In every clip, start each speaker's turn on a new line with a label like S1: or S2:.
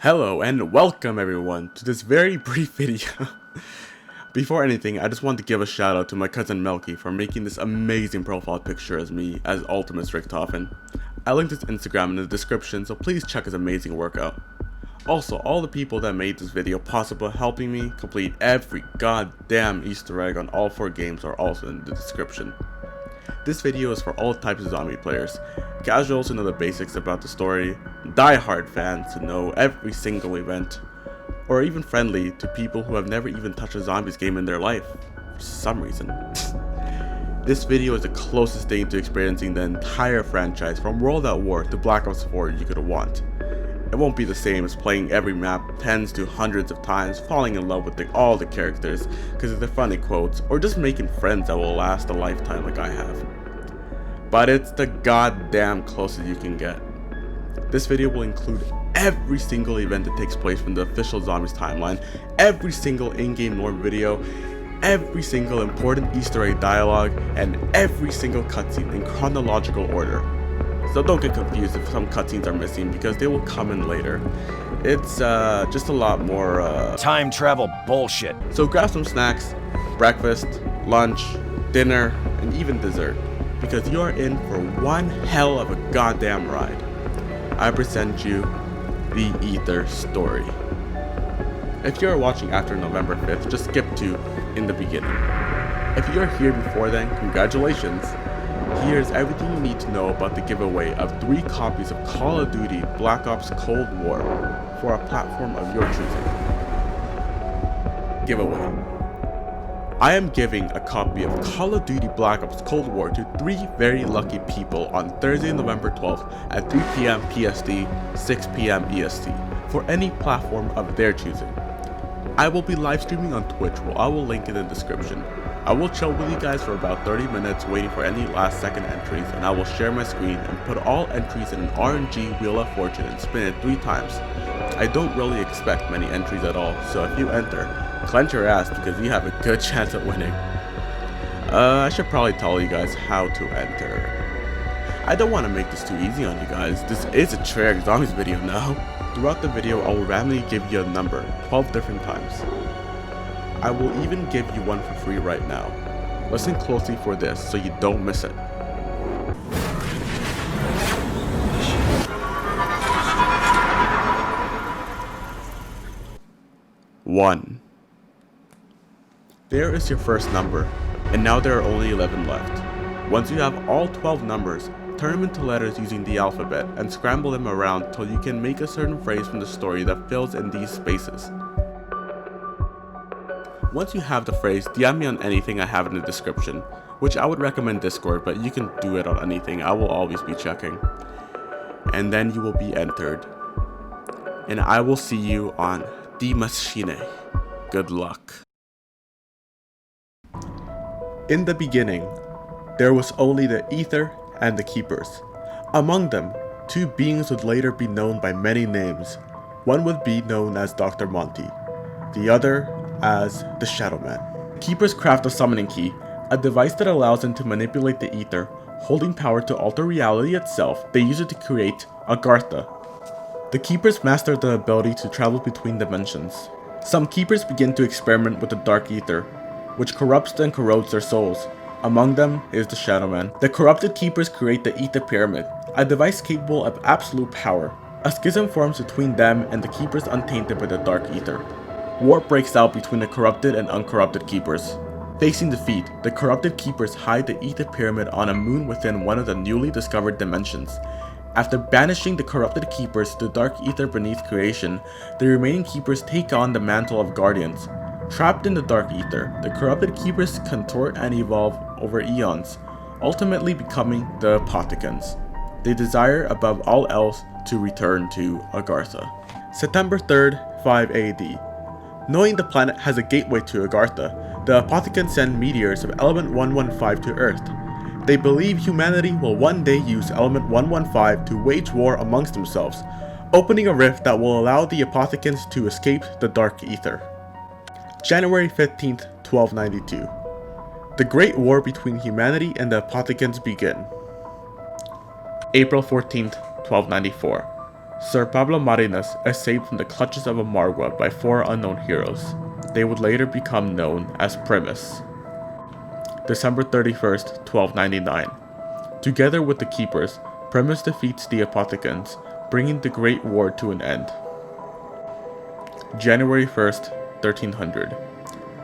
S1: Hello and welcome everyone to this very brief video. Before anything, I just want to give a shout out to my cousin Melky for making this amazing profile picture as me as Ultimate Richtofen. I linked his Instagram in the description, so please check his amazing work out. Also, all the people that made this video possible helping me complete every goddamn Easter egg on all 4 games are also in the description. This video is for all types of zombie players, casuals who know the basics about the story, die-hard fans who know every single event, or even friendly to people who have never even touched a zombies game in their life, for some reason. This video is the closest thing to experiencing the entire franchise from World at War to Black Ops 4 you could want. It won't be the same as playing every map tens to hundreds of times, falling in love with all the characters because of the funny quotes, or just making friends that will last a lifetime like I have. But it's the goddamn closest you can get. This video will include every single event that takes place from the official Zombies timeline, every single in-game lore video, every single important Easter egg dialogue, and every single cutscene in chronological order. So don't get confused if some cutscenes are missing because they will come in later. It's just a lot more
S2: time travel bullshit.
S1: So grab some snacks, breakfast, lunch, dinner, and even dessert, because you are in for one hell of a goddamn ride. I present you the Aether Story. If you are watching after November 5th, just skip to in the beginning. If you are here before then, congratulations. Here's everything you need to know about the giveaway of 3 copies of Call of Duty Black Ops Cold War for a platform of your choosing. Giveaway. I am giving a copy of Call of Duty Black Ops Cold War to 3 very lucky people on Thursday, November 12th at 3 PM PST, 6 PM EST for any platform of their choosing. I will be live streaming on Twitch, where I will link in the description. I will chill with you guys for about 30 minutes waiting for any last second entries, and I will share my screen and put all entries in an RNG Wheel of Fortune and spin it 3 times. I don't really expect many entries at all, so if you enter, clench your ass because you have a good chance at winning. I should probably tell you guys how to enter. I don't want to make this too easy on you guys. This is a Treyarch Zombies video now. Throughout the video, I will randomly give you a number 12 different times. I will even give you one for free right now. Listen closely for this so you don't miss it. One. There is your first number, and now there are only 11 left. Once you have all 12 numbers, turn them into letters using the alphabet and scramble them around till you can make a certain phrase from the story that fills in these spaces. Once you have the phrase, DM me on anything I have in the description, which I would recommend Discord, but you can do it on anything, I will always be checking. And then you will be entered. And I will see you on Die Maschine. Good luck. In the beginning, there was only the Aether and the Keepers. Among them, 2 beings would later be known by many names. One would be known as Dr. Monty, the other as the Shadow Man. Keepers craft a summoning key, a device that allows them to manipulate the Aether, holding power to alter reality itself. They use it to create Agartha. The Keepers master the ability to travel between dimensions. Some Keepers begin to experiment with the Dark Aether, which corrupts and corrodes their souls. Among them is the Shadow Man. The corrupted Keepers create the Aether Pyramid, a device capable of absolute power. A schism forms between them and the Keepers untainted by the Dark Aether. War breaks out between the corrupted and uncorrupted Keepers. Facing defeat, the corrupted Keepers hide the Aether Pyramid on a moon within one of the newly discovered dimensions. After banishing the corrupted Keepers to the Dark Aether beneath creation, the remaining Keepers take on the mantle of Guardians. Trapped in the Dark Aether, the corrupted Keepers contort and evolve over eons, ultimately becoming the Apothecans. They desire above all else to return to Agartha. September 3rd, 5 AD. Knowing the planet has a gateway to Agartha, the Apothecans send meteors of element 115 to Earth. They believe humanity will one day use element 115 to wage war amongst themselves, opening a rift that will allow the Apothecans to escape the Dark Aether. January 15th, 1292. The Great War between humanity and the Apothecans begin. April 14th, 1294. Sir Pablo Marinas escaped from the clutches of Amargua by 4 unknown heroes. They would later become known as Primus. December 31st, 1299. Together with the Keepers, Primus defeats the Apothecans, bringing the Great War to an end. January 1st, 1300.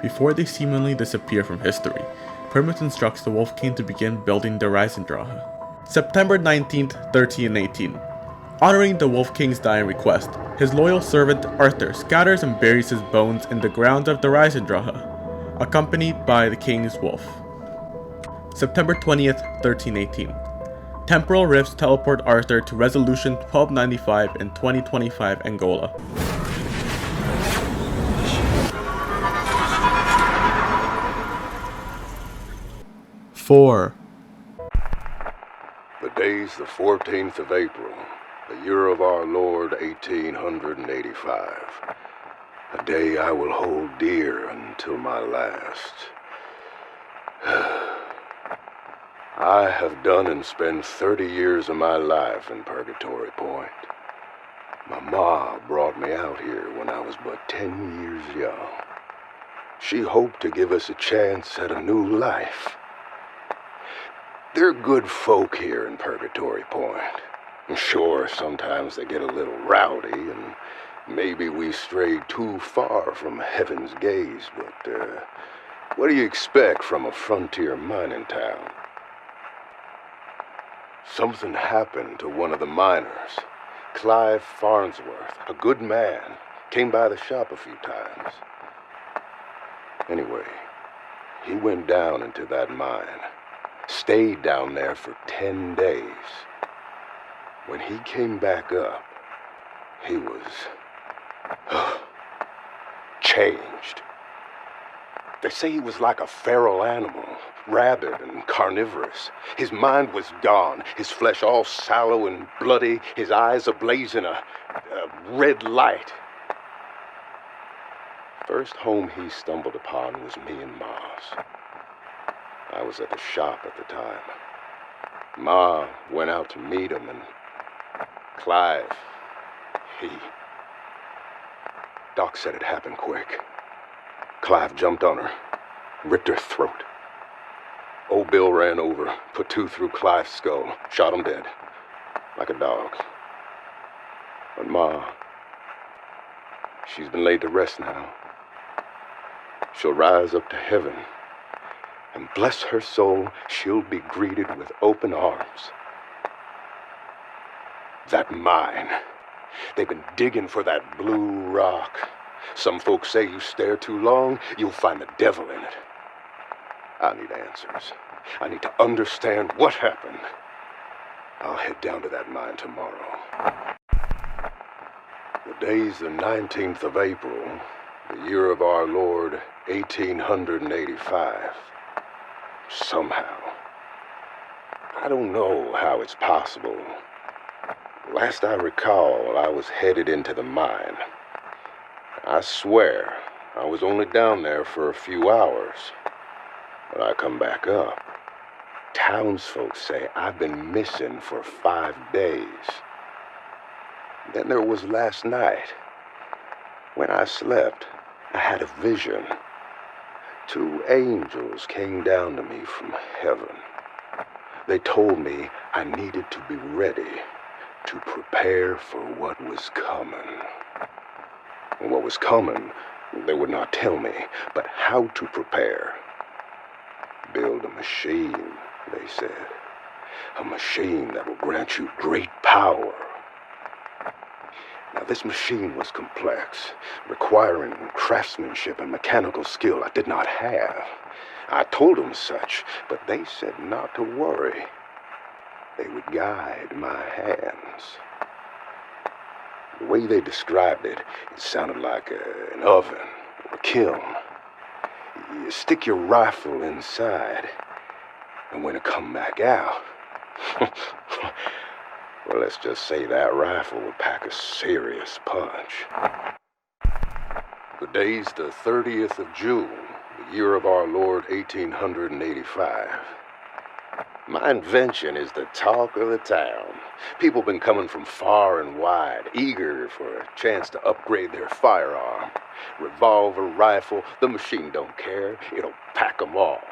S1: Before they seemingly disappear from history, Primus instructs the Wolf King to begin building the Reisendrache. September 19th, 1318. Honoring the Wolf King's dying request, his loyal servant Arthur scatters and buries his bones in the grounds of the Reisendrache, accompanied by the King's Wolf. September 20th, 1318. Temporal rifts teleport Arthur to Resolution 1295 in 2025 Angola. Four.
S3: The day's the 14th of April, the year of our Lord 1885. A day I will hold dear until my last. I have done and spent 30 years of my life in Purgatory Point. My ma brought me out here when I was but 10 years young. She hoped to give us a chance at a new life. They're good folk here in Purgatory Point. Sure, sometimes they get a little rowdy, and maybe we strayed too far from heaven's gaze, but what do you expect from a frontier mining town? Something happened to one of the miners. Clive Farnsworth, a good man, came by the shop a few times. Anyway, he went down into that mine, stayed down there for 10 days. When he came back up, he was changed. They say he was like a feral animal, rabid and carnivorous. His mind was gone, his flesh all sallow and bloody, his eyes ablaze in a red light. First home he stumbled upon was me and Ma's. I was at the shop at the time. Ma went out to meet him, and Clive, Doc said it happened quick. Clive jumped on her, ripped her throat. Old Bill ran over, put 2 through Clive's skull, shot him dead, like a dog. But Ma, she's been laid to rest now. She'll rise up to heaven, and bless her soul, she'll be greeted with open arms. That mine, they've been digging for that blue rock. Some folks say you stare too long, you'll find the devil in it. I need answers. I need to understand what happened. I'll head down to that mine tomorrow. The day's the 19th of April, the year of our Lord, 1885. Somehow. I don't know how it's possible. Last I recall, I was headed into the mine. I swear, I was only down there for a few hours. When I come back up, townsfolk say I've been missing for 5 days. Then there was last night. When I slept, I had a vision. 2 angels came down to me from heaven. They told me I needed to be ready to prepare for what was coming. And what was coming, they would not tell me, but how to prepare. Build a machine, they said. A machine that will grant you great power. Now, this machine was complex, requiring craftsmanship and mechanical skill I did not have. I told them such, but they said not to worry. They would guide my hands. The way they described it, it sounded like an oven or a kiln. You stick your rifle inside, and when it come back out, well, let's just say that rifle would pack a serious punch. The day's the 30th of June, the year of our Lord 1885. My invention is the talk of the town. People been coming from far and wide, eager for a chance to upgrade their firearm. Revolver, rifle, the machine don't care. It'll pack 'em all.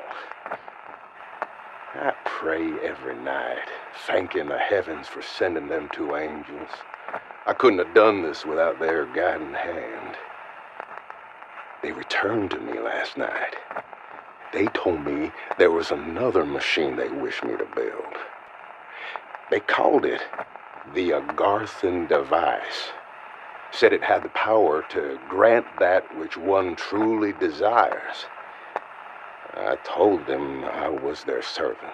S3: I pray every night, thanking the heavens for sending them two angels. I couldn't have done this without their guiding hand. They returned to me last night. They told me there was another machine they wished me to build. They called it the Agarthan device. Said it had the power to grant that which one truly desires. I told them I was their servant.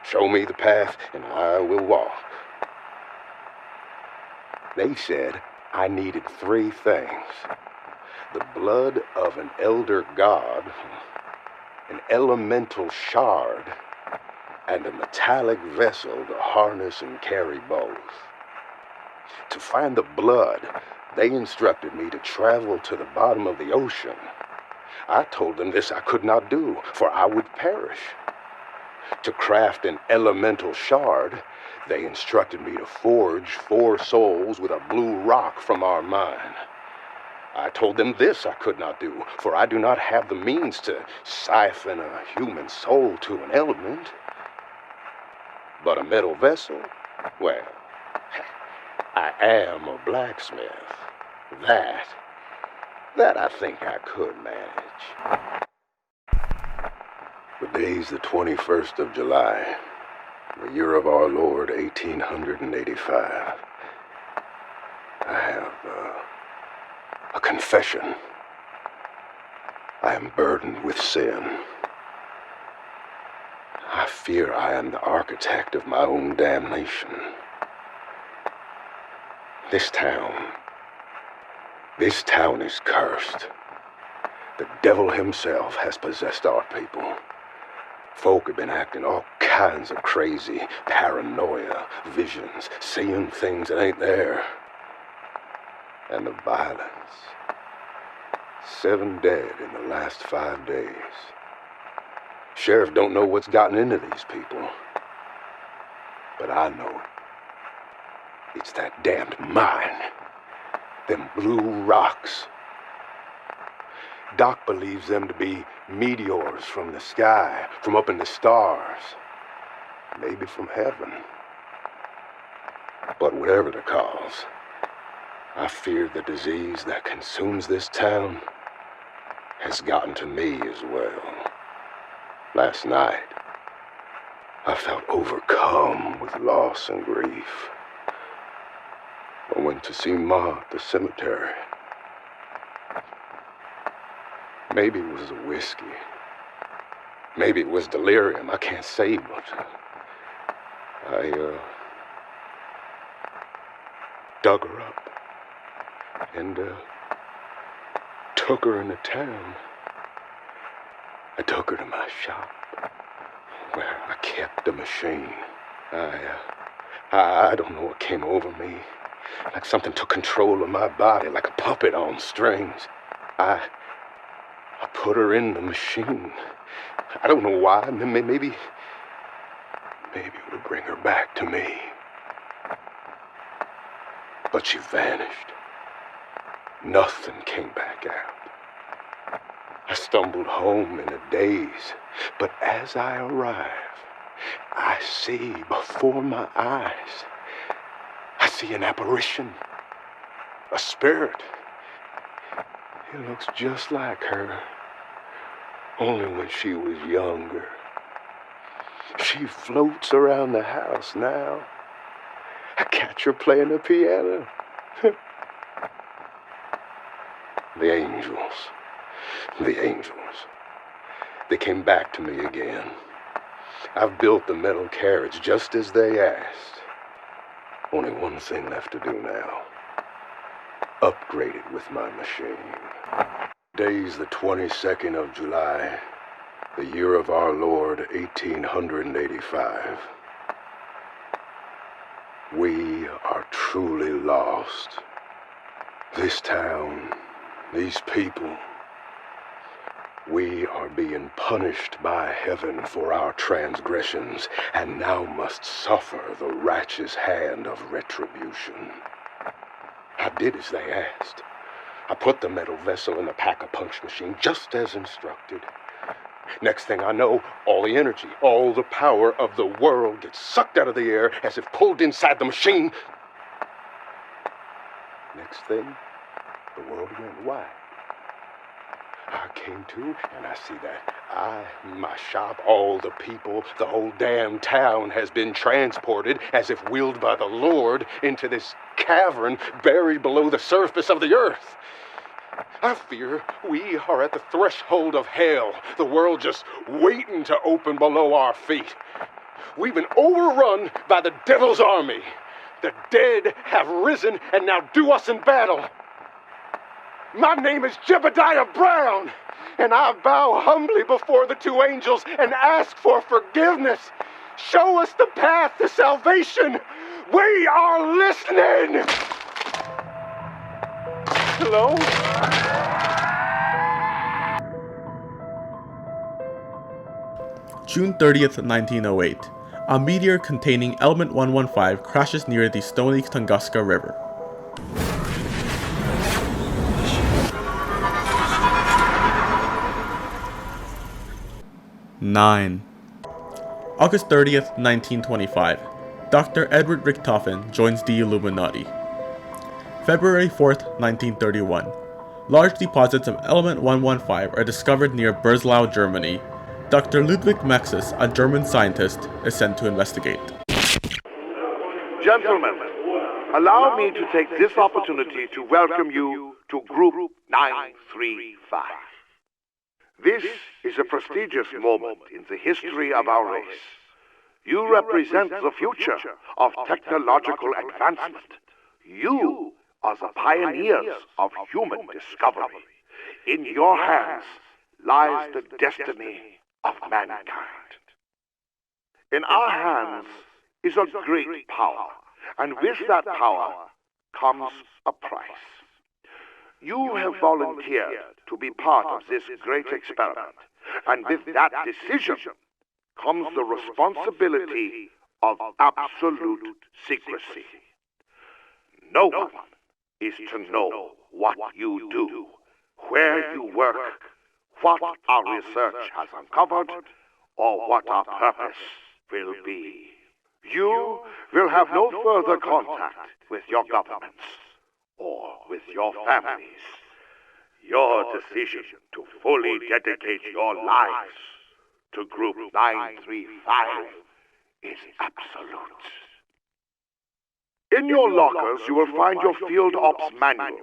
S3: Show me the path and I will walk. They said I needed three things: the blood of an elder god, an elemental shard, and a metallic vessel to harness and carry both. To find the blood, they instructed me to travel to the bottom of the ocean. I told them this I could not do, for I would perish. To craft an elemental shard, they instructed me to forge 4 souls with a blue rock from our mine. I told them this I could not do, for I do not have the means to siphon a human soul to an element. But a metal vessel? Well, I am a blacksmith. That I think I could manage. The day's the 21st of July, the year of our Lord, 1885. I have a confession. I am burdened with sin. I fear I am the architect of my own damnation. This town is cursed. The devil himself has possessed our people. Folk have been acting all kinds of crazy paranoia, visions, seeing things that ain't there. And the violence. 7 dead in the last 5 days. Sheriff don't know what's gotten into these people. But I know it. It's that damned mine. Them blue rocks. Doc believes them to be meteors from the sky, from up in the stars. Maybe from heaven. But whatever the cause, I fear the disease that consumes this town has gotten to me as well. Last night, I felt overcome with loss and grief. I went to see Ma at the cemetery. Maybe it was a whiskey. Maybe it was delirium. I can't say, but I dug her up and took her into town. I took her to my shop where I kept the machine. I don't know what came over me. Like something took control of my body, like a puppet on strings. I put her in the machine. I don't know why. Maybe it would bring her back to me. But she vanished. Nothing came back out. I stumbled home in a daze, but as I arrive, I see before my eyes, I see an apparition, a spirit. It looks just like her, only when she was younger. She floats around the house now. I catch her playing the piano. The angels. They came back to me again. I've built the metal carriage just as they asked. Only one thing left to do now. Upgrade it with my machine. Today's the 22nd of July, the year of our Lord, 1885. We are truly lost. This town, these people, We are being punished by heaven for our transgressions, and now must suffer the righteous hand of retribution. I did as they asked. I put the metal vessel in the pack-a-punch machine just as instructed. Next thing I know, all the energy, all the power of the world gets sucked out of the air as if pulled inside the machine. Next thing, the world went wide. I came to, and I see that my shop, all the people, the whole damn town has been transported, as if willed by the Lord, into this cavern buried below the surface of the earth. I fear we are at the threshold of hell, the world just waiting to open below our feet. We've been overrun by the devil's army. The dead have risen and now do us in battle. My name is Jebediah Brown, and I bow humbly before the two angels and ask for forgiveness. Show us the path to salvation. We are listening. Hello?
S1: June 30th, 1908. A meteor containing element 115 crashes near the Stony Tunguska River. August 30th, 1925. Dr. Edward Richtofen joins the Illuminati. February 4th, 1931. Large deposits of element 115 are discovered near Breslau, Germany. Dr. Ludwig Maxis, a German scientist, is sent to investigate.
S4: Gentlemen, allow me to take this opportunity to welcome you to Group 935. This is a prestigious moment in the history of our race. You represent the future of technological advancement. You are the pioneers of human discovery. In your hands lies the destiny of mankind. In our hands is a great power, and with that power comes a price. You have volunteered to be part of this great experiment, and with that decision comes the responsibility of absolute secrecy. No one is to know what you do, where you work, what our research has uncovered, or what our purpose will be. You will have no further contact with your governments or with your families. Your decision to fully dedicate your lives to Group 935 is absolute. In your lockers, you will find your Field Ops Manual,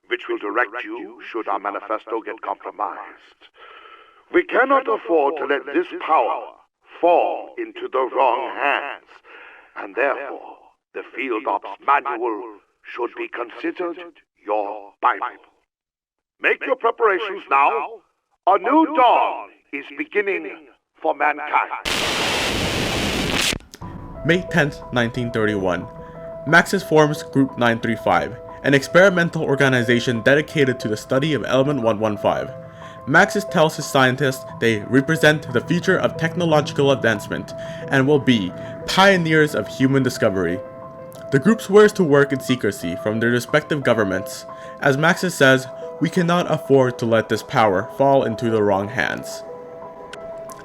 S4: which will direct you should our manifesto get compromised. We cannot afford to let this power fall into the wrong hands, and therefore the Field Ops Manual should be considered your Bible. Make your preparations now. A new dawn is beginning for mankind.
S1: May 10th, 1931. Maxis forms Group 935, an experimental organization dedicated to the study of element 115. Maxis tells his scientists they represent the future of technological advancement and will be pioneers of human discovery. The group swears to work in secrecy from their respective governments. As Maxis says, we cannot afford to let this power fall into the wrong hands.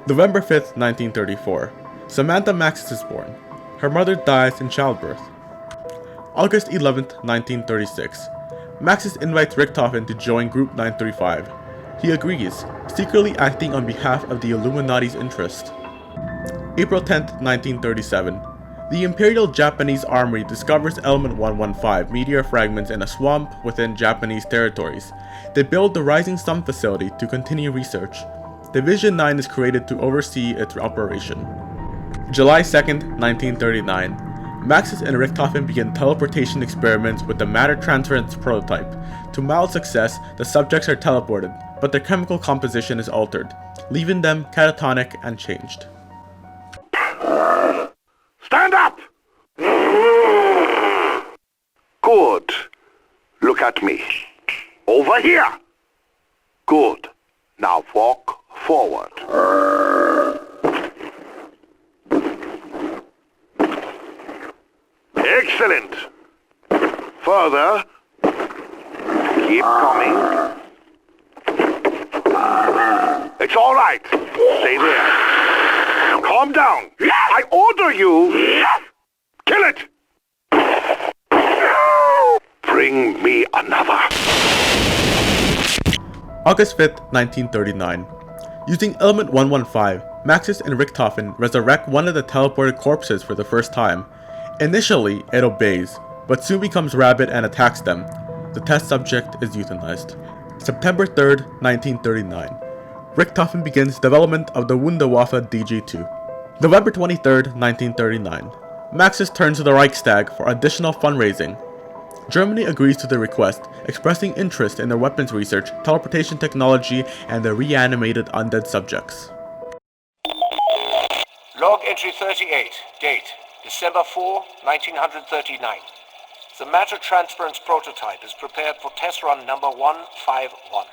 S1: November 5th, 1934. Samantha Maxis is born. Her mother dies in childbirth. August 11th, 1936. Maxis invites Richtofen to join Group 935. He agrees, secretly acting on behalf of the Illuminati's interest. April 10th, 1937. The Imperial Japanese Army discovers element 115 meteor fragments in a swamp within Japanese territories. They build the Rising Sun facility to continue research. Division 9 is created to oversee its operation. July 2nd, 1939. Maxis and Richtofen begin teleportation experiments with the matter transference prototype. To mild success, the subjects are teleported, but their chemical composition is altered, leaving them catatonic and changed.
S4: Stand up! Good. Look at me. Over here. Good. Now walk forward. Excellent. Further. Keep coming. It's all right. Stay there. Calm down. I order you. Kill it. Bring me another.
S1: August 5th, 1939. Using Element 115, Maxis and Richtofen resurrect one of the teleported corpses for the first time. Initially, it obeys, but soon becomes rabid and attacks them. The test subject is euthanized. September 3rd, 1939. Richtofen begins development of the Wunderwaffe DG2. November 23rd, 1939. Maxis turns to the Reichstag for additional fundraising. Germany agrees to the request, expressing interest in their weapons research, teleportation technology, and the reanimated undead subjects.
S5: Log entry 38, date December 4, 1939. The matter transference prototype is prepared for test run number 151.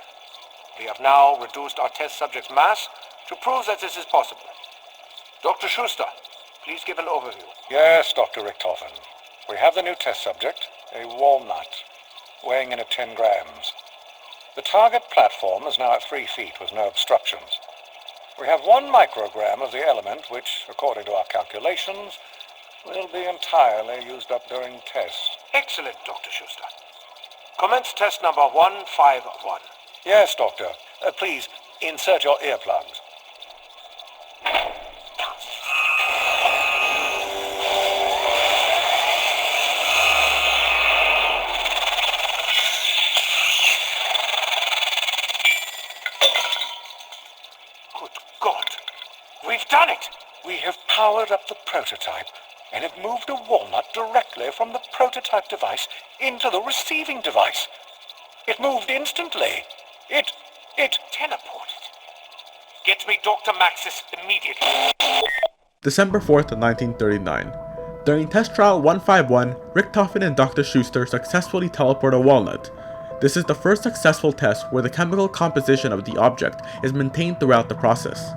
S5: We have now reduced our test subject's mass to prove that this is possible. Dr. Schuster, please give an overview.
S6: Yes, Dr. Richtofen. We have the new test subject, a walnut, weighing in at 10 grams. The target platform is now at 3 feet with no obstructions. We have 1 microgram of the element which, according to our calculations, will be entirely used up during tests.
S5: Excellent, Dr. Schuster. Commence test number 151.
S6: Yes, Doctor. Please, insert your earplugs.
S5: Good God! We've done it!
S6: We have powered up the prototype and have moved a walnut directly from the prototype device into the receiving device. It moved instantly. It
S5: teleported. Get me Dr. Maxis immediately.
S1: December 4th, 1939. During test trial 151, Richtofen and Dr. Schuster successfully teleport a walnut. This is the first successful test where the chemical composition of the object is maintained throughout the process.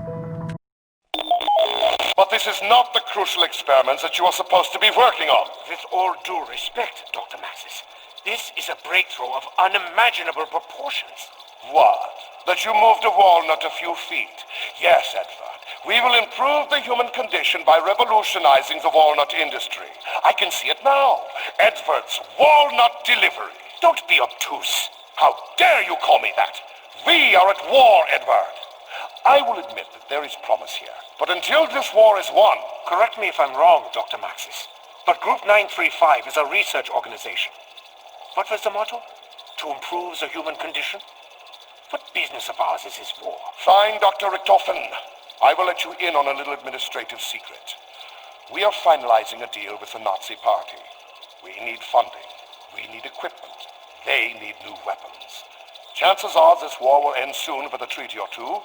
S7: But this is not the crucial experiments that you are supposed to be working on.
S5: With all due respect, Dr. Maxis, this is a breakthrough of unimaginable proportions.
S7: What? That you moved a walnut a few feet? Yes, Edward. We will improve the human condition by revolutionizing the walnut industry. I can see it now. Edward's walnut delivery.
S5: Don't be obtuse.
S7: How dare you call me that? We are at war, Edward. I will admit that there is promise here. But until this war is won...
S5: Correct me if I'm wrong, Dr. Maxis, but Group 935 is a research organization. What was the motto? To improve the human condition? What business of ours is this war?
S7: Fine, Dr. Richtofen. I will let you in on a little administrative secret. We are finalizing a deal with the Nazi Party. We need funding. We need equipment. They need new weapons. Chances are this war will end soon with a treaty or two,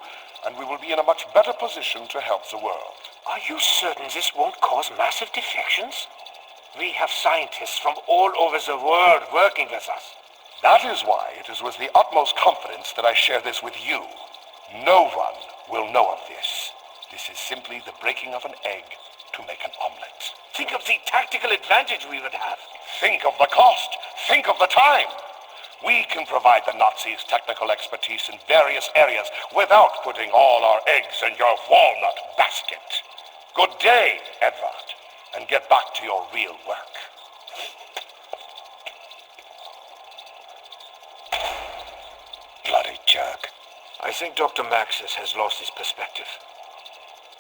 S7: and we will be in a much better position to help the world.
S5: Are you certain this won't cause massive defections? We have scientists from all over the world working with us.
S7: That is why it is with the utmost confidence that I share this with you. No one will know of this. This is simply the breaking of an egg to make an omelette.
S5: Think of the tactical advantage we would have.
S7: Think of the cost. Think of the time. We can provide the Nazis technical expertise in various areas without putting all our eggs in your walnut basket. Good day, Edward, and get back to your real work.
S6: Bloody jerk.
S5: I think Dr. Maxis has lost his perspective.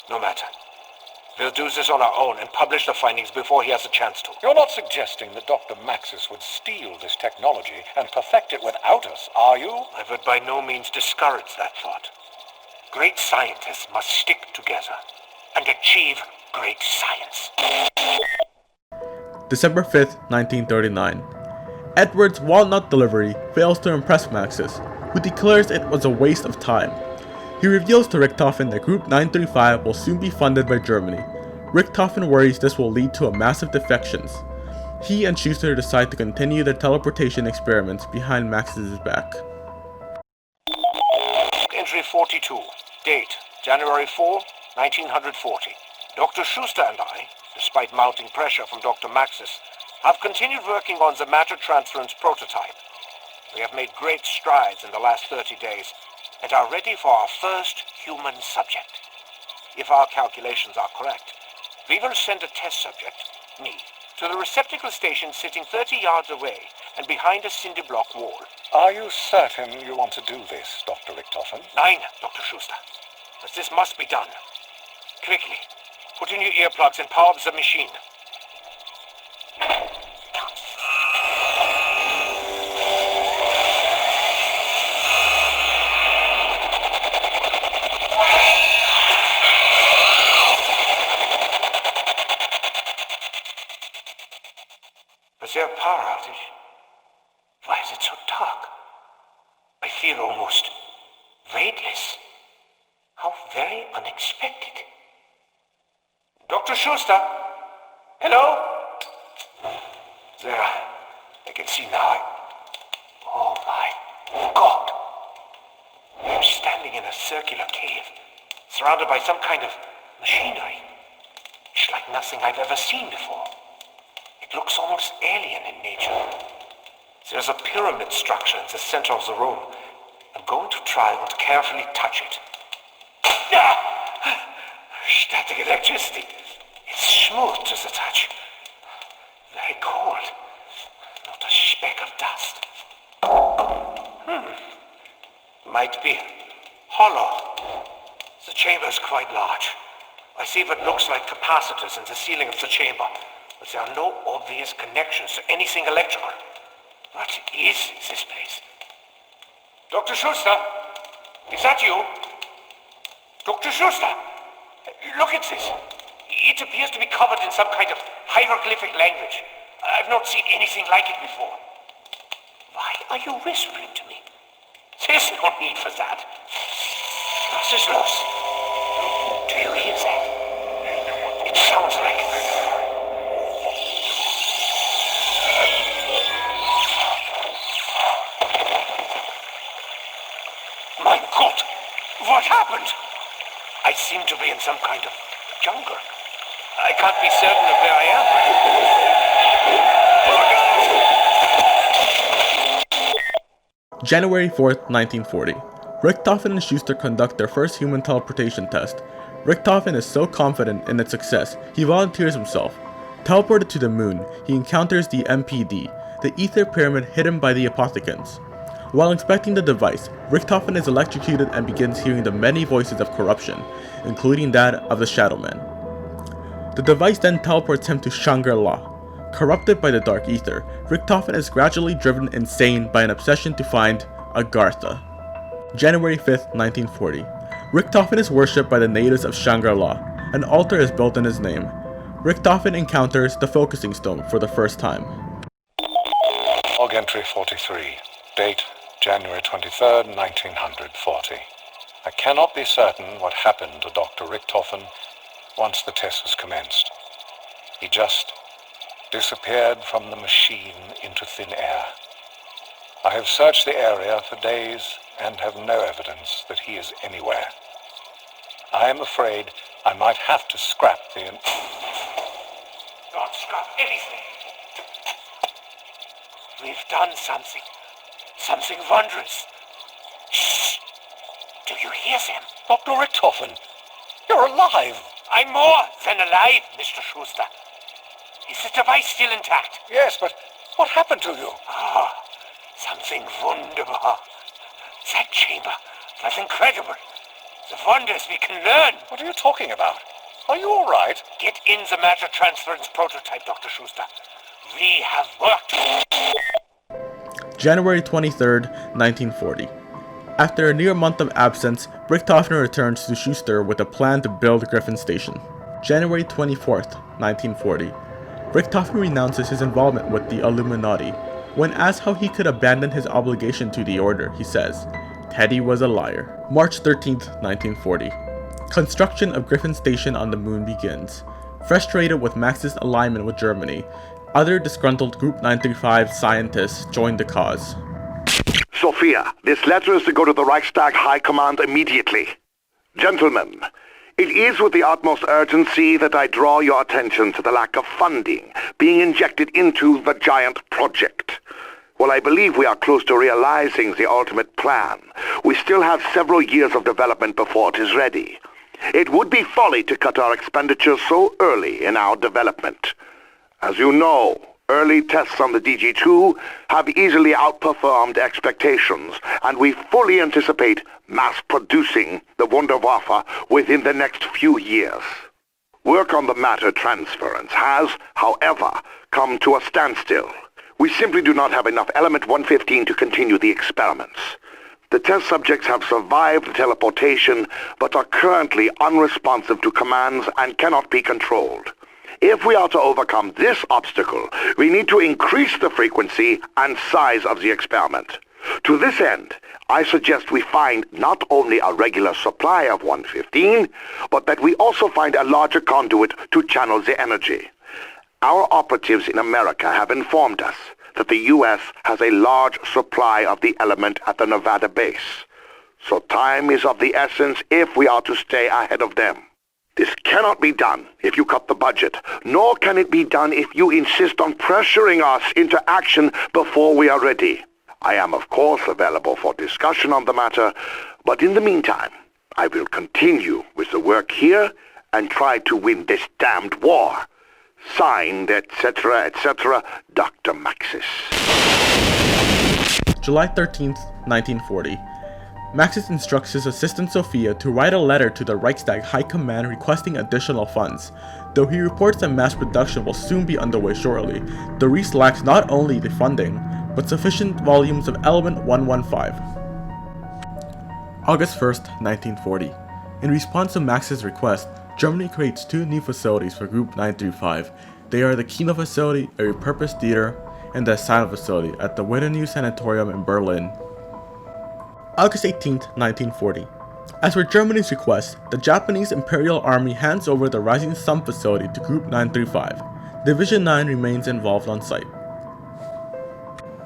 S5: No matter. We'll do this on our own and publish the findings before he has a chance to.
S6: You're not suggesting that Dr. Maxis would steal this technology and perfect it without us, are you?
S5: I would by no means discourage that thought. Great scientists must stick together and achieve great science.
S1: December 5th, 1939. Edward's walnut delivery fails to impress Maxis, who declares it was a waste of time. He reveals to Richtofen that Group 935 will soon be funded by Germany. Richtofen worries this will lead to a massive defections. He and Schuster decide to continue their teleportation experiments behind Maxis' back.
S5: entry 42. Date, January 4, 1940. Dr. Schuster and I, despite mounting pressure from Dr. Maxis, have continued working on the matter transference prototype. We have made great strides in the last 30 days and are ready for our first human subject. If our calculations are correct, we will send a test subject, me, to the receptacle station sitting 30 yards away and behind a cinder block wall.
S6: Are you certain you want to do this, Dr. Richtofen?
S5: Nein, Dr. Schuster. But this must be done. Quickly, put in your earplugs and power up the machine. Is there a power outage? Why is it so dark? I feel almost weightless. How very unexpected. Dr. Schuster? Hello? There. I can see now. Oh my God. I'm standing in a circular cave, surrounded by some kind of machinery. It's like nothing I've ever seen before. It looks almost alien in nature. There's a pyramid structure in the center of the room. I'm going to try not to carefully touch it. Static electricity. It's smooth to the touch. Very cold. Not a speck of dust. Might be hollow. The chamber is quite large. I see what looks like capacitors in the ceiling of the chamber, but there are no obvious connections to anything electrical. What is this place? Dr. Schuster? Is that you? Dr. Schuster? Look at this. It appears to be covered in some kind of hieroglyphic language. I've not seen anything like it before. Why are you whispering to me? There's no need for that. Nasir, do you hear that? It sounds like... My God! What happened? I seem to be in some kind of jungle. I can't be certain of where I am.
S1: January 4th, 1940. Richtofen and Schuster conduct their first human teleportation test. Richtofen is so confident in its success, he volunteers himself. Teleported to the moon, he encounters the MPD, the Aether pyramid hidden by the Apothecans. While inspecting the device, Richtofen is electrocuted and begins hearing the many voices of corruption, including that of the Shadow Man. The device then teleports him to Shangri-La. Corrupted by the dark ether, Richtofen is gradually driven insane by an obsession to find Agartha. January 5th, 1940. Richtofen is worshipped by the natives of Shangri-La. An altar is built in his name. Richtofen encounters the focusing stone for the first time.
S6: Log entry 43. Date, January 23rd, 1940. I cannot be certain what happened to Dr. Richtofen once the test was commenced. He just disappeared from the machine into thin air. I have searched the area for days and have no evidence that he is anywhere. I am afraid I might have to scrap the...
S5: Don't scrap anything. We've done something. Something wondrous. Shh! Do you hear them?
S6: Dr. Richtofen, you're alive!
S5: I'm more than alive, Mr. Schuster. Is the device still intact?
S6: Yes, but what happened to you?
S5: Ah, something wonderful. That chamber was incredible. The wonders we can learn.
S6: What are you talking about? Are you all right?
S5: Get in the matter transference prototype, Dr. Schuster. We have worked.
S1: January 23rd, 1940. After a near month of absence, Richtofen returns to Schuster with a plan to build Griffin Station. January 24th, 1940. Richtofen renounces his involvement with the Illuminati. When asked how he could abandon his obligation to the Order, he says, "Teddy was a liar." March 13th, 1940. Construction of Griffin Station on the moon begins. Frustrated with Max's alignment with Germany, other disgruntled Group 935 scientists joined the cause.
S4: Sophia, this letter is to go to the Reichstag High Command immediately. Gentlemen, it is with the utmost urgency that I draw your attention to the lack of funding being injected into the giant project. While I believe we are close to realizing the ultimate plan, we still have several years of development before it is ready. It would be folly to cut our expenditures so early in our development. As you know, early tests on the DG2 have easily outperformed expectations, and we fully anticipate mass-producing the Wunderwaffe within the next few years. Work on the matter transference has, however, come to a standstill. We simply do not have enough Element 115 to continue the experiments. The test subjects have survived teleportation, but are currently unresponsive to commands and cannot be controlled. If we are to overcome this obstacle, we need to increase the frequency and size of the experiment. To this end, I suggest we find not only a regular supply of 115, but that we also find a larger conduit to channel the energy. Our operatives in America have informed us that the U.S. has a large supply of the element at the Nevada base. So time is of the essence if we are to stay ahead of them. This cannot be done if you cut the budget, nor can it be done if you insist on pressuring us into action before we are ready. I am of course available for discussion on the matter, but in the meantime, I will continue with the work here and try to win this damned war. Signed, etc., etc., Dr. Maxis.
S1: July 13th, 1940. Maxis instructs his assistant Sophia to write a letter to the Reichstag High Command requesting additional funds. Though he reports that mass production will soon be underway shortly, the Reese lacks not only the funding, but sufficient volumes of Element 115. August 1st, 1940. In response to Max's request, Germany creates two new facilities for Group 935. They are the Kino facility, a repurposed theater, and the Asylum facility at the Winnenau Sanatorium in Berlin. August 18th, 1940. As for Germany's request, the Japanese Imperial Army hands over the Rising Sun facility to Group 935. Division 9 remains involved on site.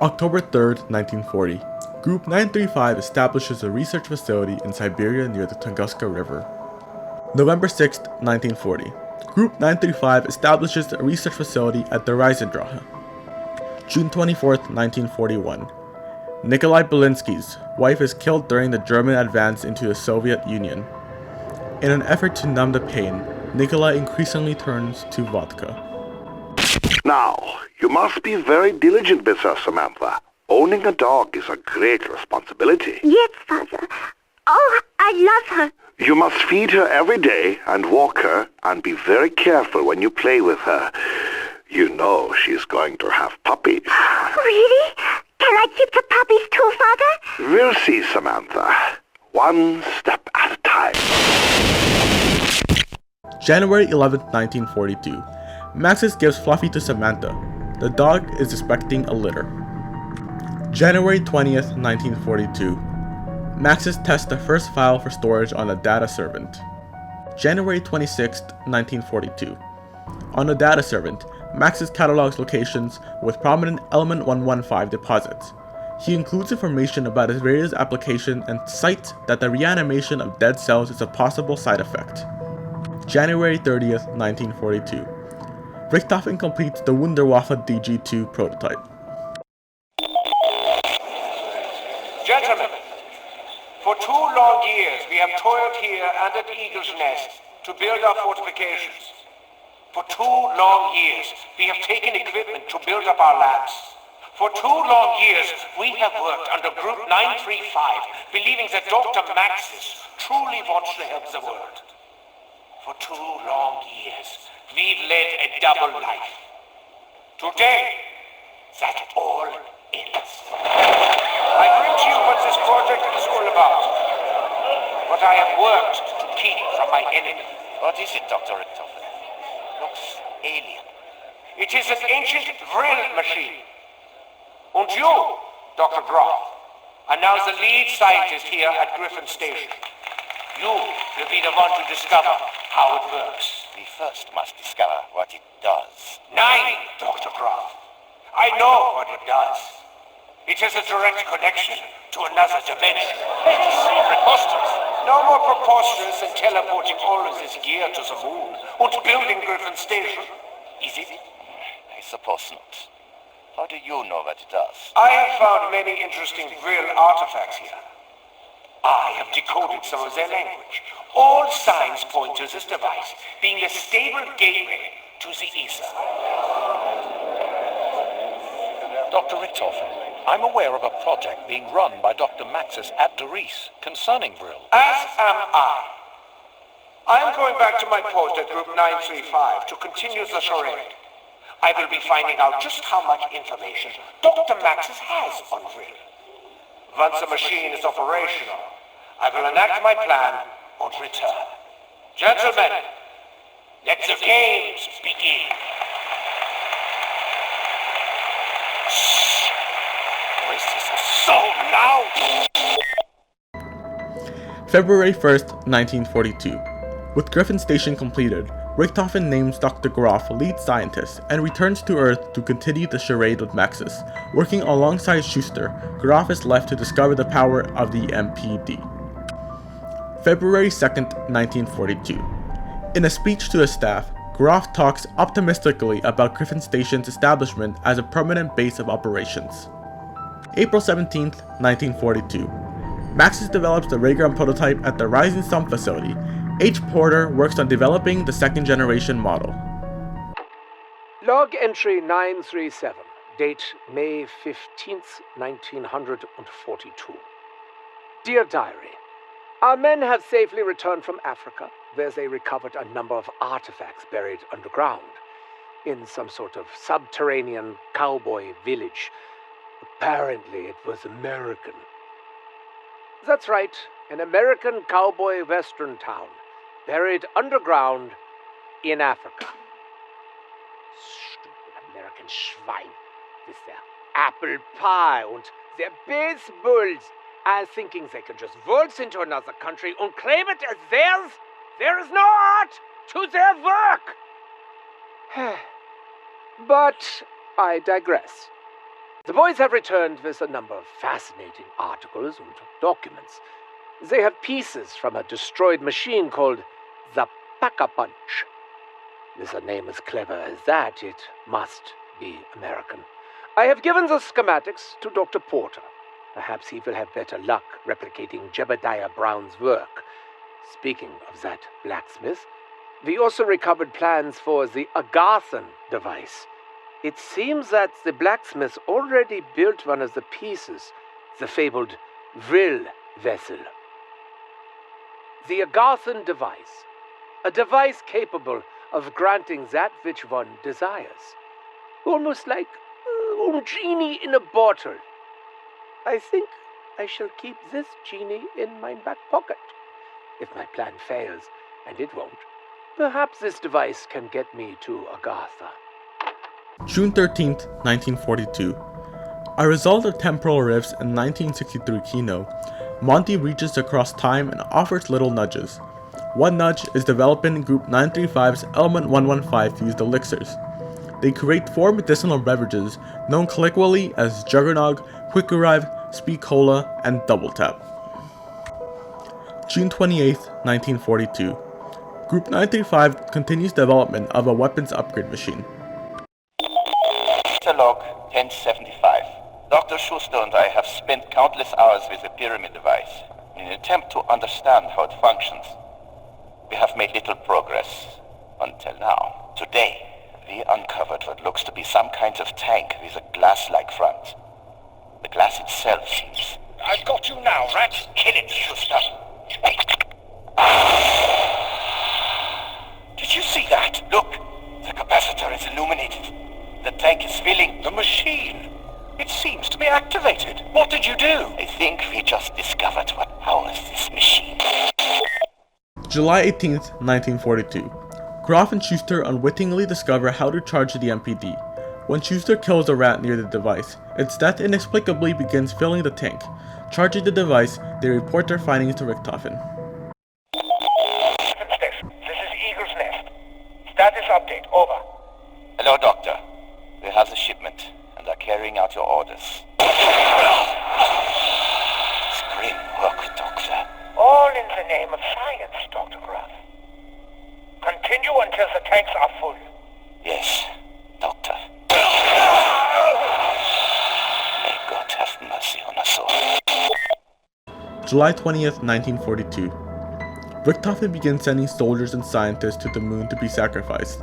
S1: October 3rd, 1940. Group 935 establishes a research facility in Siberia near the Tunguska River. November 6th, 1940. Group 935 establishes a research facility at the Reisendrache. June 24th, 1941. Nikolai Belinsky's wife is killed during the German advance into the Soviet Union. In an effort to numb the pain, Nikolai increasingly turns to vodka.
S4: Now, you must be very diligent with her, Samantha. Owning a dog is a great responsibility.
S8: Yes, Father. Oh, I love her.
S4: You must feed her every day and walk her, and be very careful when you play with her. You know she's going to have puppies.
S8: Really? Can I keep the puppies too, Father?
S4: We'll see, Samantha. One step at a time.
S1: January 11th, 1942. Maxis gives Fluffy to Samantha. The dog is expecting a litter. January 20th, 1942. Maxis tests the first file for storage on the data servant. January 26th, 1942. On the data servant, Maxis catalogs locations with prominent Element 115 deposits. He includes information about his various applications and cites that the reanimation of dead cells is a possible side effect. January 30th, 1942. Richtofen completes the Wunderwaffe DG2 prototype.
S5: Gentlemen, for 2 long years we have toiled here and at Eagle's Nest to build our fortifications. For 2 long years we have taken equipment to build up our labs. For 2 long years we have worked under Group 935, believing that Dr. Maxis truly wants to help the world. For 2 long years we've led a double life. Today, that all ends. I bring to you what this project is all about. What I have worked to keep from my enemy.
S2: What is it, Dr. Richtofen?
S5: Looks alien. It is an ancient drill machine. And you, Dr. Groff, are now the lead scientist here at Griffin Station. You will be the one to discover how it works.
S2: We first must discover what it does.
S5: 9, Dr. Groff. I know what it does. It has a direct connection to another dimension. It's preposterous. No more preposterous than teleporting all of this gear to the moon and building Griffin Station. Is it?
S2: I suppose not. How do you know what it does?
S5: I have found many interesting real artifacts here. I have decoded some of their language. All signs point to this device being a stable gateway to the ether.
S6: Dr. Richtofen, I'm aware of a project being run by Dr. Maxis at Doris concerning Vril.
S5: As am I. I am going back to my post at Group 935 to continue the charade. I will be finding out just how much information Dr. Maxis has on Vril. Once the machine is operational, I will enact my plan and return. Gentlemen, let the games begin. Shh! Voices are so loud!
S1: February 1st, 1942. With Griffin Station completed, Richtofen names Dr. Groff lead scientist and returns to Earth to continue the charade with Maxis. Working alongside Schuster, Groff is left to discover the power of the MPD. February 2nd, 1942. In a speech to his staff, Groff talks optimistically about Griffin Station's establishment as a permanent base of operations. April 17th, 1942. Maxis develops the Raygun prototype at the Rising Sun facility. H. Porter works on developing the second generation model.
S9: Log entry 937, date May 15th, 1942. Dear Diary, our men have safely returned from Africa, where they recovered a number of artifacts buried underground in some sort of subterranean cowboy village. Apparently it was American. That's right, an American cowboy western town, buried underground in Africa. Stupid American Schwein, with their apple pie and their baseballs, all thinking they can just waltz into another country and claim it as theirs. There is no art to their work. But I digress. The boys have returned with a number of fascinating articles and documents. They have pieces from a destroyed machine called the Pack-a-Punch. With a name as clever as that, it must be American. I have given the schematics to Dr. Porter. Perhaps he will have better luck replicating Jebediah Brown's work. Speaking of that blacksmith, we also recovered plans for the Agarthan device. It seems that the blacksmith already built one of the pieces, the fabled Vril vessel. The Agarthan device, a device capable of granting that which one desires. Almost like a genie in a bottle. I think I shall keep this genie in my back pocket. If my plan fails, and it won't, perhaps this device can get me to Agartha.
S1: June 13th, 1942. A result of temporal rifts in 1963 Kino, Monty reaches across time and offers little nudges. One nudge is developing Group 935's Element 115 fused elixirs. They create 4 medicinal beverages known colloquially as Juggernog, Quick Arrive, Speed Cola, and Double Tap. June 28th, 1942. Group 935 continues development of a weapons upgrade machine.
S2: Log 1075. Dr. Schuster and I have spent countless hours with the pyramid device in an attempt to understand how it functions. We have made little progress until now. Today, we uncovered what looks to be some kind of tank with a glass-like front. The glass itself seems...
S5: I've got you now, rat.
S2: Kill it, Schuster.
S5: Did you see that?
S2: Look, the capacitor is illuminated. The tank is filling.
S5: The machine. It seems to be activated. What did you do?
S2: I think we just discovered what powers this machine.
S1: July 18th, 1942. Groff and Schuster unwittingly discover how to charge the MPD. When Schuster kills a rat near the device, its death inexplicably begins filling the tank. Charging the device, they report their findings to Richtofen.
S5: This is Eagle's Nest. Status update, over.
S2: Hello, Doctor. We have the shipment and are carrying out your orders. work, Doctor.
S5: All in the name of science, Dr. Gruff. Continue until the tanks are full.
S2: Yes, Doctor. May God have mercy on us all.
S1: July 20th, 1942. Richtofen begins sending soldiers and scientists to the moon to be sacrificed,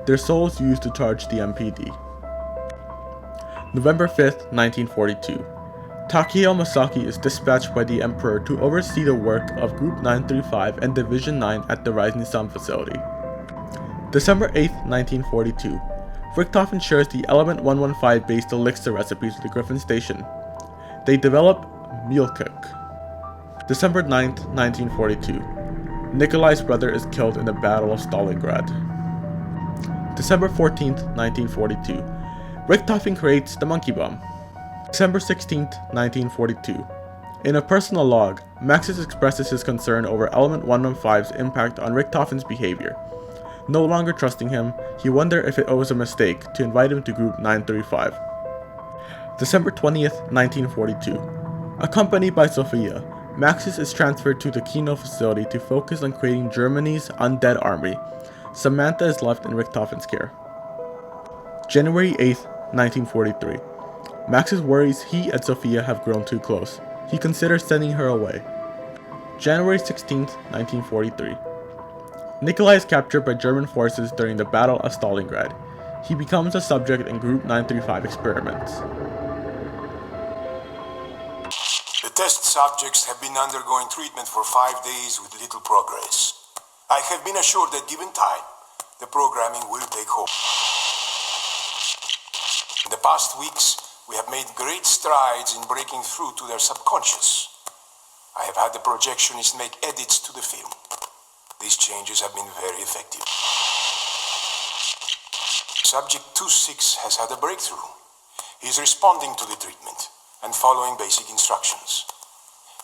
S1: their souls used to charge the MPD. November 5th, 1942. Takeo Masaki is dispatched by the Emperor to oversee the work of Group 935 and Division 9 at the Rising Sun facility. December 8th, 1942. Richtofen shares the Element 115 based elixir recipes with the Griffin Station. They develop meal cook. December 9th, 1942. Nikolai's brother is killed in the Battle of Stalingrad. December 14th, 1942. Richtofen creates the monkey bomb. December 16th, 1942. In a personal log, Maxis expresses his concern over Element 115's impact on Richtofen's behavior. No longer trusting him, he wondered if it was a mistake to invite him to Group 935. December 20th, 1942. Accompanied by Sophia, Maxis is transferred to the Kino facility to focus on creating Germany's undead army. Samantha is left in Richtofen's care. January 8th, 1943. Maxis worries he and Sophia have grown too close. He considers sending her away. January 16th, 1943. Nikolai is captured by German forces during the Battle of Stalingrad. He becomes a subject in Group 935 experiments.
S10: The test subjects have been undergoing treatment for 5 days with little progress. I have been assured that given time, the programming will take hold. In the past weeks, we have made great strides in breaking through to their subconscious. I have had the projectionists make edits to the film. These changes have been very effective. Subject 26 has had a breakthrough. He is responding to the treatment and following basic instructions.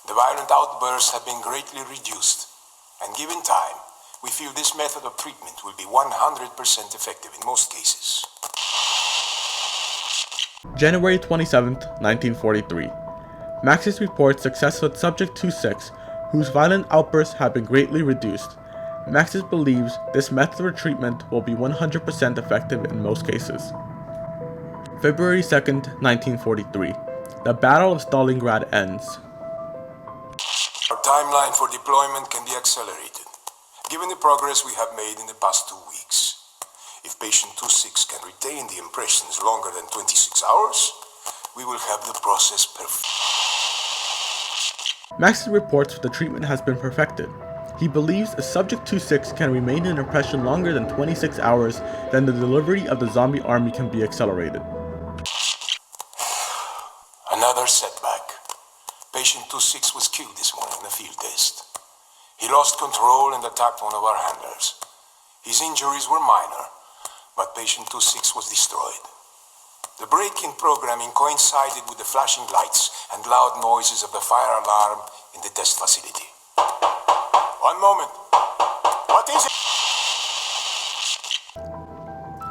S10: The violent outbursts have been greatly reduced, and given time, we feel this method of treatment will be 100% effective in most cases.
S1: January 27th, 1943. Maxis reports success with Subject 26, whose violent outbursts have been greatly reduced. Maxis believes this method of treatment will be 100% effective in most cases. February 2nd, 1943. The Battle of Stalingrad ends.
S10: Our timeline for deployment can be accelerated, given the progress we have made in the past 2 weeks. If patient 26 can retain the impressions longer than 26 hours, we will have the process perfect.
S1: Maxis reports the treatment has been perfected. He believes if Subject 26 can remain in impression longer than 26 hours, then the delivery of the zombie army can be accelerated.
S10: Another setback. Patient 26 was killed this morning in a field test. He lost control and attacked one of our handlers. His injuries were minor, but patient 26 was destroyed. The break in programming coincided with the flashing lights and loud noises of the fire alarm in the test facility. One moment. What is it?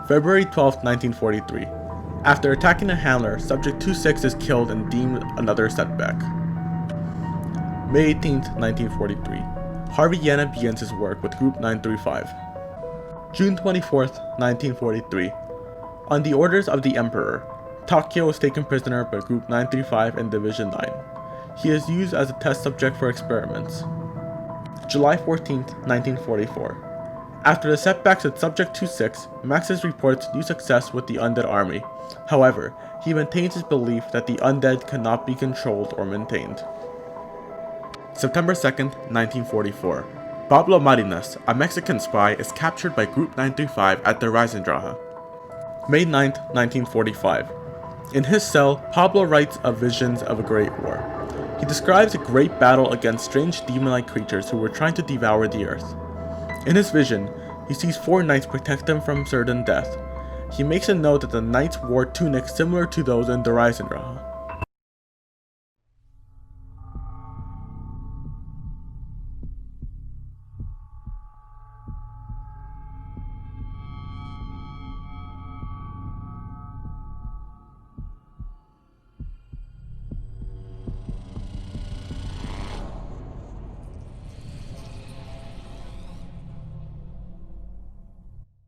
S1: February 12th, 1943. After attacking a handler, Subject 26 is killed and deemed another setback. May 18th, 1943. Harvey Yana begins his work with Group 935. June 24th, 1943. On the orders of the Emperor, Takeo is taken prisoner by Group 935 and Division 9. He is used as a test subject for experiments. July 14th, 1944. After the setbacks at Subject 26, Maxis reports new success with the undead army. However, he maintains his belief that the undead cannot be controlled or maintained. September 2nd, 1944. Pablo Marinas, a Mexican spy, is captured by Group 935 at the Reisendrache. May 9th, 1945. In his cell, Pablo writes of visions of a great war. He describes a great battle against strange demon-like creatures who were trying to devour the earth. In his vision, he sees 4 knights protect him from certain death. He makes a note that the knights wore tunics similar to those in the Reisendrache.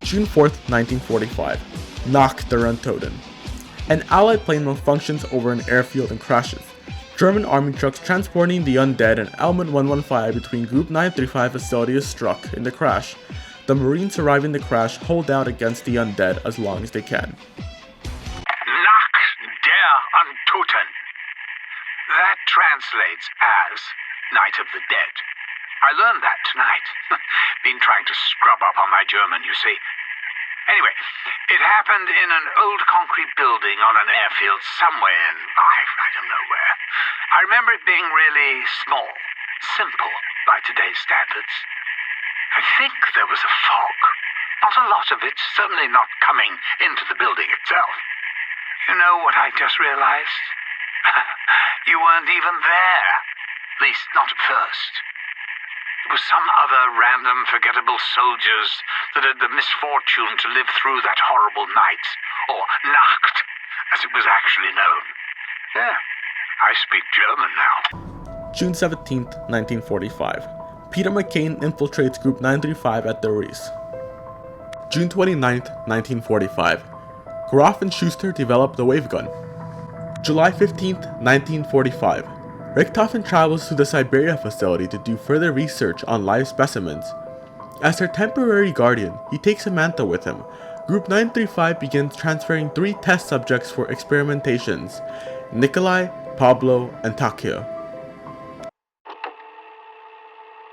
S1: June 4th, 1945. Nach der Untoten. An Allied plane malfunctions over an airfield and crashes. German army trucks transporting the undead and element 115 between Group 935 facility is struck in the crash. The Marines surviving the crash hold out against the undead as long as they can.
S11: Nach der Untoten. That translates as Night of the Dead. I learned that tonight. Been trying to scrub up on my German, you see. Anyway, it happened in an old concrete building on an airfield somewhere in, I don't know where. I remember it being really small, simple by today's standards. I think there was a fog. Not a lot of it, certainly not coming into the building itself. You know what I just realized? You weren't even there. At least, not at first. It was some other random, forgettable soldiers that had the misfortune to live through that horrible night, or Nacht, as it was actually known. Yeah, I speak German now.
S1: June 17th, 1945. Peter McCain infiltrates Group 935 at the Reese. June 29th, 1945. Groff and Schuster develop the wave gun. July 15th, 1945. Richtofen travels to the Siberia facility to do further research on live specimens. As their temporary guardian, he takes Samantha with him. Group 935 begins transferring 3 test subjects for experimentations: Nikolai, Pablo, and Takeo.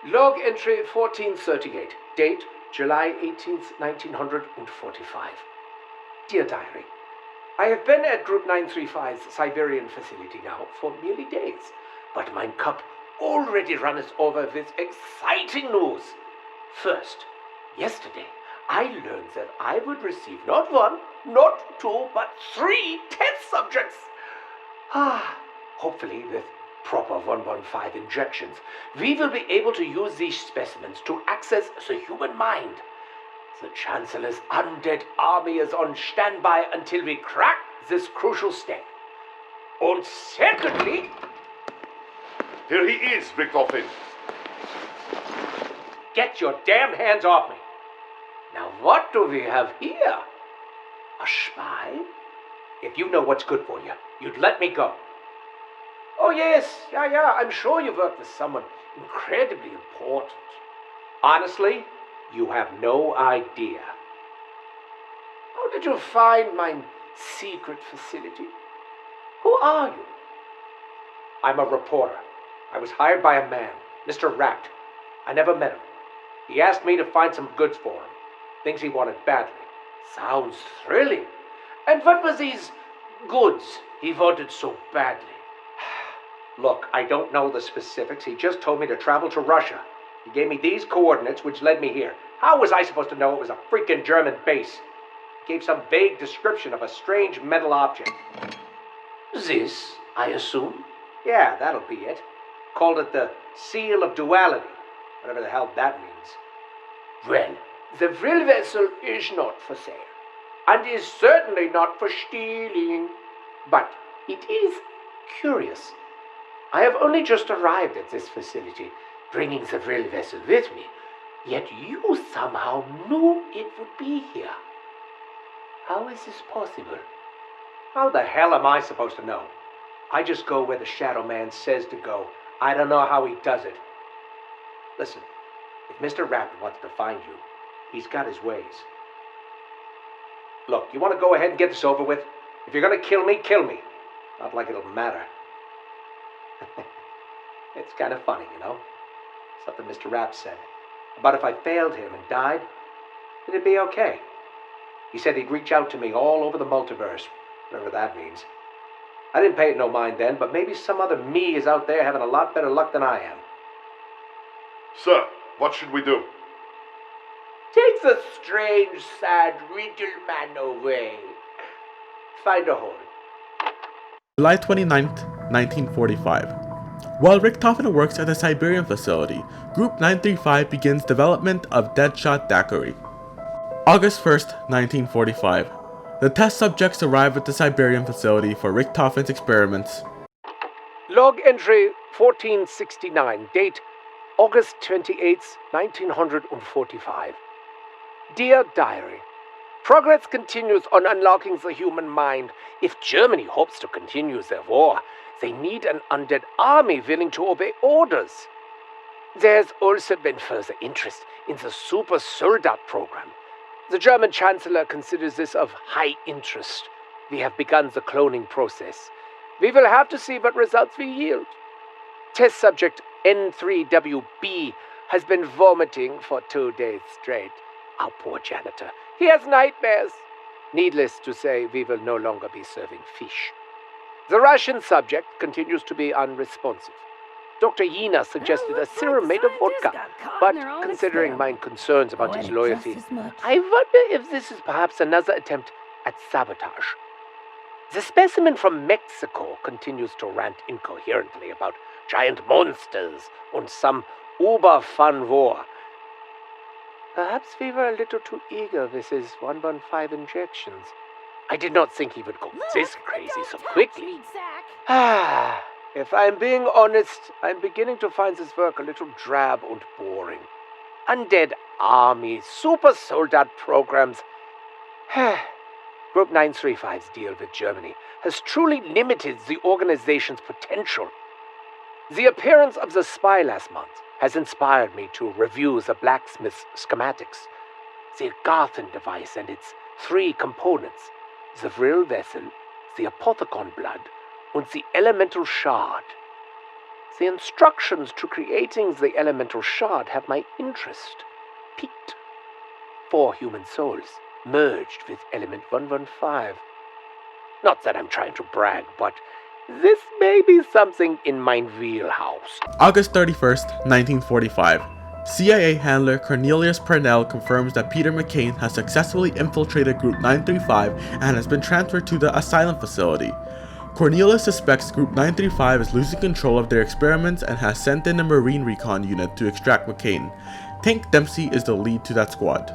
S9: Log entry 1438. Date July 18th, 1945. Dear Diary, I have been at Group 935's Siberian facility now for merely days, but mein cup already runneth over with exciting news. First, yesterday, I learned that I would receive not 1, not 2, but 3 test subjects. Hopefully with proper 115 injections, we will be able to use these specimens to access the human mind. The Chancellor's undead army is on standby until we crack this crucial step. And secondly...
S4: Here he is, Richtofen.
S9: Get your damn hands off me. Now what do we have here? A spy? If you know what's good for you, you'd let me go. Oh yes, yeah, I'm sure you worked with someone incredibly important. Honestly, you have no idea. How did you find my secret facility? Who are you? I'm a reporter. I was hired by a man, Mr. Rapt. I never met him. He asked me to find some goods for him. Things he wanted badly. Sounds thrilling. And what were these goods he wanted so badly? Look, I don't know the specifics. He just told me to travel to Russia. He gave me these coordinates, which led me here. How was I supposed to know it was a freaking German base? He gave some vague description of a strange metal object. This, I assume? Yeah, that'll be it. Called it the Seal of Duality. Whatever the hell that means. Well, the real vessel is not for sale. And is certainly not for stealing. But it is curious. I have only just arrived at this facility, bringing the real vessel with me, yet you somehow knew it would be here. How is this possible? How the hell am I supposed to know? I just go where the Shadow Man says to go. I don't know how he does it. Listen, if Mr. Rapt wants to find you, he's got his ways. Look, you want to go ahead and get this over with? If you're going to kill me. Not like it'll matter. It's kind of funny, you know? Something Mr. Rapt said. About if I failed him and died, it'd be okay. He said he'd reach out to me all over the multiverse, whatever that means. I didn't pay it no mind then, but maybe some other me is out there having a lot better luck than I am.
S4: Sir, what should we do?
S9: Take the strange, sad riddle man away. Find a hole.
S1: July 29th, 1945. While Richtofen works at the Siberian facility, Group 935 begins development of Deadshot Daiquiri. August 1st, 1945. The test subjects arrive at the Siberian facility for Richtofen's experiments.
S9: Log entry 1469, date August 28th, 1945. Dear Diary, progress continues on unlocking the human mind. If Germany hopes to continue their war, they need an undead army willing to obey orders. There's also been further interest in the super soldat program. The German Chancellor considers this of high interest. We have begun the cloning process. We will have to see what results we yield. Test subject N3WB has been vomiting for 2 days straight. Our poor janitor. He has nightmares. Needless to say, we will no longer be serving fish. The Russian subject continues to be unresponsive. Dr. Yina suggested a serum made of vodka, but considering my concerns about his loyalty, I wonder if this is perhaps another attempt at sabotage. The specimen from Mexico continues to rant incoherently about giant monsters and some uber-fun war. Perhaps we were a little too eager with his 115 injections. I did not think he would go this crazy so quickly. If I'm being honest, I'm beginning to find this work a little drab and boring. Undead armies, super soldat programs. Group 935's deal with Germany has truly limited the organization's potential. The appearance of the spy last month has inspired me to review the blacksmith's schematics. The Garthen device and its 3 components, the vril vessel, the apothecon blood, and the elemental shard. The instructions to creating the elemental shard have my interest piqued. 4 human souls merged with element 115. Not that I'm trying to brag, but this may be something in my wheelhouse.
S1: August 31st, 1945. CIA handler Cornelius Purnell confirms that Peter McCain has successfully infiltrated Group 935 and has been transferred to the asylum facility. Cornelius suspects Group 935 is losing control of their experiments and has sent in a Marine recon unit to extract McCain. Tank Dempsey is the lead to that squad.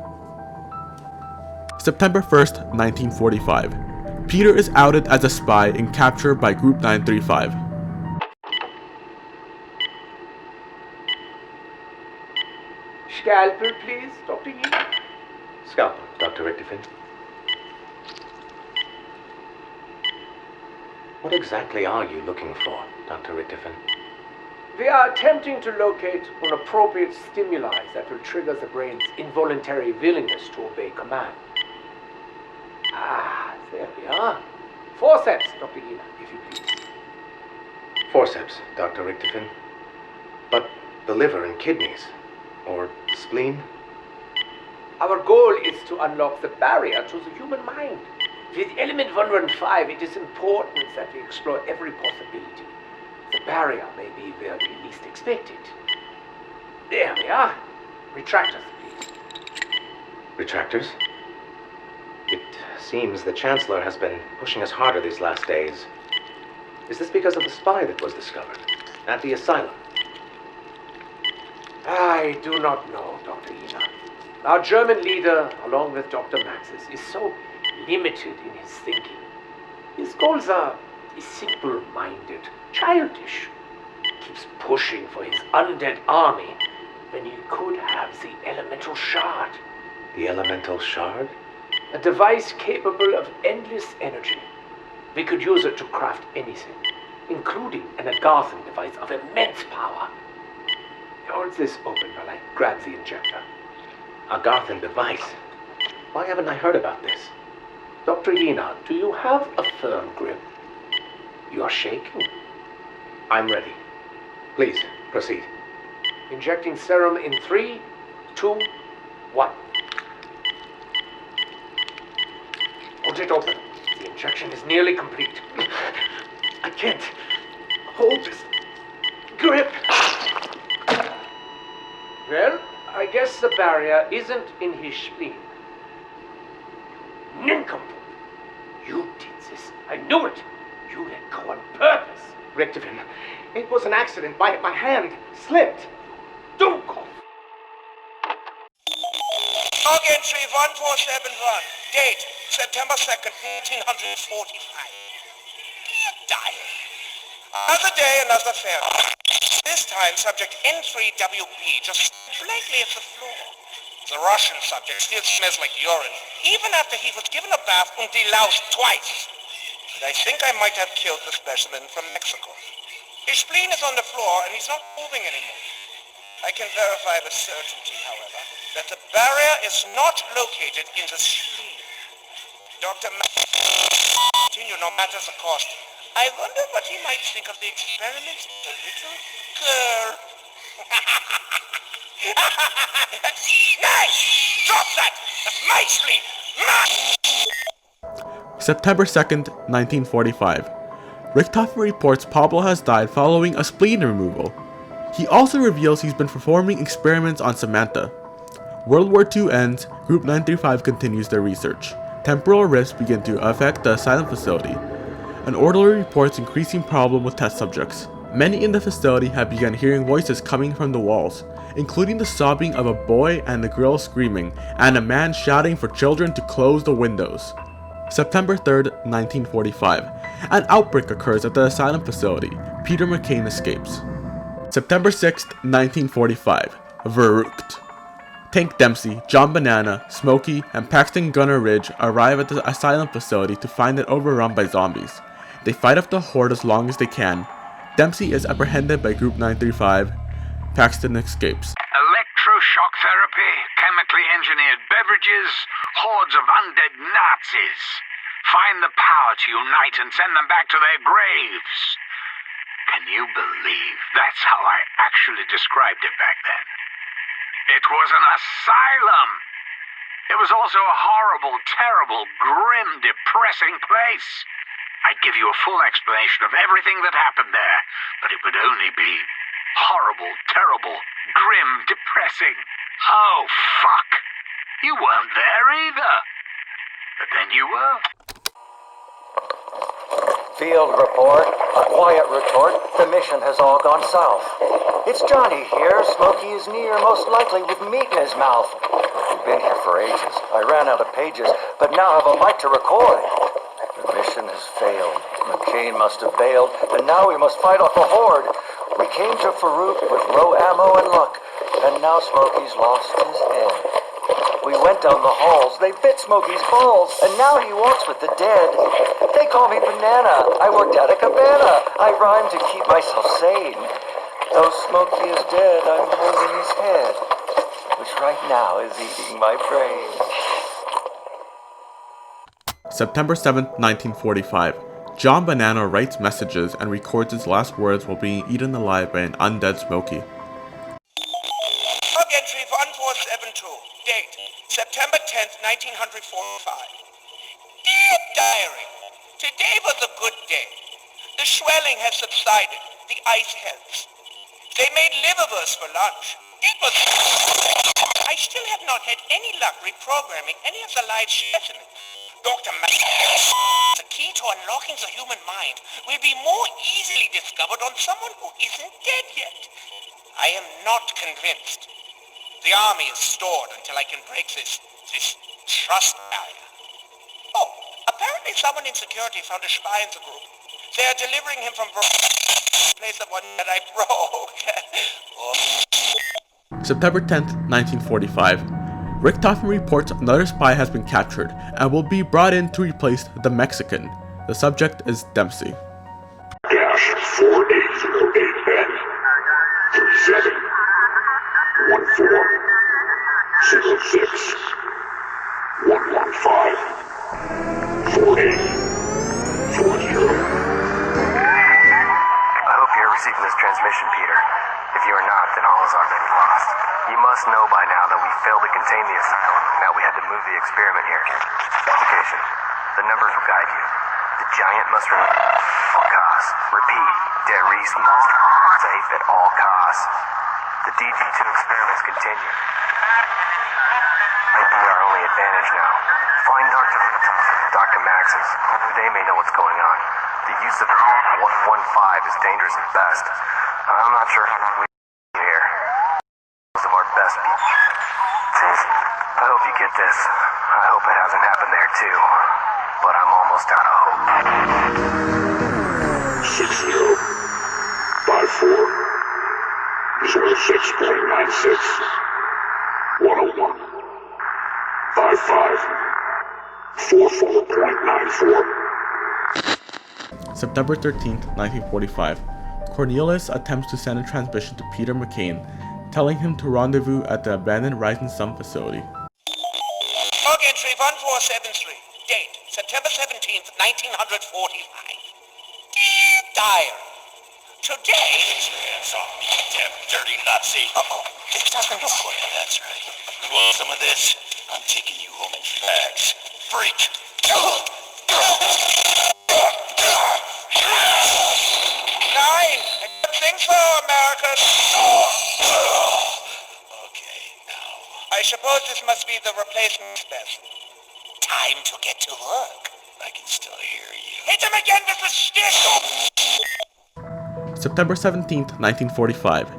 S1: September 1st, 1945. Peter is outed as a spy and captured by Group 935.
S9: Scalpel, please, Dr. Yee.
S12: Scalpel, Dr. Richtofen. What exactly are you looking for, Dr. Richtofen?
S9: We are attempting to locate an appropriate stimuli that will trigger the brain's involuntary willingness to obey command. There we are. Forceps, Dr. Yina, if you please.
S12: Forceps, Dr. Richtofen. But the liver and kidneys, or spleen?
S9: Our goal is to unlock the barrier to the human mind. With element 115, it is important that we explore every possibility. The barrier may be where we least expect it. There we are. Retractors, please.
S12: Retractors? It seems the Chancellor has been pushing us harder these last days. Is this because of the spy that was discovered at the asylum?
S9: I do not know, Dr. Yina. Our German leader, along with Dr. Maxis, is so limited in his thinking. His goals are simple-minded, childish. He keeps pushing for his undead army when he could have the elemental shard.
S12: The elemental shard?
S9: A device capable of endless energy. We could use it to craft anything, including an Agarthan device of immense power. Hold this open while I grab the injector.
S12: Agarthan device? Why haven't I heard about this?
S9: Dr. Yina, do you have a firm grip? You are shaking.
S12: I'm ready. Please, proceed.
S9: Injecting serum in 3, 2, 1. Hold it open. The injection is nearly complete. I can't hold this grip. Well, I guess the barrier isn't in his spleen. Nincompoop! You did this. I knew it. You let go on purpose.
S12: Richtofen, it was an accident. My hand slipped.
S9: Don't cough.
S5: Log entry 1471. Date, September 2nd, 1845. Diary. Another day, another failure. This time, subject N3WB just blankly at the floor. The Russian subject still smells like urine, even after he was given a bath and deloused twice. And I think I might have killed the specimen from Mexico. His spleen is on the floor and he's not moving anymore. I can verify with certainty, however, that the barrier is not located in the spleen. Dr. Continue no matter the cost. I wonder what he might think of the experiment with the little girl. Nice! Drop that! That's my spleen!
S1: September 2nd, 1945. Richtofen reports Pablo has died following a spleen removal. He also reveals he's been performing experiments on Samantha. World War II ends, Group 935 continues their research. Temporal rifts begin to affect the asylum facility. An orderly reports increasing problem with test subjects. Many in the facility have begun hearing voices coming from the walls, including the sobbing of a boy and a girl screaming, and a man shouting for children to close the windows. September 3rd, 1945. An outbreak occurs at the asylum facility. Peter McCain escapes. September 6th, 1945. Verrucht. Tank Dempsey, John Banana, Smokey, and Paxton Gunner Ridge arrive at the asylum facility to find it overrun by zombies. They fight off the horde as long as they can. Dempsey is apprehended by Group 935. Paxton escapes.
S11: Electroshock therapy, chemically engineered beverages, hordes of undead Nazis. Find the power to unite and send them back to their graves. Can you believe that's how I actually described it back then? It was an asylum. It was also a horrible, terrible, grim, depressing place. I'd give you a full explanation of everything that happened there, but it would only be horrible, terrible, grim, depressing. Oh, fuck. You weren't there either. But then you were.
S13: Field report. A quiet retort. The mission has all gone south. It's Johnny here. Smokey is near, most likely with meat in his mouth. We've been here for ages. I ran out of pages, but now have a mic to record. The mission has failed. McCain must have bailed, and now we must fight off a horde. We came to Farouk with low ammo and luck, and now Smokey's lost his head. We went down the halls, they bit Smokey's balls, and now he walks with the dead. They call me Banana, I worked at a cabana. I rhyme to keep myself sane. Though Smokey is dead, I'm holding his head, which right now is eating my brain.
S1: September 7th, 1945. John Banana writes messages and records his last words while being eaten alive by an undead Smokey.
S5: Log entry for 1472. Date, September 10th, 1945. Dear Diary, today was a good day. The swelling has subsided. The ice helps. They made liverwurst for lunch. It was... I still have not had any luck reprogramming any of the live specimens. Dr. The key to unlocking the human mind will be more easily discovered on someone who isn't dead yet. I am not convinced. The army is stored until I can break this trust barrier. Oh, apparently someone in security found a spy in the group. They are delivering him from place the one that I broke.
S1: September 10th, 1945. Richtofen reports another spy has been captured and will be brought in to replace the Mexican. The subject is Dempsey.
S14: Dash 4808 Ben 37 14 606 115 48 40.
S15: I hope you're receiving this transmission, Peter. If you are not, then all is already lost. You must know by now that we failed to contain the asylum. Now we had to move the experiment here. Location. The numbers will guide you. The giant must remain at all costs. Repeat. Der Reese must be safe at all costs. The DG2 experiments continue. Might be our only advantage now. Find Dr. Max's. Only they may know what's going on. The use of 115 is dangerous at best. I'm not sure how long we here. Most of our best people. I hope you get this. I hope it hasn't happened there too. But I'm almost out of hope.
S14: 6054 06.96 101. 5544.94.
S1: September 13th, 1945. Cornelius attempts to send a transmission to Peter McCain, telling him to rendezvous at the abandoned Rising Sun facility.
S5: Log entry 1473. Date, September 17th, 1945. Dire. Today...
S2: Hands off me, you damn dirty Nazi.
S5: Uh-oh. It doesn't look good.
S2: Yeah, that's right. You want some of this? I'm taking you home in fags. Freak!
S5: Nine. I don't think so, American.
S2: Okay, now.
S5: I suppose this must be the replacement specimen.
S2: Time to get to work. I can still hear you.
S5: Hit him again with the stick!
S1: September 17th, 1945.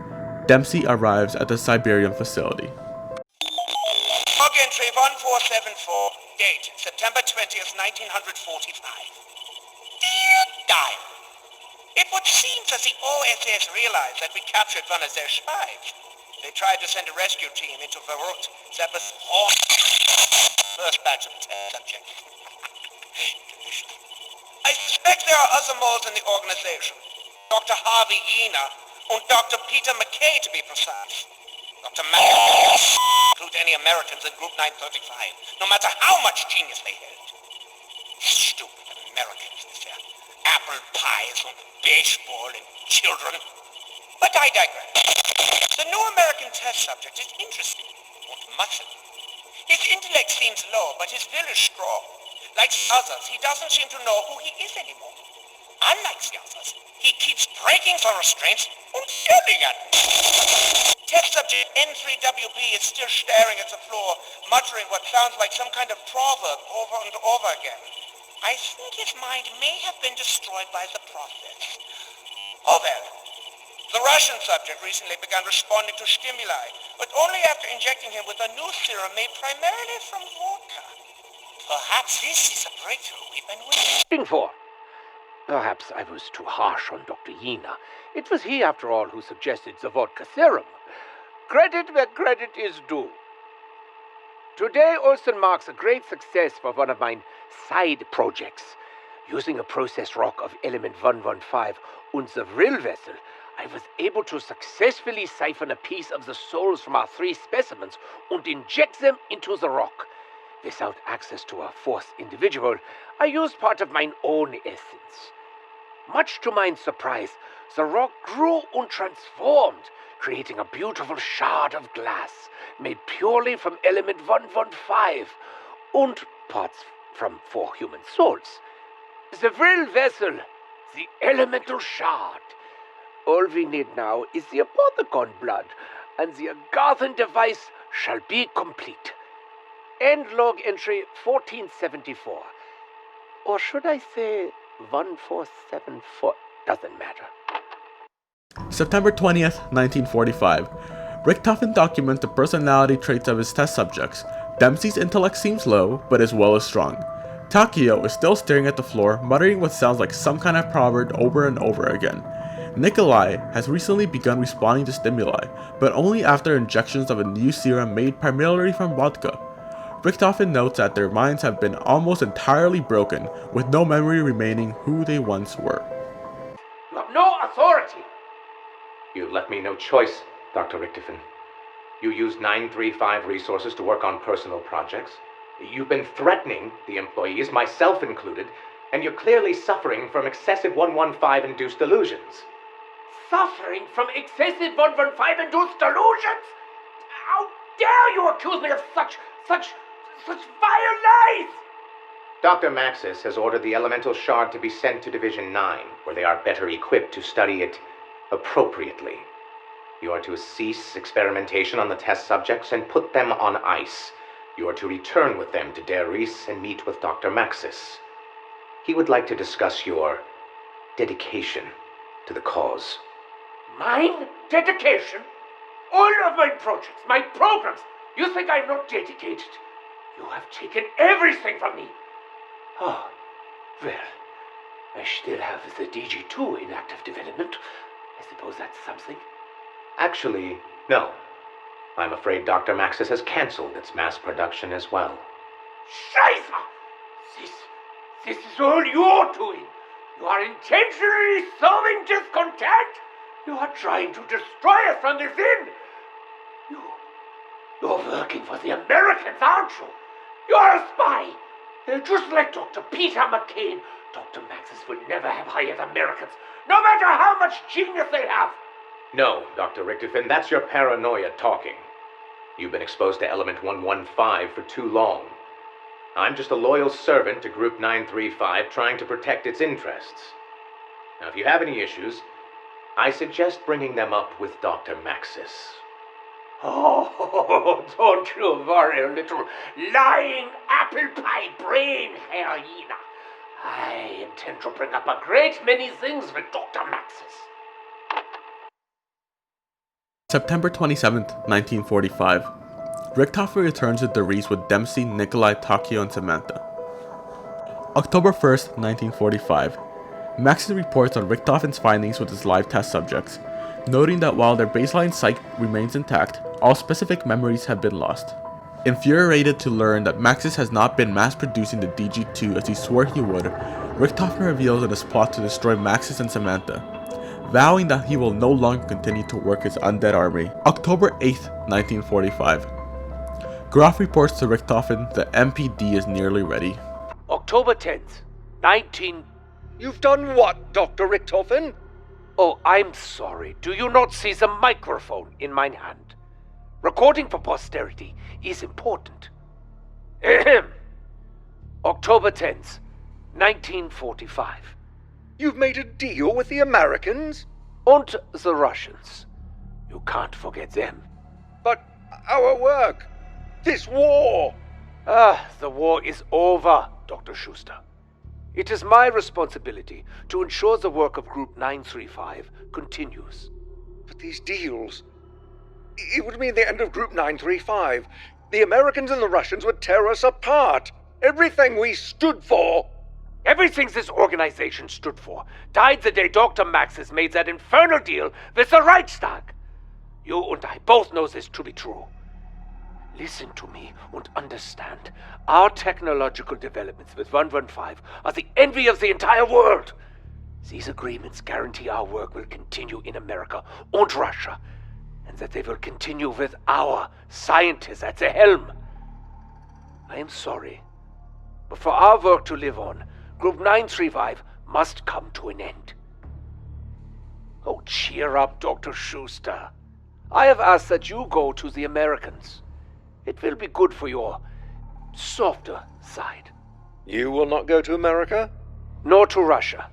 S1: Dempsey arrives at the Siberian facility.
S5: Log entry 1474. Date, September 20th, 1945. Dire. It would seem that the OSS realized that we captured one of their spies. They tried to send a rescue team into the route. That was first batch of test subjects. I suspect there are other moles in the organization. Dr. Harvey Ena and Dr. Peter McKay, to be precise. Dr. McKay include any Americans in Group 935, no matter how much genius they held. Stupid Americans with their apple pies and baseball and children. But I digress. The new American test subject is interesting and muscular. His intellect seems low, but his will is strong. Like the others, he doesn't seem to know who he is anymore. Unlike the others, he keeps breaking the restraints and yelling at me. Test subject N3WB is still staring at the floor, muttering what sounds like some kind of proverb over and over again. I think his mind may have been destroyed by the process. Oh well. The Russian subject recently began responding to stimuli, but only after injecting him with a new serum made primarily from vodka. Perhaps this is a breakthrough we've been waiting
S9: for. Perhaps I was too harsh on Dr. Ena. It was he, after all, who suggested the vodka serum. Credit where credit is due. Today also marks a great success for one of my side projects. Using a processed rock of element 115 and the Vril vessel, I was able to successfully siphon a piece of the souls from our 3 specimens and inject them into the rock. Without access to a fourth individual, I used part of my own essence. Much to my surprise, the rock grew and transformed, creating a beautiful shard of glass made purely from element 115 and parts from 4 human souls. The Vril vessel, the elemental shard. All we need now is the Apothecon blood, and the Agarthan device shall be complete. End log entry 1474. Or should I say 1474? Doesn't matter.
S1: September 20th, 1945. Richtofen documents the personality traits of his test subjects. Dempsey's intellect seems low, but his will is strong. Takio is still staring at the floor, muttering what sounds like some kind of proverb over and over again. Nikolai has recently begun responding to stimuli, but only after injections of a new serum made primarily from vodka. Richtofen notes that their minds have been almost entirely broken, with no memory remaining who they once were.
S9: You have no authority!
S12: You left me no choice, Dr. Richtofen. You used 935 resources to work on personal projects. You've been threatening the employees, myself included, and you're clearly suffering from excessive 115-induced delusions.
S9: Suffering from excessive 115-induced delusions? How dare you accuse me of such vile lies!
S12: Dr. Maxis has ordered the elemental shard to be sent to Division 9, where they are better equipped to study it appropriately. You are to cease experimentation on the test subjects and put them on ice. You are to return with them to Der Reese and meet with Dr. Maxis. He would like to discuss your dedication to the cause.
S9: Mine? Dedication? All of my projects, my programs. You think I'm not dedicated? You have taken everything from me. Oh, well, I still have the DG2 in active development. I suppose that's something.
S12: Actually, no. I'm afraid Dr. Maxis has canceled its mass production as well.
S9: Scheiße! This is all you're doing. You are intentionally sowing discontent. You are trying to destroy us from within. You're working for the Americans, aren't you? You're a spy. They're just like Dr. Peter McCain. Dr. Maxis will never have hired Americans, no matter how much genius they have.
S12: No, Dr. Richtofen, that's your paranoia talking. You've been exposed to Element 115 for too long. I'm just a loyal servant to Group 935 trying to protect its interests. Now, if you have any issues, I suggest bringing them up with Dr. Maxis.
S9: Oh, don't you worry, little lying apple pie brain hyena. I intend to bring up a great many things with Dr. Maxis.
S1: September 27th, 1945. Richtofen returns to Derice with Dempsey, Nikolai, Takio, and Samantha. October 1st, 1945. Maxis reports on Richtofen's findings with his live test subjects, noting that while their baseline psyche remains intact, all specific memories have been lost. Infuriated to learn that Maxis has not been mass-producing the DG2 as he swore he would, Richtofen reveals in his plot to destroy Maxis and Samantha, vowing that he will no longer continue to work his undead army. October 8th, 1945. Graf reports to Richtofen that MPD is nearly ready.
S9: October 10th, 19...
S16: You've done what, Dr. Richtofen?
S9: Oh, I'm sorry. Do you not see the microphone in my hand? Recording for posterity is important. Ahem. October 10th, 1945.
S16: You've made a deal with the Americans?
S9: And the Russians. You can't forget them.
S16: But our work, this war...
S9: The war is over, Dr. Schuster. It is my responsibility to ensure the work of Group 935 continues.
S16: But these deals... It would mean the end of Group 935. The Americans and the Russians would tear us apart. Everything we stood for.
S9: Everything this organization stood for died the day Dr. Maxis made that infernal deal with the Reichstag. You and I both know this to be true. Listen to me and understand. Our technological developments with 115 are the envy of the entire world. These agreements guarantee our work will continue in America and Russia, and that they will continue with our scientists at the helm. I am sorry, but for our work to live on, Group 935 must come to an end. Oh, cheer up, Dr. Schuster. I have asked that you go to the Americans. It will be good for your softer side.
S16: You will not go to America?
S9: Nor to Russia.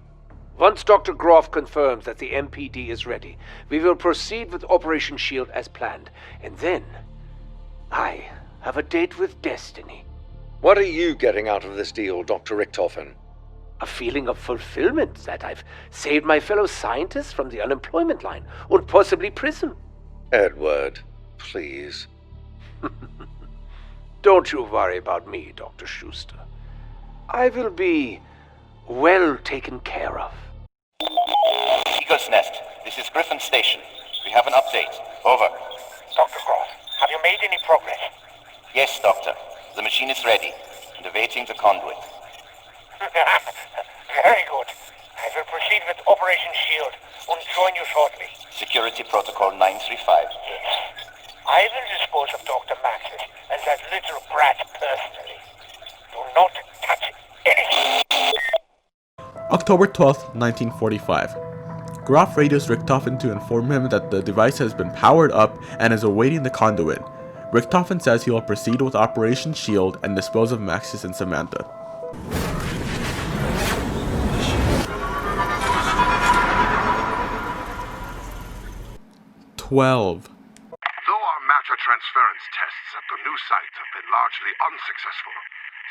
S9: Once Dr. Groff confirms that the MPD is ready, we will proceed with Operation SHIELD as planned. And then, I have a date with destiny.
S16: What are you getting out of this deal, Dr. Richtofen?
S9: A feeling of fulfillment that I've saved my fellow scientists from the unemployment line and possibly prison.
S16: Edward, please.
S9: Don't you worry about me, Dr. Schuster. I will be well taken care of.
S2: Eagle's Nest, this is Griffin Station. We have an update. Over.
S5: Dr. Groff, have you made any progress?
S2: Yes, Doctor. The machine is ready and awaiting the conduit.
S5: Very good. I will proceed with Operation SHIELD and join you shortly.
S2: Security Protocol 935.
S5: Yes. I will dispose of Dr. Maxis and that little brat personally. Do not touch anything.
S1: October 12th, 1945. Graf radios Richtofen to inform him that the device has been powered up and is awaiting the conduit. Richtofen says he will proceed with Operation SHIELD and dispose of Maxis and Samantha. 12.
S7: Though our matter transference tests at the new site have been largely unsuccessful,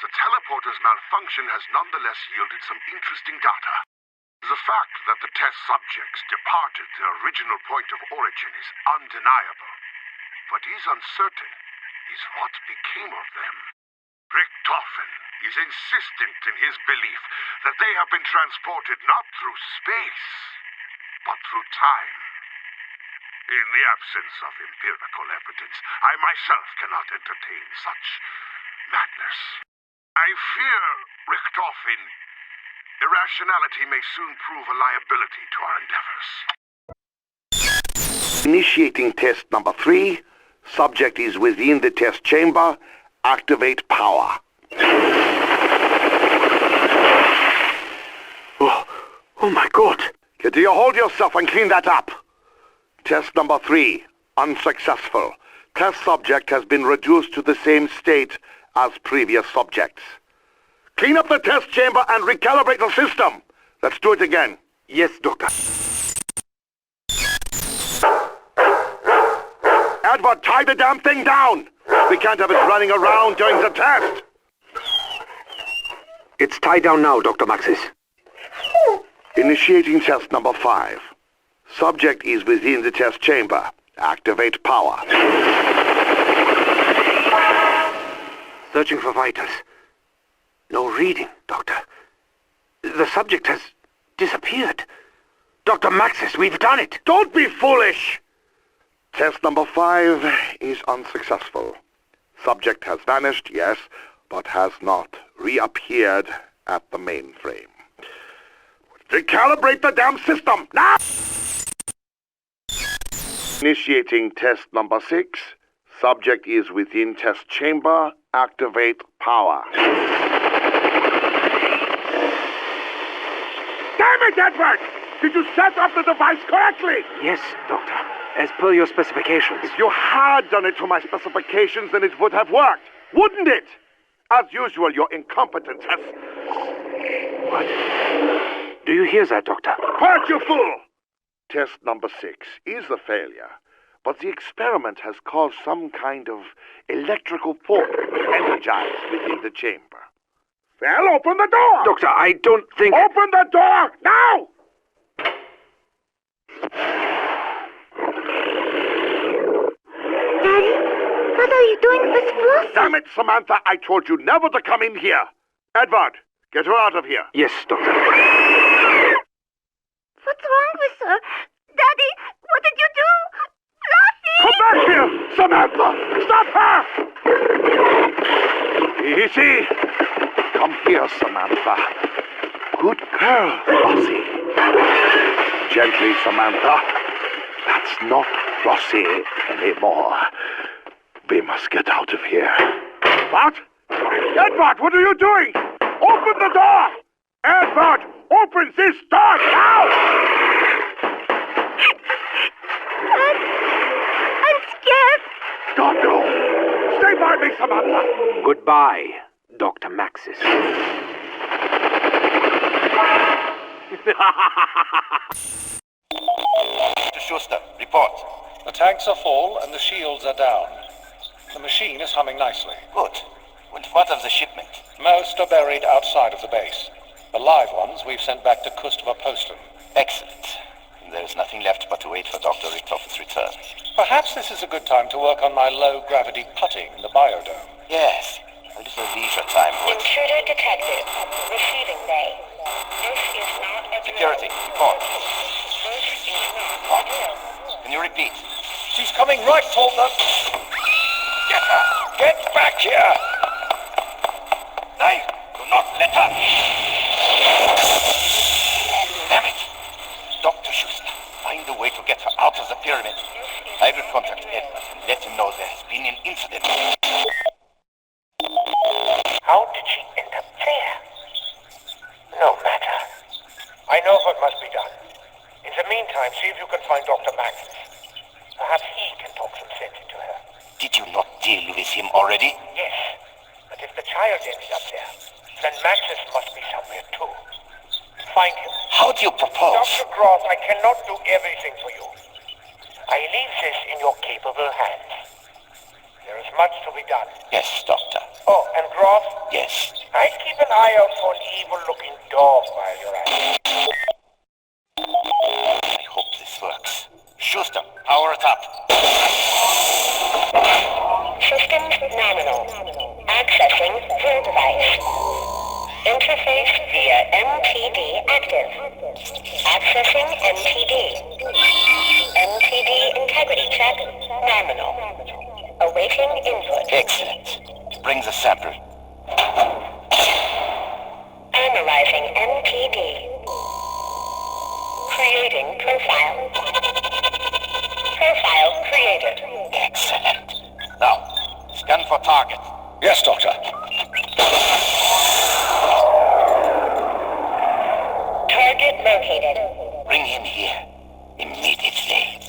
S7: the teleporter's malfunction has nonetheless yielded some interesting data. The fact that the test subjects departed their original point of origin is undeniable. What is uncertain is what became of them. Richtofen is insistent in his belief that they have been transported not through space, but through time. In the absence of empirical evidence, I myself cannot entertain such madness. I fear, Richtofen, irrationality may soon prove a liability to our endeavors.
S4: Initiating test number 3. Subject is within the test chamber. Activate power. Oh my God. Get you hold yourself and clean that up. Test number 3. Unsuccessful. Test subject has been reduced to the same state as previous subjects. Clean up the test chamber and recalibrate the system. Let's do it again. Yes, Doctor. Edward, tie the damn thing down! We can't have it running around during the test!
S16: It's tied down now, Dr. Maxis.
S4: Initiating test number 5. Subject is within the test chamber. Activate power.
S16: Searching for vitals. No reading, Doctor. The subject has disappeared. Dr. Maxis, we've done it!
S4: Don't be foolish! Test number 5 is unsuccessful. Subject has vanished, yes, but has not reappeared at the mainframe. Recalibrate the damn system, now! Initiating test number 6. Subject is within test chamber. Activate power. Damn it, Edward! Did you set up the device correctly?
S16: Yes, Doctor. As per your specifications.
S4: If you had done it to my specifications, then it would have worked, wouldn't it? As usual, your incompetence has...
S16: What? Do you hear that, Doctor?
S4: Quiet, you fool! Test number 6 is a failure, but the experiment has caused some kind of electrical force to energize within the chamber. Well, open the door!
S16: Doctor, I don't think...
S4: Open the door, now!
S8: Daddy, what are you doing with Flossie?
S4: Damn it, Samantha, I told you never to come in here. Edward, get her out of here.
S16: Yes, Doctor.
S8: What's wrong with her? Daddy, what did you do? Flossie!
S4: Come back here, Samantha! Stop her! Easy. Come here, Samantha. Good girl, Flossie. Gently, Samantha. That's not Flossie anymore. We must get out of here. What? Edward, what are you doing? Open the door! Edward, open this door now!
S8: I'm scared.
S4: Don't do. Stay by me, Samantha.
S16: Goodbye, Dr. Maxis.
S2: Mr. Schuster, report.
S6: The tanks are full and the shields are down. The machine is humming nicely.
S2: Good. And what of the shipment?
S6: Most are buried outside of the base. The live ones we've sent back to Kustva-Posten.
S2: Excellent. There is nothing left but to wait for Dr. Richtofen's return.
S6: Perhaps this is a good time to work on my low-gravity putting in the biodome.
S2: Yes. A little leisure time would...
S17: Intruder detected. Receiving bay. This is not a
S2: Security, report.
S17: This is not a drill.
S2: Can you repeat?
S6: She's coming right toward them.
S2: Get her! Get back here! Nay, do not let her! Damn it! Dr. Schuster, find a way to get her out of the pyramid. I will contact Edward and let him know there has been an incident.
S5: How did she end up there? No matter. I know what must be done. In the meantime, see if you can find Dr. Maxis. Perhaps he can talk some sense into her.
S2: Did you not deal with him already?
S5: Yes, but if the child ended up there, then Maxis must be somewhere too. Find him.
S2: How do you propose?
S5: Dr. Groth, I cannot do everything for you. I leave this in your capable hands. There is much to be done.
S2: Yes, Doctor.
S5: Oh, and Groth?
S2: Yes.
S5: I'd keep an eye out for an evil-looking dog while you're at it.
S2: I hope this works. Schuster, power it up.
S17: Systems nominal. Accessing the device. Interface via MTD active. Accessing MTD. MTD integrity. check nominal. Awaiting input.
S2: Excellent. Bring the sample.
S17: Analyzing NPD. Creating profile. Profile created.
S2: Excellent. Now, scan for target.
S6: Yes, Doctor.
S17: Target located.
S2: Bring him here. Immediately.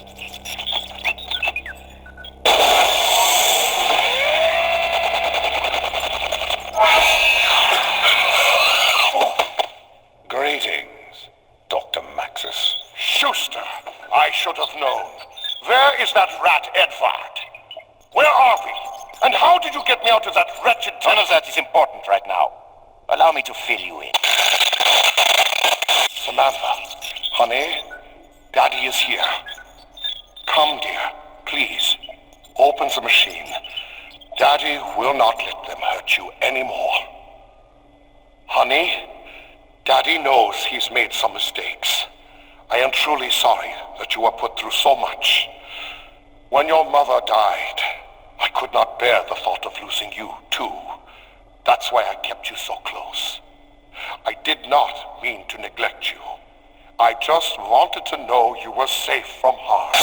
S6: Greetings, Dr. Maxis.
S7: Schuster, I should have known. Where is that rat Edvard? Where are we? And how did you get me out of that wretched...
S2: None of that is important right now. Allow me to fill you in.
S7: Samantha, honey, Daddy is here. Come, dear, please. Open the machine. Daddy will not let them hurt you anymore. Honey, Daddy knows he's made some mistakes. I am truly sorry that you were put through so much. When your mother died, I could not bear the thought of losing you, too. That's why I kept you so close. I did not mean to neglect you. I just wanted to know you were safe from harm.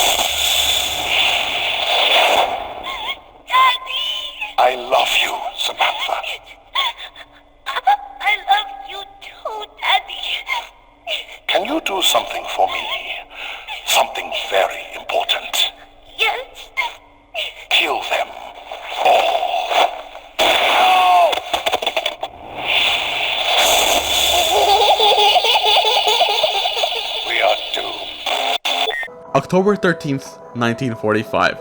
S8: Daddy!
S7: I love you, Samantha.
S8: I love you too, Daddy.
S7: Can you do something for me? Something very important.
S8: Yes.
S7: Kill them all. No! We are doomed.
S1: October 13th, 1945.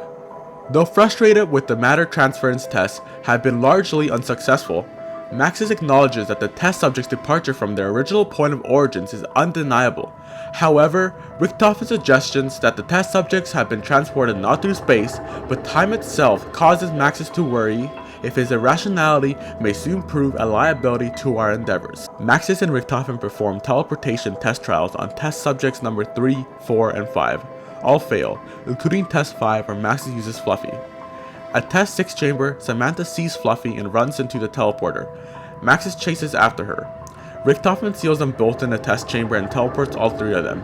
S1: Though frustrated with the matter transference tests have been largely unsuccessful, Maxis acknowledges that the test subject's departure from their original point of origins is undeniable. However, Richtofen's suggestions that the test subjects have been transported not through space, but time itself causes Maxis to worry if his irrationality may soon prove a liability to our endeavors. Maxis and Richtofen perform teleportation test trials on test subjects number 3, 4, and 5. All fail, including test 5 where Maxis uses Fluffy. At test 6 chamber, Samantha sees Fluffy and runs into the teleporter. Maxis chases after her. Richtofen seals them both in the test chamber and teleports all three of them.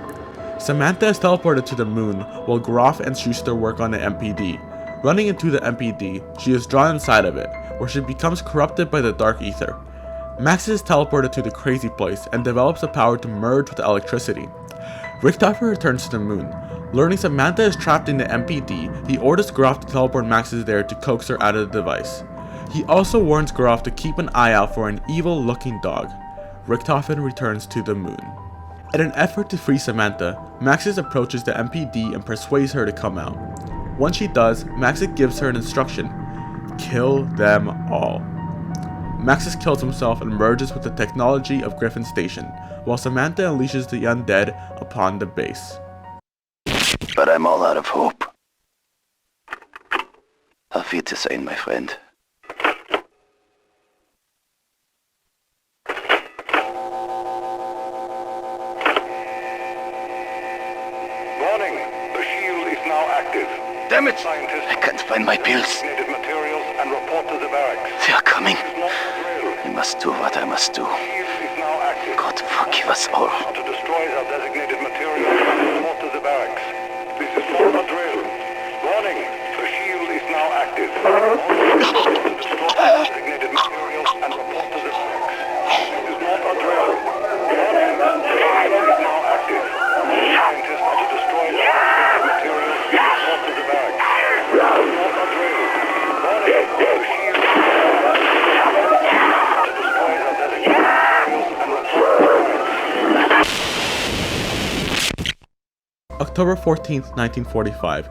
S1: Samantha is teleported to the moon while Groff and Schuster work on the MPD. Running into the MPD, she is drawn inside of it, where she becomes corrupted by the dark ether. Maxis is teleported to the crazy place and develops the power to merge with electricity. Richtofen returns to the moon. Learning Samantha is trapped in the MPD, he orders Groff to teleport Maxis there to coax her out of the device. He also warns Groff to keep an eye out for an evil-looking dog. Richtofen returns to the moon. In an effort to free Samantha, Maxis approaches the MPD and persuades her to come out. Once she does, Maxis gives her an instruction: kill them all. Maxis kills himself and merges with the technology of Griffin Station, while Samantha unleashes the undead upon the base.
S18: But I'm all out of hope. Auf Wiedersehen, my friend.
S7: Warning, the shield is now active.
S18: Damn it! I can't find my pills.
S7: Materials and report to the barracks.
S18: They are coming. I must do what I must do. God forgive us all.
S7: To destroy the designated materials and report to the barracks. This is not a drill. Warning, the shield is now active. To destroy the designated materials and report to the barracks. This is not a drill. Warning, the shield is now active. Scientists are to destroy the designated materials and report to the barracks. This is not a drill. Warning, the shield is now active. To destroy the designated materials and report to the barracks.
S1: October 14th, 1945.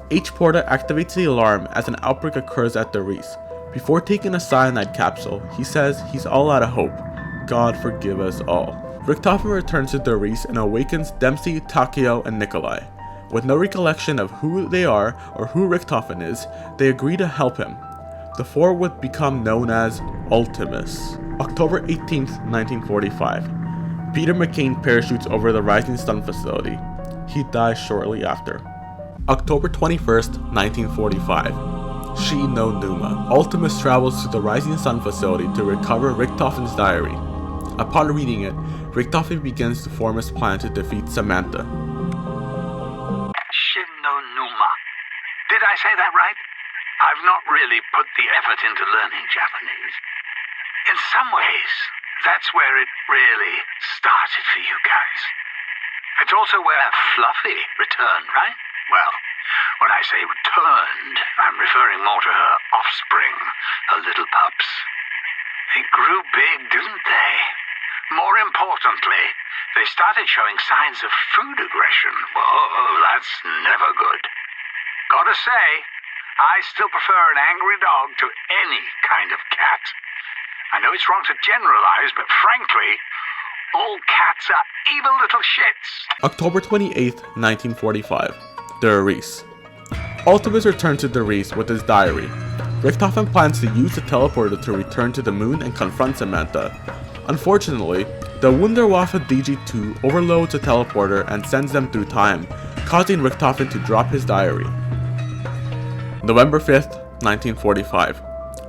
S1: H. Porta activates the alarm as an outbreak occurs at the Reese. Before taking a cyanide capsule, he says he's all out of hope. God forgive us all. Richtofen returns to the Reese and awakens Dempsey, Takeo, and Nikolai. With no recollection of who they are or who Richtofen is, they agree to help him. The four would become known as Ultimus. October 18th, 1945. Peter McCain parachutes over the Rising Sun facility. He dies shortly after. October 21st, 1945. She no Numa. Ultimus travels to the Rising Sun facility to recover Richtofen's diary. Upon reading it, Richtofen begins to form his plan to defeat Samantha.
S11: Shinonuma. Did I say that right? I've not really put the effort into learning Japanese. In some ways, that's where it really started for you guys. It's also where Fluffy returned, right? Well, when I say returned, I'm referring more to her offspring, her little pups. They grew big, didn't they? More importantly, they started showing signs of food aggression. Whoa, that's never good. Gotta say, I still prefer an angry dog to any kind of cat. I know it's wrong to generalize, but frankly, all cats are evil little shits.
S1: October 28th, 1945. The Ares. Ultimus returns to the Ares with his diary. Richtofen plans to use the teleporter to return to the moon and confront Samantha. Unfortunately, the Wunderwaffe DG-2 overloads the teleporter and sends them through time, causing Richtofen to drop his diary. November 5th, 1945.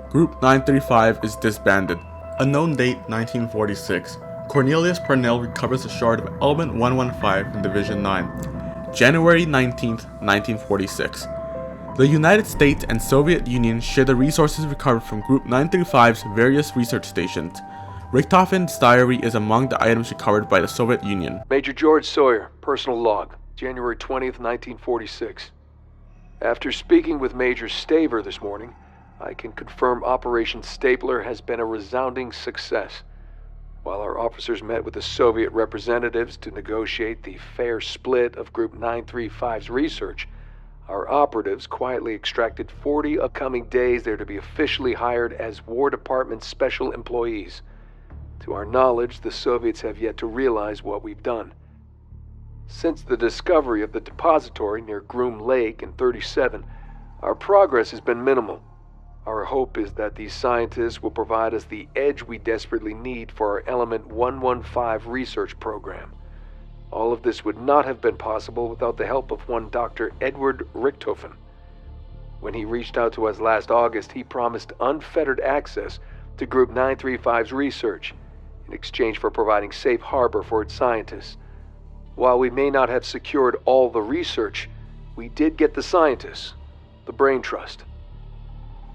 S1: Group 935 is disbanded. Unknown date 1946. Cornelius Parnell recovers a shard of Element 115 from Division 9. January 19th, 1946. The United States and Soviet Union share the resources recovered from Group 935's various research stations. Richtofen's diary is among the items recovered by the Soviet Union.
S19: Major George Sawyer, personal log, January 20th, 1946. After speaking with Major Staver this morning, I can confirm Operation Stapler has been a resounding success. While our officers met with the Soviet representatives to negotiate the fair split of Group 935's research, our operatives quietly extracted 40 upcoming days there to be officially hired as War Department special employees. To our knowledge, the Soviets have yet to realize what we've done. Since the discovery of the depository near Groom Lake in 37, our progress has been minimal. Our hope is that these scientists will provide us the edge we desperately need for our Element 115 research program. All of this would not have been possible without the help of one Dr. Edward Richtofen. When he reached out to us last August, he promised unfettered access to Group 935's research in exchange for providing safe harbor for its scientists. While we may not have secured all the research, we did get the scientists, the Brain Trust.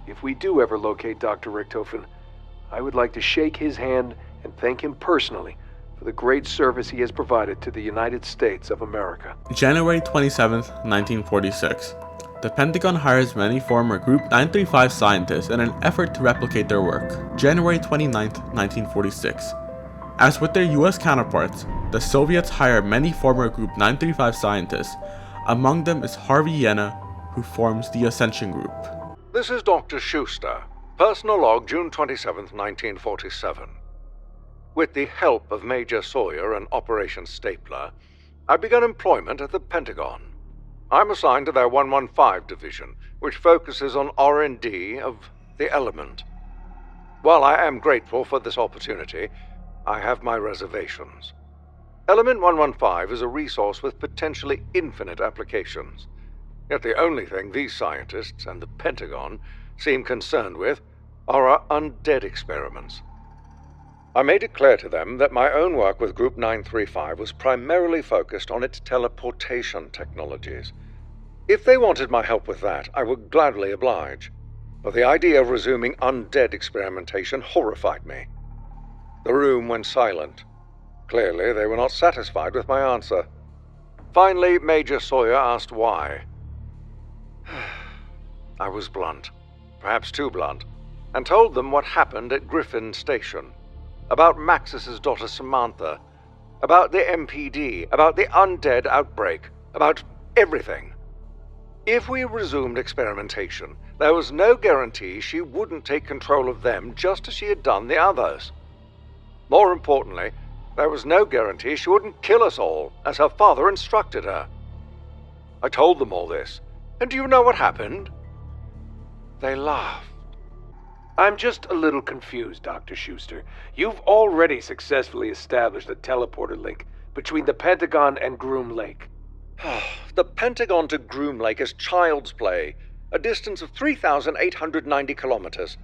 S19: If we do ever locate Dr. Richtofen, I would like to shake his hand and thank him personally for the great service he has provided to the United States of America.
S1: January 27th, 1946. The Pentagon hires many former Group 935 scientists in an effort to replicate their work. January 29th, 1946. As with their US counterparts, the Soviets hire many former Group 935 scientists. Among them is Harvey Yenna, who forms the Ascension Group.
S20: This is Dr. Schuster, personal log, June 27, 1947. With the help of Major Sawyer and Operation Stapler, I began employment at the Pentagon. I'm assigned to their 115 division, which focuses on R&D of the element. While I am grateful for this opportunity, I have my reservations. Element 115 is a resource with potentially infinite applications. Yet the only thing these scientists and the Pentagon seem concerned with are our undead experiments. I made it clear to them that my own work with Group 935 was primarily focused on its teleportation technologies. If they wanted my help with that, I would gladly oblige. But the idea of resuming undead experimentation horrified me. The room went silent. Clearly, they were not satisfied with my answer. Finally, Major Sawyer asked why. I was blunt, perhaps too blunt, and told them what happened at Griffin Station. About Maxis's daughter Samantha, about the MPD, about the undead outbreak, about everything. If we resumed experimentation, there was no guarantee she wouldn't take control of them just as she had done the others. More importantly, there was no guarantee she wouldn't kill us all, as her father instructed her. I told them all this, and do you know what happened? They laughed.
S19: I'm just a little confused, Dr. Schuster. You've already successfully established a teleporter link between the Pentagon and Groom Lake.
S20: The Pentagon to Groom Lake is child's play, a distance of 3,890 kilometers.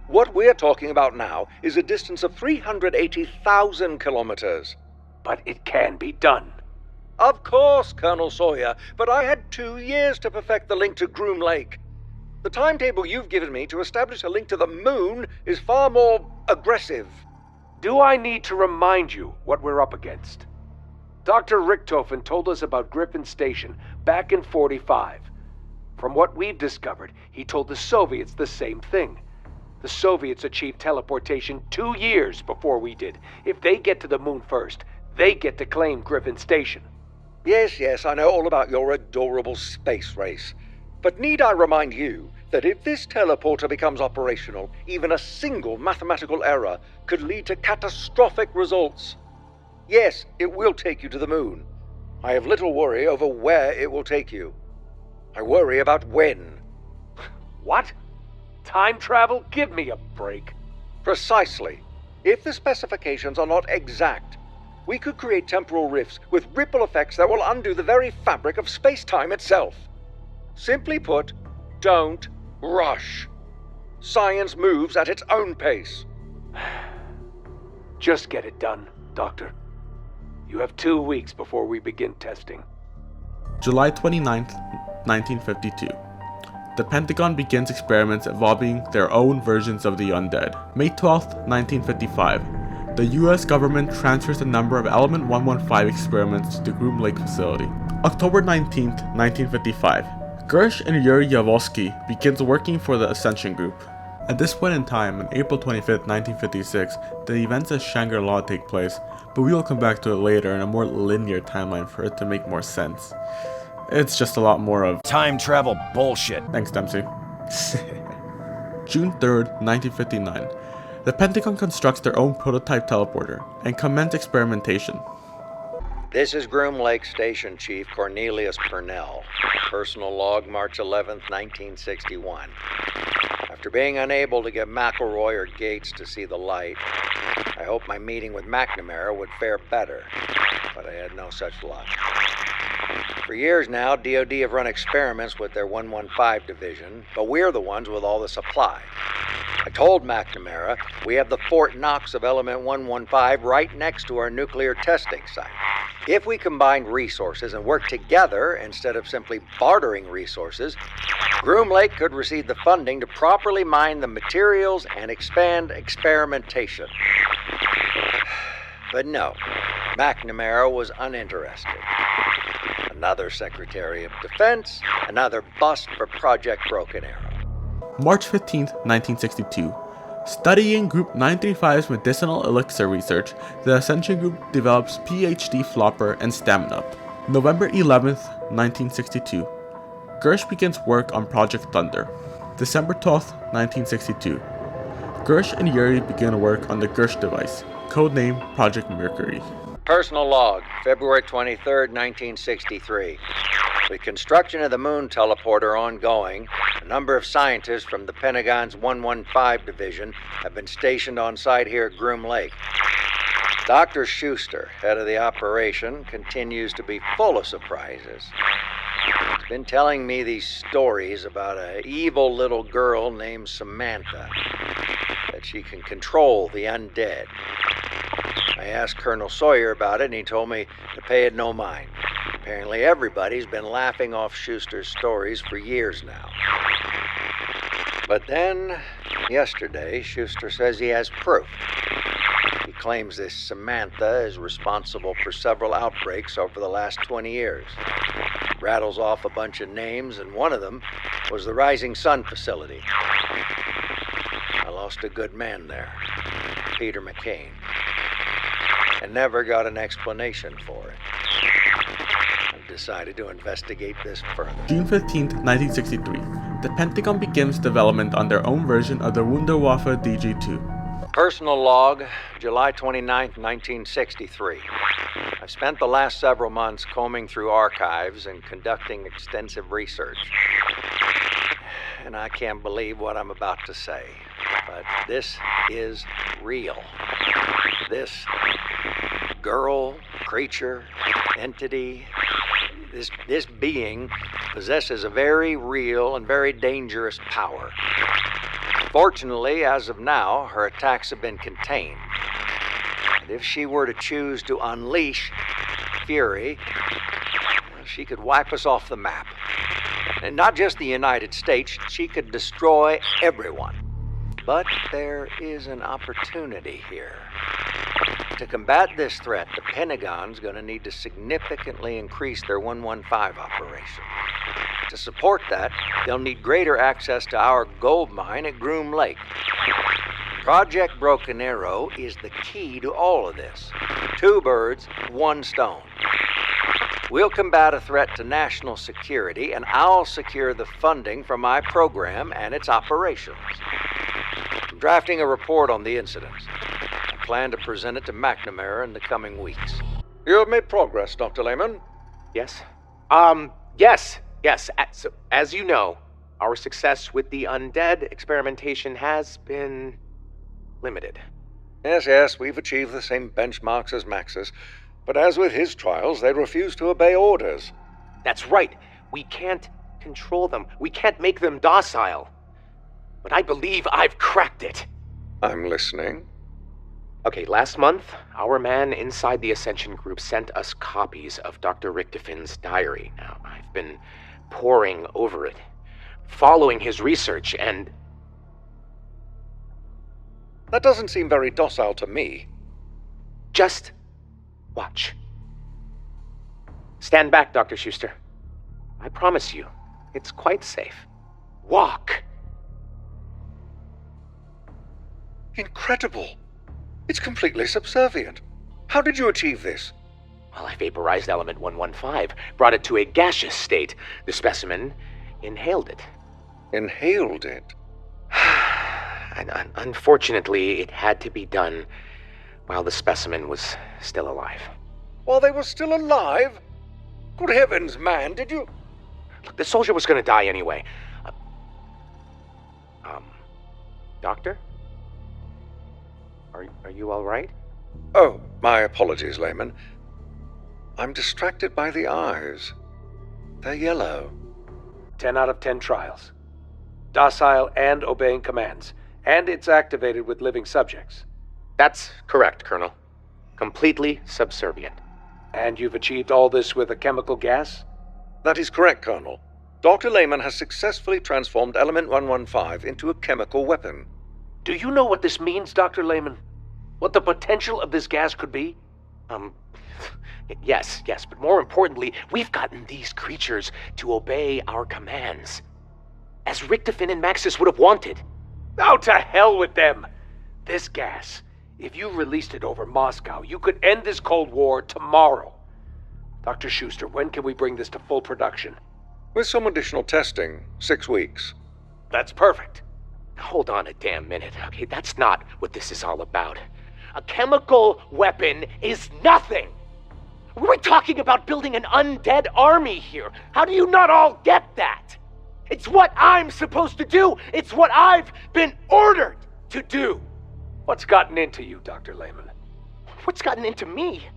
S20: What we're talking about now is a distance of 380,000 kilometers.
S9: But it can be done.
S20: Of course, Colonel Sawyer, but I had 2 years to perfect the link to Groom Lake. The timetable you've given me to establish a link to the moon is far more aggressive.
S9: Do I need to remind you what we're up against? Dr. Richtofen told us about Griffin Station back in '45. From what we've discovered, he told the Soviets the same thing. The Soviets achieved teleportation 2 years before we did. If they get to the moon first, they get to claim Griffin Station.
S20: Yes, I know all about your adorable space race. But need I remind you that if this teleporter becomes operational, even a single mathematical error could lead to catastrophic results? Yes, it will take you to the moon. I have little worry over where it will take you. I worry about when.
S9: What? Time travel? Give me a break.
S20: Precisely. If the specifications are not exact, we could create temporal rifts with ripple effects that will undo the very fabric of space-time itself. Simply put, don't rush. Science moves at its own pace.
S9: Just get it done, Doctor. You have 2 weeks before we begin testing.
S1: July 29th, 1952. The Pentagon begins experiments involving their own versions of the undead. May 12th, 1955. The US government transfers a number of Element 115 experiments to the Groom Lake facility. October 19th, 1955. Gersh and Yuri Yavolsky begins working for the Ascension group. At this point in time, on April 25th, 1956, the events of Shangri-La take place, but we will come back to it later in a more linear timeline for it to make more sense. It's just a lot more of
S21: time travel bullshit.
S1: Thanks, Dempsey. June 3rd, 1959. The Pentagon constructs their own prototype teleporter and commence experimentation.
S20: This is Groom Lake Station Chief Cornelius Purnell. Personal log, March 11th, 1961. After being unable to get McElroy or Gates to see the light, I hoped my meeting with McNamara would fare better, but I had no such luck. For years now, DoD have run experiments with their 115 division, but we're the ones with all the supply. I told McNamara we have the Fort Knox of Element 115 right next to our nuclear testing site. If we combined resources and work together instead of simply bartering resources, Groom Lake could receive the funding to properly mine the materials and expand experimentation. But no, McNamara was uninterested. Another Secretary of Defense, another bust for Project Broken Arrow.
S1: March 15th, 1962. Studying Group 935's medicinal elixir research, the Ascension Group develops PhD Flopper and Stamina. November 11th, 1962. Gersh begins work on Project Thunder. December 12th, 1962. Gersh and Yuri begin work on the Gersh device, codenamed Project Mercury.
S20: Personal log, February 23rd, 1963. With construction of the moon teleporter ongoing, a number of scientists from the Pentagon's 115 division have been stationed on site here at Groom Lake. Dr. Schuster, head of the operation, continues to be full of surprises. He's been telling me these stories about an evil little girl named Samantha, that she can control the undead. I asked Colonel Sawyer about it, and he told me to pay it no mind. Apparently everybody's been laughing off Schuster's stories for years now. But then, yesterday, Schuster says he has proof. He claims this Samantha is responsible for several outbreaks over the last 20 years. Rattles off a bunch of names, and one of them was the Rising Sun facility. I lost a good man there, Peter McCain, and never got an explanation for it. I've decided to investigate this further.
S1: June 15th, 1963. The Pentagon begins development on their own version of the Wunderwaffe DG-2.
S20: Personal log, July 29th, 1963. I've spent the last several months combing through archives and conducting extensive research. And I can't believe what I'm about to say, but this is real. This girl, creature, entity,
S21: This being possesses a very real and very dangerous power. Fortunately, as of now, her attacks have been contained. And if she were to choose to unleash fury, she could wipe us off the map. And not just the United States, she could destroy everyone. But there is an opportunity here. To combat this threat, the Pentagon's going to need to significantly increase their 115 operation. To support that, they'll need greater access to our gold mine at Groom Lake. Project Broken Arrow is the key to all of this. 2 birds, 1 stone. We'll combat a threat to national security, and I'll secure the funding for my program and its operations. I'm drafting a report on the incidents. I plan to present it to McNamara in the coming weeks.
S20: You have made progress, Dr. Lehman.
S12: Yes? Yes. So, as you know, our success with the undead experimentation has been limited.
S20: Yes, we've achieved the same benchmarks as Max's, but as with his trials, they refuse to obey orders.
S12: That's right. We can't control them. We can't make them docile. But I believe I've cracked it.
S20: I'm listening.
S12: Okay, last month, our man inside the Ascension group sent us copies of Dr. Richtofen's diary. Now, I've been poring over it, following his research, and...
S20: That doesn't seem very docile to me.
S12: Just watch. Stand back, Dr. Schuster. I promise you, it's quite safe. Walk!
S20: Incredible! It's completely subservient. How did you achieve this?
S12: Well, I vaporized element 115, brought it to a gaseous state. The specimen inhaled it.
S20: Inhaled it?
S12: Unfortunately, it had to be done while the specimen was still alive.
S20: While they were still alive? Good heavens, man, did you...
S12: Look, the soldier was going to die anyway. Doctor? Are you all right?
S20: Oh, my apologies, Lehman. I'm distracted by the eyes. They're yellow.
S19: 10 out of 10 trials. Docile and obeying commands. And it's activated with living subjects.
S12: That's correct, Colonel. Completely subservient.
S19: And you've achieved all this with a chemical gas?
S20: That is correct, Colonel. Dr. Lehman has successfully transformed Element 115 into a chemical weapon.
S19: Do you know what this means, Dr. Lehman? What the potential of this gas could be?
S12: Yes, but more importantly, we've gotten these creatures to obey our commands. As Richtofen and Maxis would have wanted.
S19: Oh, to hell with them! This gas, if you released it over Moscow, you could end this Cold War tomorrow. Dr. Schuster, when can we bring this to full production?
S20: With some additional testing, 6 weeks.
S19: That's perfect.
S12: Hold on a damn minute, okay? That's not what this is all about. A chemical weapon is nothing! We're talking about building an undead army here. How do you not all get that? It's what I'm supposed to do. It's what I've been ordered to do.
S19: What's gotten into you, Dr. Lehman?
S12: What's gotten into me?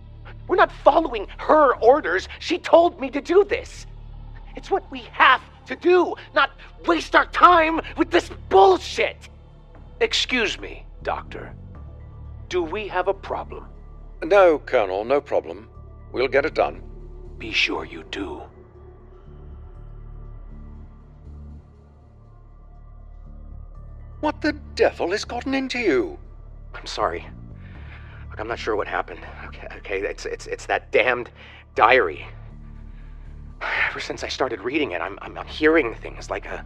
S12: We're not following her orders. She told me to do this. It's what we have to do, not waste our time with this bullshit.
S19: Excuse me, Doctor. Do we have a problem?
S20: No, Colonel, no problem. We'll get it done.
S19: Be sure you do.
S20: What the devil has gotten into you?
S12: I'm sorry. Look, I'm not sure what happened. Okay, it's that damned diary. Ever since I started reading it, I'm hearing things like a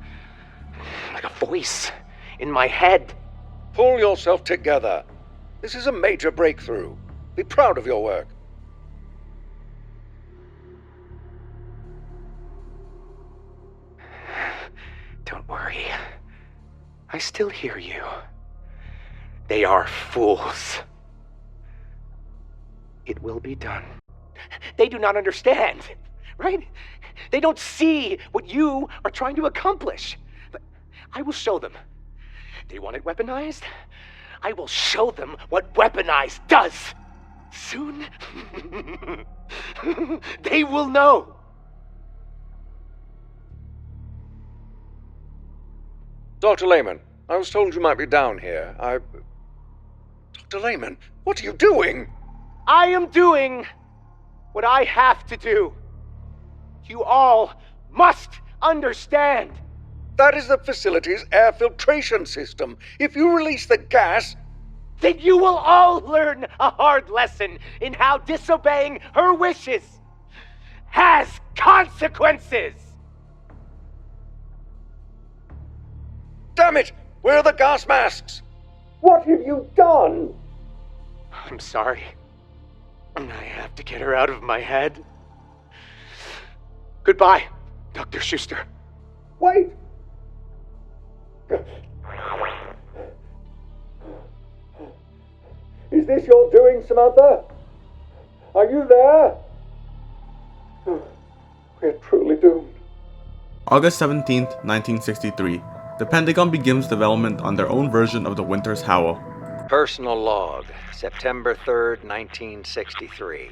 S12: voice in my head.
S20: Pull yourself together. This is a major breakthrough. Be proud of your work.
S12: Don't worry. I still hear you. They are fools. It will be done. They do not understand, right? They don't see what you are trying to accomplish. But I will show them. They want it weaponized? I will show them what weaponized does. Soon, they will know.
S20: Dr. Lehman, I was told you might be down here. Dr. Lehman, what are you doing?
S9: I am doing what I have to do. You all must understand.
S20: That is the facility's air filtration system. If you release the gas...
S9: Then you will all learn a hard lesson in how disobeying her wishes has consequences.
S20: Damn it! Where are the gas masks? What have you done?
S9: I'm sorry. I have to get her out of my head. Goodbye, Dr. Schuster.
S20: Wait! Is this your doing, Samantha? Are you there? We're truly doomed.
S1: August 17th, 1963. The Pentagon begins development on their own version of the Winter's Howl.
S21: Personal log, September 3rd, 1963.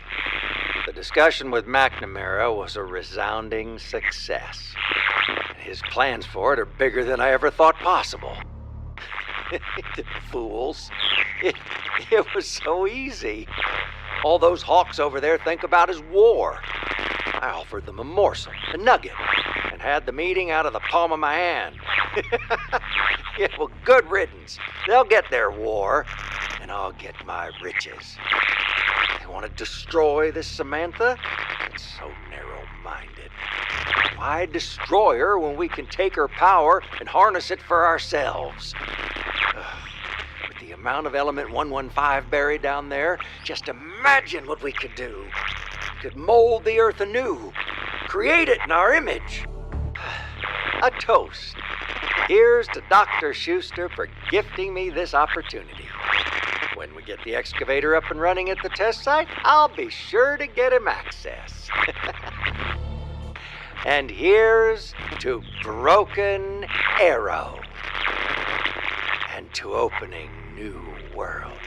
S21: The discussion with McNamara was a resounding success. His plans for it are bigger than I ever thought possible. Fools. It was so easy. All those hawks over there think about is war. I offered them a morsel, a nugget, and had the meeting out of the palm of my hand. Yeah, well, good riddance. They'll get their war, and I'll get my riches. They want to destroy this Samantha? It's so narrow-minded. Why destroy her when we can take her power and harness it for ourselves? With the amount of element 115 buried down there, just imagine what we could do. We could mold the Earth anew, create it in our image. A toast. Here's to Dr. Schuster for gifting me this opportunity. When we get the excavator up and running at the test site, I'll be sure to get him access. And here's to Broken Arrow. And to opening new worlds.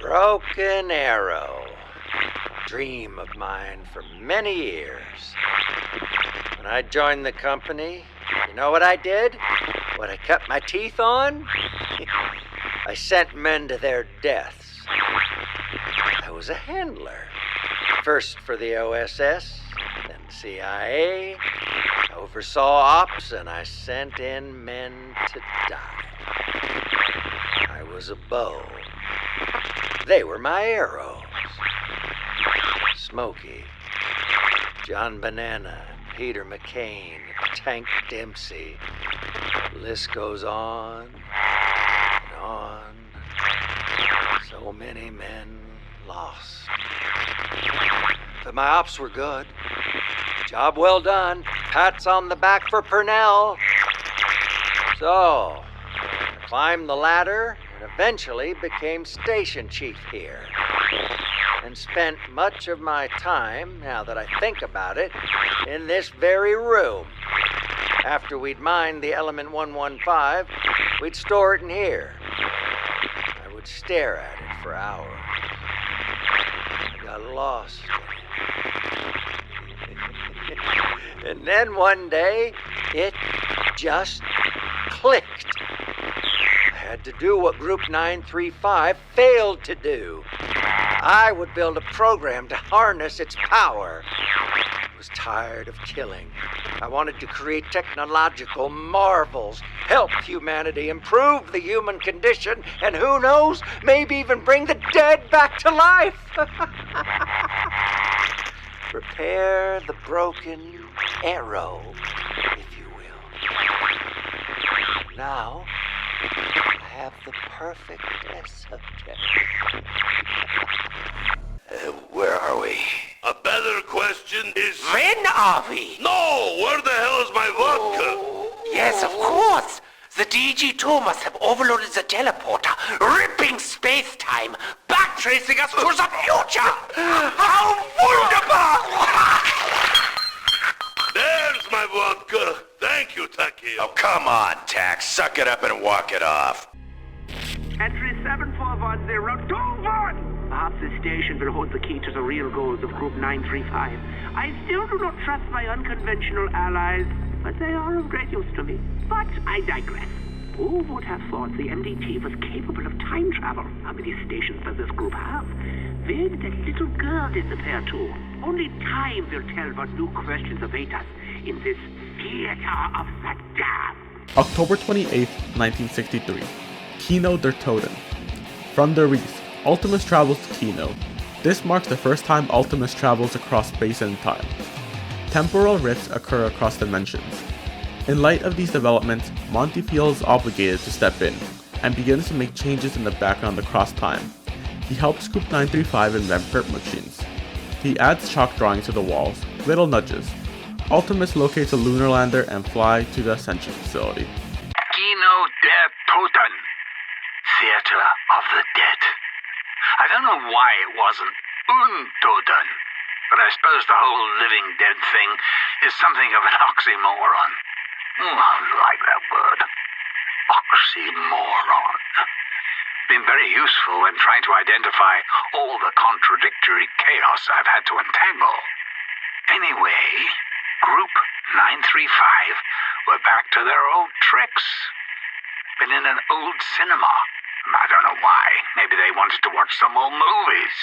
S21: Broken Arrow. Dream of mine for many years. When I joined the company, you know what I did? What I cut my teeth on? I sent men to their deaths. I was a handler. First for the OSS, then CIA. I oversaw ops, and I sent in men to die. I was a bow. They were my arrows. Smokey, John Banana, Peter McCain, Tank Dempsey. The list goes on and on. So many men lost. But my ops were good. Job well done. Pats on the back for Purnell. So, I climbed the ladder and eventually became station chief here. And spent much of my time, now that I think about it, in this very room. After we'd mined the element 115, we'd store it in here. I would stare at it for hours. I got lost in it. And then one day, it just clicked. I had to do what Group 935 failed to do. I would build a program to harness its power. I was tired of killing. I wanted to create technological marvels, help humanity, improve the human condition, and who knows, maybe even bring the dead back to life. Prepare the broken arrow, if you will. Now, I have the perfect test subject.
S18: Where are we?
S14: A better question is...
S3: When are we?
S14: No! Where the hell is my vodka?
S3: Yes, of course. The DG2 must have overloaded the teleporter, ripping space-time, backtracing us to the future! How wonderful!
S14: There's my vodka. Thank you, Taki.
S18: Oh, come on, Tax. Suck it up and walk it off.
S22: Entry 741021! Perhaps this station will hold the key to the real goals of Group 935. I still do not trust my unconventional allies. but they are of great use to me. But I digress. Who would have thought the MDT was capable of time travel? How many stations does this group have? Where did that little girl disappear to? Only time will tell what new questions await us in this theater of the damned.
S1: October 28, 1963. Kino der Toten. From the Reef, Ultimus travels to Kino. This marks the first time Ultimus travels across space and time. Temporal rifts occur across dimensions. In light of these developments, Monty feels obligated to step in, and begins to make changes in the background across time. He helps Group 935 invent print machines. He adds chalk drawings to the walls, little nudges. Ultimus locates a lunar lander and fly to the Ascension facility.
S11: Kino der Toten, Theater of the Dead. I don't know why it wasn't Untoten, but I suppose the whole living dead thing is something of an oxymoron. I like that word. Oxymoron. Been very useful when trying to identify all the contradictory chaos I've had to untangle. Anyway, Group 935 were back to their old tricks. Been in an old cinema. I don't know why. Maybe they wanted to watch some old movies.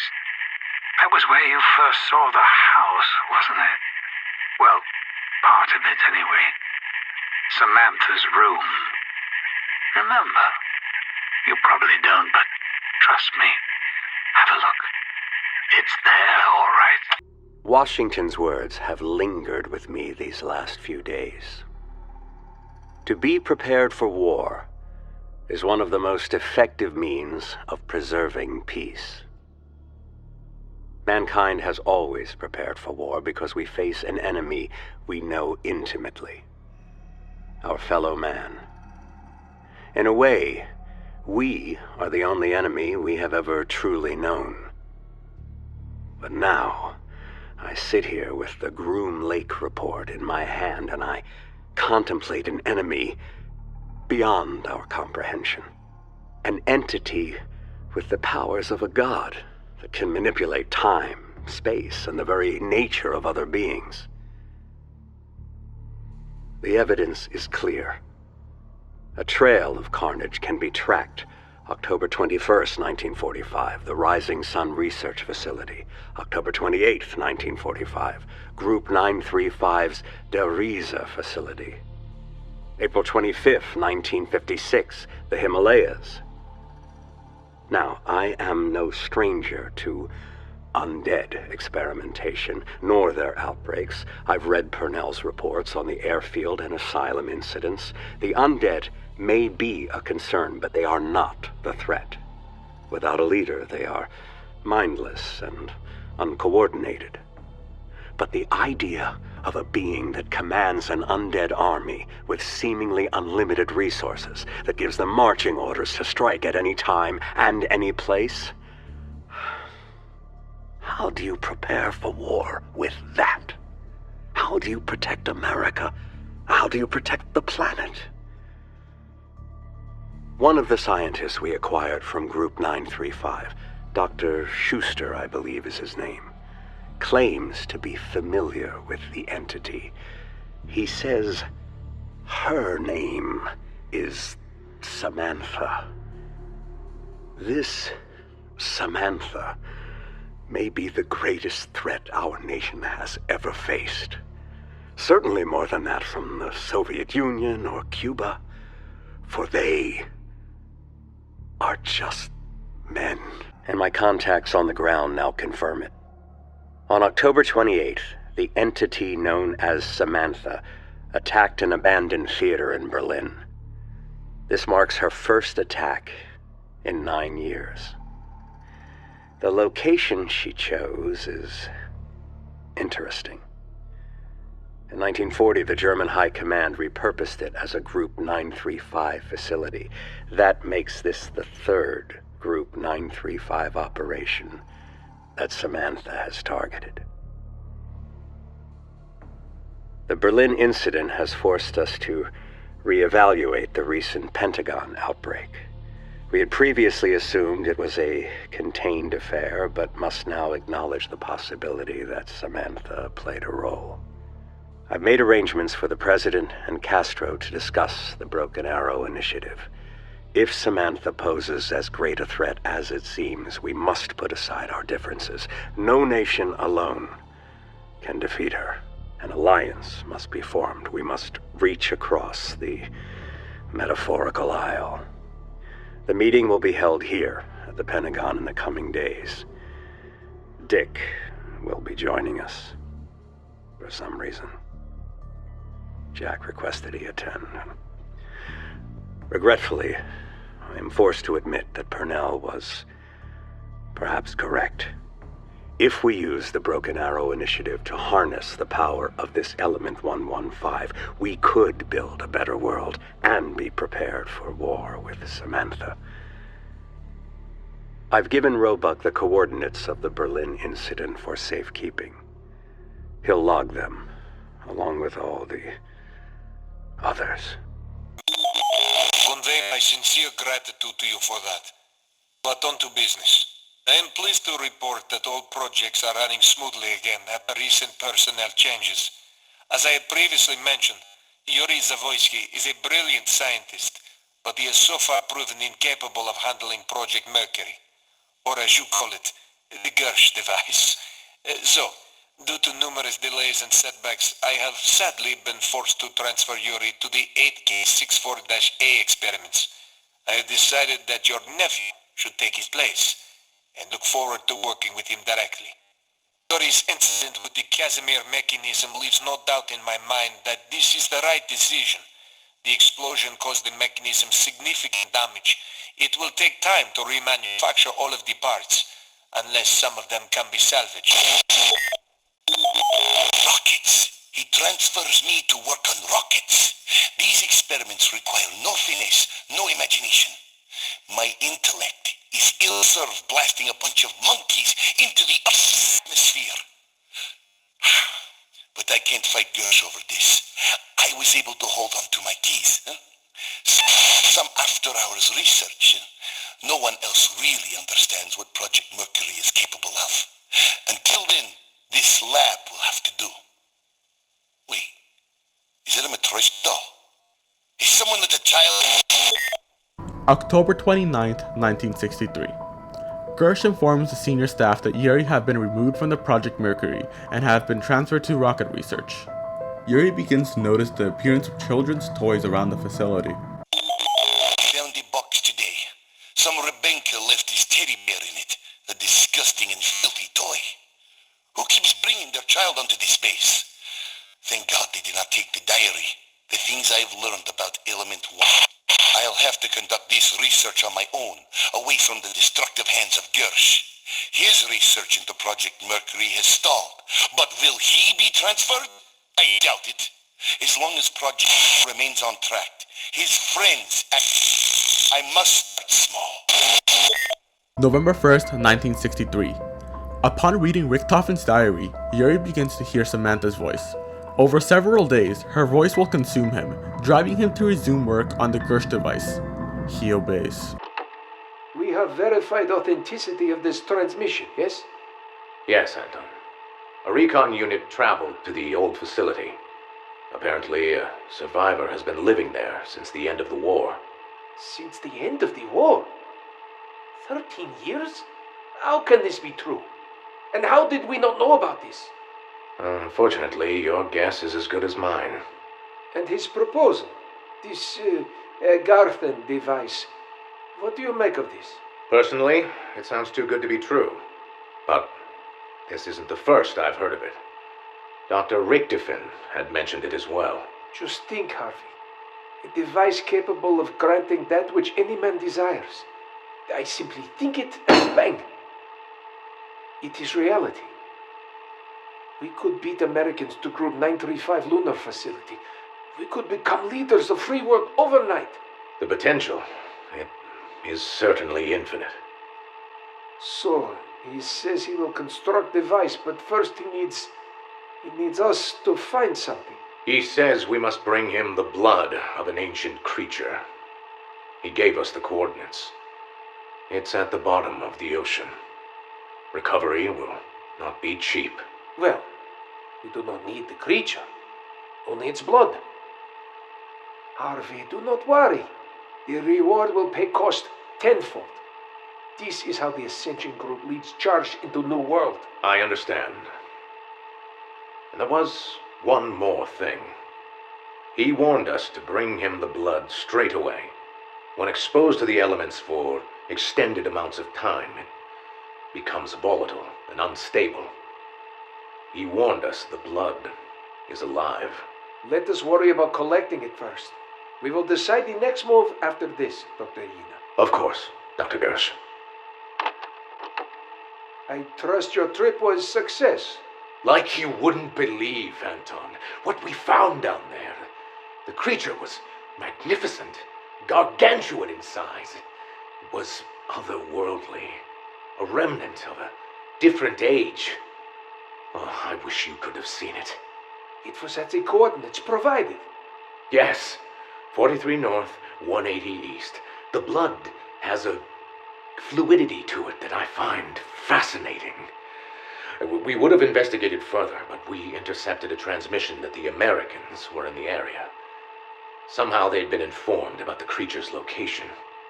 S11: That was where you first saw the house, wasn't it? Well, part of it anyway. Samantha's room. Remember? You probably don't, but trust me. Have a look. It's there, all right.
S10: Washington's words have lingered with me these last few days. To be prepared for war is one of the most effective means of preserving peace. Mankind has always prepared for war because we face an enemy we know intimately. Our fellow man. In a way, we are the only enemy we have ever truly known. But now, I sit here with the Groom Lake report in my hand and I contemplate an enemy beyond our comprehension. An entity with the powers of a god that can manipulate time, space, and the very nature of other beings. The evidence is clear. A trail of carnage can be tracked. October 21st, 1945, the Rising Sun Research Facility. October 28th, 1945, Group 935's Der Riese facility. April 25th, 1956, the Himalayas. Now, I am no stranger to undead experimentation, nor their outbreaks. I've read Purnell's reports on the airfield and asylum incidents. The undead may be a concern, but they are not the threat. Without a leader, they are mindless and uncoordinated. But the idea of a being that commands an undead army with seemingly unlimited resources, that gives them marching orders to strike at any time and any place, how do you prepare for war with that? How do you protect America? How do you protect the planet? One of the scientists we acquired from Group 935, Dr. Schuster, I believe is his name, claims to be familiar with the entity. He says her name is Samantha. This Samantha may be the greatest threat our nation has ever faced. Certainly more than that from the Soviet Union or Cuba, for they are just men. And my contacts on the ground now confirm it. On October 28th, the entity known as Samantha attacked an abandoned theater in Berlin. This marks her first attack in 9 years. The location she chose is interesting. In 1940, the German High Command repurposed it as a Group 935 facility. That makes this the third Group 935 operation that Samantha has targeted. The Berlin incident has forced us to reevaluate the recent Pentagon outbreak. We had previously assumed it was a contained affair, but must now acknowledge the possibility that Samantha played a role. I've made arrangements for the President and Castro to discuss the Broken Arrow Initiative. If Samantha poses as great a threat as it seems, we must put aside our differences. No nation alone can defeat her. An alliance must be formed. We must reach across the metaphorical aisle. The meeting will be held here at the Pentagon in the coming days. Dick will be joining us for some reason. Jack requested he attend. Regretfully, I am forced to admit that Purnell was perhaps correct. If we use the Broken Arrow Initiative to harness the power of this Element 115, we could build a better world and be prepared for war with Samantha. I've given Roebuck the coordinates of the Berlin incident for safekeeping. He'll log them, along with all the others.
S13: Convey my sincere gratitude to you for that. But on to business. I am pleased to report that all projects are running smoothly again after recent personnel changes. As I had previously mentioned, Yuri Zavoysky is a brilliant scientist, but he has so far proven incapable of handling Project Mercury, or as you call it, the Gersh device. Due to numerous delays and setbacks, I have sadly been forced to transfer Yuri to the 8K64-A experiments. I have decided that your nephew should take his place, and look forward to working with him directly. Yuri's incident with the Casimir mechanism leaves no doubt in my mind that this is the right decision. The explosion caused the mechanism significant damage. It will take time to remanufacture all of the parts, unless some of them can be salvaged.
S7: Rockets! He transfers me to work on rockets. These experiments require no finesse, no imagination. My intellect is ill-served blasting a bunch of monkeys into the atmosphere. But I can't fight Gersh over this. I was able to hold on to my keys. Some after-hours research. No one else really understands what Project Mercury is capable of. Until then, this lab will have to do. Wait, is it a Matryoshka? Is someone with a child?
S1: October 29th, 1963. Gersh informs the senior staff that Yuri have been removed from the Project Mercury and have been transferred to rocket research. Yuri begins to notice the appearance of children's toys around the facility.
S7: Found the box today. Some Rebenka left his teddy bear in it. A disgusting and filthy toy. Who keeps bringing their child onto this base? Thank God they did not take the diary. The things I've learned about Element 1. I'll have to conduct this research on my own, away from the destructive hands of Gersh. His research into Project Mercury has stalled, but will he be transferred? I doubt it. As long as Project remains on track, his friends I must start small.
S1: November 1st, 1963. Upon reading Richtofen's diary, Yuri begins to hear Samantha's voice. Over several days, her voice will consume him, driving him to resume work on the Gersh device. He obeys.
S19: We have verified authenticity of this transmission, yes?
S12: Yes, Anton. A recon unit traveled to the old facility. Apparently, a survivor has been living there since the end of the war.
S19: Since the end of the war? 13 years? How can this be true? And how did we not know about this?
S12: Unfortunately, your guess is as good as mine.
S19: And his proposal, this Garthen device, what do you make of this?
S12: Personally, it sounds too good to be true. But this isn't the first I've heard of it. Dr. Richtofen had mentioned it as well.
S19: Just think, Harvey. A device capable of granting that which any man desires. I simply think it, and bang! It is reality. We could beat Americans to Group 935 lunar facility. We could become leaders of free world overnight.
S12: The potential, it is certainly infinite.
S19: So, he says he will construct a device, but first he needs us to find something.
S12: He says we must bring him the blood of an ancient creature. He gave us the coordinates. It's at the bottom of the ocean. Recovery will not be cheap.
S19: Well, we do not need the creature.
S9: Only it's blood. Harvey, do not worry. The reward will pay cost tenfold. This is how the Ascension group leads charge into New World.
S12: I understand. And there was one more thing. He warned us to bring him the blood straight away. When exposed to the elements for extended amounts of time, it becomes volatile and unstable. He warned us the blood is alive.
S9: Let us worry about collecting it first. We will decide the next move after this, Dr. Ina.
S12: Of course, Dr. Gersh.
S9: I trust your trip was a success.
S12: Like you wouldn't believe, Anton, what we found down there. The creature was magnificent, gargantuan in size. It was otherworldly, a remnant of a different age. Oh, I wish you could have seen it.
S9: It was at the coordinates provided.
S12: Yes, 43 north, 180 east. The blood has a fluidity to it that I find fascinating. We would have investigated further, but we intercepted a transmission that the Americans were in the area. Somehow they'd been informed about the creature's location.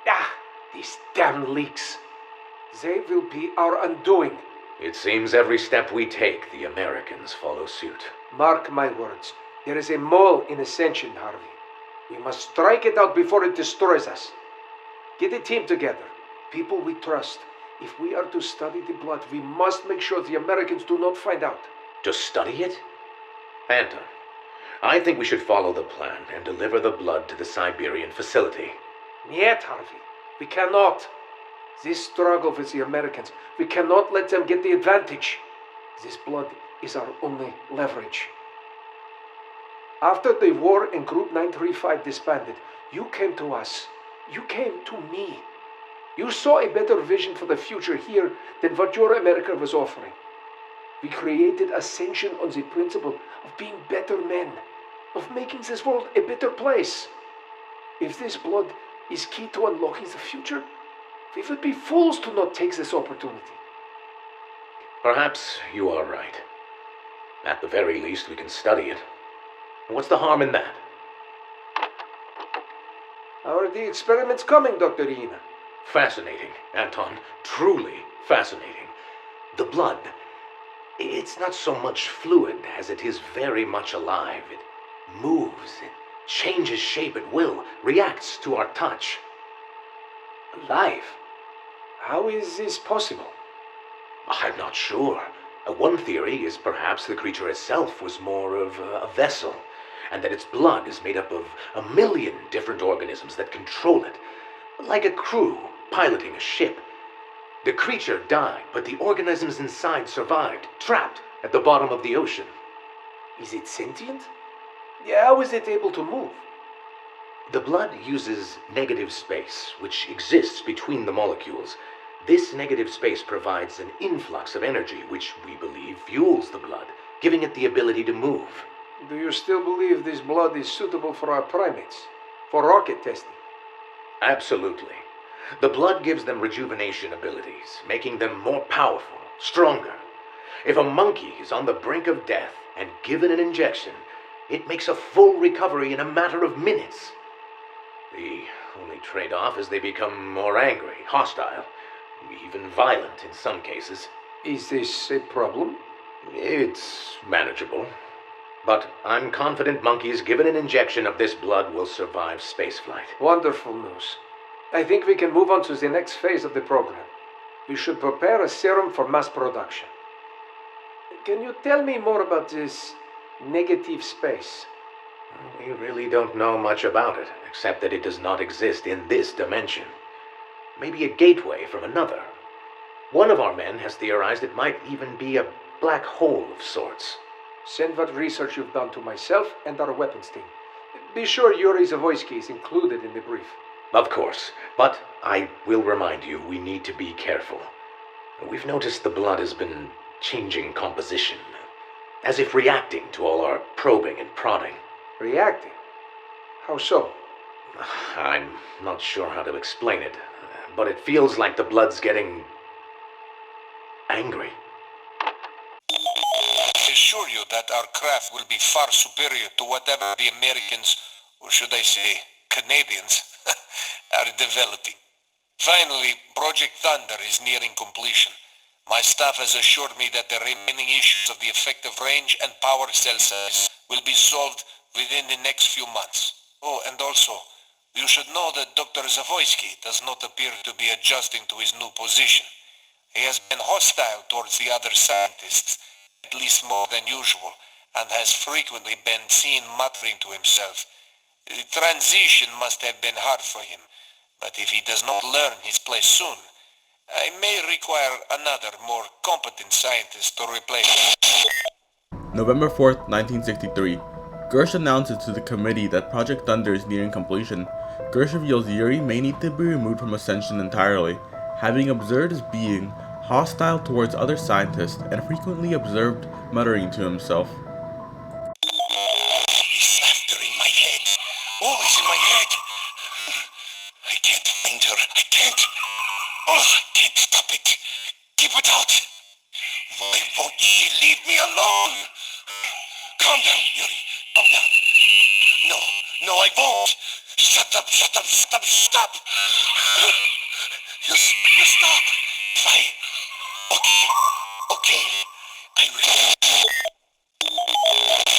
S9: Ah, these damn leaks. They will be our undoing.
S12: It seems every step we take, the Americans follow suit.
S9: Mark my words. There is a mole in Ascension, Harvey. We must strike it out before it destroys us. Get a team together. People we trust. If we are to study the blood, we must make sure the Americans do not find out.
S12: To study it? Anton, I think we should follow the plan and deliver the blood to the Siberian facility.
S9: Yet, Harvey. We cannot. This struggle with the Americans, we cannot let them get the advantage. This blood is our only leverage. After the war and Group 935 disbanded, you came to us. You came to me. You saw a better vision for the future here than what your America was offering. We created Ascension on the principle of being better men, of making this world a better place. If this blood is key to unlocking the future, we would be fools to not take this opportunity.
S12: Perhaps you are right. At the very least, we can study it. What's the harm in that?
S9: How are the experiments coming, Dr. Ina?
S12: Fascinating, Anton. Truly fascinating. The blood, it's not so much fluid as it is very much alive. It moves, it changes shape at will, reacts to our touch.
S9: Alive? How is this possible?
S12: I'm not sure. One theory is perhaps the creature itself was more of a vessel, and that its blood is made up of 1,000,000 different organisms that control it, like a crew piloting a ship. The creature died, but the organisms inside survived, trapped at the bottom of the ocean.
S9: Is it sentient? How is it able to move?
S12: The blood uses negative space, which exists between the molecules. This negative space provides an influx of energy, which we believe fuels the blood, giving it the ability to move.
S9: Do you still believe this blood is suitable for our primates? For rocket testing?
S12: Absolutely. The blood gives them rejuvenation abilities, making them more powerful, stronger. If a monkey is on the brink of death and given an injection, it makes a full recovery in a matter of minutes. The only trade-off is they become more angry, hostile, even violent in some cases.
S9: Is this a problem?
S12: It's manageable. But I'm confident monkeys given an injection of this blood will survive spaceflight.
S9: Wonderful news. I think we can move on to the next phase of the program. We should prepare a serum for mass production. Can you tell me more about this negative space?
S12: We really don't know much about it, except that it does not exist in this dimension. Maybe a gateway from another. One of our men has theorized it might even be a black hole of sorts.
S9: Send what research you've done to myself and our weapons team. Be sure Yuri Zavoyski is included in the brief.
S12: Of course, but I will remind you we need to be careful. We've noticed the blood has been changing composition, as if reacting to all our probing and prodding.
S9: Reacting? How so?
S12: I'm not sure how to explain it, but it feels like the blood's getting angry.
S13: I assure you that our craft will be far superior to whatever the Americans, or should I say, Canadians, are developing. Finally, Project Thunder is nearing completion. My staff has assured me that the remaining issues of the effective range and power cell size will be solved within the next few months. Oh, and also, you should know that Dr. Zavoyski does not appear to be adjusting to his new position. He has been hostile towards the other scientists, at least more than usual, and has frequently been seen muttering to himself. The transition must have been hard for him, but if he does not learn his place soon, I may require another, more competent scientist to replace him.
S1: November 4th, 1963. Gersh announces to the committee that Project Thunder is nearing completion. Gersh reveals Yuri may need to be removed from Ascension entirely, having observed his being hostile towards other scientists and frequently observed muttering to himself.
S13: He's after in my head. Always in my head. I can't find her. I can't. Oh, I can't stop it. Keep it out. Why won't she leave me alone? Calm down, Yuri. Calm down. No, I won't. Shut up. You stop. Fine. Okay. I will.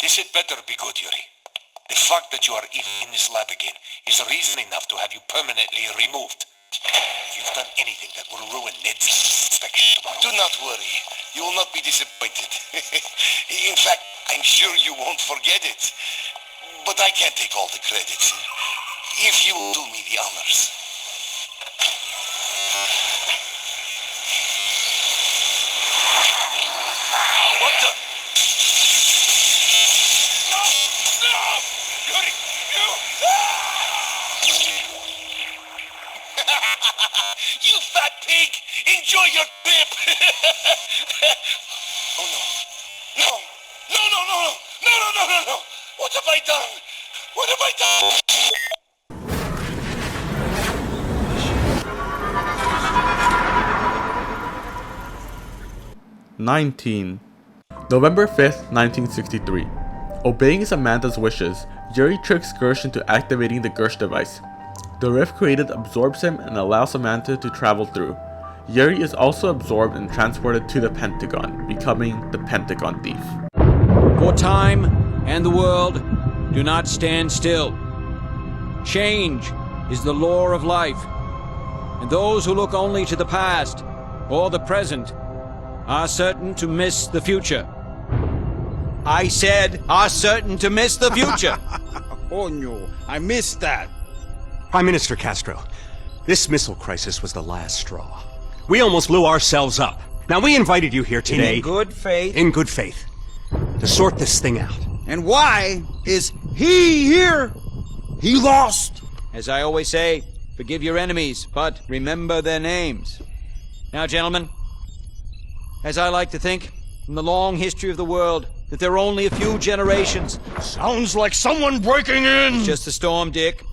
S13: This had better be good, Yuri. The fact that you are even in this lab again is reason enough to have you permanently removed. If you've done anything that will ruin Ned's inspection tomorrow. Do not worry. You will not be disappointed. In fact, I'm sure you won't forget it. But I can't take all the credits. If you will do me the honors. What the? No! Yuri! You fat pig! Enjoy your trip! Oh no! No! What have I done?
S1: 19. November 5th, 1963. Obeying Samantha's wishes, Yuri tricks Gersh into activating the Gersh device. The rift created absorbs him and allows Samantha to travel through. Yuri is also absorbed and transported to the Pentagon, becoming the Pentagon Thief.
S4: For time and the world do not stand still. Change is the law of life, and those who look only to the past or the present are certain to miss the future. I said, are certain to miss the future.
S15: Oh no, I missed that.
S23: Prime Minister Castro, this missile crisis was the last straw. We almost blew ourselves up. Now, we invited you here today...
S4: In good faith.
S23: In good faith. To sort this thing out.
S15: And why is he here? He lost.
S4: As I always say, forgive your enemies, but remember their names. Now, gentlemen, as I like to think, in the long history of the world, that there are only a few generations.
S15: Sounds like someone breaking in!
S4: It's just a storm, Dick.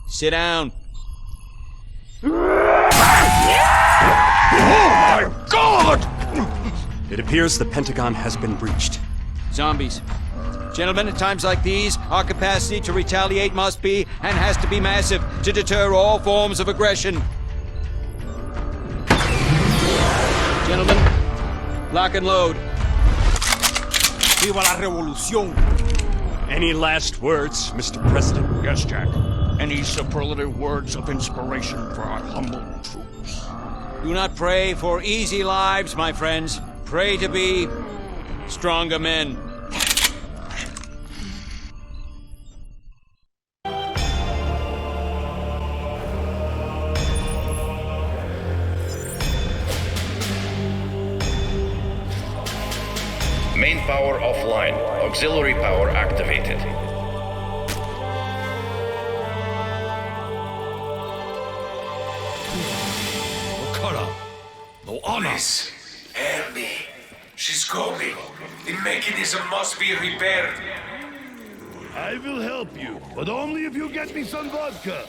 S4: Sit down.
S23: Oh my God! It appears the Pentagon has been breached.
S4: Zombies. Gentlemen, at times like these, our capacity to retaliate must be, and has to be massive, to deter all forms of aggression. Gentlemen, lock and load.
S15: Viva la revolución!
S23: Any last words, Mr. President?
S15: Yes, Jack. Any superlative words of inspiration for our humble troops?
S4: Do not pray for easy lives, my friends. Pray to be stronger men.
S24: Main power offline. Auxiliary power activated.
S3: No honor. Please, help me. She's coming. The mechanism must be repaired.
S14: I will help you, but only if you get me some vodka.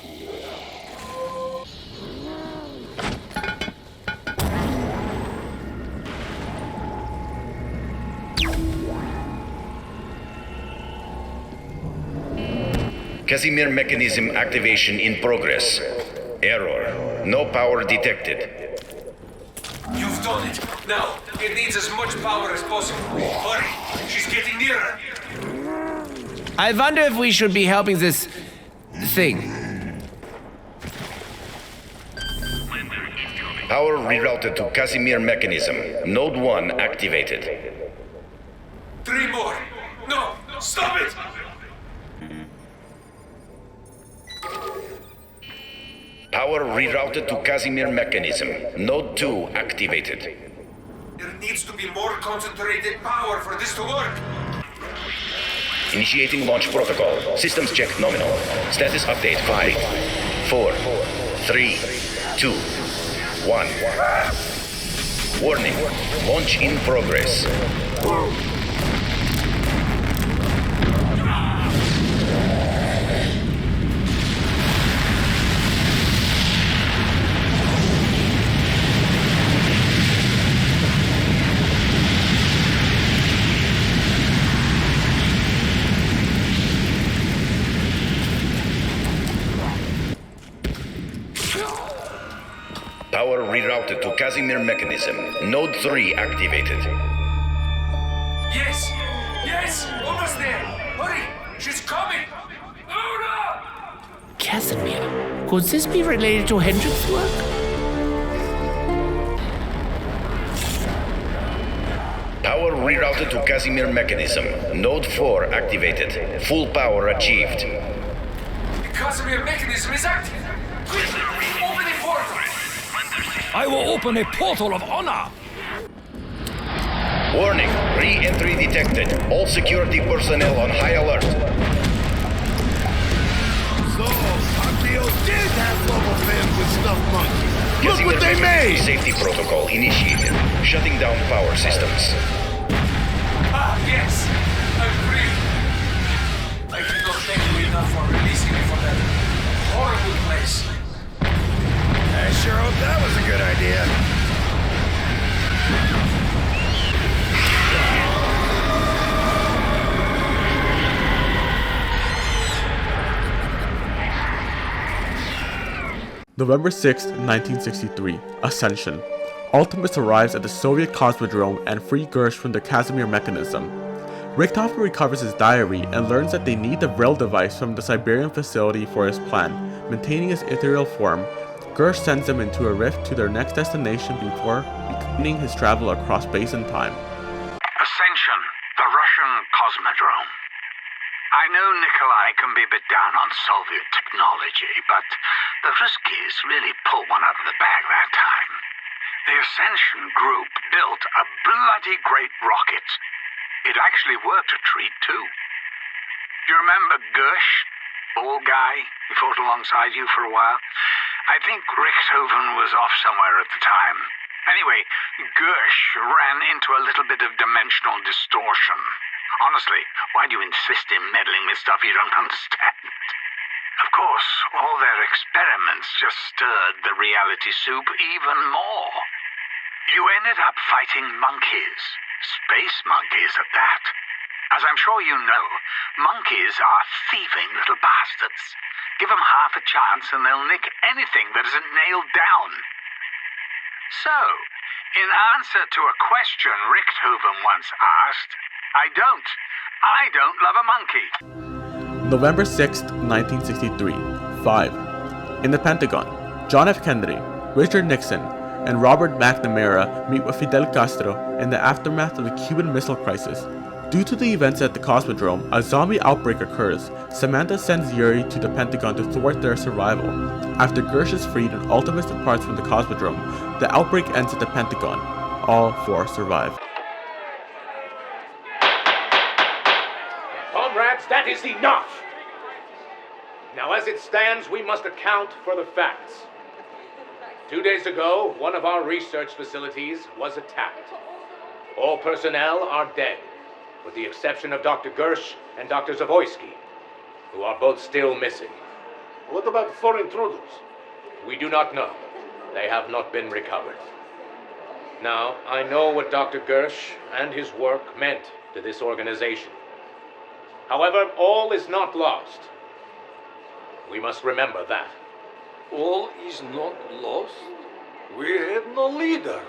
S24: Casimir mechanism activation in progress. Error. No power detected.
S3: You've done it. Now, it needs as much power as possible. Hurry, she's getting nearer.
S5: I wonder if we should be helping this thing.
S24: Power rerouted to Casimir mechanism. Node 1 activated.
S3: 3 more. No, stop it!
S24: Power rerouted to Casimir mechanism. Node 2 activated.
S3: There needs to be more concentrated power for this to work.
S24: Initiating launch protocol. Systems check nominal. Status update 5, 4, 3, 2, 1. Warning. Launch in progress. Power rerouted to Casimir mechanism. Node 3 activated.
S3: Yes! Yes! Almost there! Hurry! She's coming! Oh no!
S5: Casimir? Could this be related to Hendrik's work?
S24: Power rerouted to Casimir mechanism. Node 4 activated. Full power achieved.
S3: The Casimir mechanism is active! Quickly! Open the portal!
S15: I will open a portal of honor!
S24: Warning. Re-entry detected. All security personnel on high alert.
S14: So, Actio did have love affairs with Stuffed Monkey. Look
S24: Casimir
S14: what they
S24: mechanism
S14: made!
S24: Safety protocol initiated. Shutting down power systems.
S3: Ah, yes! I'm free! I cannot thank you enough for releasing me from that horrible place.
S14: I sure hope that was a good idea.
S1: November 6th, 1963, Ascension. Ultimus arrives at the Soviet Cosmodrome and frees Gersh from the Casimir mechanism. Richtofen recovers his diary and learns that they need the Vril device from the Siberian facility for his plan. Maintaining his ethereal form, Gersh sends them into a rift to their next destination before beginning his travel across space and time.
S11: Ascension, the Russian Cosmodrome. I know Nikolai can be a bit down on Soviet technology, but the Ruskies really pulled one out of the bag that time. The Ascension group built a bloody great rocket. It actually worked a treat, too. Do you remember Gersh? Bald guy? He fought alongside you for a while. I think Richtofen was off somewhere at the time. Anyway, Gersh ran into a little bit of dimensional distortion. Honestly, why do you insist in meddling with stuff you don't understand? Of course, all their experiments just stirred the reality soup even more. You ended up fighting monkeys. Space monkeys at that. As I'm sure you know, monkeys are thieving little bastards. Give them half a chance and they'll nick anything that isn't nailed down. So, in answer to a question Richtofen once asked, I don't love a monkey.
S1: November 6th, 1963, 5. In the Pentagon, John F. Kennedy, Richard Nixon, and Robert McNamara meet with Fidel Castro in the aftermath of the Cuban Missile Crisis. Due to the events at the Cosmodrome, a zombie outbreak occurs. Samantha sends Yuri to the Pentagon to thwart their survival. After Gersh is freed and Ultimus departs from the Cosmodrome, the outbreak ends at the Pentagon. All four survive.
S12: Comrades, that is enough! Now, as it stands, we must account for the facts. 2 days ago, one of our research facilities was attacked. All personnel are dead, with the exception of Dr. Gersh and Dr. Zavoysky, who are both still missing.
S14: What about the four intruders?
S12: We do not know. They have not been recovered. Now, I know what Dr. Gersh and his work meant to this organization. However, all is not lost. We must remember that.
S19: All is not lost. We have no leader.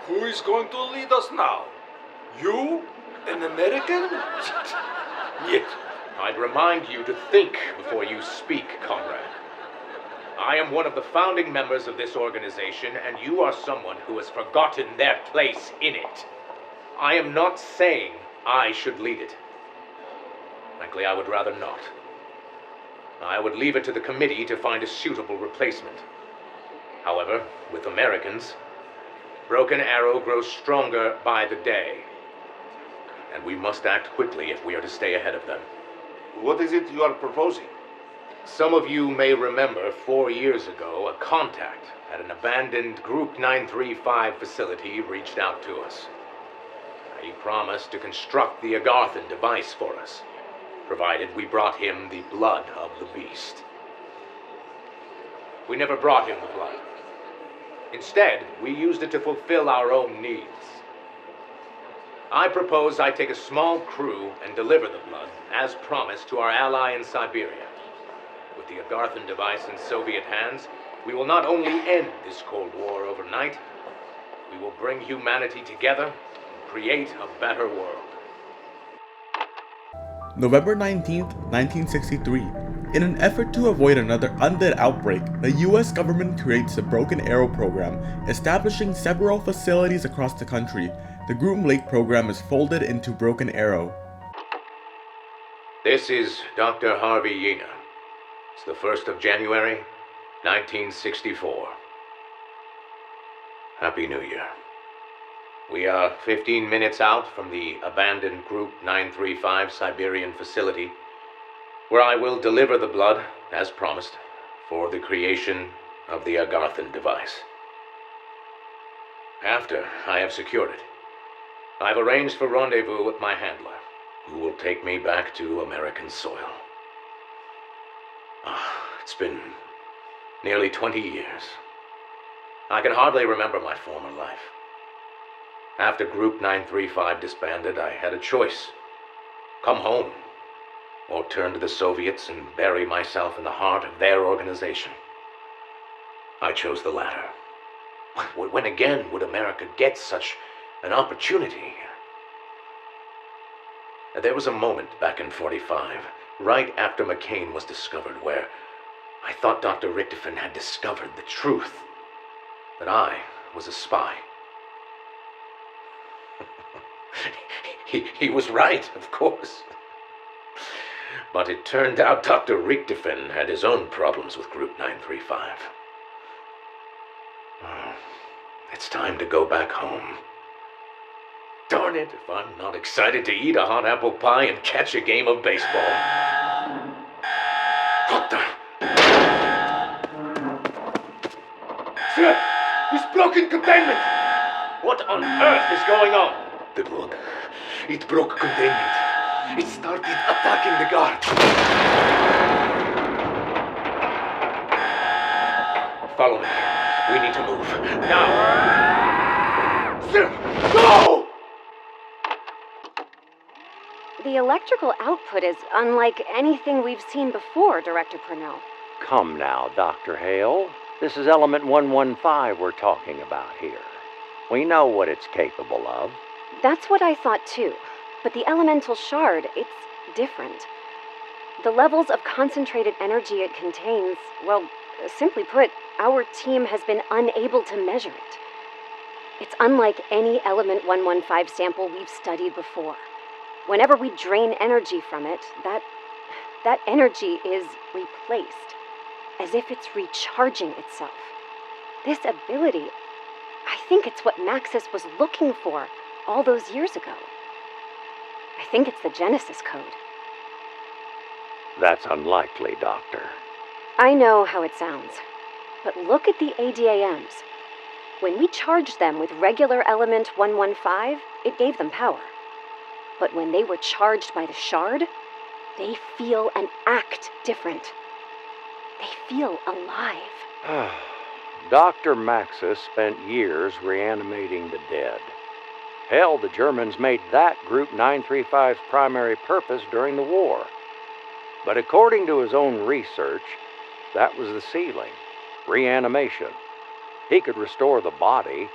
S19: Who is going to lead us now? You? An American?
S12: Yes. I'd remind you to think before you speak, comrade. I am one of the founding members of this organization, and you are someone who has forgotten their place in it. I am not saying I should lead it. Frankly, I would rather not. I would leave it to the committee to find a suitable replacement. However, with Americans, Broken Arrow grows stronger by the day. And we must act quickly if we are to stay ahead of them.
S14: What is it you are proposing?
S12: Some of you may remember 4 years ago, a contact at an abandoned Group 935 facility reached out to us. He promised to construct the Agarthan device for us, provided we brought him the blood of the beast. We never brought him the blood. Instead, we used it to fulfill our own needs. I propose I take a small crew and deliver the blood, as promised, to our ally in Siberia. With the Agarthan device in Soviet hands, we will not only end this Cold War overnight, we will bring humanity together and create a better world.
S1: November 19th, 1963. In an effort to avoid another undead outbreak, the US government creates the Broken Arrow program, establishing several facilities across the country. The Groom Lake program is folded into Broken Arrow.
S12: This is Dr. Harvey Yena. It's the 1st of January, 1964. Happy New Year. We are 15 minutes out from the abandoned Group 935 Siberian facility, where I will deliver the blood, as promised, for the creation of the Agarthan device. After I have secured it, I've arranged for rendezvous with my handler, who will take me back to American soil. It's been nearly 20 years. I can hardly remember my former life. After Group 935 disbanded, I had a choice. Come home, or turn to the Soviets and bury myself in the heart of their organization. I chose the latter. When again would America get such an opportunity? There was a moment back in '45, right after McCain was discovered, where I thought Dr. Richtofen had discovered the truth, that I was a spy. He was right, of course. But it turned out Dr. Richtofen had his own problems with Group 935. It's time to go back home. Darn it, if I'm not excited to eat a hot apple pie and catch a game of baseball. What the? Sir, he's broken containment! What on earth is going on?
S14: The blood. It broke containment. It started attacking the guard.
S12: Follow me. We need to move. Now!
S14: Sir, go!
S2: The electrical output is unlike anything we've seen before, Director Purnell.
S21: Come now, Dr. Hale. This is Element 115 we're talking about here. We know what it's capable of.
S2: That's what I thought too. But the elemental shard, it's different. The levels of concentrated energy it contains, well, simply put, our team has been unable to measure it. It's unlike any Element 115 sample we've studied before. Whenever we drain energy from it, that energy is replaced, as if it's recharging itself. This ability, I think it's what Maxis was looking for all those years ago. I think it's the Genesis code.
S21: That's unlikely, Doctor.
S2: I know how it sounds, but look at the ADAMs. When we charged them with regular Element 115, it gave them power. But when they were charged by the shard, they feel and act different. They feel alive.
S21: Dr. Maxis spent years reanimating the dead. Hell, the Germans made that Group 935's primary purpose during the war. But according to his own research, That was the ceiling. Reanimation. He could restore the body,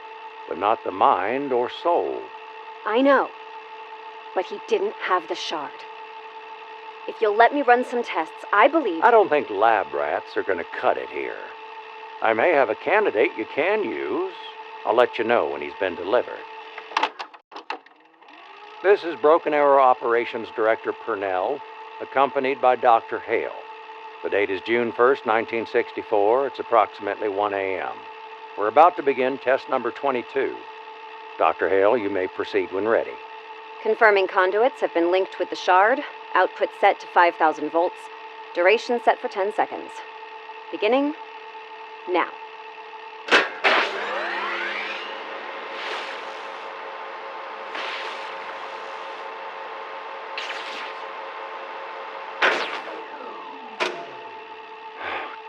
S21: but not the mind or soul.
S2: I know. But he didn't have the shard. If you'll let me run some tests, I believe...
S21: I don't think lab rats are going to cut it here. I may have a candidate you can use. I'll let you know when he's been delivered. This is Broken Arrow Operations Director Purnell, accompanied by Dr. Hale. The date is June 1st, 1964. It's approximately 1 a.m. We're about to begin test number 22. Dr. Hale, you may proceed when ready.
S2: Confirming conduits have been linked with the shard. Output set to 5,000 volts. Duration set for 10 seconds. Beginning now.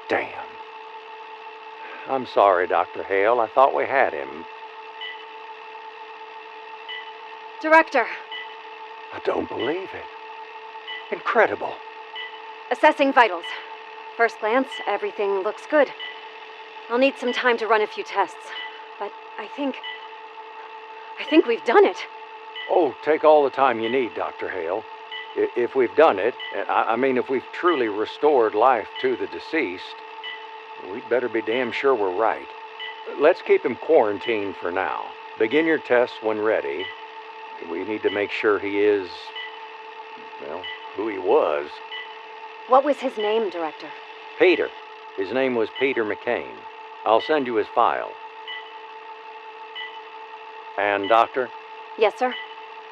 S21: Damn. I'm sorry, Dr. Hale. I thought we had him.
S2: Director.
S21: I don't believe it. Incredible.
S2: Assessing vitals. First glance, everything looks good. I'll need some time to run a few tests, but I think we've done it.
S21: Oh, take all the time you need, Dr. Hale. If we've done it, I mean if we've truly restored life to the deceased, we'd better be damn sure we're right. Let's keep him quarantined for now. Begin your tests when ready. We need to make sure he is, well, who he was.
S2: What was his name, Director?
S21: Peter. His name was Peter McCain. I'll send you his file. And, Doctor?
S2: Yes, sir?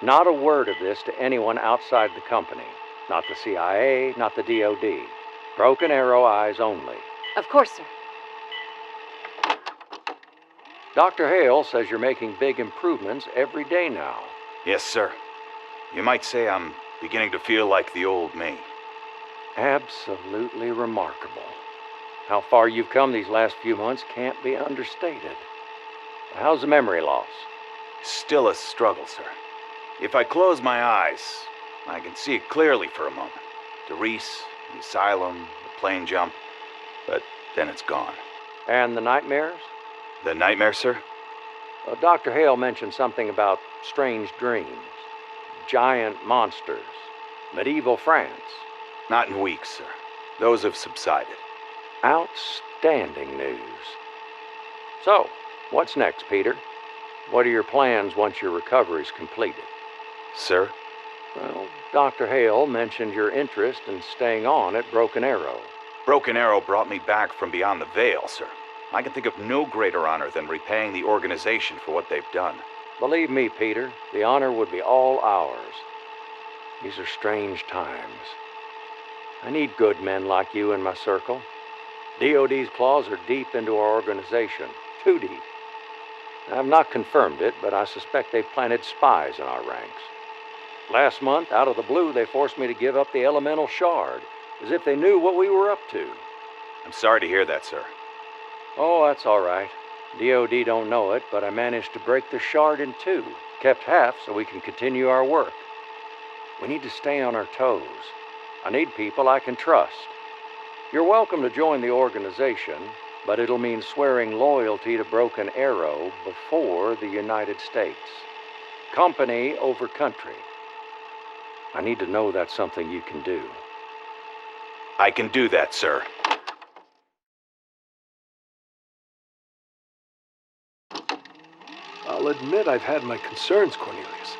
S21: Not a word of this to anyone outside the company. Not the CIA, not the DOD. Broken Arrow eyes only.
S2: Of course, sir.
S21: Dr. Hale says you're making big improvements every day now.
S6: Yes, sir. You might say I'm beginning to feel like the old me.
S21: Absolutely remarkable. How far you've come these last few months can't be understated. How's the memory loss?
S6: Still a struggle, sir. If I close my eyes, I can see it clearly for a moment. Doris, the asylum, the plane jump, but then it's gone.
S21: And the nightmares?
S6: The nightmare, sir?
S21: Dr. Hale mentioned something about strange dreams, giant monsters, medieval France.
S6: Not in weeks, sir. Those have subsided.
S21: Outstanding news. So, what's next, Peter? What are your plans once your recovery's completed?
S6: Sir?
S21: Well, Dr. Hale mentioned your interest in staying on at Broken Arrow.
S6: Broken Arrow brought me back from beyond the veil, sir. I can think of no greater honor than repaying the organization for what they've done.
S21: Believe me, Peter, the honor would be all ours. These are strange times. I need good men like you in my circle. DOD's claws are deep into our organization. Too deep. I've not confirmed it, but I suspect they've planted spies in our ranks. Last month, out of the blue, they forced me to give up the elemental shard, as if they knew what we were up to.
S6: I'm sorry to hear that, sir.
S21: Oh, that's all right. DOD don't know it, but I managed to break the shard in two. Kept half so we can continue our work. We need to stay on our toes. I need people I can trust. You're welcome to join the organization, but it'll mean swearing loyalty to Broken Arrow before the United States. Company over country. I need to know that's something you can do.
S6: I can do that, sir.
S19: I'll admit I've had my concerns, Cornelius.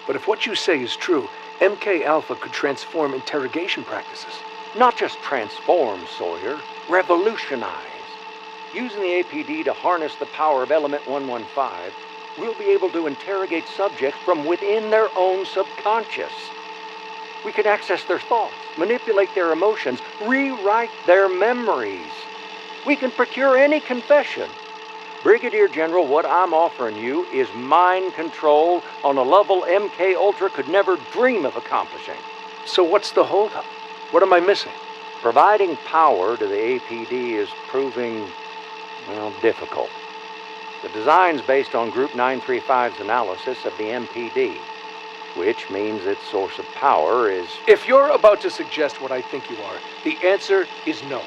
S19: But if what you say is true, MK Alpha could transform interrogation practices.
S21: Not just transform, Sawyer. Revolutionize. Using the APD to harness the power of Element 115, we'll be able to interrogate subjects from within their own subconscious. We can access their thoughts, manipulate their emotions, rewrite their memories. We can procure any confession. Brigadier General, what I'm offering you is mind control on a level MK Ultra could never dream of accomplishing.
S19: So what's the holdup? What am I missing?
S21: Providing power to the APD is proving, well, difficult. The design's based on Group 935's analysis of the MPD, which means its source of power is...
S19: If you're about to suggest what I think you are, the answer is no.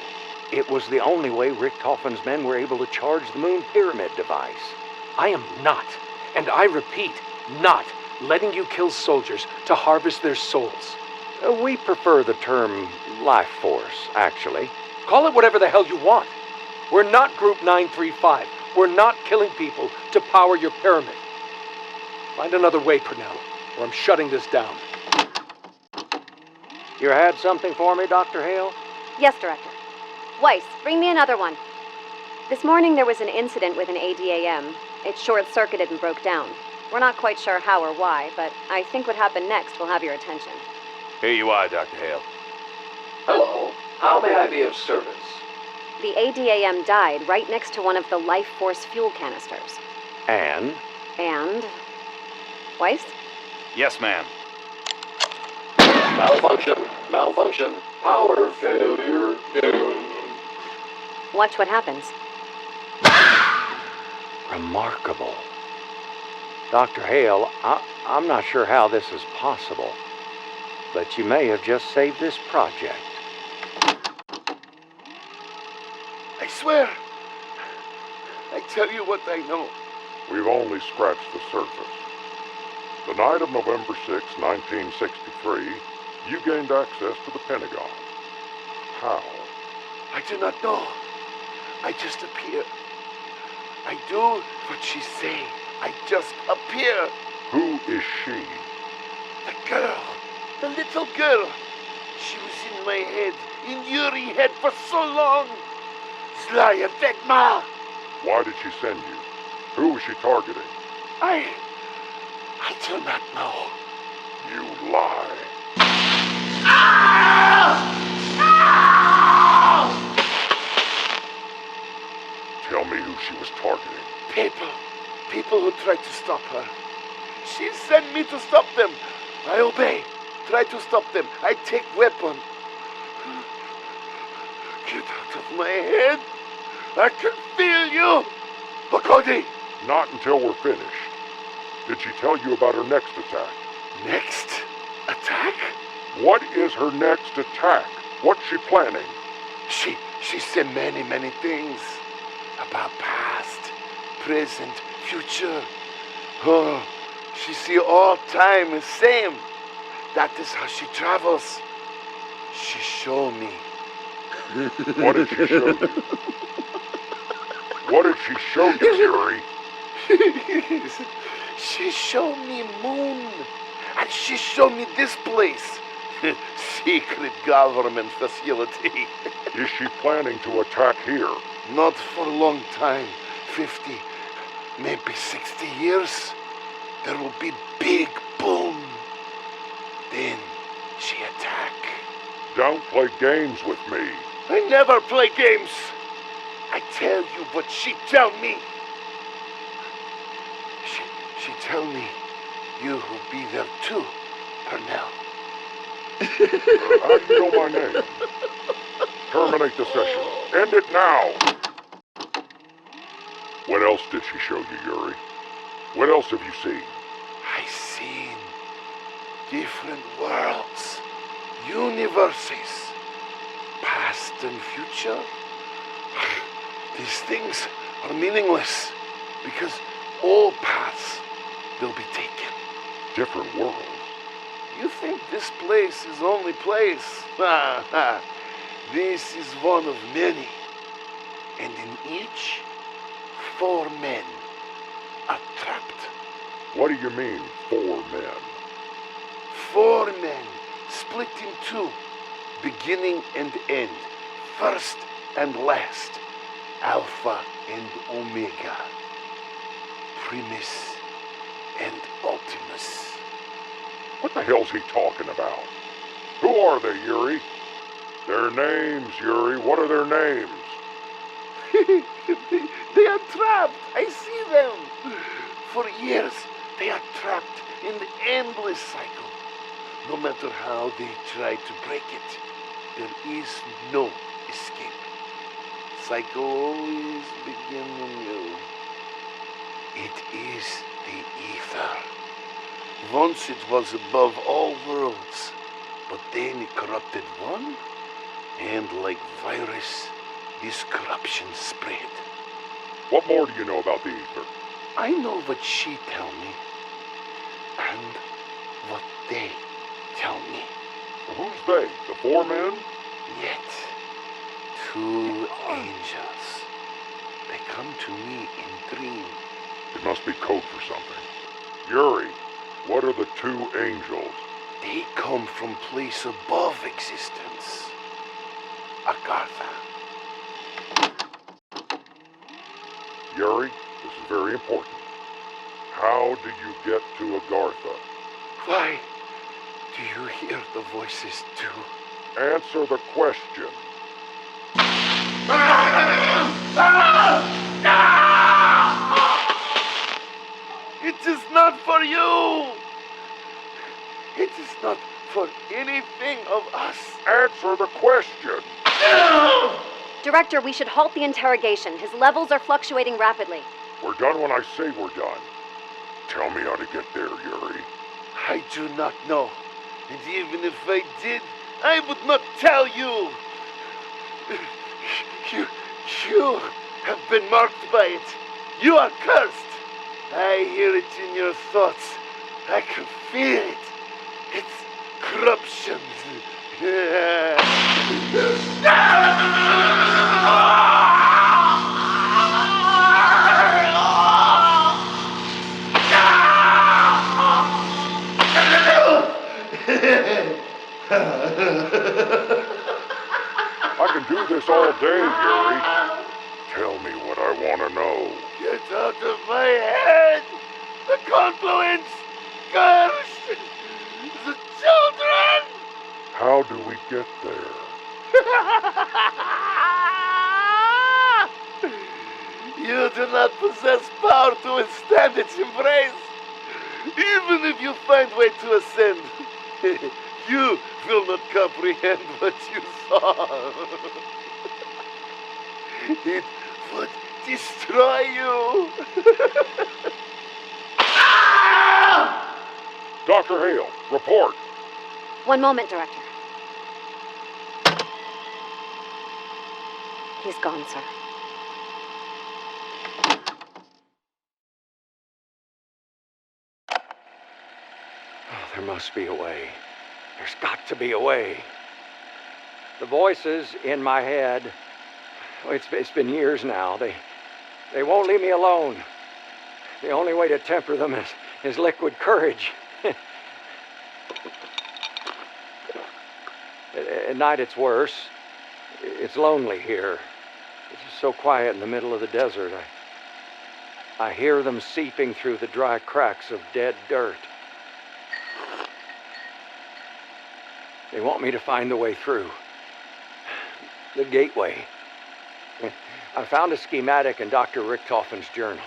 S21: It was the only way Richtofen's men were able to charge the moon pyramid device.
S19: I am not, and I repeat, not letting you kill soldiers to harvest their souls.
S21: We prefer the term life force, actually.
S19: Call it whatever the hell you want. We're not Group 935. We're not killing people to power your pyramid. Find another way, Purnell, or I'm shutting this down.
S21: You had something for me, Dr. Hale?
S2: Yes, Director. Weiss, bring me another one. This morning there was an incident with an ADAM. It short-circuited and broke down. We're not quite sure how or why, but I think what happened next will have your attention.
S6: Here you are, Dr. Hale.
S19: Hello. How may I be of service?
S2: The ADAM died right next to one of the life force fuel canisters.
S21: And?
S2: And? Weiss?
S6: Yes, ma'am.
S19: Malfunction. Power failure.
S2: Watch what happens.
S21: Remarkable. Dr. Hale, I'm not sure how this is possible, but you may have just saved this project.
S14: I swear. I tell you what I know.
S8: We've only scratched the surface. The night of November 6, 1963, you gained access to the Pentagon. How?
S14: I do not know. I just appear. I do what she say. I just appear.
S8: Who is she?
S14: The girl. The little girl. She was in my head, in Yuri's head for so long. Zlaya Vedma.
S8: Why did she send you? Who was she targeting?
S14: I do not know.
S8: You lie. Tell me who she was targeting.
S14: People who tried to stop her. She sent me to stop them. I obey. Try to stop them. I take weapon. Get out of my head. I can feel you. Bakodi.
S8: Not until we're finished. Did she tell you about her next attack?
S14: Next attack?
S8: What is her next attack? What's she planning?
S14: She said many things. About past, present, future. Oh, she see all time the same. That is how she travels. She show me.
S8: What did she show you? What did she show you, Yuri?
S14: She showed me moon. And she showed me this place. Secret government facility.
S8: Is she planning to attack here?
S14: Not for a long time. 50, maybe 60 years. There will be big boom. Then she attack.
S8: Don't play games with me.
S14: I never play games. I tell you what she tell me. She tell me you will be there too, Purnell.
S8: How do you know my name? Terminate the session. End it now. What else did she show you, Yuri? What else have you seen?
S14: I seen different worlds, universes, past and future. These things are meaningless because all paths will be taken.
S8: Different worlds?
S14: You think this place is only place? This is one of many. And in each, 4 men are trapped.
S8: What do you mean, 4 men?
S14: 4 men split in 2, beginning and end, first and last, Alpha and Omega, Primus and Ultimus.
S8: What the hell's he talking about? Who are they, Yuri? Their names, Yuri. What are their names?
S14: They are trapped. I see them. For years, they are trapped in the endless cycle. No matter how they try to break it, there is no escape. Cycle always begins anew. It is the Aether. Once it was above all worlds, but then it corrupted one, and like virus, this corruption spread.
S8: What more do you know about the Aether?
S14: I know what she tell me, and what they tell me.
S8: Who's they? The four men?
S14: Yet, two angels. They come to me in dream.
S8: It must be code for something. Yuri, what are the two angels?
S14: They come from place above existence. Agartha.
S8: Yuri, this is very important. How do you get to Agartha?
S14: Why do you hear the voices too?
S8: Answer the question.
S14: It is not for you! It is not for anything of us.
S8: Answer the question!
S2: Director, we should halt the interrogation. His levels are fluctuating rapidly.
S8: We're done when I say we're done. Tell me how to get there, Yuri.
S14: I do not know. And even if I did, I would not tell you. You have been marked by it. You are cursed. I hear it in your thoughts. I can feel it. It's corruption.
S8: I can do this all day, Yuri. Tell me what I want to know.
S14: Get out of my head! The confluence! Curse! The children!
S8: How do we get there?
S14: You do not possess power to withstand its embrace. Even if you find way to ascend, you will not comprehend what you saw. It would destroy you.
S8: Dr. Hale, report.
S2: One moment, Director. He's gone, sir.
S21: Oh, there must be a way. There's got to be a way. The voices in my head, it's been years now. They won't leave me alone. The only way to temper them is liquid courage. At night it's worse. It's lonely here. It's just so quiet in the middle of the desert. I hear them seeping through the dry cracks of dead dirt. They want me to find the way through. The gateway. I found a schematic in Dr. Richtofen's journal.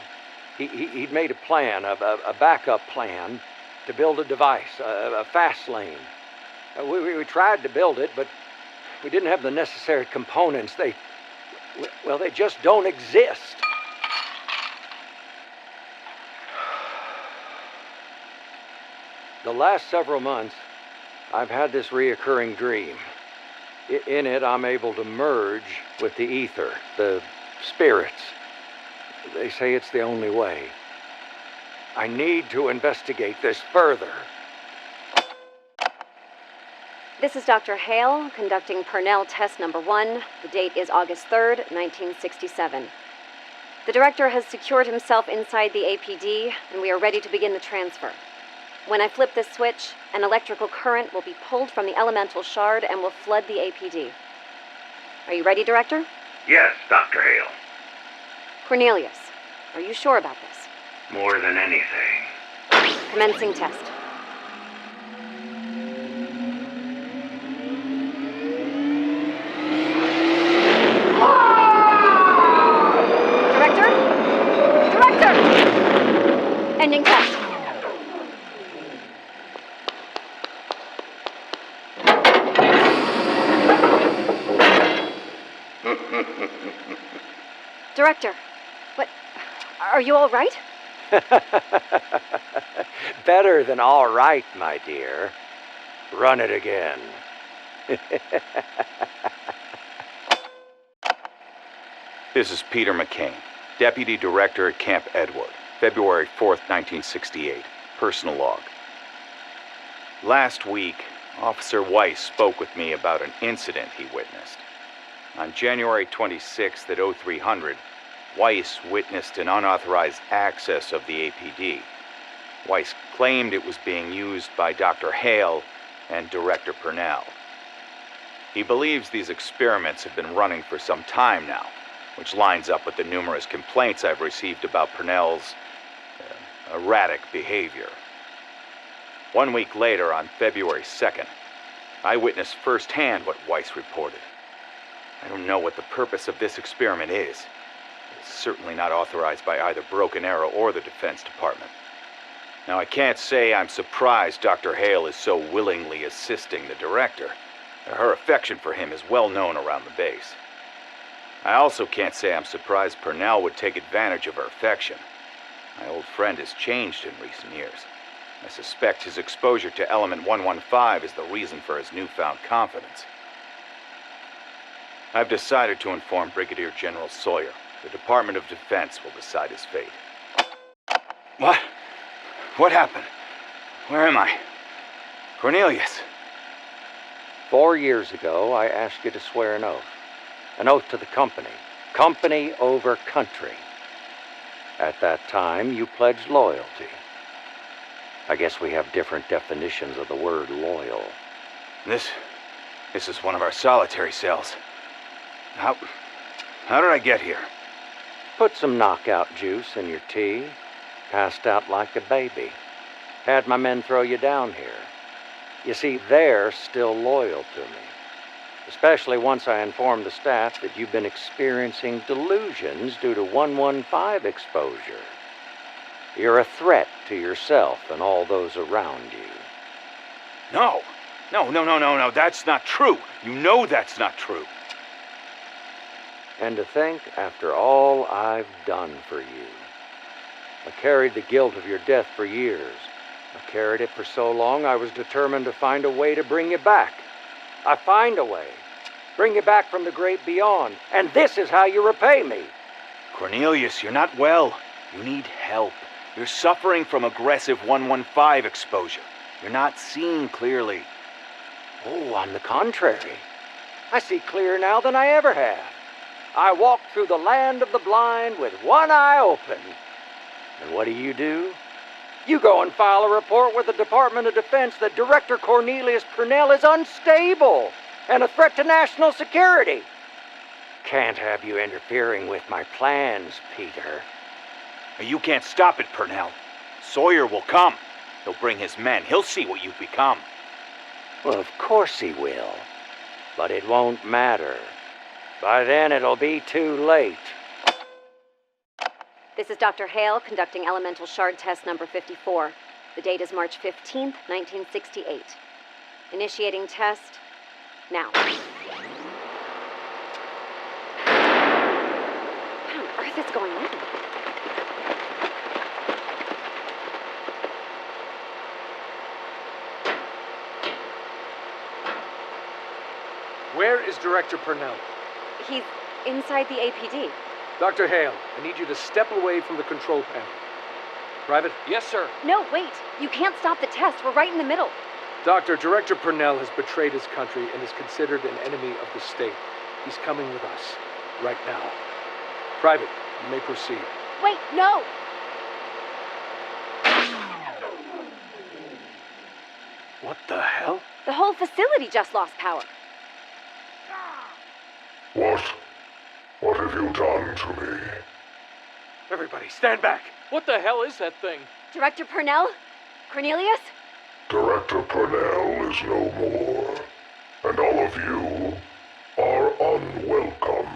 S21: He'd made a plan, a backup plan, to build a device, a fast lane. We tried to build it, but we didn't have the necessary components. They just don't exist. The last several months, I've had this reoccurring dream. In it, I'm able to merge with the Aether, the spirits. They say it's the only way. I need to investigate this further.
S2: This is Dr. Hale, conducting Purnell Test Number 1. The date is August 3rd, 1967. The Director has secured himself inside the APD, and we are ready to begin the transfer. When I flip this switch, an electrical current will be pulled from the elemental shard and will flood the APD. Are you ready, Director?
S24: Yes, Dr. Hale.
S2: Cornelius, are you sure about this?
S24: More than anything.
S2: Commencing test. Director! Ending test. Director, what? Are you all right?
S21: Better than all right, my dear. Run it again.
S6: This is Peter McCain, Deputy Director at Camp Edward, February 4th, 1968. Personal log. Last week, Officer Weiss spoke with me about an incident he witnessed. On January 26th at 0300, Weiss witnessed an unauthorized access of the APD. Weiss claimed it was being used by Dr. Hale and Director Purnell. He believes these experiments have been running for some time now, which lines up with the numerous complaints I've received about Purnell's erratic behavior. 1 week later, on February 2nd, I witnessed firsthand what Weiss reported. I don't know what the purpose of this experiment is. It's certainly not authorized by either Broken Arrow or the Defense Department. Now, I can't say I'm surprised Dr. Hale is so willingly assisting the director. Her affection for him is well known around the base. I also can't say I'm surprised Purnell would take advantage of her affection. My old friend has changed in recent years. I suspect his exposure to Element 115 is the reason for his newfound confidence. I've decided to inform Brigadier General Sawyer. The Department of Defense will decide his fate. What? What happened? Where am I? Cornelius!
S21: 4 years ago, I asked you to swear an oath. An oath to the company. Company over country. At that time, you pledged loyalty. I guess we have different definitions of the word loyal.
S6: This is one of our solitary cells. How did I get here?
S21: Put some knockout juice in your tea. Passed out like a baby. Had my men throw you down here. You see, they're still loyal to me. Especially once I informed the staff that you've been experiencing delusions due to 115 exposure. You're a threat to yourself and all those around you.
S6: No, that's not true. You know that's not true.
S21: And to think, after all I've done for you. I carried the guilt of your death for years. I carried it for so long I was determined to find a way to bring you back. I find a way. Bring you back from the great beyond. And this is how you repay me.
S6: Cornelius, you're not well. You need help. You're suffering from aggressive 115 exposure. You're not seeing clearly.
S21: Oh, on the contrary. I see clearer now than I ever have. I walk through the land of the blind with one eye open. And what do? You go and file a report with the Department of Defense that Director Cornelius Purnell is unstable and a threat to national security. Can't have you interfering with my plans, Peter.
S6: You can't stop it, Purnell. Sawyer will come. He'll bring his men. He'll see what you've become.
S21: Well, of course he will. But it won't matter. By then it'll be too late.
S2: This is Dr. Hale conducting elemental shard test number 54. The date is March 15th, 1968. Initiating test now. What on earth is going on?
S19: Where is Director Purnell?
S2: He's inside the APD.
S19: Dr. Hale, I need you to step away from the control panel. Private?
S5: Yes, sir.
S2: No, wait. You can't stop the test. We're right in the middle.
S19: Doctor, Director Purnell has betrayed his country and is considered an enemy of the state. He's coming with us. Right now. Private, you may proceed.
S2: Wait, no!
S19: What the hell?
S2: The whole facility just lost power.
S8: What have you done to me?
S19: Everybody, stand back!
S5: What the hell is that thing?
S2: Director Purnell? Cornelius?
S8: Director Purnell is no more, and all of you are unwelcome.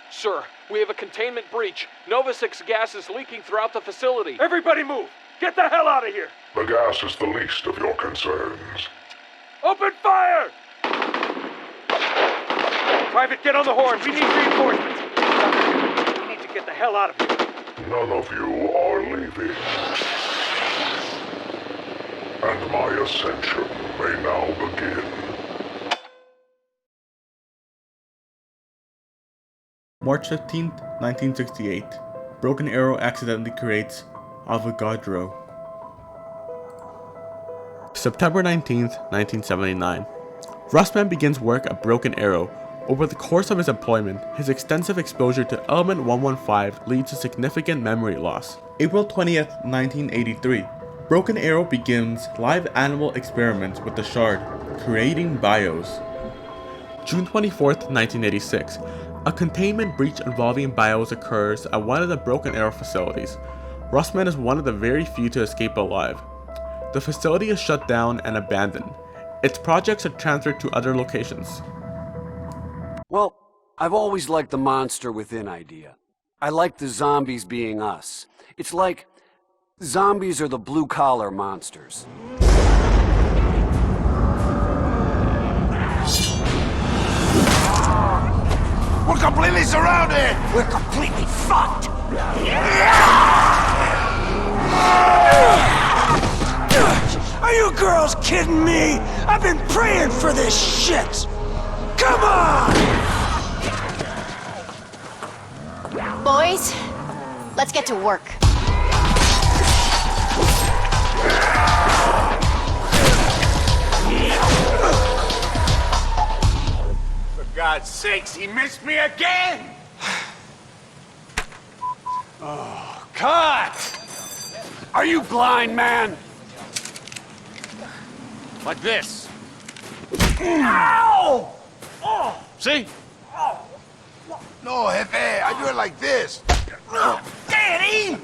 S5: Sir, we have a containment breach. Nova 6 gas is leaking throughout the facility.
S19: Everybody move! Get the hell out of here!
S8: The gas is the least of your concerns.
S19: Open fire! Private, get on the horn. We need reinforcements. We need to get the hell out of here.
S8: None of you are leaving. And my ascension may now begin.
S1: March 15, 1968. Broken Arrow accidentally creates Avogadro. September 19, 1979. Rustman begins work at Broken Arrow. Over the course of his employment, his extensive exposure to Element 115 leads to significant memory loss. April 20th, 1983. Broken Arrow begins live animal experiments with the Shard, creating bios. June 24th, 1986. A containment breach involving bios occurs at one of the Broken Arrow facilities. Rustman is one of the very few to escape alive. The facility is shut down and abandoned. Its projects are transferred to other locations.
S16: Well, I've always liked the monster within idea. I like the zombies being us. It's like zombies are the blue-collar monsters.
S14: We're completely surrounded!
S15: We're completely fucked! Are you girls kidding me? I've been praying for this shit! Come on!
S17: Boys, let's get to work.
S14: For God's sakes, he missed me again!
S16: Oh, cut! Are you blind, man? Like this.
S14: Ow!
S16: Oh! See?
S14: No, Jefe, I do it like this. Daddy!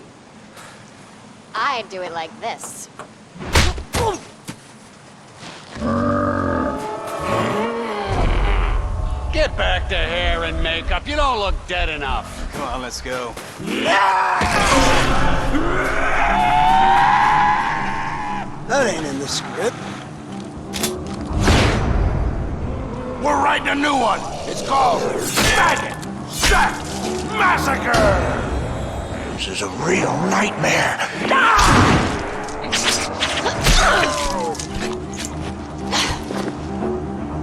S17: I do it like this.
S16: Get back to hair and makeup. You don't look dead enough.
S14: Come on, let's go.
S15: That ain't in the script.
S14: We're writing a new one. It's called Maggot Sack Massacre. This is a real nightmare.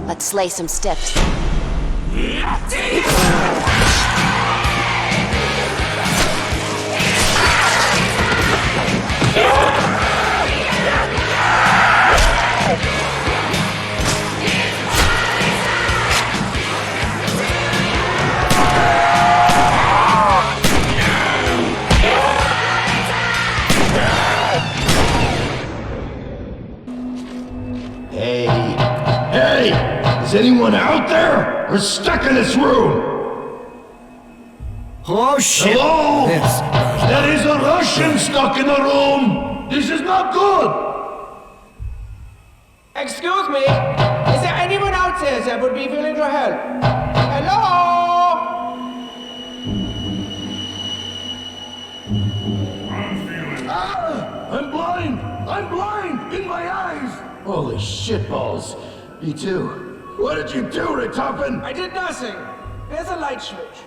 S17: Let's slay some stiffs.
S14: Hey! Is anyone out there? We're stuck in this room!
S15: Oh shit!
S14: Hello? There is a Russian stuck in the room! This is not good!
S18: Excuse me, is there anyone out there that would be willing to help? Hello?
S14: I'm blind! I'm blind! In my eyes! Holy shitballs. Me too. What did you do, Richtofen?
S18: I did nothing. There's a light switch.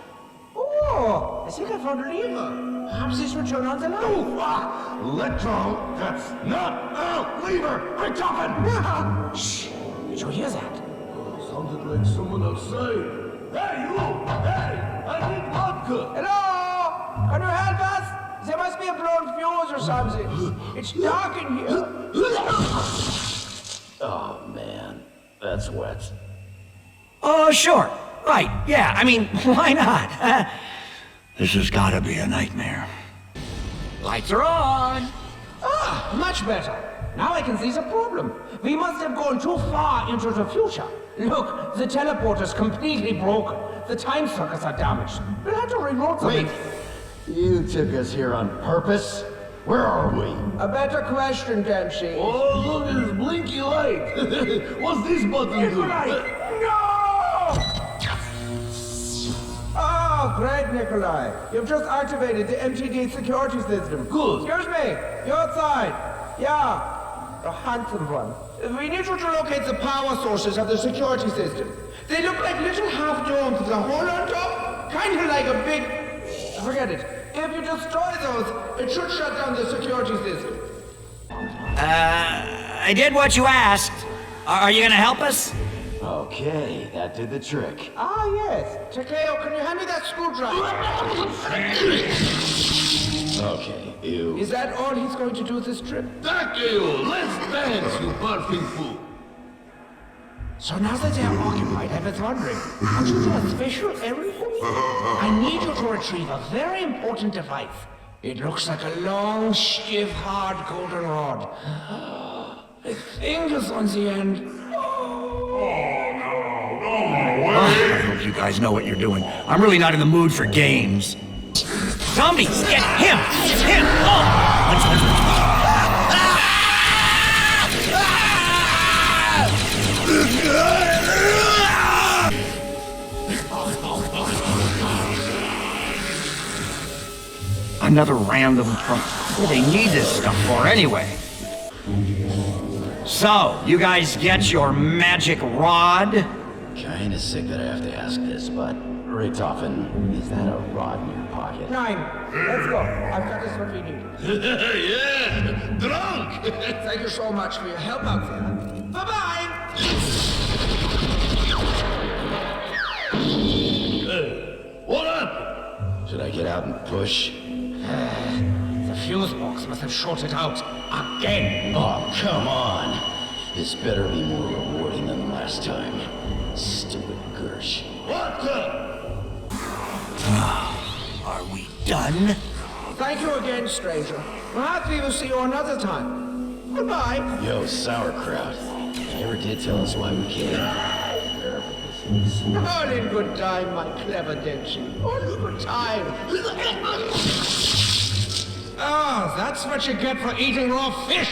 S18: Oh, I think I found a lever. Perhaps this will turn on the light.
S14: Electro, that's not a lever! Richtofen!
S18: Shh! Did you hear that?
S14: Sounded like someone outside. Hey, you! Hey! I need vodka!
S18: Hello? Can you help us? There must be a blown fuse or something. It's dark in here.
S14: Oh, man. That's wet.
S15: Oh, sure. Right, yeah, I mean, why not? This has gotta be a nightmare.
S18: Lights are on. Ah, much better. Now I can see the problem. We must have gone too far into the future. Look, the teleporter's completely broken. The time circuits are damaged. We'll have to reroute them.
S14: Wait! You took us here on purpose? Where are we?
S18: A better question, Dempsey.
S14: Oh, look at this blinky light! What's this button do?
S18: No! Oh, great, Nikolai. You've just activated the MTD security system.
S14: Good.
S18: Excuse me. You're outside. Yeah. A handsome one. We need you to locate the power sources of the security system. They look like little half domes with a hole on top. Kind of like a big... Forget it. If you destroy those, it should shut down the security system.
S15: I did what you asked. Are you gonna help us? Okay, that did the trick.
S18: Ah, yes. Takeo, can you hand me that screwdriver?
S15: Okay, ew.
S18: Is that all he's going to do this trip?
S14: Takeo, let's dance, you barfing fool.
S18: So now that they're occupied, I was wondering, could you do a special errand for me? I need you to retrieve a very important device. It looks like a long, stiff, hard golden rod. With fingers on the end.
S15: I hope you guys know what you're doing. I'm really not in the mood for games. Zombies, get him! Him! Oh! Another random from... What do they need this stuff for anyway? So, you guys get your magic rod?
S7: Kinda sick that I have to ask this, but Richtofen, is that a rod in your pocket?
S18: 9. Let's go. I've got us what we need.
S14: Yeah, drunk!
S18: Thank you so much for your help out there. Bye-bye!
S14: Hey, what happened?
S7: Should I get out and push?
S18: The fuse box must have shorted out again.
S7: Oh, come on. This better be more rewarding than last time. Stupid Gersh.
S14: What the?
S15: Are we done?
S18: Thank you again, stranger. Perhaps we will see you another time. Goodbye.
S7: Yo, sauerkraut. You never did tell us why we came.
S18: All in good time, my clever Denshi. All in good time. Ah, that's what you get for eating raw fish.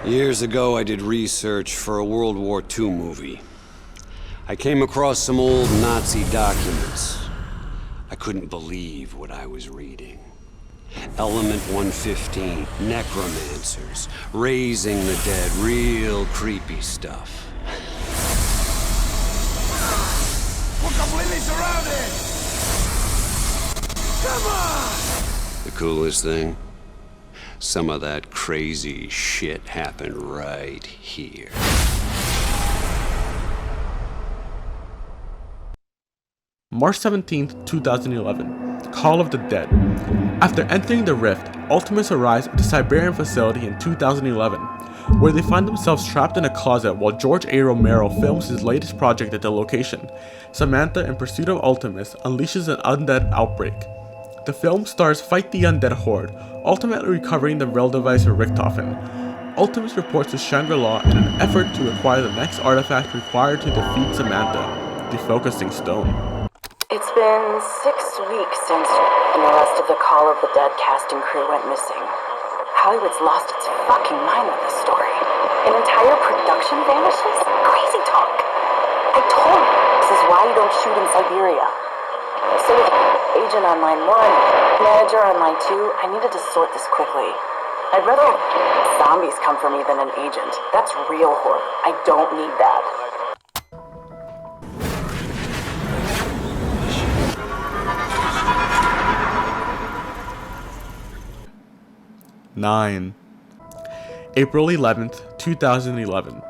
S16: Years ago, I did research for a World War II movie. I came across some old Nazi documents. I couldn't believe what I was reading. Element 115, necromancers, raising the dead, real creepy stuff.
S14: We're completely surrounded! Come on!
S16: The coolest thing? Some of that crazy shit happened right here.
S1: March 17th, 2011. Call of the Dead. After entering the Rift, Ultimates arrives at the Siberian facility in 2011, where they find themselves trapped in a closet while George A. Romero films his latest project at the location. Samantha, in pursuit of Ultimates, unleashes an undead outbreak. The film stars Fight the Undead Horde, ultimately recovering the Rel device for Richtofen. Ultimates reports to Shangri-La in an effort to acquire the next artifact required to defeat Samantha, the Focusing Stone.
S10: It's been 6 weeks since the rest of the Call of the Dead cast and crew went missing. Hollywood's lost its fucking mind with this story. An entire production vanishes? Crazy talk. I told you, this is why you don't shoot in Siberia. So with Agent on line 1, Manager on line 2, I needed to sort this quickly. I'd rather zombies come for me than an agent. That's real horror. I don't need that.
S1: April 11th, 2011.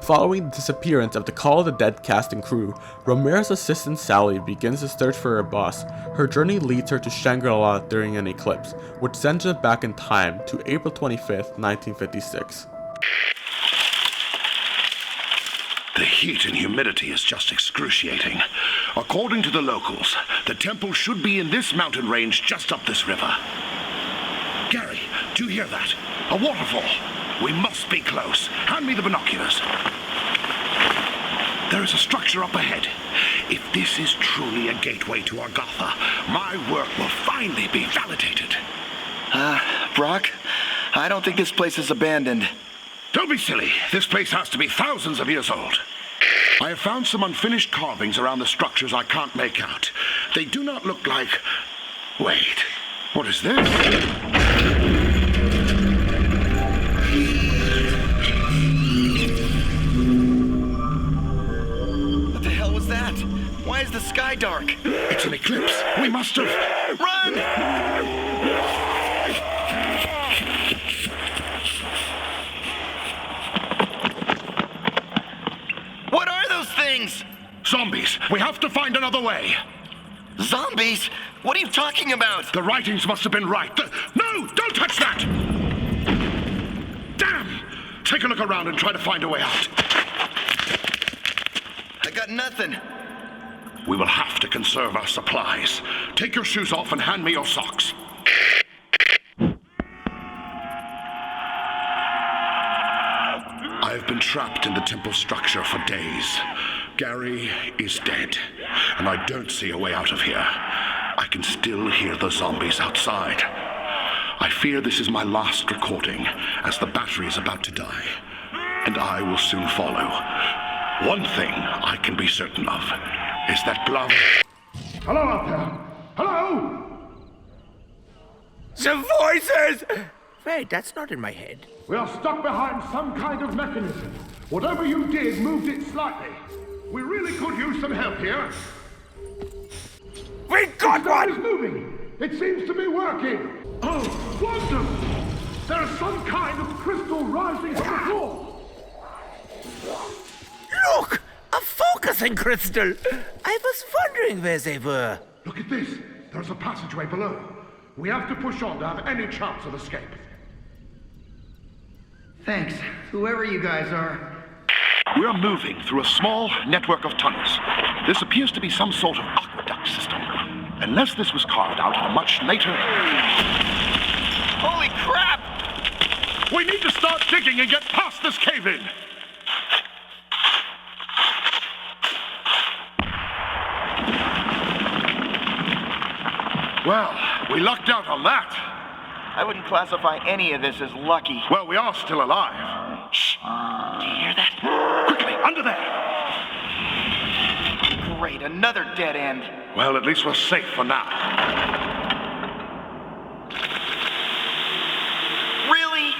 S1: Following the disappearance of the Call of the Dead cast and crew, Romero's assistant Sally begins to search for her boss. Her journey leads her to Shangri-La during an eclipse, which sends her back in time to April 25th, 1956.
S20: The heat and humidity is just excruciating. According to the locals, the temple should be in this mountain range just up this river. Gary, do you hear that? A waterfall. We must be close. Hand me the binoculars. There is a structure up ahead. If this is truly a gateway to Argotha, my work will finally be validated.
S22: Brock, I don't think this place is abandoned.
S20: Don't be silly. This place has to be thousands of years old. I have found some unfinished carvings around the structures I can't make out. They do not look like... Wait, what is this?
S22: What the hell was that? Why is the sky dark?
S20: It's an eclipse. We must have...
S22: Run!
S20: those things? Zombies. We have to find another way.
S24: Zombies? What are you talking about?
S20: The writings must have been right. No! Don't touch that! Damn! Take a look around and try to find a way out.
S24: I got nothing.
S20: We will have to conserve our supplies. Take your shoes off and hand me your socks. I've been trapped in the temple structure for days. Gary is dead, and I don't see a way out of here. I can still hear the zombies outside. I fear this is my last recording, as the battery is about to die, and I will soon follow. One thing I can be certain of is that glove...
S8: Hello out there! Hello!
S14: The voices! Wait, that's not in my head.
S8: We are stuck behind some kind of mechanism. Whatever you did moved it slightly. We really could use some help here.
S14: We got one!
S8: It's moving. It seems to be working. Oh, wonderful! There is some kind of crystal rising from the floor.
S14: Look! A focusing crystal! I was wondering where they were.
S8: Look at this. There's a passageway below. We have to push on to have any chance of escape.
S4: Thanks, whoever you guys are.
S20: We're moving through a small network of tunnels. This appears to be some sort of aqueduct system. Unless this was carved out at a much later...
S24: Holy crap!
S20: We need to start digging and get past this cave-in! Well, we lucked out on that.
S4: I wouldn't classify any of this as lucky.
S20: Well, we are still alive. Shh.
S4: Do you hear that?
S20: Quickly, under there!
S4: Great, another dead end.
S20: Well, at least we're safe for now.
S4: Really?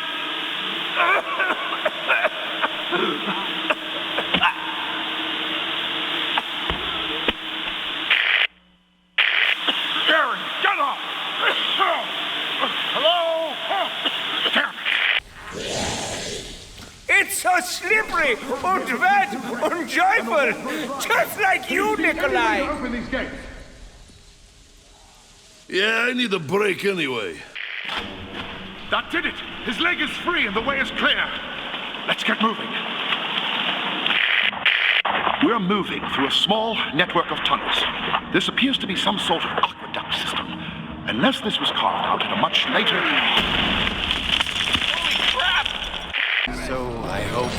S20: Aaron, get up! Hello? Damn it!
S14: It's so slippery and wet and joyful, just like you, Nikolai.
S8: Open these gates.
S9: Yeah, I need a break anyway.
S20: That did it! His leg is free and the way is clear. Let's get moving. We're moving through a small network of tunnels. This appears to be some sort of aqueduct system. Unless this was carved out at a much later...
S24: Holy crap!
S14: So I hope...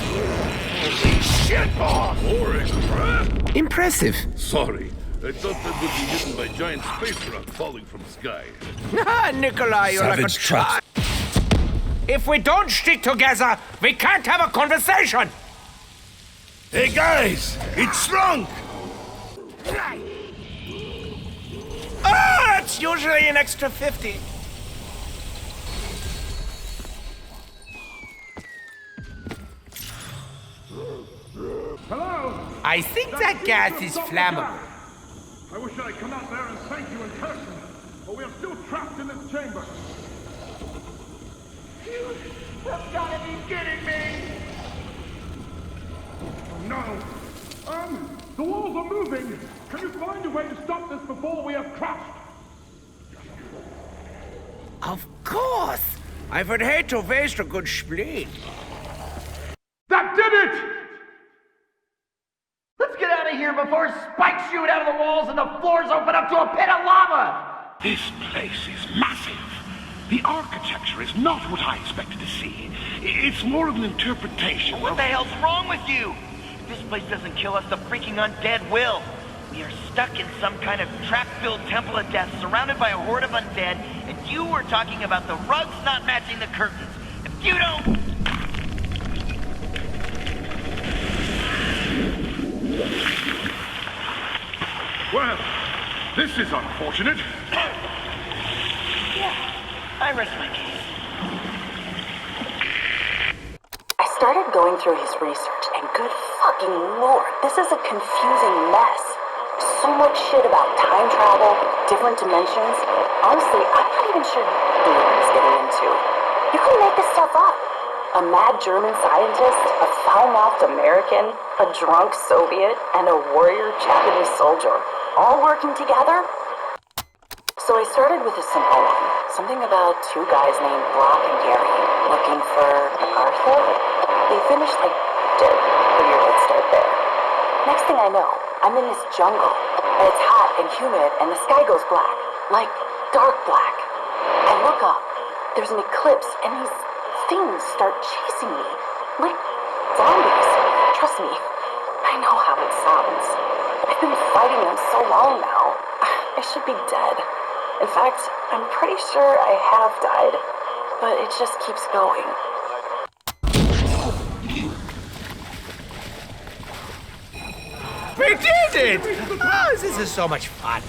S14: Holy shit, boss!
S9: Boring crap!
S14: Impressive.
S9: Sorry, I thought that would be hidden by giant space rock falling from the sky.
S14: Ah, Nikolai, you're like a child. If we don't stick together, we can't have a conversation!
S9: Hey guys, it's shrunk!
S14: Ah, it's usually an extra 50.
S8: Hello?
S14: I think that gas is flammable.
S8: I wish I'd come out there and thank you in person, but we are still trapped in this chamber.
S14: You have got to be kidding me!
S8: Oh, no. The walls are moving. Can you find a way to stop this before we have crashed?
S14: Of course! I would hate to waste a good spleen.
S8: That did it!
S4: Let's get out of here before spikes shoot out of the walls and the floors open up to a pit of lava!
S20: This place is massive. The architecture is not what I expected to see. It's more of an interpretation
S4: What the hell's wrong with you? If this place doesn't kill us, the freaking undead will. We are stuck in some kind of trap-filled temple of death, surrounded by a horde of undead, and you were talking about the rugs not matching the curtains. If you don't...
S20: Well, this is unfortunate.
S4: Yeah, I rest my case.
S10: I started going through his research, and good fucking lord, this is a confusing mess. So much shit about time travel, different dimensions. Honestly, I'm not even sure what he's getting into. You can make this stuff up. A mad German scientist, a foul-mouthed American, a drunk Soviet, and a warrior Japanese soldier, all working together? So I started with a simple one. Something about two guys named Brock and Gary looking for Arthur. They finished like dead. Figured I'd start there. Next thing I know, I'm in this jungle, and it's hot and humid, and the sky goes black. Like dark black. I look up. There's an eclipse, and these things start chasing me. Like zombies. Trust me, I know how it sounds. I've been fighting them so long now. I should be dead. In fact, I'm pretty sure I have died. But it just keeps going.
S18: We did it! Oh, this is so much fun.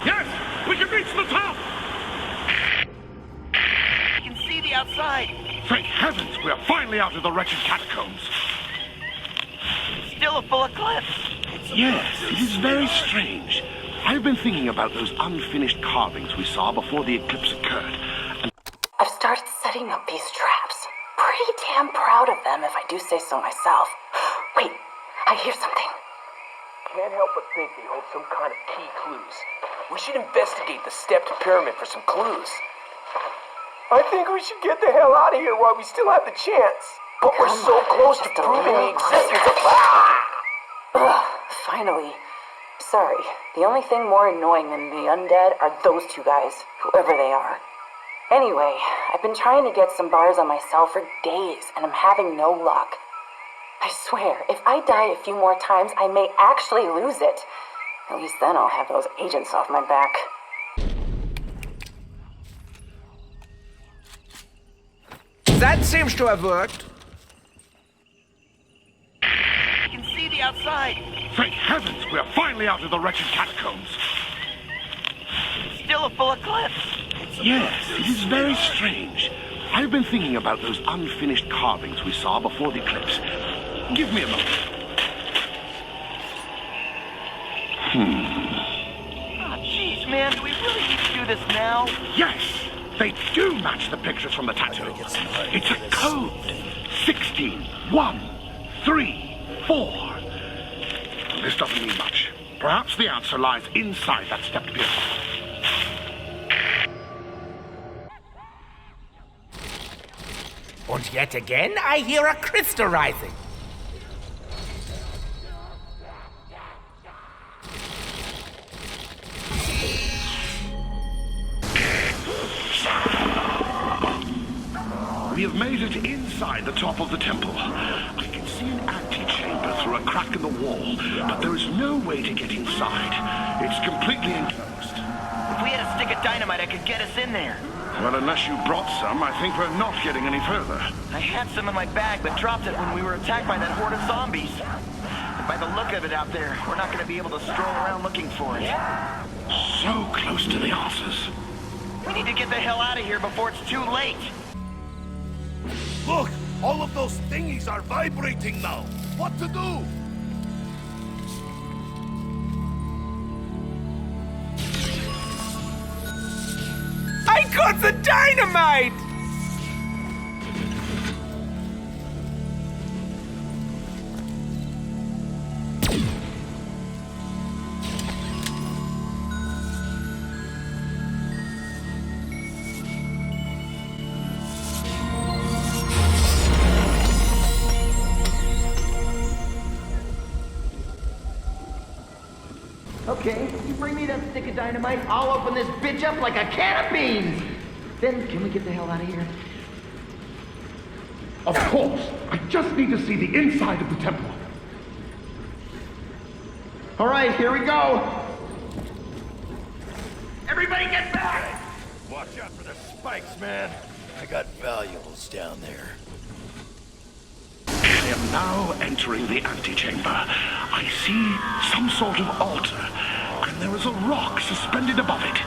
S20: Yes! We can reach the top!
S4: You can see the outside.
S20: Thank heavens, we are finally out of the wretched catacombs.
S4: Still a full eclipse.
S20: Yes, it is very strange. I've been thinking about those unfinished carvings we saw before the eclipse occurred. And
S10: I've started setting up these traps. Pretty damn proud of them, if I do say so myself. Wait, I hear something.
S3: Can't help but think they hold some kind of key clues. We should investigate the stepped pyramid for some clues. I think we should get the hell out of here while we still have the chance. But we're so close to proving the existence of...
S10: Ugh, finally. Sorry, the only thing more annoying than the undead are those two guys, whoever they are. Anyway, I've been trying to get some bars on myself for days, and I'm having no luck. I swear, if I die a few more times, I may actually lose it. At least then I'll have those agents off my back.
S18: That seems to have worked.
S4: You can see the outside.
S20: thank heavens, we are finally out of the wretched catacombs.
S4: Still a full eclipse.
S20: Yes, it is very strange. I've been thinking about those unfinished carvings we saw before the eclipse. Give me a moment.
S4: Oh, jeez, man, do we really need to do this now?
S20: Yes, they do match the pictures from the tattoo. It's a code. 16134. This doesn't mean much. Perhaps the answer lies inside that stepped pyramid.
S18: And yet again, I hear a crystal rising.
S20: We have made it inside the top of the temple. I can see an antechamber through a crack in the wall, but there is no way to get inside. It's completely enclosed.
S4: If we had a stick of dynamite, I could get us in there.
S20: Well, unless you brought some, I think we're not getting any further.
S4: I had some in my bag, but dropped it when we were attacked by that horde of zombies. And by the look of it out there, we're not going to be able to stroll around looking for it.
S20: So close to the answers.
S4: We need to get the hell out of here before it's too late.
S9: Look! All of those thingies are vibrating now! What to do?
S18: I got the dynamite!
S4: Okay, you bring me that stick of dynamite, I'll open this bitch up like a can of beans! Then, can we get the hell out of here?
S20: Of course! I just need to see the inside of the temple.
S4: Alright, here we go! Everybody get back!
S9: Watch out for the spikes, man. I got valuables down there.
S20: I am now entering the antechamber. I see some sort of altar, and there is a rock suspended above it.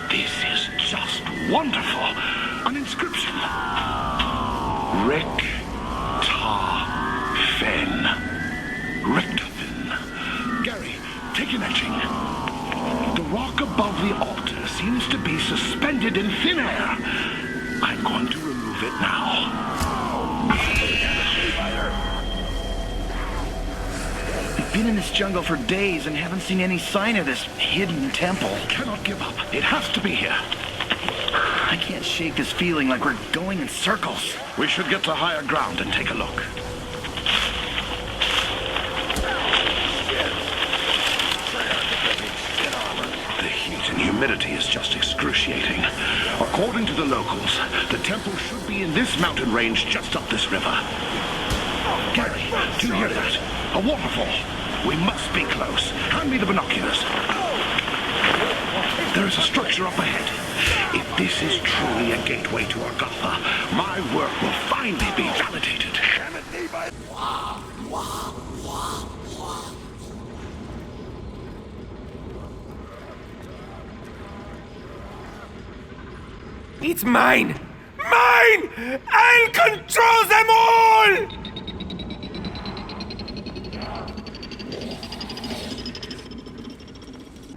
S20: This is just wonderful. An inscription. Richtofen. Richtofen. Gary, take an etching. The rock above the altar seems to be suspended in thin air. I'm going to remove it now.
S24: We've been in this jungle for days and haven't seen any sign of this hidden temple.
S20: Cannot give up. It has to be here.
S24: I can't shake this feeling like we're going in circles.
S20: We should get to higher ground and take a look. The heat and humidity is just excruciating. According to the locals, the temple should be in this mountain range just up this river. Gary, do you hear that? A waterfall. We must be close. Hand me the binoculars. There is a structure up ahead. If this is truly a gateway to Agatha, my work will finally be validated.
S18: It's mine! Mine! I'll control them all!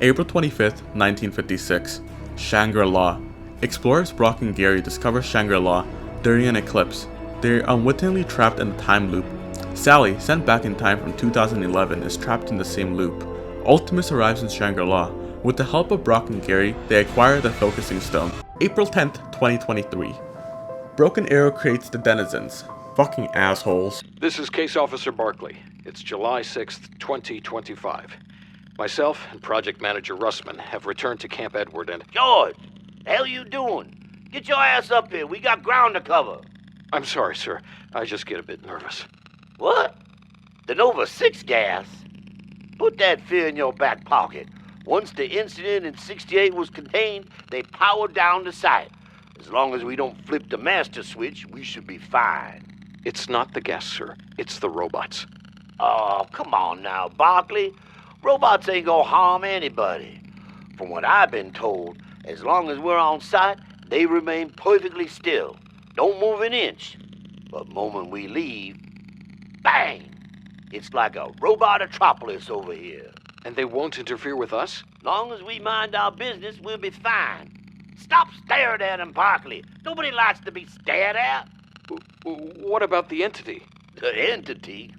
S1: April 25th, 1956. Shangri-La. Explorers Brock and Gary discover Shangri-La during an eclipse. They are unwittingly trapped in a time loop. Sally, sent back in time from 2011, is trapped in the same loop. Ultimus arrives in Shangri-La. With the help of Brock and Gary, they acquire the focusing stone. April 10th, 2023. Broken Arrow creates the denizens. Fucking assholes.
S5: This is Case Officer Barkley. It's July 6th, 2025. Myself and Project Manager Russman have returned to Camp Edward and...
S11: George, the hell you doing? Get your ass up here. We got ground to cover.
S5: I'm sorry, sir. I just get a bit nervous.
S11: What? The Nova 6 gas? Put that fear in your back pocket. Once the incident in 68 was contained, they powered down the site. As long as we don't flip the master switch, we should be fine.
S5: It's not the gas, sir. It's the robots.
S11: Oh, come on now, Barkley. Robots ain't gonna harm anybody. From what I've been told, as long as we're on site, they remain perfectly still. Don't move an inch. But the moment we leave, bang! It's like a robototropolis over here.
S5: And they won't interfere with us?
S11: Long as we mind our business, we'll be fine. Stop staring at him, Barkley. Nobody likes to be stared at.
S5: What about the entity?
S11: The entity?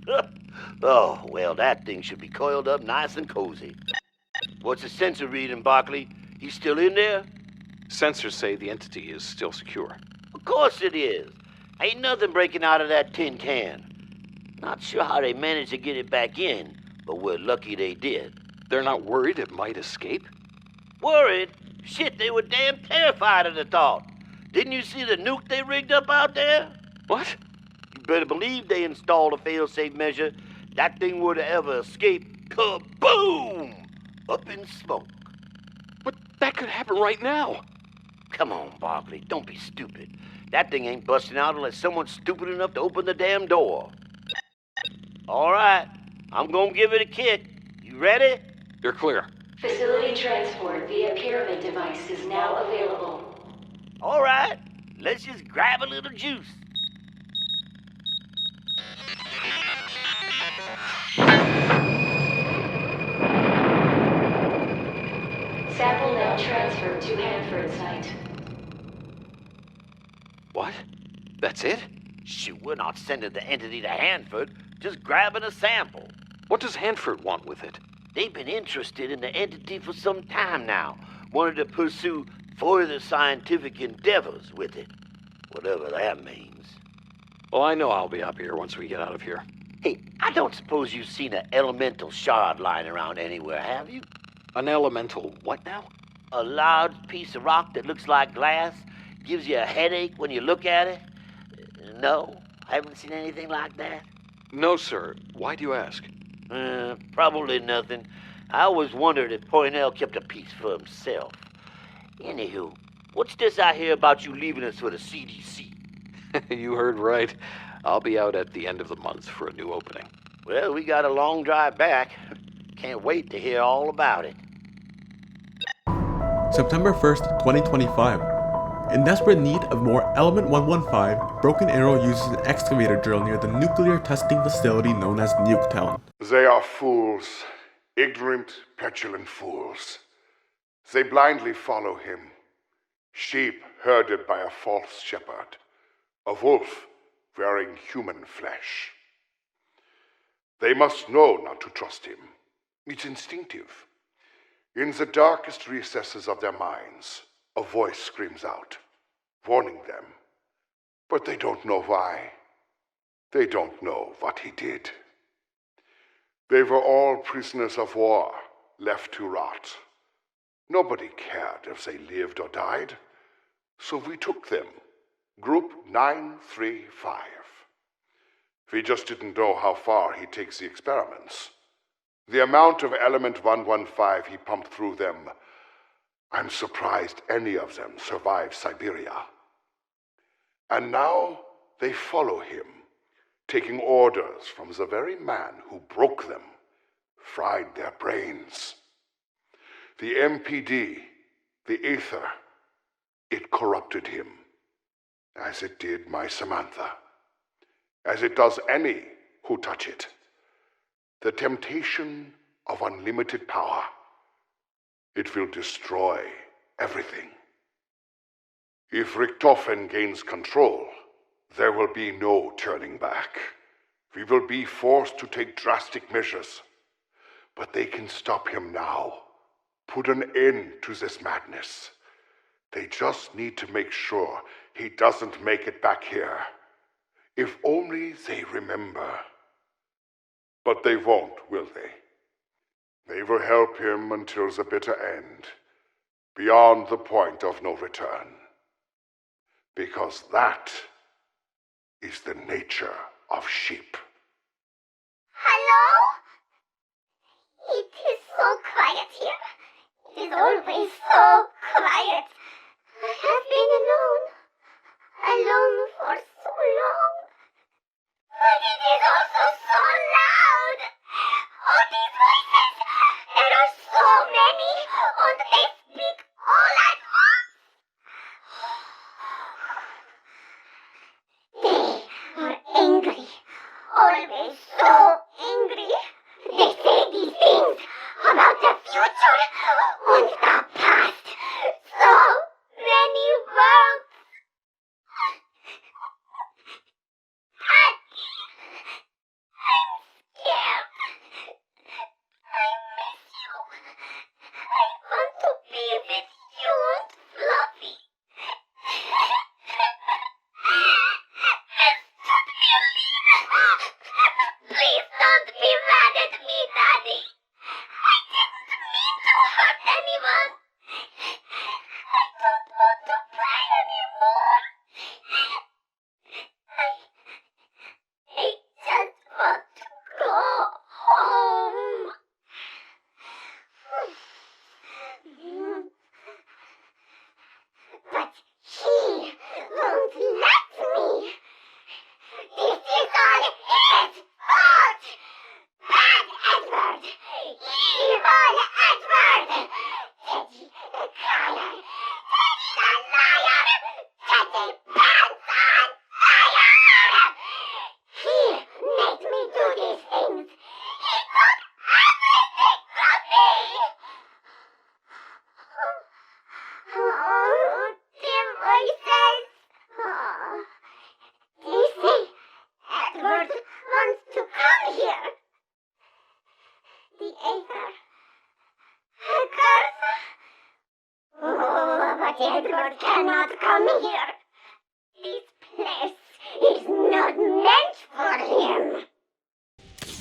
S11: Oh, well, that thing should be coiled up nice and cozy. What's the sensor reading, Barkley? He's still in there?
S5: Sensors say the entity is still secure.
S11: Of course it is. Ain't nothing breaking out of that tin can. Not sure how they managed to get it back in, but we're lucky they did.
S5: They're not worried it might escape?
S11: Worried? Shit, they were damn terrified of the thought. Didn't you see the nuke they rigged up out there?
S5: What?
S11: You better believe they installed a fail-safe measure. That thing would have ever escaped. Kaboom! Up in smoke.
S5: But that could happen right now.
S11: Come on, Barkley, don't be stupid. That thing ain't busting out unless someone's stupid enough to open the damn door. All right, I'm gonna give it a kick. You ready?
S5: You're clear.
S12: Facility transport via pyramid device is now available.
S11: All right, let's just grab a little juice.
S12: Sample now transferred to Hanford site.
S5: What? That's it?
S11: Shoot, we're not sending the entity to Hanford, just grabbing a sample.
S5: What does Hanford want with it?
S11: They've been interested in the entity for some time now. Wanted to pursue further scientific endeavors with it. Whatever that means.
S5: Well, I know I'll be up here once we get out of here.
S11: Hey, I don't suppose you've seen an elemental shard lying around anywhere, have you?
S5: An elemental what now?
S11: A large piece of rock that looks like glass. Gives you a headache when you look at it. No? Haven't seen anything like that?
S5: No, sir. Why do you ask?
S11: Probably nothing. I always wondered if Poynell kept a piece for himself. Anywho, what's this I hear about you leaving us for the CDC?
S5: You heard right. I'll be out at the end of the month for a new opening.
S11: Well, we got a long drive back. Can't wait to hear all about it.
S1: September 1st, 2025. In desperate need of more Element 115, Broken Arrow uses an excavator drill near the nuclear testing facility known as Nuketown.
S8: They are fools, ignorant, petulant fools. They blindly follow him, sheep herded by a false shepherd, a wolf wearing human flesh. They must know not to trust him. It's instinctive. In the darkest recesses of their minds, a voice screams out, warning them. But they don't know why. They don't know what he did. They were all prisoners of war, left to rot. Nobody cared if they lived or died, so we took them, Group 935. We just didn't know how far he takes the experiments. The amount of element 115 he pumped through them, I'm surprised any of them survived Siberia. And now they follow him, taking orders from the very man who broke them, fried their brains. The MPD, the Aether, it corrupted him, as it did my Samantha, as it does any who touch it. The temptation of unlimited power, it will destroy everything. If Richtofen gains control, there will be no turning back. We will be forced to take drastic measures. But they can stop him now. Put an end to this madness. They just need to make sure he doesn't make it back here. If only they remember. But they won't, will they? They will help him until the bitter end, beyond the point of no return. Because that is the nature of sheep.
S6: Hello? It is so quiet here. It is always so quiet. I have been alone for so long. But it is also so loud. All these voices, there are so many, and they speak all at once. They are angry, always so angry. They say these things about the future and the past. So many worlds. I'm scared. I miss you. I want to be with you and Fluffy. Please don't be mad at me, Daddy. I didn't mean to hurt anyone. I don't want to play anymore. I just want to go home. But he won't let me. This is all his fault. Bad Edward. Evil Edward. Teddy the crier. Teddy the liar. Teddy pants on fire. He made me do these things. He took everything from me. Oh, dear voices. Oh. They say Edward wants to come here. The Aether. A curse. Oh, but Edward cannot come here. This place is not meant for him.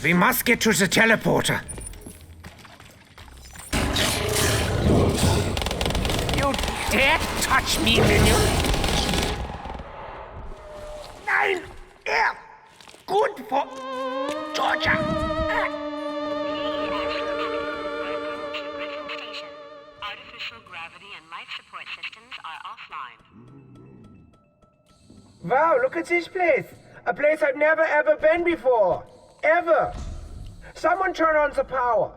S18: We must get to the teleporter. You dare touch me, minion? Nein! Good for Georgia!
S12: Artificial gravity and life support systems are offline.
S18: Wow, look at this place. A place I've never ever been before. Ever. Someone turn on the power.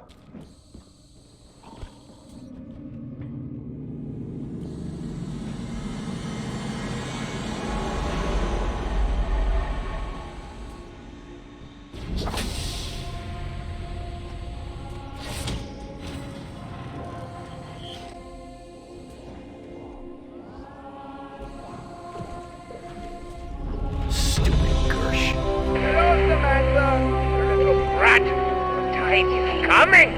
S15: Rat!
S3: night is coming!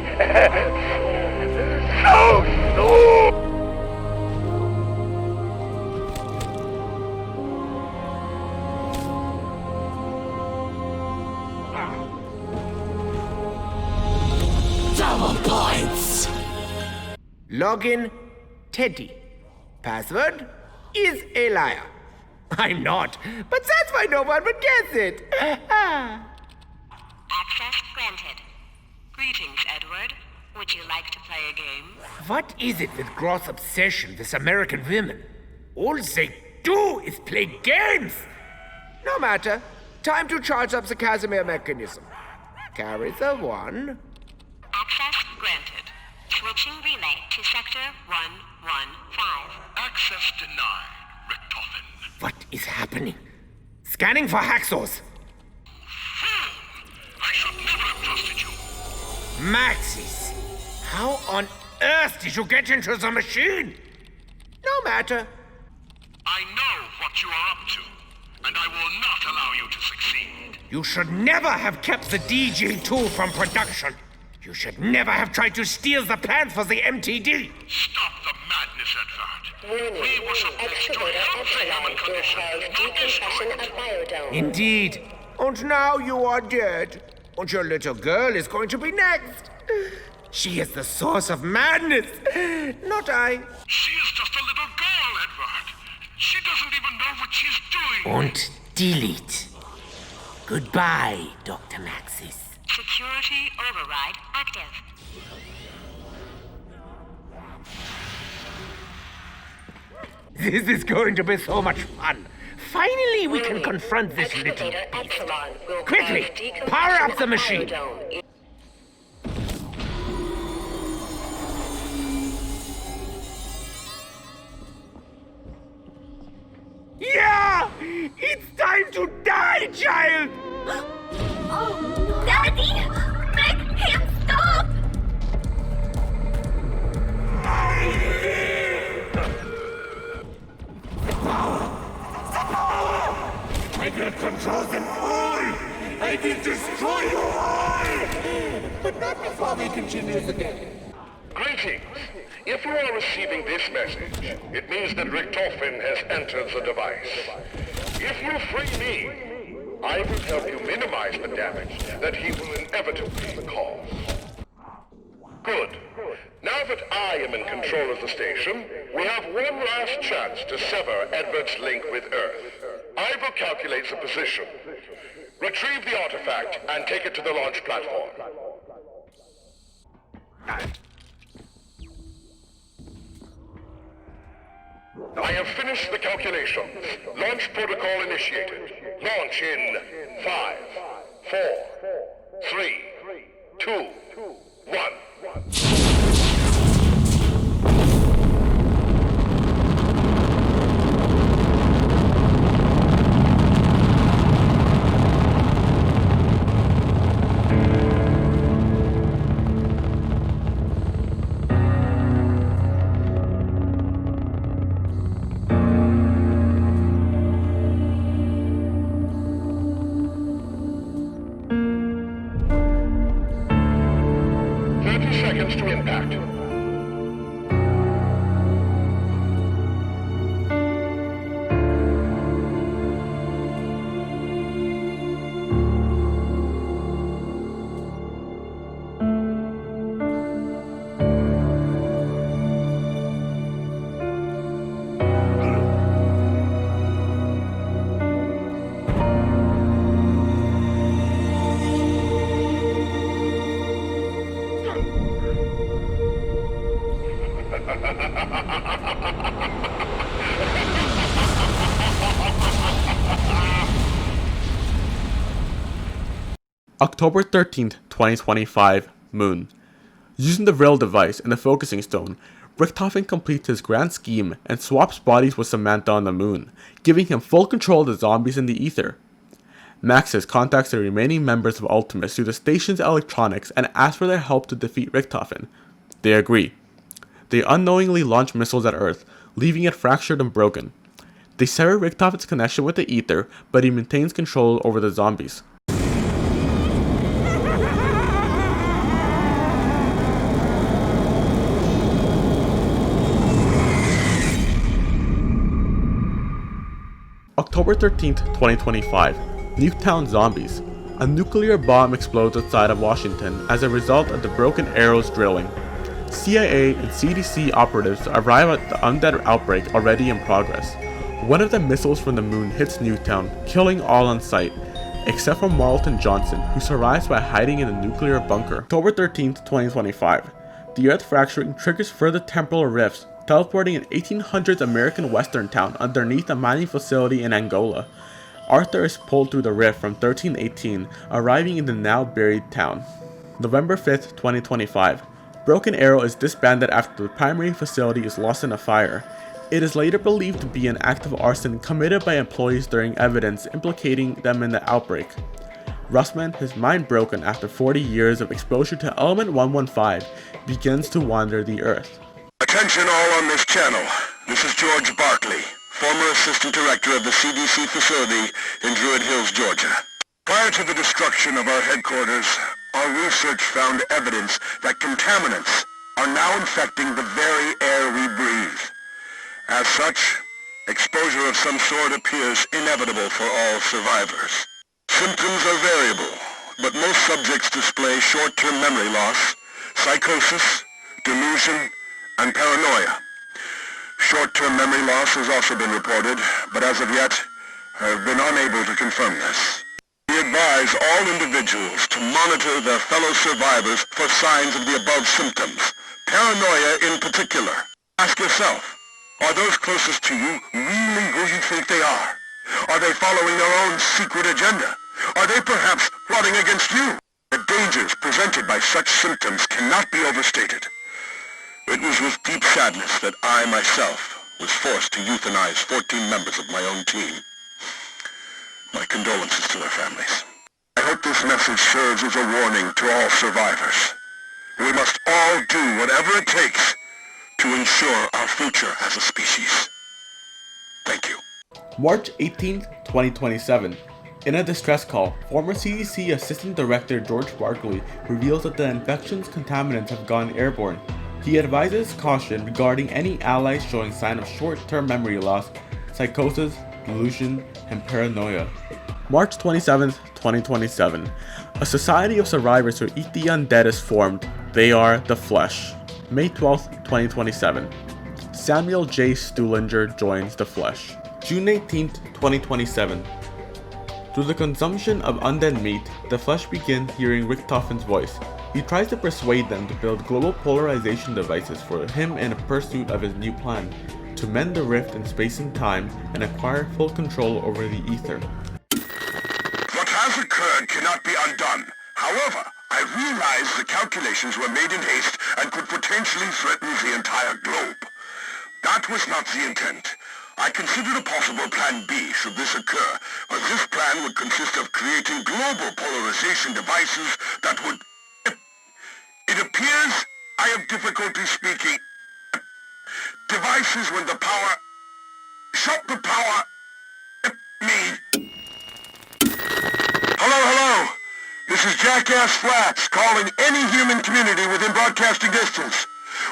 S3: So soon!
S18: Double points! Login, Teddy. Password is a liar. I'm not, but that's why no one would guess it.
S12: Access granted. Greetings, Edward. Would you like to play a game?
S18: What is it with gross obsession with American women? All they do is play games. No matter. Time to charge up the Casimir mechanism. Carry the one.
S12: Access granted. Switching relay to sector 115.
S20: Access denied, Richtofen.
S18: What is happening? Scanning for hacksaws.
S20: I should never have trusted you.
S18: Maxis, how on earth did you get into the machine? No matter.
S20: I know what you are up to, and I will not allow you to succeed.
S18: You should never have kept the DG2 from production. You should never have tried to steal the plans for the MTD.
S20: Stop the madness, Edward. We were supposed to help the human condition, not destroy it.
S18: Indeed. And now you are dead. And your little girl is going to be next. She is the source of madness, not I.
S20: She is just a little girl, Edward. She doesn't even know what she's doing.
S18: And delete. Goodbye, Dr. Maxis.
S12: Security override active.
S18: This is going to be so much fun. Finally, we can confront this little beast. Quickly, power up the machine. Yeah! It's time to die, child!
S6: Oh, Daddy! Make him stop!
S18: I can control them all! I will destroy you all! But not before we continue the game.
S8: Greetings. If you are receiving this message, it means that Richtofen has entered the device. If you free me, I will help you minimize the damage that he will inevitably cause. Good. Now that I am in control of the station, we have one last chance to sever Edward's link with Earth. I will calculate the position. Retrieve the artifact and take it to the launch platform. I have finished the calculations. Launch protocol initiated. Launch in 5, 4, 3, 2, 1. To impact.
S1: October 13th, 2025, Moon. Using the Rail device and the focusing stone, Richtofen completes his grand scheme and swaps bodies with Samantha on the Moon, giving him full control of the zombies in the ether. Maxis contacts the remaining members of Ultimus through the station's electronics and asks for their help to defeat Richtofen. They agree. They unknowingly launch missiles at Earth, leaving it fractured and broken. They sever Richtofen's connection with the ether, but he maintains control over the zombies. October 13th, 2025, Nuketown Zombies. A nuclear bomb explodes outside of Washington as a result of the Broken Arrow's drilling. CIA and CDC operatives arrive at the undead outbreak already in progress. One of the missiles from the moon hits Nuketown, killing all on sight, except for Marlton Johnson, who survives by hiding in a nuclear bunker. October 13th, 2025. The Earth fracturing triggers further temporal rifts, teleporting an 1800s American western town underneath a mining facility in Angola. Arthur is pulled through the rift from 1318, arriving in the now buried town. November 5th, 2025. Broken Arrow is disbanded after the primary facility is lost in a fire. It is later believed to be an act of arson committed by employees during evidence implicating them in the outbreak. Russman, his mind broken after 40 years of exposure to Element 115, begins to wander the Earth.
S8: Attention all on this channel. This is George Barkley, former Assistant Director of the CDC facility in Druid Hills, Georgia. Prior to the destruction of our headquarters, our research found evidence that contaminants are now infecting the very air we breathe. As such, exposure of some sort appears inevitable for all survivors. Symptoms are variable, but most subjects display short-term memory loss, psychosis, delusion, and paranoia. Short-term memory loss has also been reported, but as of yet, I have been unable to confirm this. We advise all individuals to monitor their fellow survivors for signs of the above symptoms, paranoia in particular. Ask yourself, are those closest to you really who you think they are? Are they following their own secret agenda? Are they perhaps plotting against you? The dangers presented by such symptoms cannot be overstated. It was with deep sadness that I myself was forced to euthanize 14 members of my own team. My condolences to their families. I hope this message serves as a warning to all survivors. We must all do whatever it takes to ensure our future as a species. Thank you.
S1: March 18th, 2027. In a distress call, former CDC Assistant Director George Barkley reveals that the infection's contaminants have gone airborne. He advises caution regarding any allies showing sign of short-term memory loss, psychosis, delusion, and paranoia. March 27th, 2027. A society of survivors who eat the undead is formed. They are the Flesh. May 12th, 2027. Samuel J. Stuhlinger joins the Flesh. June 18th, 2027. Through the consumption of undead meat, the Flesh begin hearing Richtofen's voice. He tries to persuade them to build global polarization devices for him in pursuit of his new plan, to mend the rift in space and time and acquire full control over the Aether.
S8: What has occurred cannot be undone. However, I realize the calculations were made in haste and could potentially threaten the entire globe. That was not the intent. I considered a possible plan B should this occur, but this plan would consist of creating global polarization devices that would... It appears I have difficulty speaking. Devices when the power... Shut the power... Me. Hello? This is Jackass Flats calling any human community within broadcasting distance.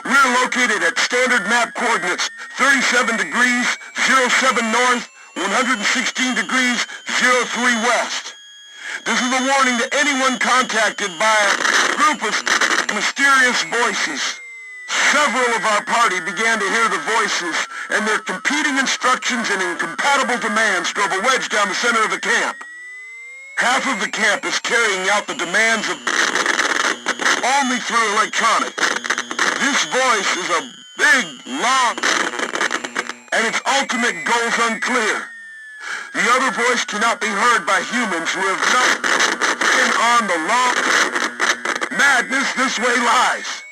S8: We're located at standard map coordinates 37 degrees 07 north, 116 degrees 03 west. This is a warning to anyone contacted by a group of mysterious voices. Several of our party began to hear the voices, and their competing instructions and incompatible demands drove a wedge down the center of the camp. Half of the camp is carrying out the demands of only through electronic. This voice is a big, long, and its ultimate goals unclear. The other voice cannot be heard by humans who have not been on the long madness this way lies.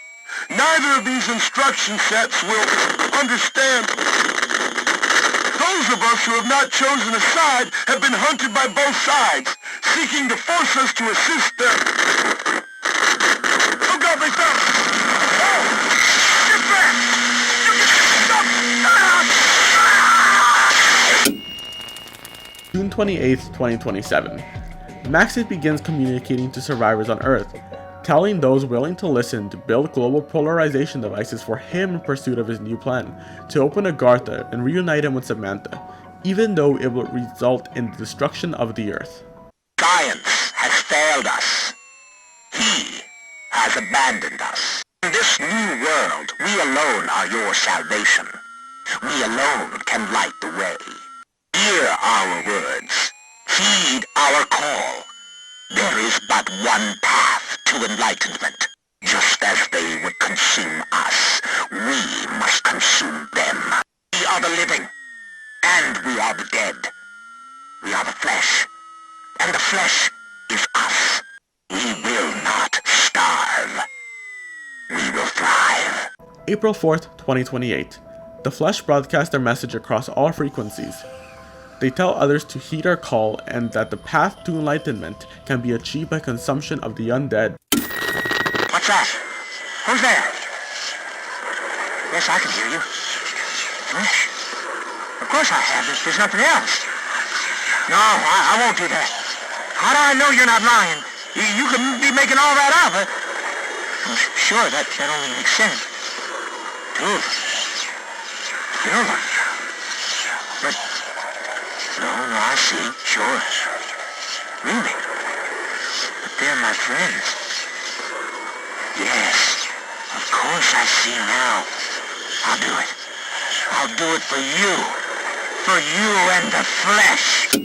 S8: Neither of these instruction sets will understand. Those of us who have not chosen a side have been hunted by both sides, seeking to force us to assist them. Oh God, they found us! Oh! Get back!
S1: June 28th, 2027. Maxis begins communicating to survivors on Earth, telling those willing to listen to build global polarization devices for him in pursuit of his new plan, to open Agartha and reunite him with Samantha. even though it would result in the destruction of the Earth.
S24: Science has failed us. He has abandoned us. In this new world, we alone are your salvation. We alone can light the way. Hear our words. Heed our call. There is but one path to enlightenment. Just as they would consume us, we must consume them. We are the living, and we are the dead. We are the flesh, and the flesh is us. We will not starve. We will thrive.
S1: April 4th, 2028. The Flesh broadcast their message across all frequencies. They tell others to heed our call and that the path to enlightenment can be achieved by consumption of the undead.
S24: What's that? Who's there? Yes, I can hear you. Flesh? Of course I have. There's nothing else. No, I won't do that. How do I know you're not lying? You could be making all that up. Well, sure, that only makes sense. Two of them. But, no, I see. Sure. Really? But they're my friends. Yes, of course I see now. I'll do it. I'll do it for you. For you and the flesh.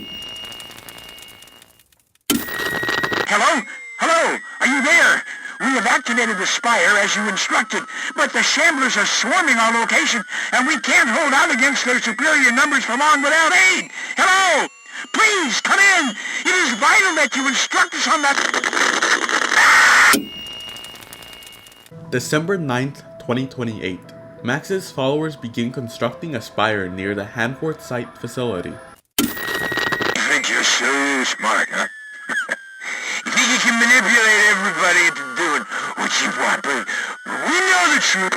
S24: Hello? Hello? Are you there? We have activated the spire as you instructed, but the shamblers are swarming our location, and we can't hold out against their superior numbers for long without aid. Hello? Please, come in. It is vital that you instruct us on that...
S1: December 9th, 2028. Max's followers begin constructing a spire near the Hanford site facility.
S24: You think you're so smart, huh? You think you can manipulate everybody into doing what you want, but we know the truth.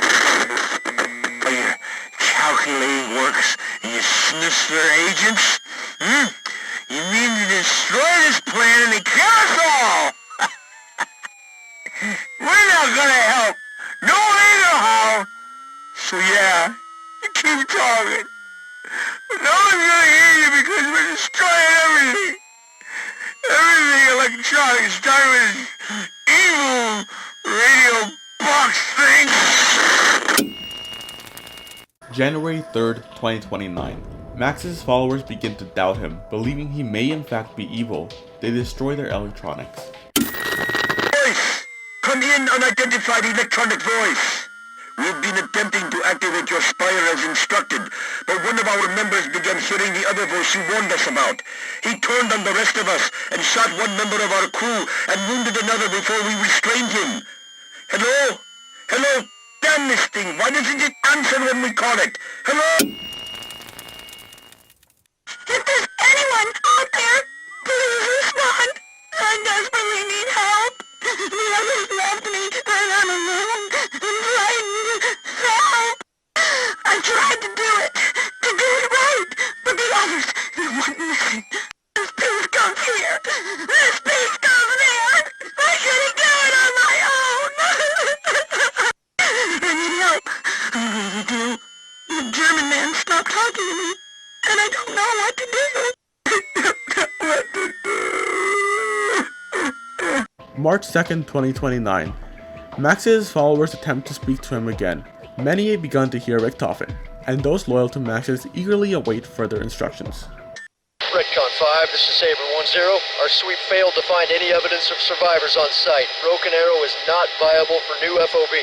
S24: All your calculating works and your sinister agents, You mean to destroy this planet and kill us all? We're not gonna help. No way, no how. So yeah, you keep talking. But no one's gonna hear you because we're destroying everything. Everything electronic, starting with this evil radio box thing.
S1: January 3rd, 2029. Max's followers begin to doubt him, believing he may in fact be evil. They destroy their electronics.
S24: Voice! Come in, unidentified electronic voice! We've been attempting to activate your spire as instructed, but one of our members began hearing the other voice you warned us about. He turned on the rest of us and shot one member of our crew and wounded another before we restrained him. Hello? Hello? Damn this thing! Why doesn't it answer when we call it? Hello?
S6: If there's anyone out there, please respond. I desperately need help. The others left me, and I'm alone and frightened. Help! I tried to do it right, but the others, they weren't listening. This piece comes here. This piece comes there. I couldn't do it on my own. I need help. I really do. The German man stopped talking to me, and I don't know what to do.
S1: March 2nd, 2029. Max's followers attempt to speak to him again. Many have begun to hear Richtofen, and those loyal to Max's eagerly await further instructions.
S2: Retcon 5, this is Saber 1-0. Our sweep failed to find any evidence of survivors on site. Broken Arrow is not viable for new FOB.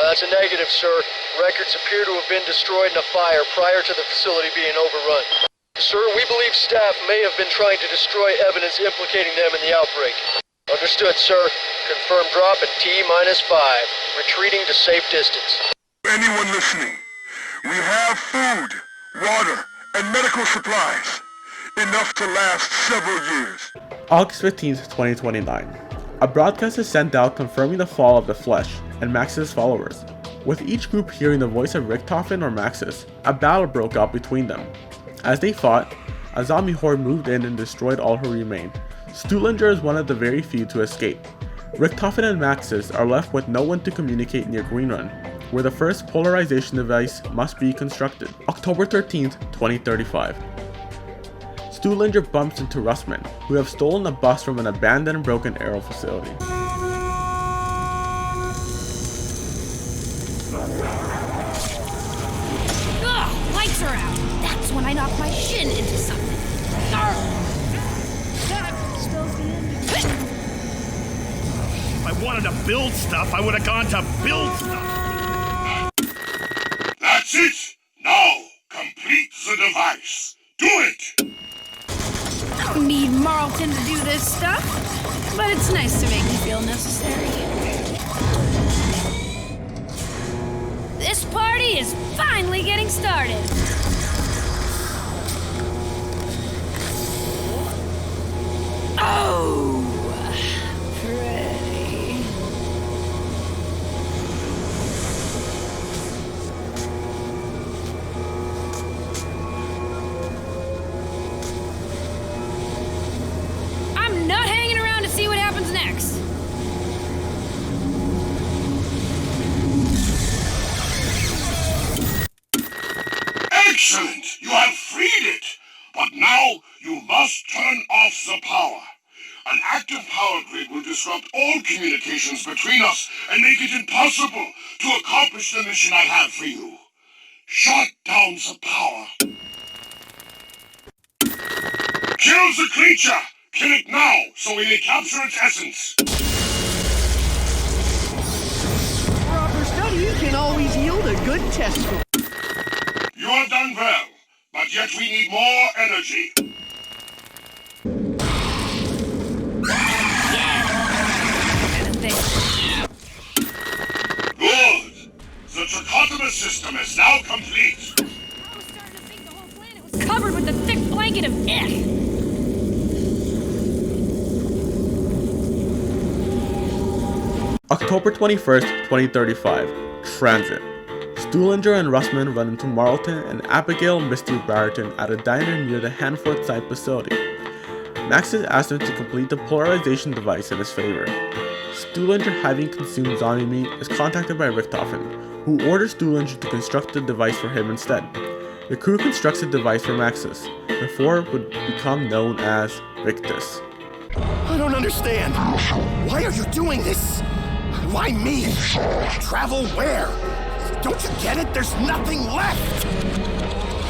S2: That's a negative, sir. Records appear to have been destroyed in a fire prior to the facility being overrun. Sir, we believe staff may have been trying to destroy evidence implicating them in the outbreak. Understood, sir. Confirm drop at T-5. Retreating to safe distance.
S24: Anyone listening, we have food, water, and medical supplies. Enough to last several years.
S1: August 15th, 2029. A broadcast is sent out confirming the fall of the Flesh and Max's followers. With each group hearing the voice of Richtofen or Maxis, a battle broke out between them. As they fought, a zombie horde moved in and destroyed all who remained. Stuhlinger is one of the very few to escape. Richtofen and Maxis are left with no one to communicate near Greenrun, where the first polarization device must be constructed. October 13th, 2035. Stuhlinger bumps into Russman, who have stolen a bus from an abandoned Broken Arrow facility.
S13: Ugh, lights are out. That's when I knock my shin into something. That spells the end.
S9: If I wanted to build stuff, I would have gone to build stuff.
S8: That's it! Now, complete the device. Do it!
S13: I don't need Marlton to do this stuff, but it's nice to make me feel necessary. This party is finally getting started. Oh, pretty. I'm not hanging around to see what happens next.
S8: Excellent! You have freed it! But now you must turn off the power. An active power grid will disrupt all communications between us and make it impossible to accomplish the mission I have for you. Shut down the power. Kill the creature! Kill it now, so we may capture its essence.
S19: Proper study can always yield a good test score.
S8: You have done well, but yet we need more energy. Good! The trichotomous system is now complete.
S13: I was starting to think the whole planet was covered with a thick blanket of ick.
S1: October 21st, 2035. Tranzit. Stuhlinger and Russman run into Marlton and Abigail Misty Barrington at a diner near the Hanford site facility. Max has asked him to complete the polarization device in his favor. Stuhlinger, having consumed zombie meat, is contacted by Richtofen, who orders Stuhlinger to construct the device for him instead. The crew constructs the device for Maxis, before it would become known as Victus.
S14: I don't understand. Why are you doing this? Why me? Travel where? Don't you get it? There's nothing left!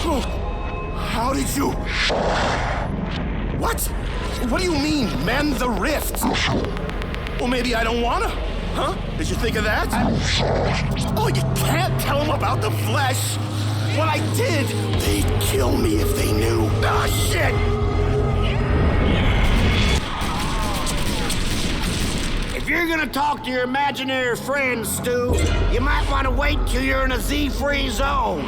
S14: Oh, how did you... What? What do you mean, mend the rift? Well, maybe I don't wanna. Huh? Did you think of that? Oh, you can't tell them about the flesh! What I did, they'd kill me if they knew. Ah, shit!
S11: If you're gonna talk to your imaginary friends, Stu, you might want to wait till you're in a Z-free zone.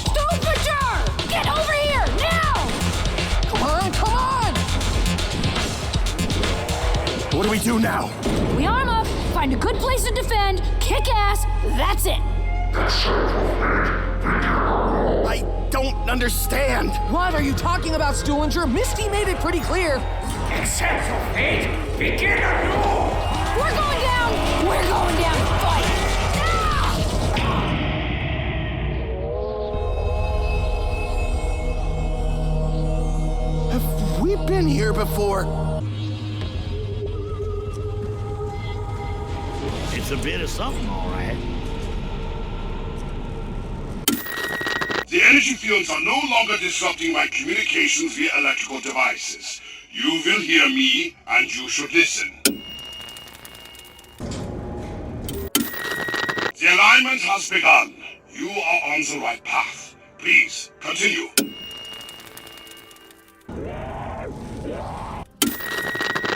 S13: Stuhlinger! Get over here, now!
S14: Come on, come on! What do we do now?
S13: We arm up, find a good place to defend, kick ass, that's it.
S14: I don't understand.
S18: What are you talking about, Stuhlinger? Misty made it pretty clear.
S3: Accept your fate. Begin anew.
S13: We're going down. We're going down to fight.
S14: Have we been here before?
S11: It's a bit of something, all right.
S8: The energy fields are no longer disrupting my communications via electrical devices. You will hear me, and you should listen. The alignment has begun. You are on the right path. Please, continue.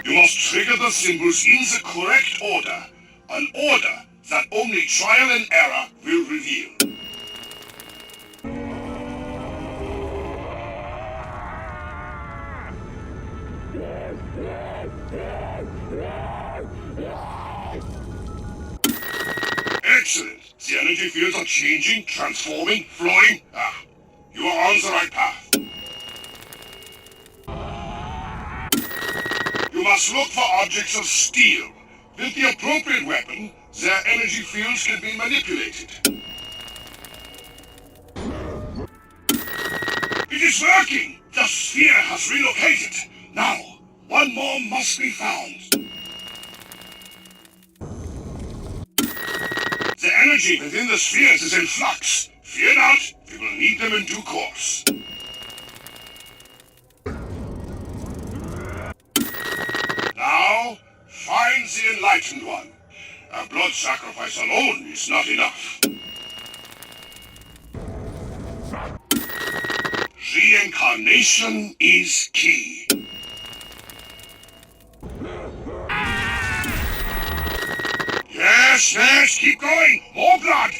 S8: You must trigger the symbols in the correct order. An order that only trial and error will reveal. Excellent. The energy fields are changing, transforming, flowing. You are on the right path. You must look for objects of steel. With the appropriate weapon, their energy fields can be manipulated.
S20: is working! The sphere has relocated! Now, one more must be found. The energy within the spheres is in flux. Fear not, we will need them in due course. Now, find the Enlightened One. A blood sacrifice alone is not enough. Reincarnation is key. Yes, keep going! More blood!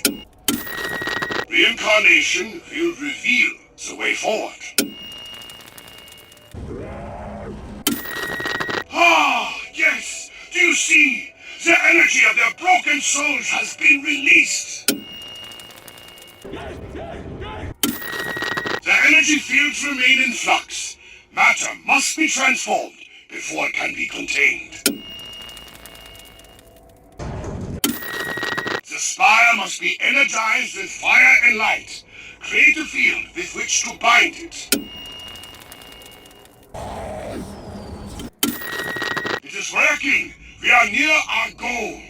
S20: Reincarnation will reveal the way forward. Ah, yes! Do you see? The energy of their broken souls has been released! The energy fields remain in flux. Matter must be transformed before it can be contained. The spire must be energized with fire and light. Create a field with which to bind it. It is working! We are near our goal!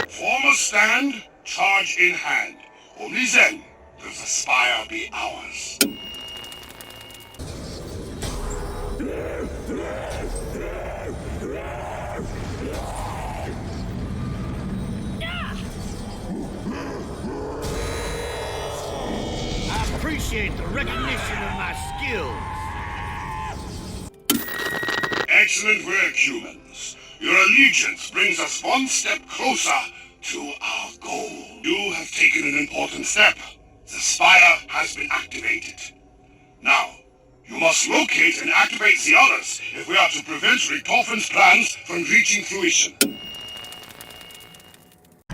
S20: Form a stand, charge in hand. Only then will the spire be ours.
S15: I appreciate the recognition of my skills.
S20: Excellent work, humans. Your allegiance brings us one step closer to our goal. You have taken an important step. The spire has been activated. Now, you must locate and activate the others if we are to prevent Richtofen's plans from reaching fruition.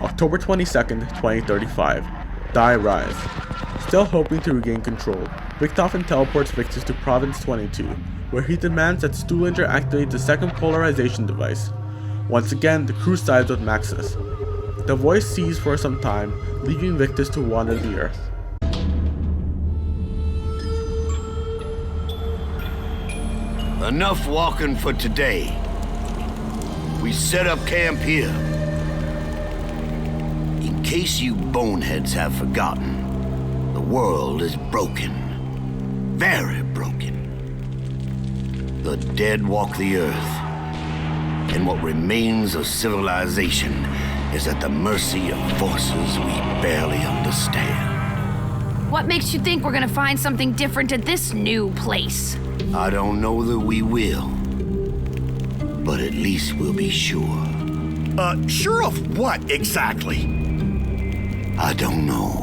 S1: October 22nd, 2035. Die Rise. Still hoping to regain control, Richtofen teleports Victus to Province 22, where he demands that Stuhlinger activate the second polarization device. Once again, the crew sides with Maxis. The voice ceases for some time, leaving Victus to wander the Earth.
S11: Enough walking for today. We set up camp here. In case you boneheads have forgotten, the world is broken. Very broken. The dead walk the earth, and what remains of civilization is at the mercy of forces we barely understand.
S13: What makes you think we're gonna find something different at this new place?
S11: I don't know that we will, but at least we'll be sure.
S15: Sure of what exactly?
S11: I don't know.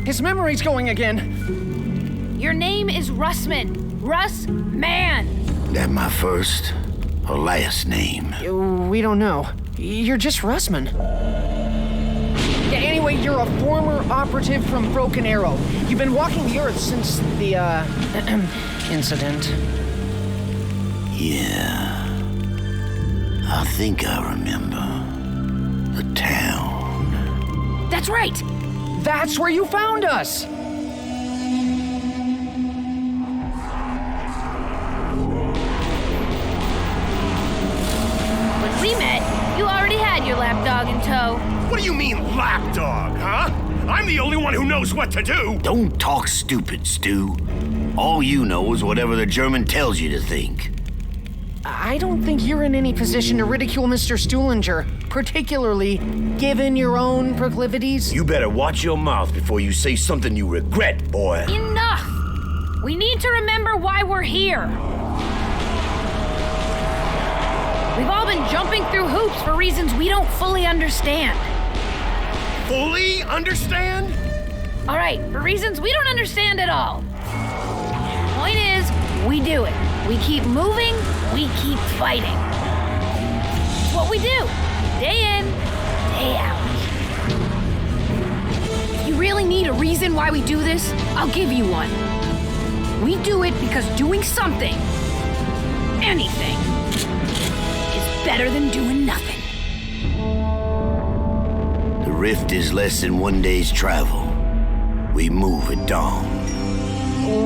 S19: His memory's going again.
S13: Your name is Russman. Russ Man.
S11: That my first or last name?
S19: We don't know. You're just Russman. Yeah, anyway, you're a former operative from Broken Arrow. You've been walking the Earth since the, incident.
S11: Yeah. I think I remember. The town.
S13: That's right!
S19: That's where you found us!
S13: When we met, you already had your lapdog in tow.
S15: What do you mean, lapdog, huh? I'm the only one who knows what to do!
S11: Don't talk stupid, Stu. All you know is whatever the German tells you to think.
S19: I don't think you're in any position to ridicule Mr. Stuhlinger, particularly given your own proclivities.
S11: You better watch your mouth before you say something you regret, boy.
S13: Enough! We need to remember why we're here. We've all been jumping through hoops for reasons we don't fully understand.
S15: Fully understand?
S13: All right, for reasons we don't understand at all. Point is, we do it. We keep moving, we keep fighting. It's what we do, day in, day out. If you really need a reason why we do this, I'll give you one. We do it because doing something, anything, is better than doing nothing.
S11: rift is less than 1 day's travel. We move at dawn.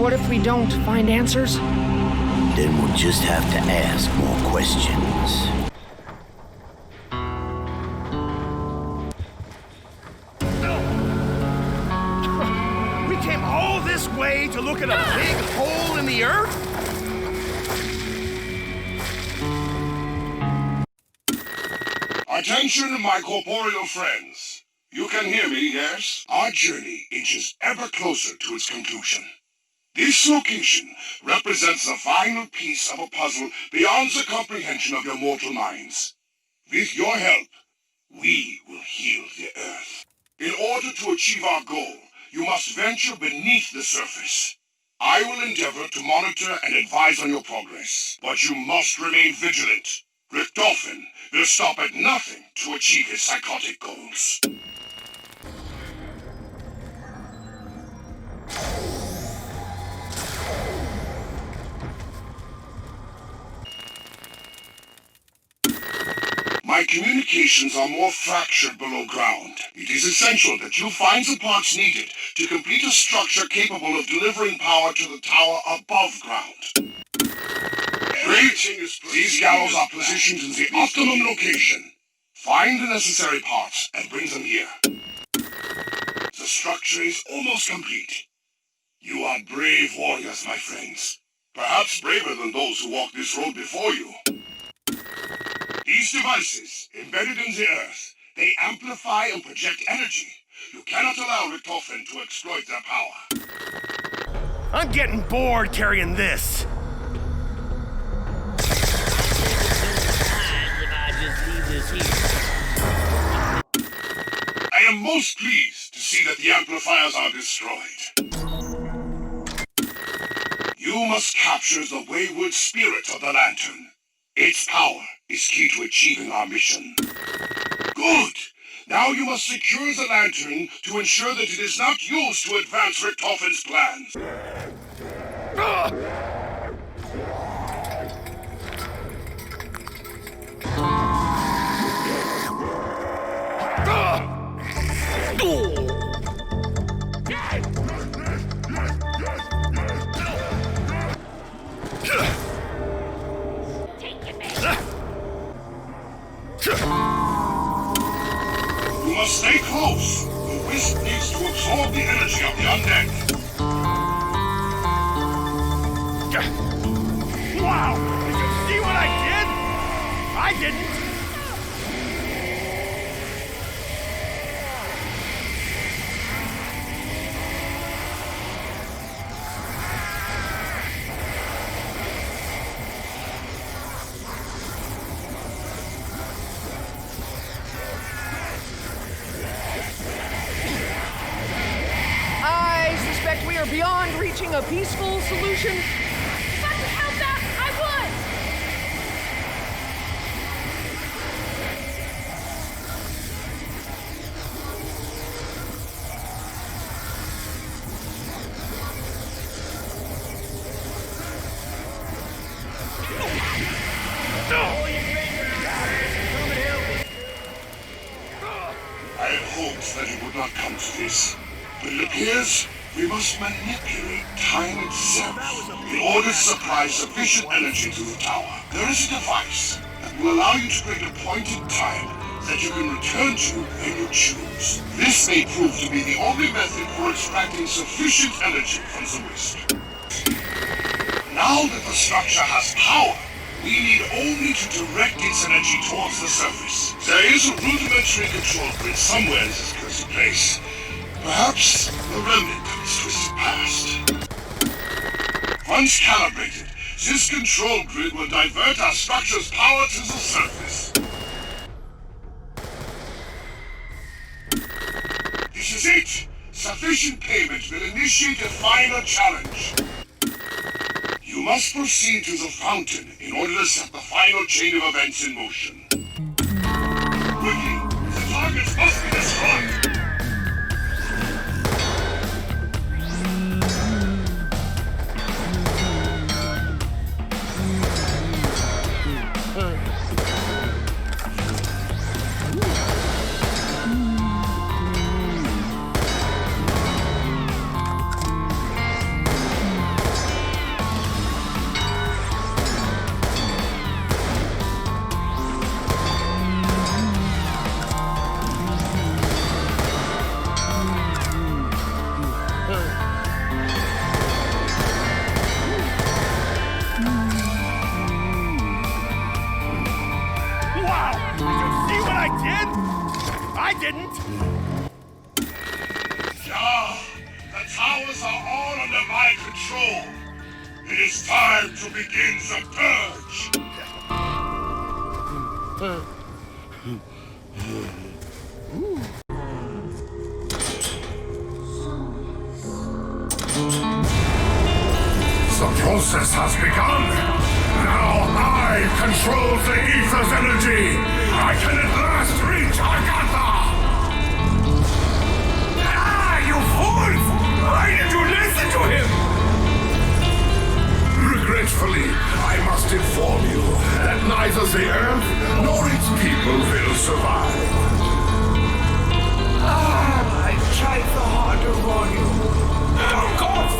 S19: What if we don't find answers?
S11: Then we'll just have to ask more questions.
S14: We came all this way to look at a big hole in the earth?
S8: Attention, my corporeal friends. You can hear me, yes? Our journey inches ever closer to its conclusion. This location represents the final piece of a puzzle beyond the comprehension of your mortal minds. With your help, we will heal the Earth. In order to achieve our goal, you must venture beneath the surface. I will endeavor to monitor and advise on your progress, but you must remain vigilant. Richtofen will stop at nothing to achieve his psychotic goals. My communications are more fractured below ground. It is essential that you find the parts needed to complete a structure capable of delivering power to the tower above ground. Great! These gallows are positioned in the optimum location. Find the necessary parts and bring them here. The structure is almost complete. You are brave warriors, my friends. Perhaps braver than those who walked this road before you. These devices, embedded in the Earth, they amplify and project energy. You cannot allow Richtofen to exploit their power.
S14: I'm getting bored carrying this.
S8: I am most pleased to see that the amplifiers are destroyed. You must capture the wayward spirit of the lantern. Its power is key to achieving our mission. Good! Now you must secure the lantern to ensure that it is not used to advance Richtofen's plans. You must stay close. The wisp needs to absorb the energy of the undead.
S14: Wow! Did you see what I did? I didn't.
S19: We are beyond reaching a peaceful solution.
S13: If I could help that, I would!
S8: I had hoped that it would not come to this, but it appears we must manipulate time itself in order to supply sufficient energy to the tower. There is a device that will allow you to create a point in time that you can return to when you choose. This may prove to be the only method for extracting sufficient energy from the wisp. Now that the structure has power, we need only to direct its energy towards the surface. There is a rudimentary control grid somewhere in this cursed place. Perhaps the remnant of its twisted past. Once calibrated, this control grid will divert our structure's power to the surface. This is it! Sufficient payment will initiate a final challenge. You must proceed to the fountain in order to set the final chain of events in motion. Quickly! The targets must be destroyed!
S20: didn't? Yeah, the towers are all under my control. It is time to begin the purge. The process has begun. Now I control the Aether's energy. I can at last reach Agatha. Ah, you fools! Why did you listen to him? Regretfully, I must inform you that neither the Earth nor its people will survive. Ah, I tried so hard to warn you. Back off!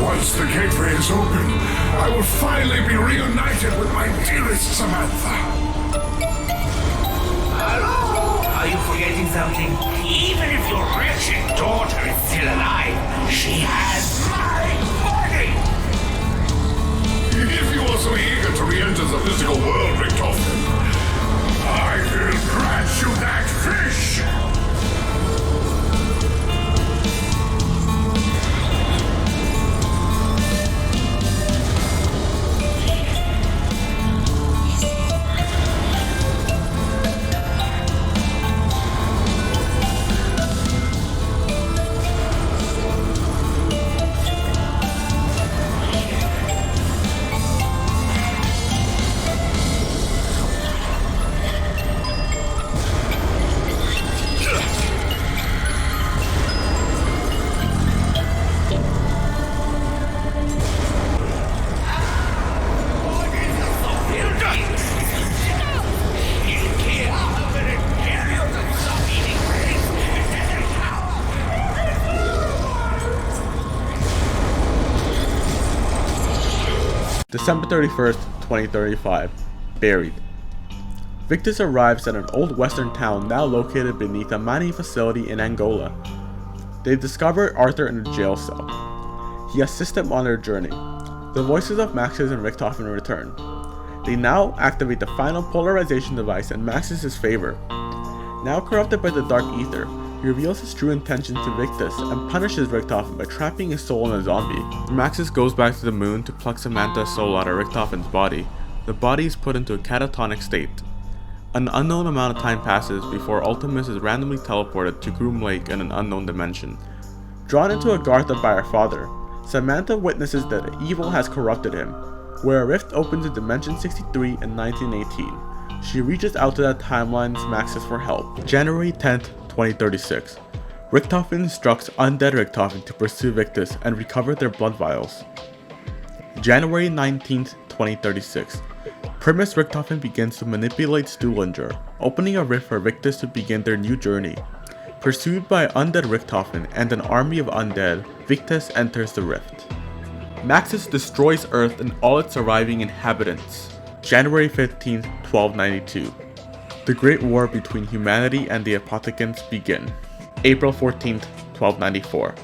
S20: Once the gateway is open, I will finally be reunited with my dearest Samantha.
S14: Hello? Are you forgetting something? Even if your wretched daughter is still alive, she has my body!
S20: If you are so eager to re-enter the physical world, Richtofen, I will grant you that fish!
S1: December 31st, 2035. Buried. Victus arrives at an old western town now located beneath a mining facility in Angola. They discover Arthur in a jail cell. He assists them on their journey. The voices of Maxis and Richtofen return. They now activate the final polarization device in Maxis' favor. Now corrupted by the dark ether, he reveals his true intentions to Victus and punishes Richtofen by trapping his soul in a zombie. Maxis goes back to the moon to pluck Samantha's soul out of Richtofen's body. The body is put into a catatonic state. An unknown amount of time passes before Ultimus is randomly teleported to Groom Lake in an unknown dimension. Drawn into Agartha by her father, Samantha witnesses that evil has corrupted him, where a rift opens in Dimension 63 in 1918. She reaches out to that timeline's Maxis for help. January 10th, 2036. Richtofen instructs undead Richtofen to pursue Victus and recover their blood vials. January 19th, 2036. Primus Richtofen begins to manipulate Stuhlinger, opening a rift for Victus to begin their new journey. Pursued by undead Richtofen and an army of undead, Victus enters the rift. Maxis destroys Earth and all its surviving inhabitants. January 15th, 1292. The Great War between humanity and the Apothecans begin. April 14th, 1294.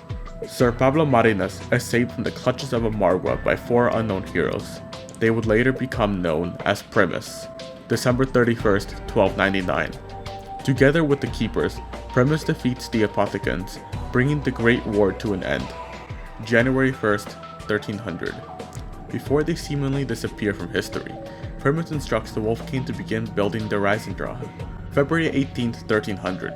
S1: Sir Pablo Marinas is saved from the clutches of Amargua by 4 unknown heroes. They would later become known as Primus. December 31st, 1299. Together with the Keepers, Primus defeats the Apothecans, bringing the Great War to an end. January 1st, 1300. Before they seemingly disappear from history, Primus instructs the Wolf King to begin building the Rising Dragon. February 18th, 1300.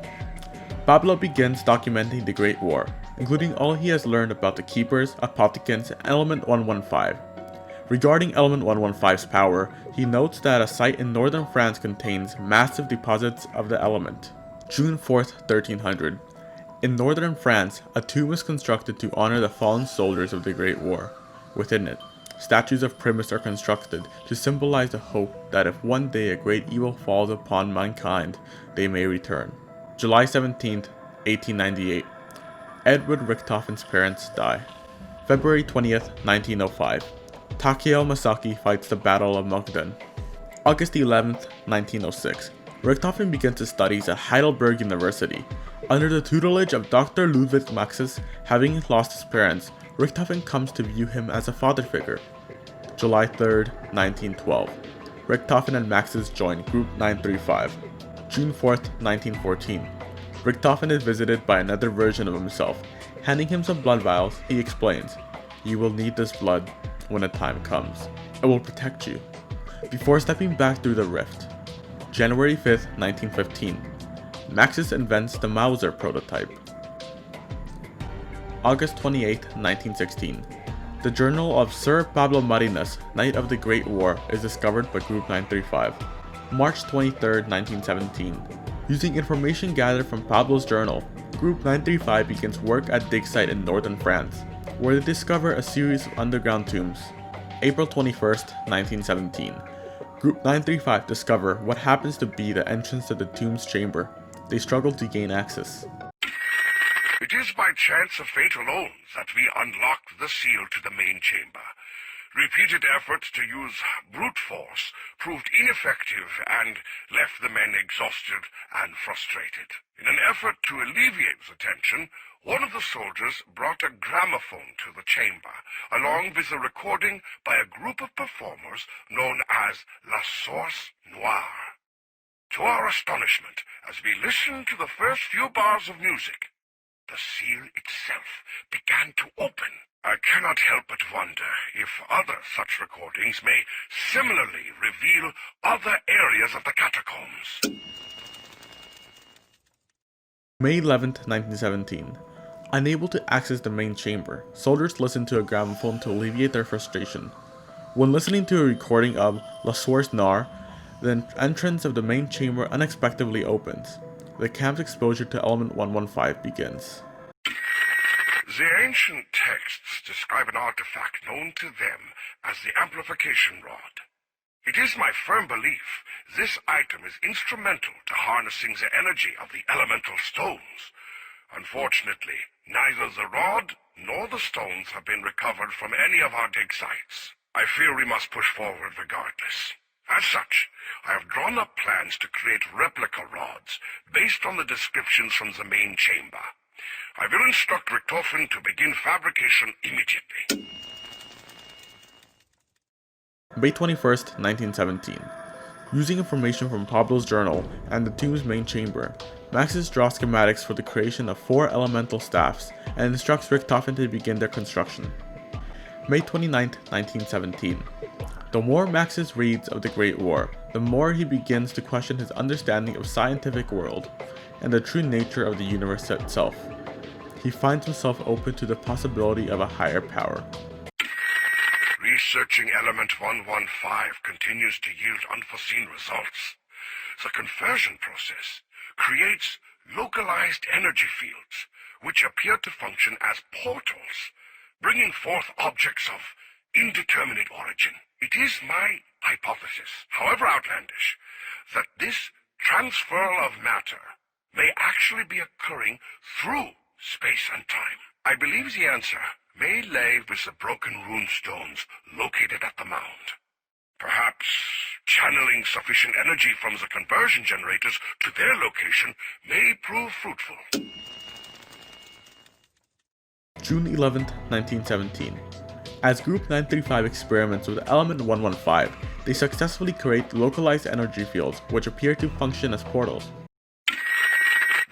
S1: Pablo begins documenting the Great War, including all he has learned about the Keepers, Apothecans, and Element 115. Regarding Element 115's power, he notes that a site in northern France contains massive deposits of the element. June 4th, 1300. In northern France, a tomb is constructed to honor the fallen soldiers of the Great War. Within it, statues of Primus are constructed to symbolize the hope that if one day a great evil falls upon mankind, they may return. July 17th, 1898. Edward Richtofen's parents die. February 20th, 1905. Takeo Masaki fights the Battle of Mukden. August 11th, 1906. Richtofen begins his studies at Heidelberg University. Under the tutelage of Dr. Ludwig Maxis, having lost his parents, Richtofen comes to view him as a father figure. July 3rd, 1912. Richtofen and Maxis join Group 935. June 4th, 1914. Richtofen is visited by another version of himself. Handing him some blood vials, he explains, "You will need this blood when the time comes. It will protect you." Before stepping back through the rift. January 5th, 1915. Maxis invents the Mauser prototype. August 28, 1916. The journal of Sir Pablo Marinas, Knight of the Great War, is discovered by Group 935. March 23, 1917. Using information gathered from Pablo's journal, Group 935 begins work at dig site in northern France, where they discover a series of underground tombs. April 21st, 1917. Group 935 discover what happens to be the entrance to the tomb's chamber. They struggle to gain access.
S8: It is by chance of fate alone that we unlocked the seal to the main chamber. Repeated efforts to use brute force proved ineffective and left the men exhausted and frustrated. In an effort to alleviate the tension, one of the soldiers brought a gramophone to the chamber, along with a recording by a group of performers known as La Source Noire. To our astonishment, as we listened to the first few bars of music, the seal itself began to open. I cannot help but wonder if other such recordings may similarly reveal other areas of the catacombs.
S1: May 11th, 1917. Unable to access the main chamber, soldiers listen to a gramophone to alleviate their frustration. When listening to a recording of La Source Noire, the entrance of the main chamber unexpectedly opens. The camp's exposure to element 115 begins.
S8: The ancient texts describe an artifact known to them as the amplification rod. It is my firm belief this item is instrumental to harnessing the energy of the elemental stones. Unfortunately, neither the rod nor the stones have been recovered from any of our dig sites. I fear we must push forward regardless. As such, I have drawn up plans to create replica rods based on the descriptions from the main chamber. I will instruct Richtofen to begin fabrication immediately.
S1: May 21st, 1917. Using information from Pablo's journal and the tomb's main chamber, Maxis draws schematics for the creation of 4 elemental staffs and instructs Richtofen to begin their construction. May 29th, 1917. The more Maxis reads of the Great War, the more he begins to question his understanding of the scientific world and the true nature of the universe itself. He finds himself open to the possibility of a higher power.
S8: Researching element 115 continues to yield unforeseen results. The conversion process creates localized energy fields, which appear to function as portals, bringing forth objects of indeterminate origin. It is my hypothesis, however outlandish, that this transfer of matter may actually be occurring through space and time. I believe the answer may lay with the broken runestones located at the mound. Perhaps channeling sufficient energy from the conversion generators to their location may prove fruitful.
S1: June 11th, 1917. As Group 935 experiments with element 115, they successfully create localized energy fields which appear to function as portals.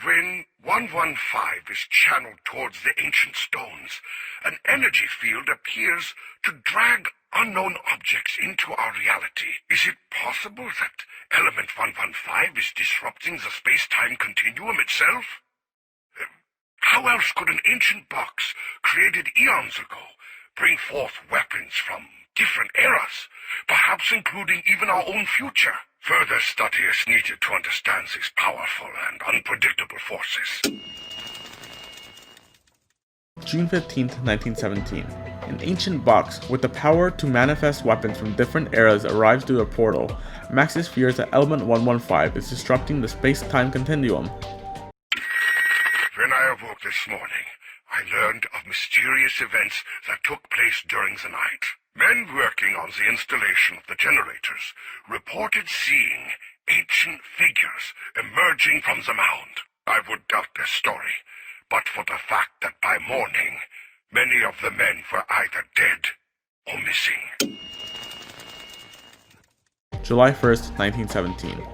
S8: When 115 is channeled towards the ancient stones, an energy field appears to drag unknown objects into our reality. Is it possible that element 115 is disrupting the space-time continuum itself? How else could an ancient box, created eons ago, bring forth weapons from different eras, perhaps including even our own future? Further study is needed to understand these powerful and unpredictable forces.
S1: June 15th, 1917. An ancient box with the power to manifest weapons from different eras arrives through a portal. Maxis fears that element 115 is disrupting the space-time continuum.
S8: When I awoke this morning, I learned of mysterious events that took place during the night. Men working on the installation of the generators reported seeing ancient figures emerging from the mound. I would doubt their story, but for the fact that by morning, many of the men were either dead or missing.
S1: July 1st, 1917.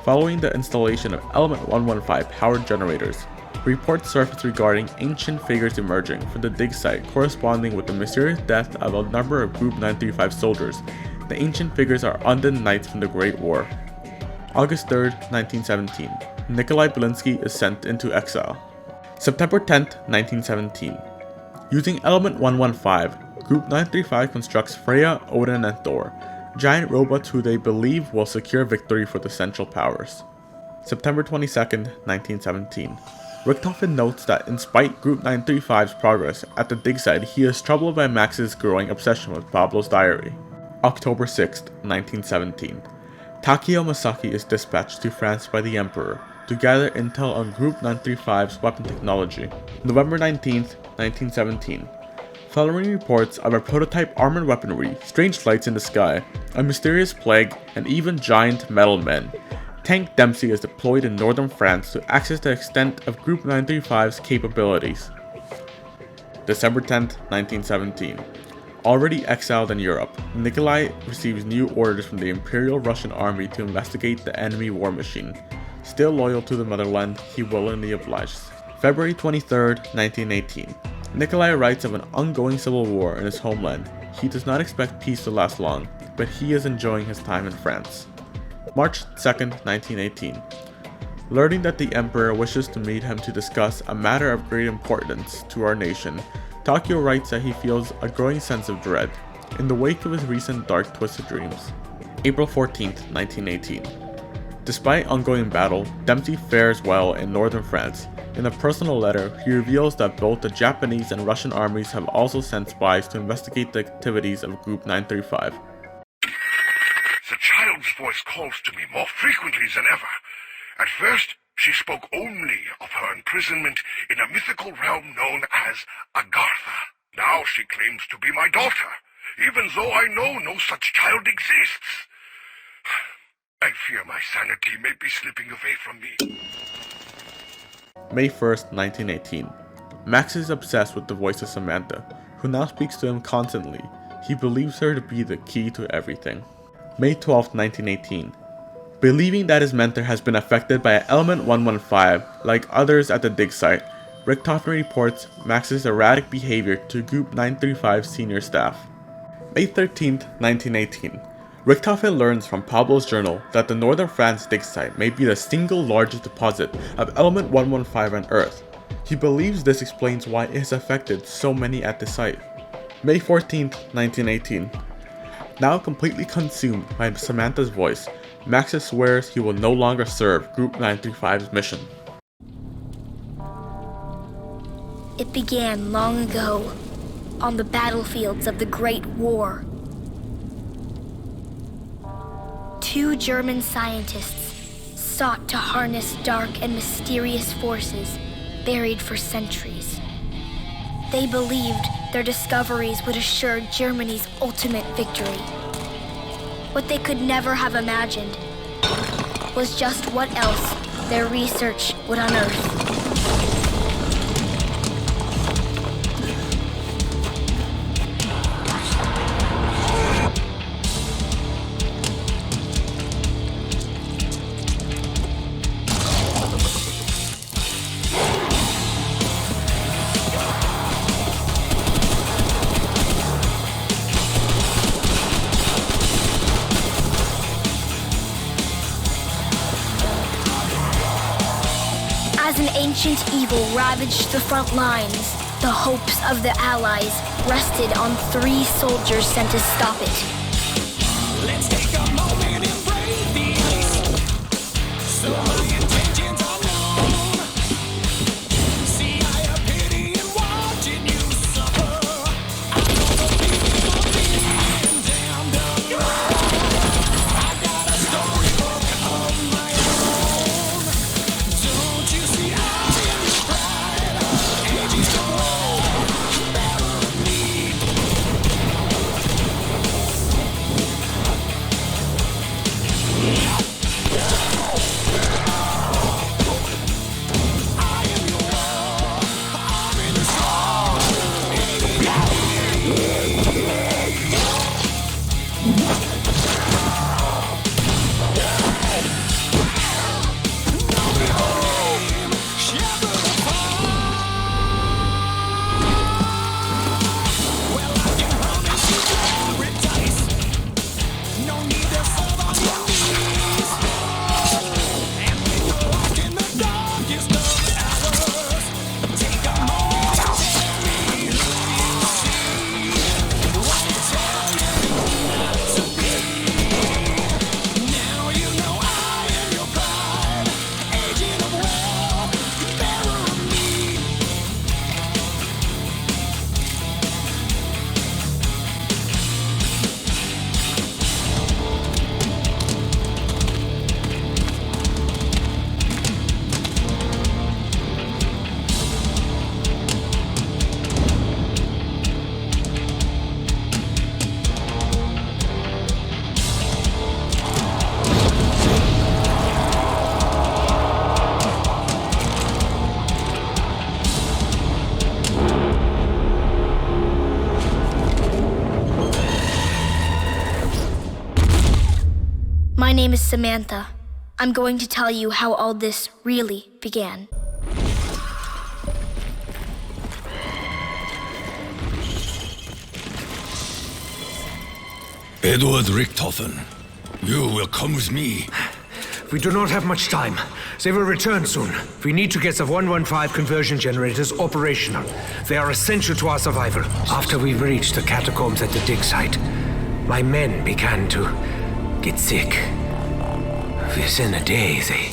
S1: Following the installation of Element 115 power generators, reports surfaced regarding ancient figures emerging from the dig site corresponding with the mysterious death of a number of Group 935 soldiers. The ancient figures are undead knights from the Great War. August 3, 1917. Nikolai Belinsky is sent into exile. September 10, 1917. Using Element 115, Group 935 constructs Freya, Odin, and Thor, giant robots who they believe will secure victory for the Central Powers. September 22, 1917. Richtofen notes that in spite Group 935's progress at the dig site, he is troubled by Max's growing obsession with Pablo's diary. October 6, 1917. Takeo Masaki is dispatched to France by the Emperor to gather intel on Group 935's weapon technology. November 19, 1917. Following reports of a prototype armored weaponry, strange lights in the sky, a mysterious plague, and even giant metal men, Tank Dempsey is deployed in northern France to access the extent of Group 935's capabilities. December 10, 1917. Already exiled in Europe, Nikolai receives new orders from the Imperial Russian Army to investigate the enemy war machine. Still loyal to the motherland, he willingly obliges. February 23, 1918. Nikolai writes of an ongoing civil war in his homeland. He does not expect peace to last long, but he is enjoying his time in France. March 2, 1918. Learning that the Emperor wishes to meet him to discuss a matter of great importance to our nation, Takeo writes that he feels a growing sense of dread, in the wake of his recent dark twisted dreams. April 14, 1918. Despite ongoing battle, Dempsey fares well in northern France. In a personal letter, he reveals that both the Japanese and Russian armies have also sent spies to investigate the activities of Group 935.
S20: The child's voice calls to me more frequently than ever. At first, she spoke only of her imprisonment in a mythical realm known as Agartha. Now she claims to be my daughter, even though I know no such child exists. I fear my sanity may be slipping away from me.
S1: May 1st, 1918. Max is obsessed with the voice of Samantha, who now speaks to him constantly. He believes her to be the key to everything. May 12th, 1918. Believing that his mentor has been affected by Element 115, like others at the dig site, Richtofen reports Max's erratic behavior to Group 935's senior staff. May 13th, 1918. Richtofen learns from Pablo's journal that the northern France dig site may be the single largest deposit of Element 115 on Earth. He believes this explains why it has affected so many at the site. May 14th, 1918. Now completely consumed by Samantha's voice, Max swears he will no longer serve Group 935's mission.
S6: It began long ago, on the battlefields of the Great War. 2 German scientists sought to harness dark and mysterious forces buried for centuries. They believed their discoveries would assure Germany's ultimate victory. What they could never have imagined was just what else their research would unearth. As an ancient evil ravaged the front lines, the hopes of the Allies rested on 3 soldiers sent to stop it.
S7: Let's take a moment and brave the ice. So my intentions are known. See, I have pity in watching you suffer. I know the feeling of being damned alone. I got a storybook of my own. Don't you see I'm in stride? Ages of war, better me.
S6: name is Samantha. I'm going to tell you how all this really began.
S7: Edward Richtofen, you will come with me.
S18: We do not have much time. They will return soon. We need to get the 115 conversion generators operational. They are essential to our survival. After we reached the catacombs at the dig site, my men began to get sick. Within a day, they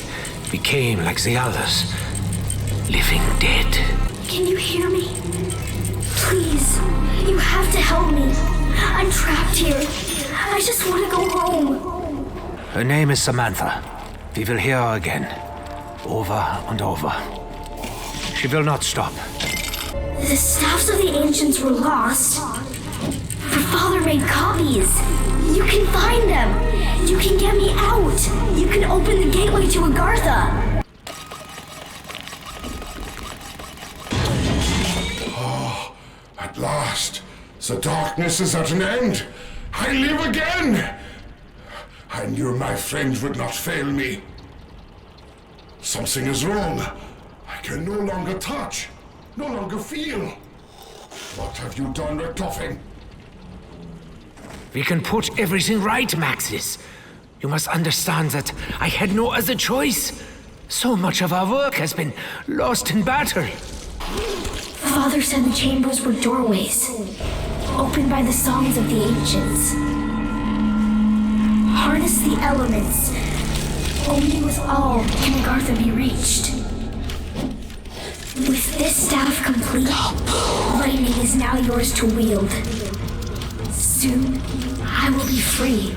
S18: became like the others, living dead.
S6: Can you hear me? Please, you have to help me. I'm trapped here. I just want to go home.
S18: Her name is Samantha. We will hear her again, over and over. She will not stop.
S6: The staffs of the ancients were lost. Her father made copies. You can find them. You can get me out. You can open the gateway to Agartha.
S8: Oh, at last, the darkness is at an end. I live again. I knew my friends would not fail me. Something is wrong. I can no longer touch, no longer feel. What have you done, Richtofen?
S18: We can put everything right, Maxis. You must understand that I had no other choice. So much of our work has been lost in battle.
S6: Father said the chambers were doorways, opened by the songs of the ancients. Harness the elements. Only with all can Agartha be reached. With this staff complete, lightning is now yours to wield. Soon, I will be free.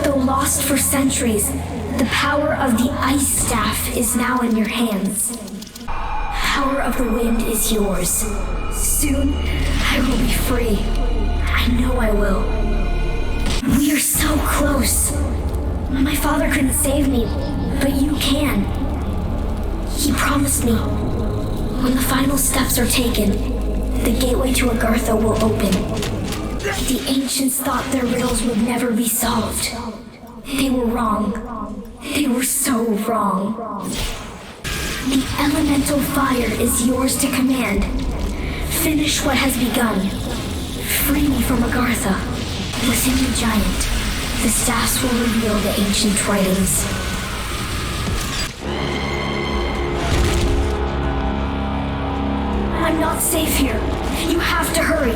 S6: Though lost for centuries, the power of the ice staff is now in your hands. Power of the wind is yours. Soon, I will be free. I know I will. We are so close. My father couldn't save me, but you can. He promised me, when the final steps are taken, the gateway to Agartha will open. The ancients thought their riddles would never be solved. They were wrong. They were so wrong. The elemental fire is yours to command. Finish what has begun. Free me from Agartha. Within the giant, the staffs will reveal the ancient writings. I'm not safe here. You have to hurry.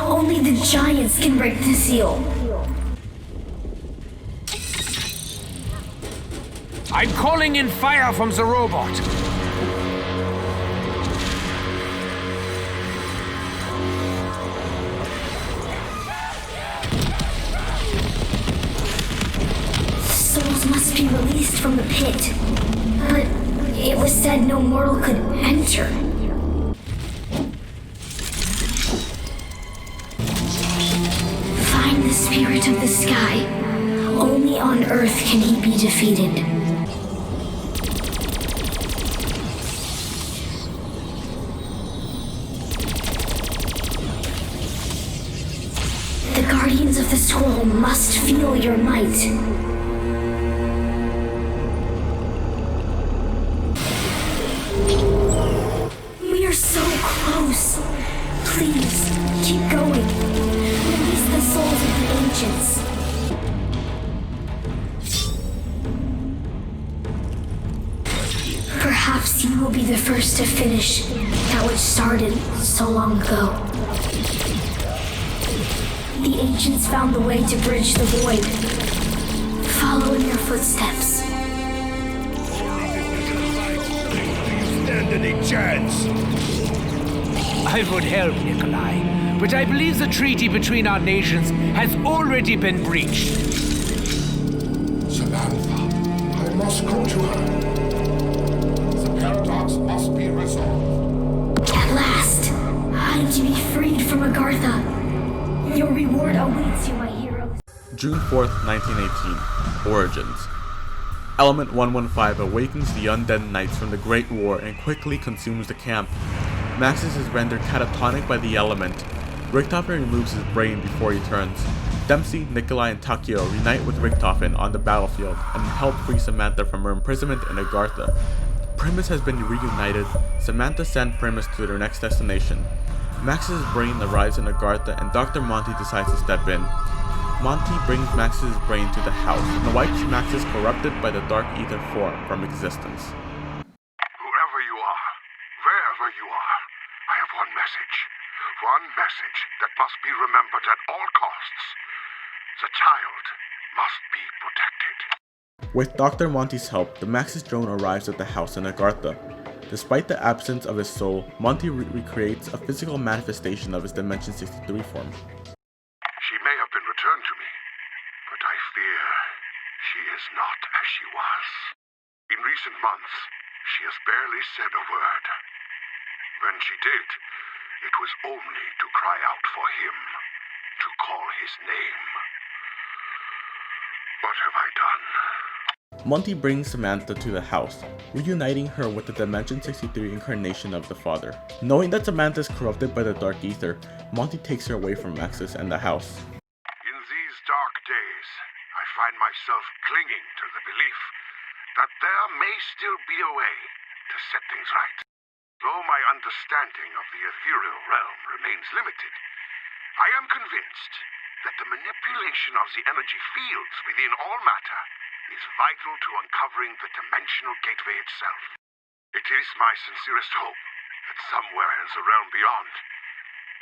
S6: Only the giants can break the seal.
S18: I'm calling in fire from the robot.
S6: Souls must be released from the pit. But it was said no mortal could enter. Find the spirit of the sky. Only on Earth can he be defeated. The guardians of the scroll must feel your might. We are so close. Please, keep going. Release the souls of the ancients. Perhaps you will be the first to finish that which started so long ago. The ancients found the way to bridge the void. Follow in their footsteps.
S14: Stand any chance?
S18: I would help, Nikolai, but I believe the treaty between our nations has already been breached.
S8: Samantha, I must go to her. The paradox must be resolved.
S6: At last, I am to be freed from Agartha. Your reward awaits you, my hero.
S1: June 4th, 1918. Origins. Element 115 awakens the undead knights from the Great War and quickly consumes the camp. Maxis is rendered catatonic by the element. Richtofen removes his brain before he turns. Dempsey, Nikolai, and Takio reunite with Richtofen on the battlefield and help free Samantha from her imprisonment in Agartha. Primus has been reunited. Samantha sent Primus to their next destination. Max's brain arrives in Agartha and Dr. Monty decides to step in. Monty brings Max's brain to the house and wipes Max's corrupted by the dark ether form from existence.
S8: Whoever you are, wherever you are, I have one message. One message that must be remembered at all costs. The child must be protected.
S1: With Dr. Monty's help, the Max's drone arrives at the house in Agartha. Despite the absence of his soul, Monty recreates a physical manifestation of his Dimension 63 form.
S8: She may have been returned to me, but I fear she is not as she was. In recent months, she has barely said a word. When she did, it was only to cry out for him, to call his name. What have I done?
S1: Monty brings Samantha to the house, reuniting her with the Dimension 63 incarnation of the father. Knowing that Samantha is corrupted by the Dark Ether, Monty takes her away from Maxis and the house.
S8: In these dark days, I find myself clinging to the belief that there may still be a way to set things right. Though my understanding of the ethereal realm remains limited, I am convinced that the manipulation of the energy fields within all matter is vital to uncovering the dimensional gateway itself. It is my sincerest hope that somewhere in the realm beyond,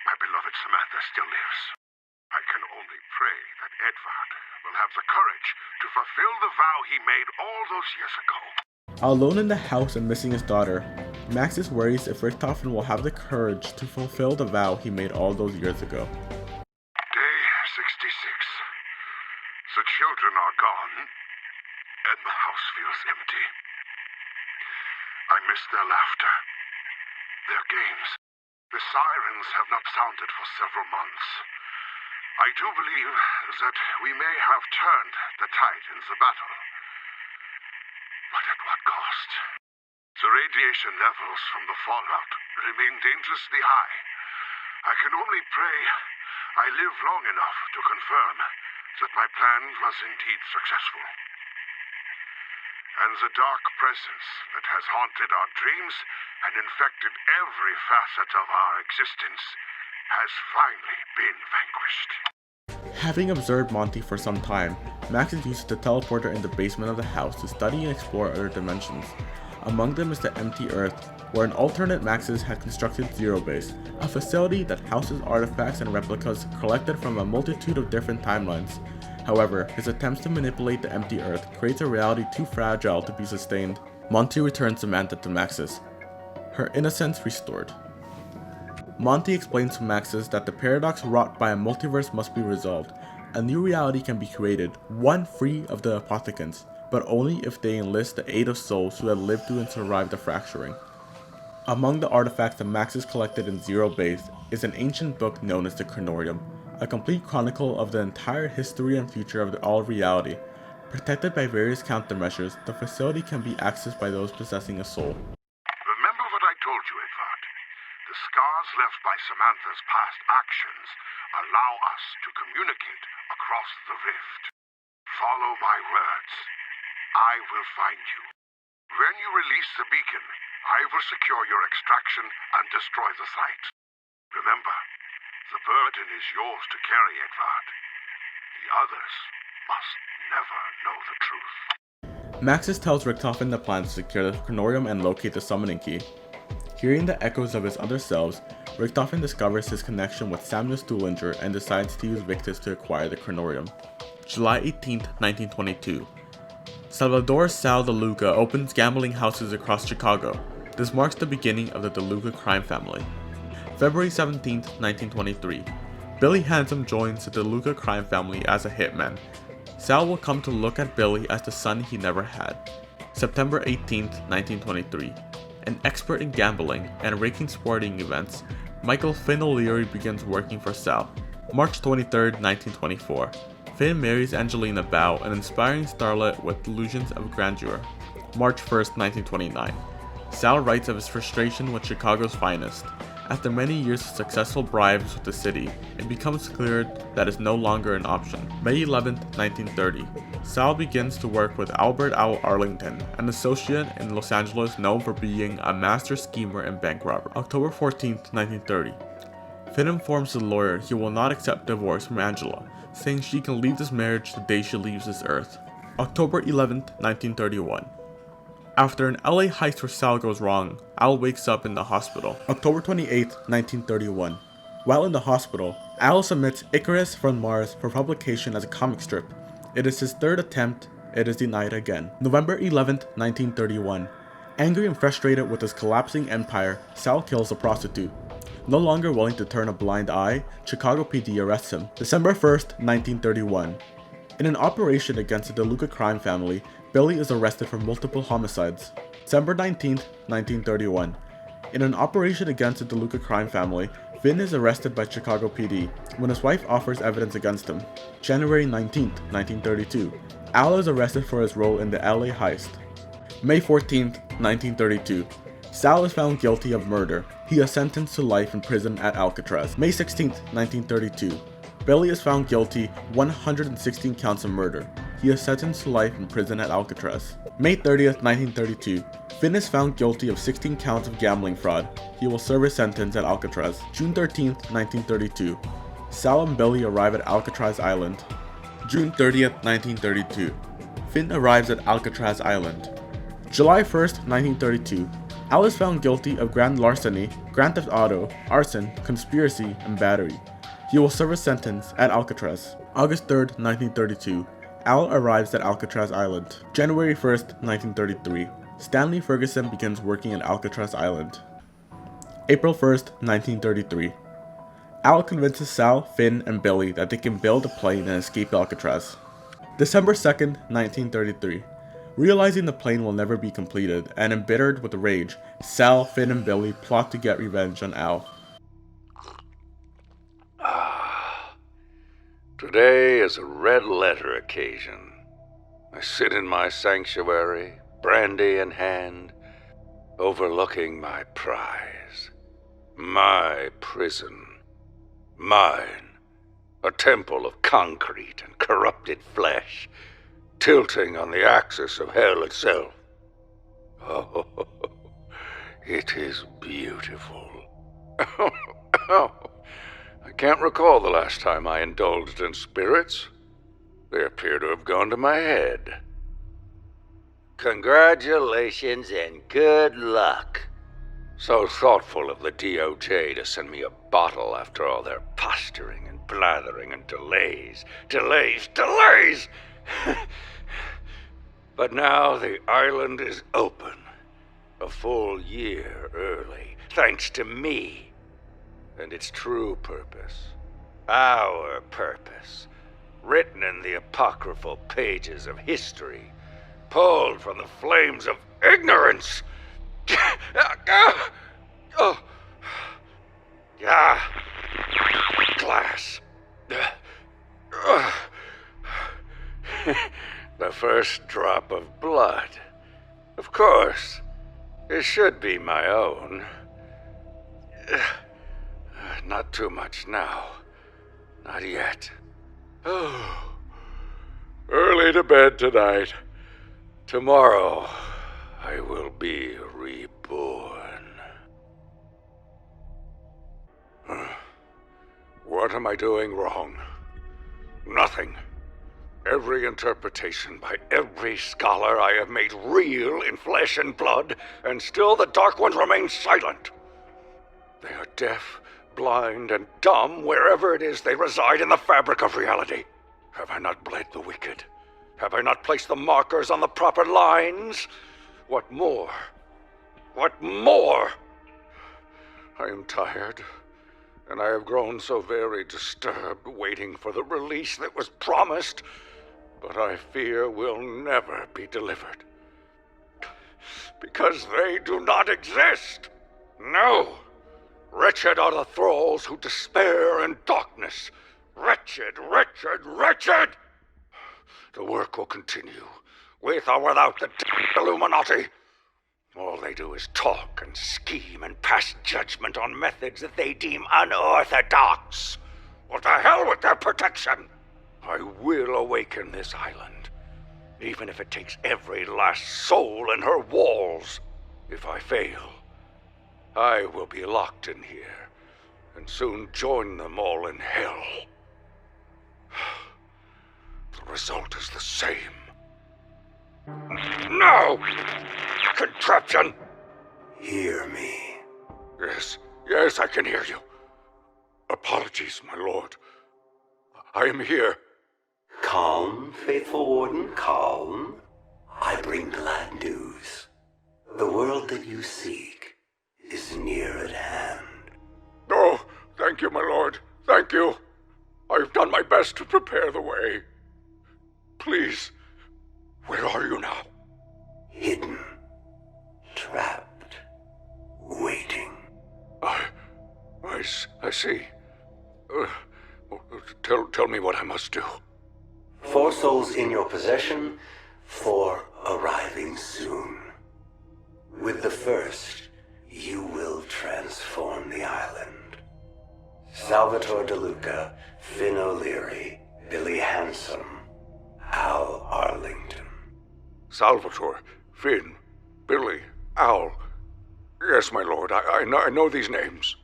S8: my beloved Samantha still lives. I can only pray that Edvard will have the courage to fulfill the vow he made all those years ago.
S1: Alone in the house and missing his daughter, Maxis worries if Richtofen will have the courage to fulfill the vow he made all those years ago.
S8: Day 66. The children are gone, and the house feels empty. I miss their laughter, their games. The sirens have not sounded for several months. I do believe that we may have turned the tide in the battle. But at what cost? The radiation levels from the fallout remain dangerously high. I can only pray I live long enough to confirm that my plan was indeed successful. And the dark presence that has haunted our dreams and infected every facet of our existence has finally been vanquished.
S1: Having observed Monty for some time, Maxis uses the teleporter in the basement of the house to study and explore other dimensions. Among them is the empty Earth, where an alternate Maxis had constructed Zero Base, a facility that houses artifacts and replicas collected from a multitude of different timelines. However, his attempts to manipulate the empty Earth creates a reality too fragile to be sustained. Monty returns Samantha to Maxis, her innocence restored. Monty explains to Maxis that the paradox wrought by a multiverse must be resolved. A new reality can be created, one free of the apothecants, but only if they enlist the aid of souls who had lived through and survived the fracturing. Among the artifacts that Maxis collected in Zero Base is an ancient book known as the Chronorium, a complete chronicle of the entire history and future of all reality. Protected by various countermeasures, the facility can be accessed by those possessing a soul.
S8: Remember what I told you, Edvard. The scars left by Samantha's past actions allow us to communicate across the rift. Follow my words. I will find you. When you release the beacon, I will secure your extraction and destroy the site. Remember, the burden is yours to carry, Edvard. The others must never know the truth.
S1: Maxis tells Richtofen the plan to secure the Chronorium and locate the summoning key. Hearing the echoes of his other selves, Richtofen discovers his connection with Samuel Stuhlinger and decides to use Victus to acquire the Chronorium. July 18, 1922. Salvador Sal de Luca opens gambling houses across Chicago. This marks the beginning of the De Luca crime family. February 17, 1923. Billy Handsome joins the De Luca crime family as a hitman. Sal will come to look at Billy as the son he never had. September 18, 1923. An expert in gambling and raking sporting events, Michael Finn O'Leary begins working for Sal. March 23, 1924. Finn marries Angelina Bao, an inspiring starlet with delusions of grandeur. March 1, 1929. Sal writes of his frustration with Chicago's finest. After many years of successful bribes with the city, it becomes clear that it's no longer an option. May 11, 1930. Sal begins to work with Albert Al Arlington, an associate in Los Angeles known for being a master schemer and bank robber. October 14, 1930. Finn informs the lawyer he will not accept divorce from Angela, saying she can leave this marriage the day she leaves this earth. October 11, 1931. After an LA heist where Sal goes wrong, Al wakes up in the hospital. October 28, 1931. While in the hospital, Al submits Icarus from Mars for publication as a comic strip. It is his third attempt. It is denied again. November 11, 1931. Angry and frustrated with his collapsing empire, Sal kills a prostitute. No longer willing to turn a blind eye, Chicago PD arrests him. December 1st, 1931. In an operation against the DeLuca crime family, Billy is arrested for multiple homicides. December 19th, 1931. In an operation against the DeLuca crime family, Finn is arrested by Chicago PD when his wife offers evidence against him. January 19th, 1932. Al is arrested for his role in the LA heist. May 14th, 1932. Sal is found guilty of murder. He is sentenced to life in prison at Alcatraz. May 16th, 1932. Billy is found guilty 116 counts of murder. He is sentenced to life in prison at Alcatraz. May 30th, 1932. Finn is found guilty of 16 counts of gambling fraud. He will serve his sentence at Alcatraz. June 13th, 1932. Sal and Billy arrive at Alcatraz Island. June 30th, 1932. Finn arrives at Alcatraz Island. July 1st, 1932. Al is found guilty of grand larceny, grand theft auto, arson, conspiracy, and battery. He will serve his sentence at Alcatraz. August 3rd, 1932. Al arrives at Alcatraz Island. January 1st, 1933. Stanley Ferguson begins working at Alcatraz Island. April 1st, 1933. Al convinces Sal, Finn, and Billy that they can build a plane and escape Alcatraz. December 2nd, 1933. Realizing the plane will never be completed, and embittered with rage, Sal, Finn, and Billy plot to get revenge on Al.
S16: Today is a red letter occasion. I sit in my sanctuary, brandy in hand, overlooking my prize. My prison. Mine. A temple of concrete and corrupted flesh, tilting on the axis of hell itself. Oh, it is beautiful. I can't recall the last time I indulged in spirits. They appear to have gone to my head.
S11: Congratulations and good luck.
S16: So thoughtful of the DOJ to send me a bottle after all their posturing and blathering and delays. But now the island is open. A full year early, thanks to me. And its true purpose. Our purpose. Written in the apocryphal pages of history. Pulled from the flames of ignorance. Glass. The first drop of blood. Of course, it should be my own. Not too much now. Not yet. Oh. Early to bed tonight. Tomorrow, I will be reborn. What am I doing wrong? Nothing. Every interpretation by every scholar I have made real in flesh and blood, and still the Dark Ones remain silent. They are deaf, blind, and dumb wherever it is they reside in the fabric of reality. Have I not bled the wicked? Have I not placed the markers on the proper lines? What more? What more? I am tired, and I have grown so very disturbed waiting for the release that was promised, but I fear will never be delivered. Because they do not exist. No. Wretched are the thralls who despair in darkness. Wretched, wretched, wretched! The work will continue, with or without the Illuminati. All they do is talk and scheme and pass judgment on methods that they deem unorthodox. What the hell with their protection? I will awaken this island, even if it takes every last soul in her walls. If I fail, I will be locked in here, and soon join them all in hell. The result is the same. No! Contraption!
S24: Hear me.
S16: Yes, I can hear you. Apologies, my lord. I am here.
S24: Calm, faithful warden, calm. I bring glad news. The world that you seek is near at hand.
S16: Oh, thank you, my lord. Thank you. I've done my best to prepare the way. Please, where are you now?
S24: Hidden. Trapped. Waiting.
S16: I see. Tell me what I must do.
S24: 4 souls in your possession, 4 arriving soon. With the first, you will transform the island. Salvatore DeLuca, Finn O'Leary, Billy Handsome, Al Arlington.
S16: Salvatore, Finn, Billy, Al. Yes, my lord, I know these names.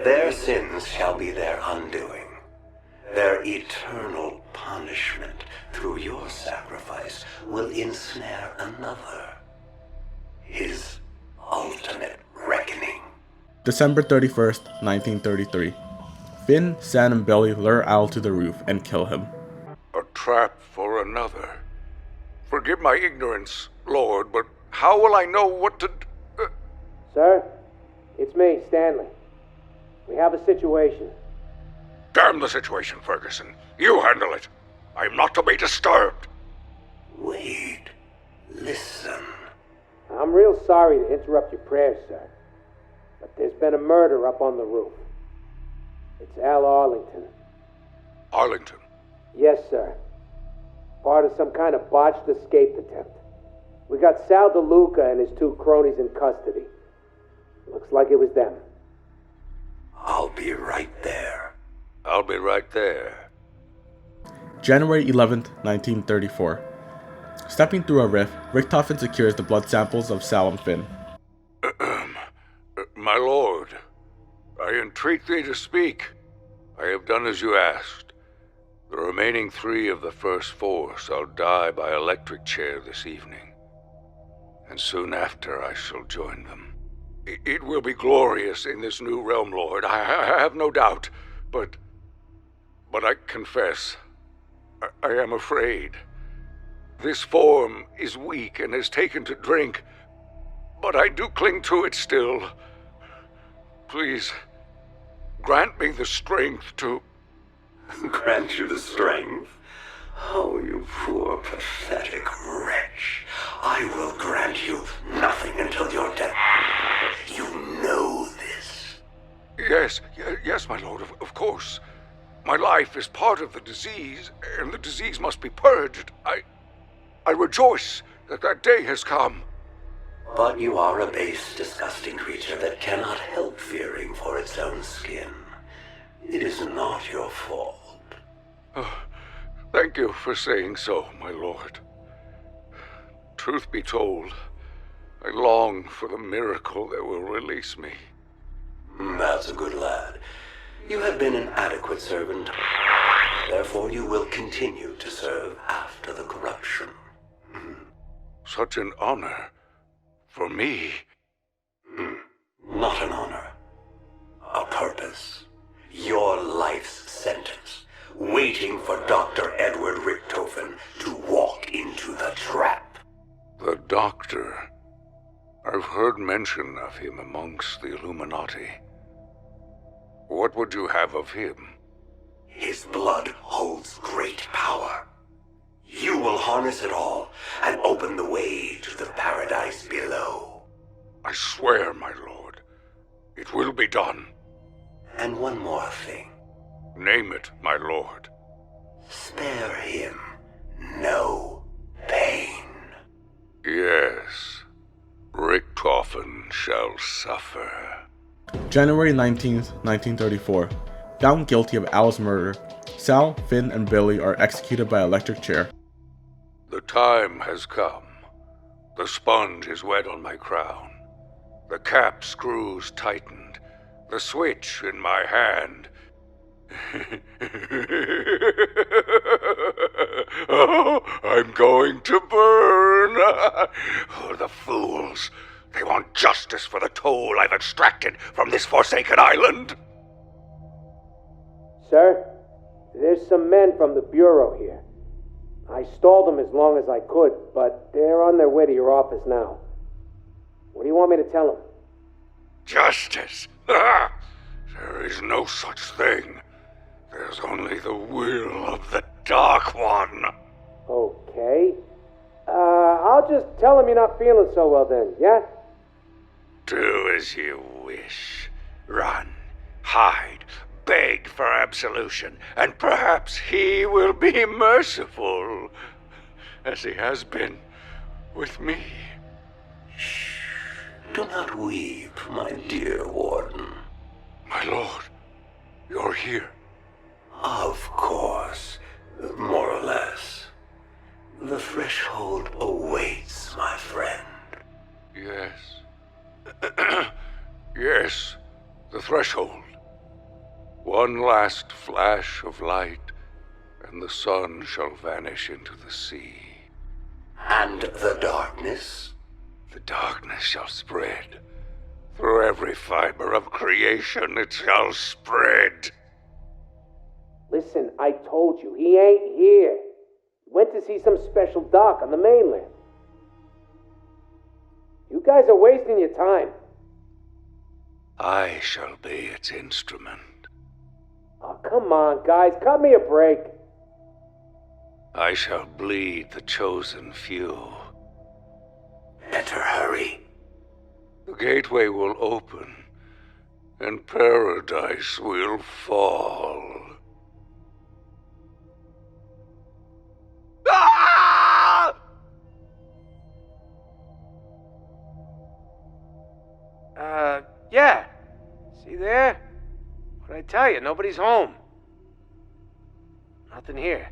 S24: Their sins shall be their undoing. Their eternal punishment through your sacrifice will ensnare another. His ultimate reckoning.
S1: December 31st, 1933. Finn, San, and Billy lure Al to the roof and kill him.
S16: A trap for another. Forgive my ignorance, Lord, but how will I know what to do?
S3: Sir, it's me, Stanley. We have a situation.
S16: Damn the situation, Ferguson. You handle it. I'm not to be disturbed.
S24: Wait. Listen.
S3: I'm real sorry to interrupt your prayers, sir. But there's been a murder up on the roof. It's Al Arlington.
S16: Arlington?
S3: Yes, sir. Part of some kind of botched escape attempt. We got Sal DeLuca and his 2 cronies in custody. Looks like it was them.
S24: I'll be right there.
S16: I'll be right there.
S1: January 11th, 1934. Stepping through a rift, Richtofen secures the blood samples of Sal and Finn.
S16: My lord, I entreat thee to speak. I have done as you asked. The remaining 3 of the first 4 shall die by electric chair this evening. And soon after I shall join them. It will be glorious in this new realm, Lord. I have no doubt. But I confess, I am afraid. This form is weak and has taken to drink, but I do cling to it still. Please, grant me the strength to...
S24: Grant you the strength? Oh, you poor, pathetic wretch. I will grant you nothing until you're dead. You know this.
S16: Yes, my lord, of course. My life is part of the disease, and the disease must be purged. I rejoice that that day has come.
S24: But you are a base, disgusting creature that cannot help fearing for its own skin. It is not your fault.
S16: Thank you for saying so, my lord. Truth be told, I long for the miracle that will release me.
S24: That's a good lad. You have been an adequate servant. Therefore, you will continue to serve after the corruption.
S16: Such an honor for me.
S24: Not an honor. A purpose. Your life's sentence. Waiting for Dr. Edward Richtofen to walk into the trap.
S16: The Doctor. I've heard mention of him amongst the Illuminati. What would you have of him?
S24: His blood holds great power. You will harness it all and open the way to the paradise below.
S16: I swear, my lord, it will be done.
S24: And one more thing.
S16: Name it, my lord.
S24: Spare him no pain.
S16: Yes. Richtofen shall suffer.
S1: January 19th, 1934. Found guilty of Al's murder, Sal, Finn, and Billy are executed by electric chair.
S16: The time has come. The sponge is wet on my crown. The cap screws tightened. The switch in my hand. Oh, I'm going to burn. Oh, the fools. They want justice for the toll I've extracted from this forsaken island.
S3: Sir, there's some men from the Bureau here. I stalled them as long as I could, but they're on their way to your office now. What do you want me to tell them?
S16: Justice? There is no such thing. There's only the will of the Dark One.
S3: Okay. I'll just tell them you're not feeling so well then, yeah?
S16: Do as you wish. Run, hide, beg for absolution, and perhaps he will be merciful, as he has been with me.
S17: Do not weep, my dear Warden.
S16: My lord, you're here.
S17: Of course, more or less. The threshold awaits, my friend.
S16: Yes. Yes, the threshold. One last flash of light, and the sun shall vanish into the sea.
S17: And the darkness?
S16: The darkness shall spread. Through every fiber of creation it shall spread.
S3: Listen, I told you, he ain't here. He went to see some special doc on the mainland. You guys are wasting your time.
S16: I shall be its instrument.
S3: Oh, come on, guys, cut me a break.
S16: I shall bleed the chosen few.
S17: Better hurry.
S16: The gateway will open, and paradise will fall. Ah!
S3: Yeah. See there? What'd I tell you? Nobody's home. Nothing here.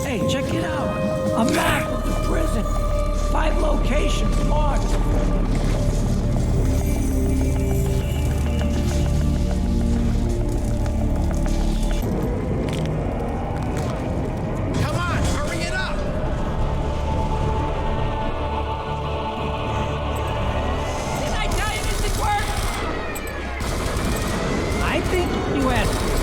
S21: Hey, check it out. A map of the prison. 5 locations marked.
S18: Come on, hurry it up!
S21: Didn't I tell you this would work? I think you asked for it.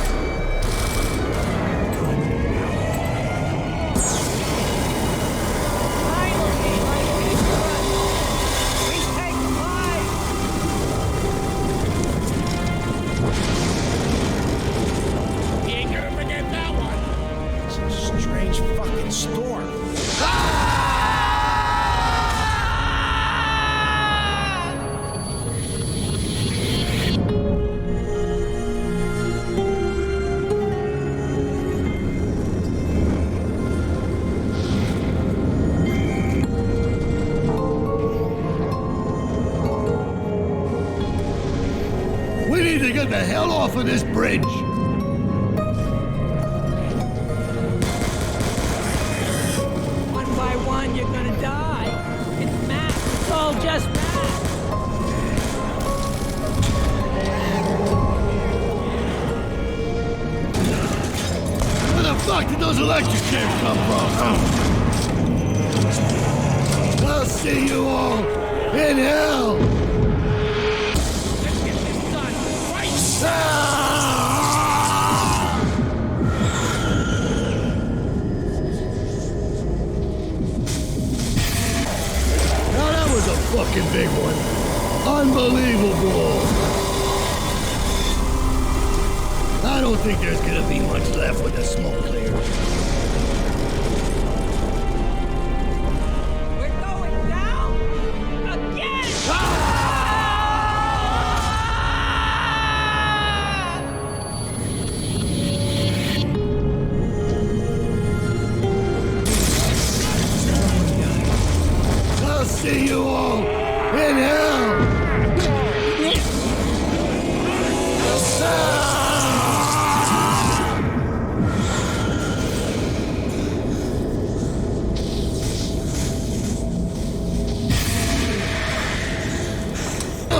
S18: He ain't gonna forget that one.
S15: It's a strange fucking storm.
S14: We need to get the hell off of this bridge.
S21: One by one, you're gonna die. It's math. It's all just math.
S14: Where the fuck did those electric chairs come from? I'll see you all in hell.
S21: Let's get this done. Right.
S14: Now that was a fucking big one. Unbelievable. I don't think there's gonna be much left when the smoke clears.
S21: We're going down again.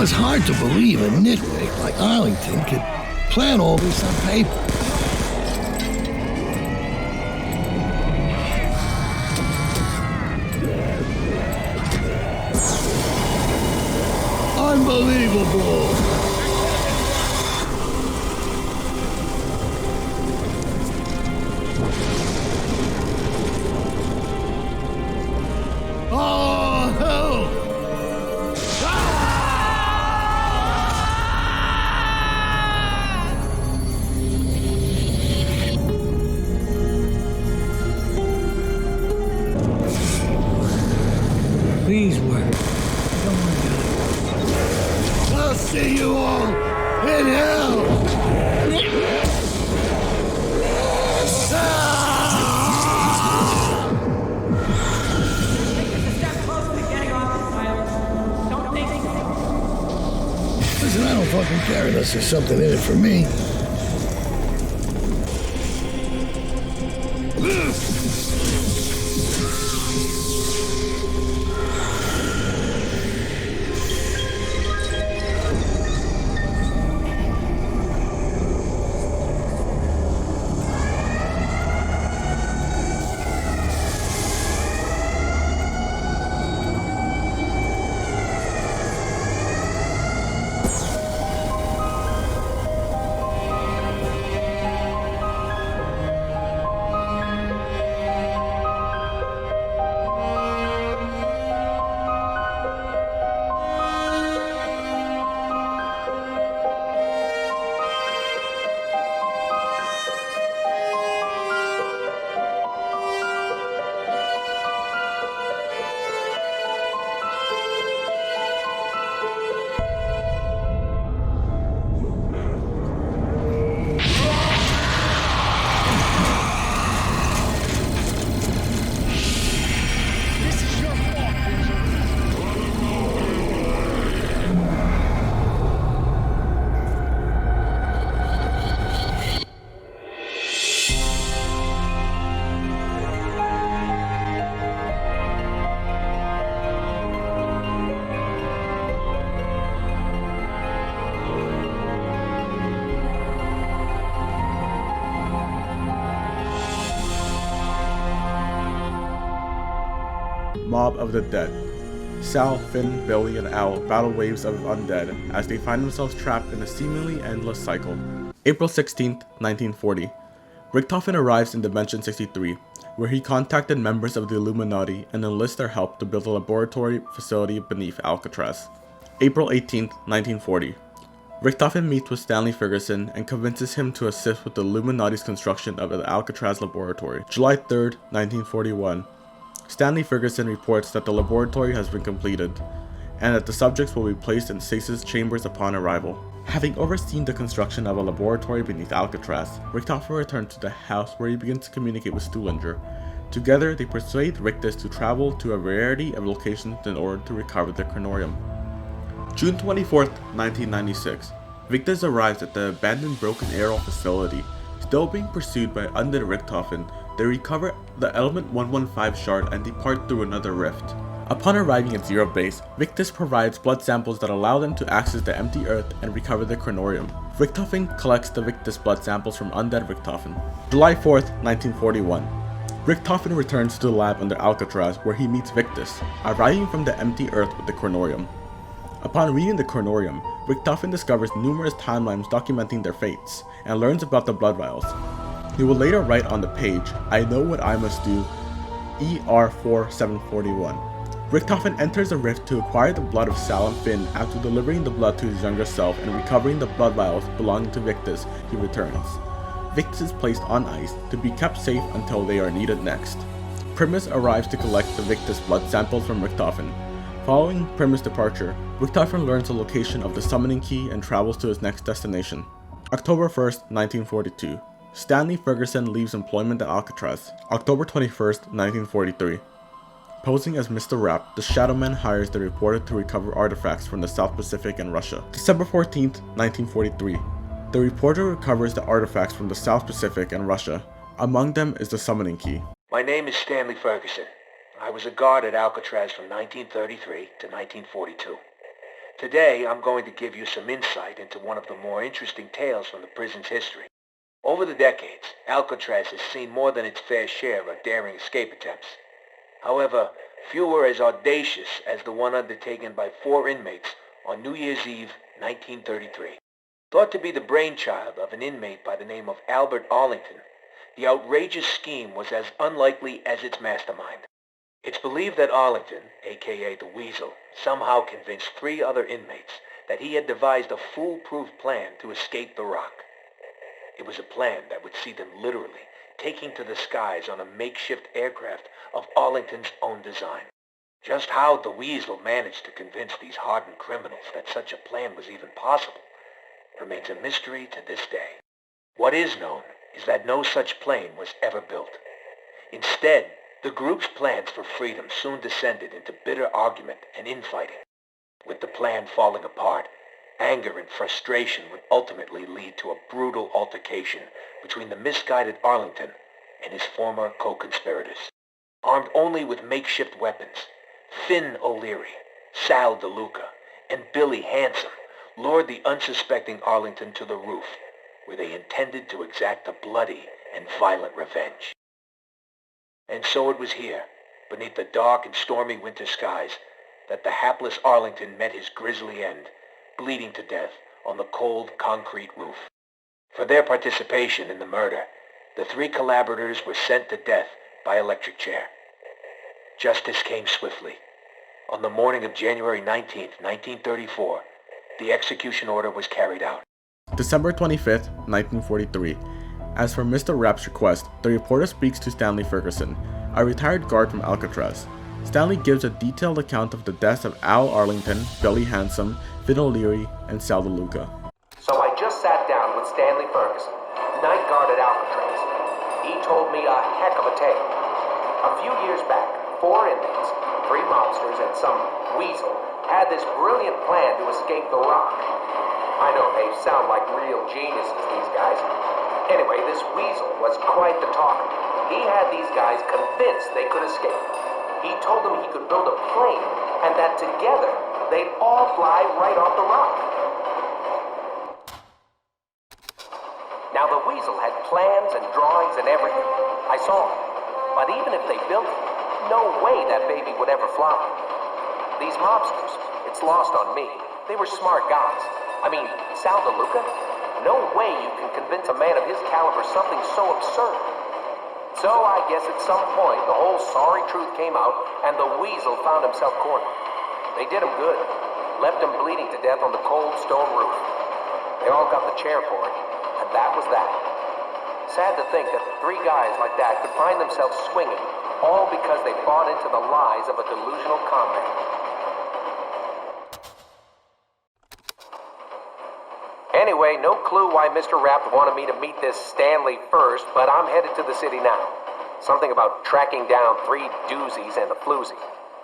S4: It's hard to believe a nitwit like Arlington could plan all this on paper. Unbelievable! Oh, hell!
S21: Please work.
S4: I'll see you all in hell! Listen, I don't fucking care unless there's something in it for me.
S1: Mob of the Dead. Sal, Finn, Billy, and Al battle waves of undead as they find themselves trapped in a seemingly endless cycle. April 16th, 1940. Richtofen arrives in Dimension 63, where he contacted members of the Illuminati and enlists their help to build a laboratory facility beneath Alcatraz. April 18th, 1940. Richtofen meets with Stanley Ferguson and convinces him to assist with the Illuminati's construction of the Alcatraz laboratory. July 3rd, 1941. Stanley Ferguson reports that the laboratory has been completed, and that the subjects will be placed in stasis chambers upon arrival. Having overseen the construction of a laboratory beneath Alcatraz, Richtofen returns to the house where he begins to communicate with Stuhlinger. Together, they persuade Rictus to travel to a variety of locations in order to recover the Chronorium. June 24th, 1996. Rictus arrives at the abandoned Broken Arrow facility. Still being pursued by undead Richtofen, they recover the Element 115 shard and depart through another rift. Upon arriving at Zero Base, Rictus provides blood samples that allow them to access the empty Earth and recover the Chronorium. Richtofen collects the Rictus blood samples from undead Richtofen. July 4th, 1941. Richtofen returns to the lab under Alcatraz where he meets Victus, arriving from the empty Earth with the Chronorium. Upon reading the Chronorium, Richtofen discovers numerous timelines documenting their fates, and learns about the blood vials. He will later write on the page, "I know what I must do, ER4741. Richtofen enters a rift to acquire the blood of Sal and Finn. After delivering the blood to his younger self and recovering the blood vials belonging to Victus, he returns. Victus is placed on ice to be kept safe until they are needed next. Primus arrives to collect the Victus blood samples from Richtofen. Following Primus' departure, Richtofen learns the location of the summoning key and travels to his next destination. October 1st, 1942. Stanley Ferguson leaves employment at Alcatraz. October 21st, 1943. Posing as Mr. Rapp, the Shadow Man hires the reporter to recover artifacts from the South Pacific and Russia. December 14th, 1943. The reporter recovers the artifacts from the South Pacific and Russia. Among them is the summoning key.
S3: My name is Stanley Ferguson. I was a guard at Alcatraz from 1933 to 1942. Today, I'm going to give you some insight into one of the more interesting tales from the prison's history. Over the decades, Alcatraz has seen more than its fair share of daring escape attempts. However, few were as audacious as the one undertaken by 4 inmates on New Year's Eve, 1933. Thought to be the brainchild of an inmate by the name of Albert Arlington, the outrageous scheme was as unlikely as its mastermind. It's believed that Arlington, aka the Weasel, somehow convinced 3 other inmates that he had devised a foolproof plan to escape the rock. It was a plan that would see them literally taking to the skies on a makeshift aircraft of Arlington's own design. Just how the Weasel managed to convince these hardened criminals that such a plan was even possible remains a mystery to this day. What is known is that no such plane was ever built. Instead, the group's plans for freedom soon descended into bitter argument and infighting. With the plan falling apart, anger and frustration would ultimately lead to a brutal altercation between the misguided Arlington and his former co-conspirators. Armed only with makeshift weapons, Finn O'Leary, Sal DeLuca, and Billy Handsome lured the unsuspecting Arlington to the roof, where they intended to exact a bloody and violent revenge. And so it was here, beneath the dark and stormy winter skies, that the hapless Arlington met his grisly end, bleeding to death on the cold concrete roof. For their participation in the murder, the 3 collaborators were sent to death by electric chair. Justice came swiftly. On the morning of January 19th, 1934, the execution order was carried out.
S1: December 25th, 1943. As for Mr. Rapp's request, the reporter speaks to Stanley Ferguson, a retired guard from Alcatraz. Stanley gives a detailed account of the deaths of Al Arlington, Billy Handsome, Finn O'Leary, and Sal DeLuca.
S3: So I just sat down with Stanley Ferguson, night guard at Alcatraz. He told me a heck of a tale. A few years back, 4 inmates, 3 mobsters, and some weasel had this brilliant plan to escape the rock. I know they sound like real geniuses, these guys. Anyway, this weasel was quite the talker. He had these guys convinced they could escape. He told them he could build a plane and that together they'd all fly right off the rock. Now the weasel had plans and drawings and everything. I saw them. But even if they built it, no way that baby would ever fly. These mobsters, it's lost on me. They were smart guys. I mean, Sal DeLuca? No way you can convince a man of his caliber something so absurd. So I guess at some point the whole sorry truth came out and the weasel found himself cornered. They did him good. Left him bleeding to death on the cold stone roof. They all got the chair for it, and that was that. Sad to think that 3 guys like that could find themselves swinging, all because they bought into the lies of a delusional conman. Anyway, no clue why Mr. Rapp wanted me to meet this Stanley first, but I'm headed to the city now. Something about tracking down 3 doozies and a floozy.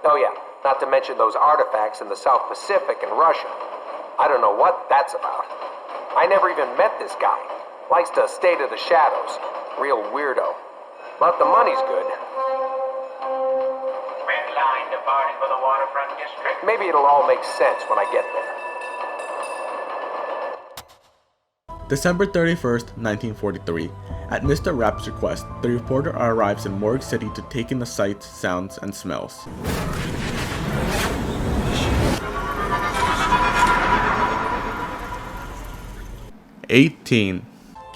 S3: Oh yeah, not to mention those artifacts in the South Pacific and Russia. I don't know what that's about. I never even met this guy. Likes to stay to the shadows. Real weirdo. But the money's good.
S5: Red line departing for the waterfront district.
S3: Maybe it'll all make sense when I get there.
S1: December 31st, 1943. At Mr. Rapp's request, the reporter arrives in Morgue City to take in the sights, sounds, and smells.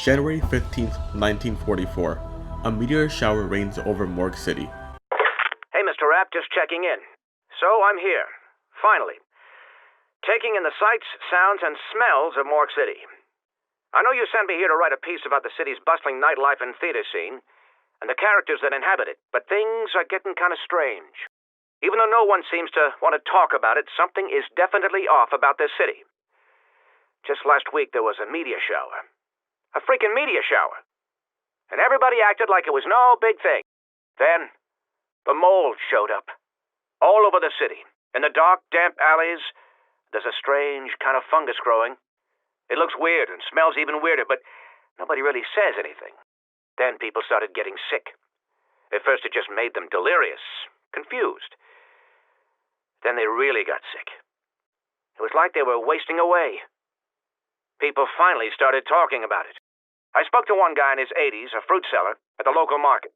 S1: January 15th, 1944. A meteor shower rains over Morgue City.
S15: Hey, Mr. Rapp, just checking in. So I'm here, finally, taking in the sights, sounds, and smells of Morgue City. I know you sent me here to write a piece about the city's bustling nightlife and theater scene, and the characters that inhabit it, but things are getting kind of strange. Even though no one seems to want to talk about it, something is definitely off about this city. Just last week there was a meteor shower. A freaking meteor shower. And everybody acted like it was no big thing. Then, the mold showed up. All over the city. In the dark, damp alleys, there's a strange kind of fungus growing. It looks weird and smells even weirder, but nobody really says anything. Then people started getting sick. At first it just made them delirious, confused. Then they really got sick. It was like they were wasting away. People finally started talking about it. I spoke to one guy in his 80s, a fruit seller, at the local market.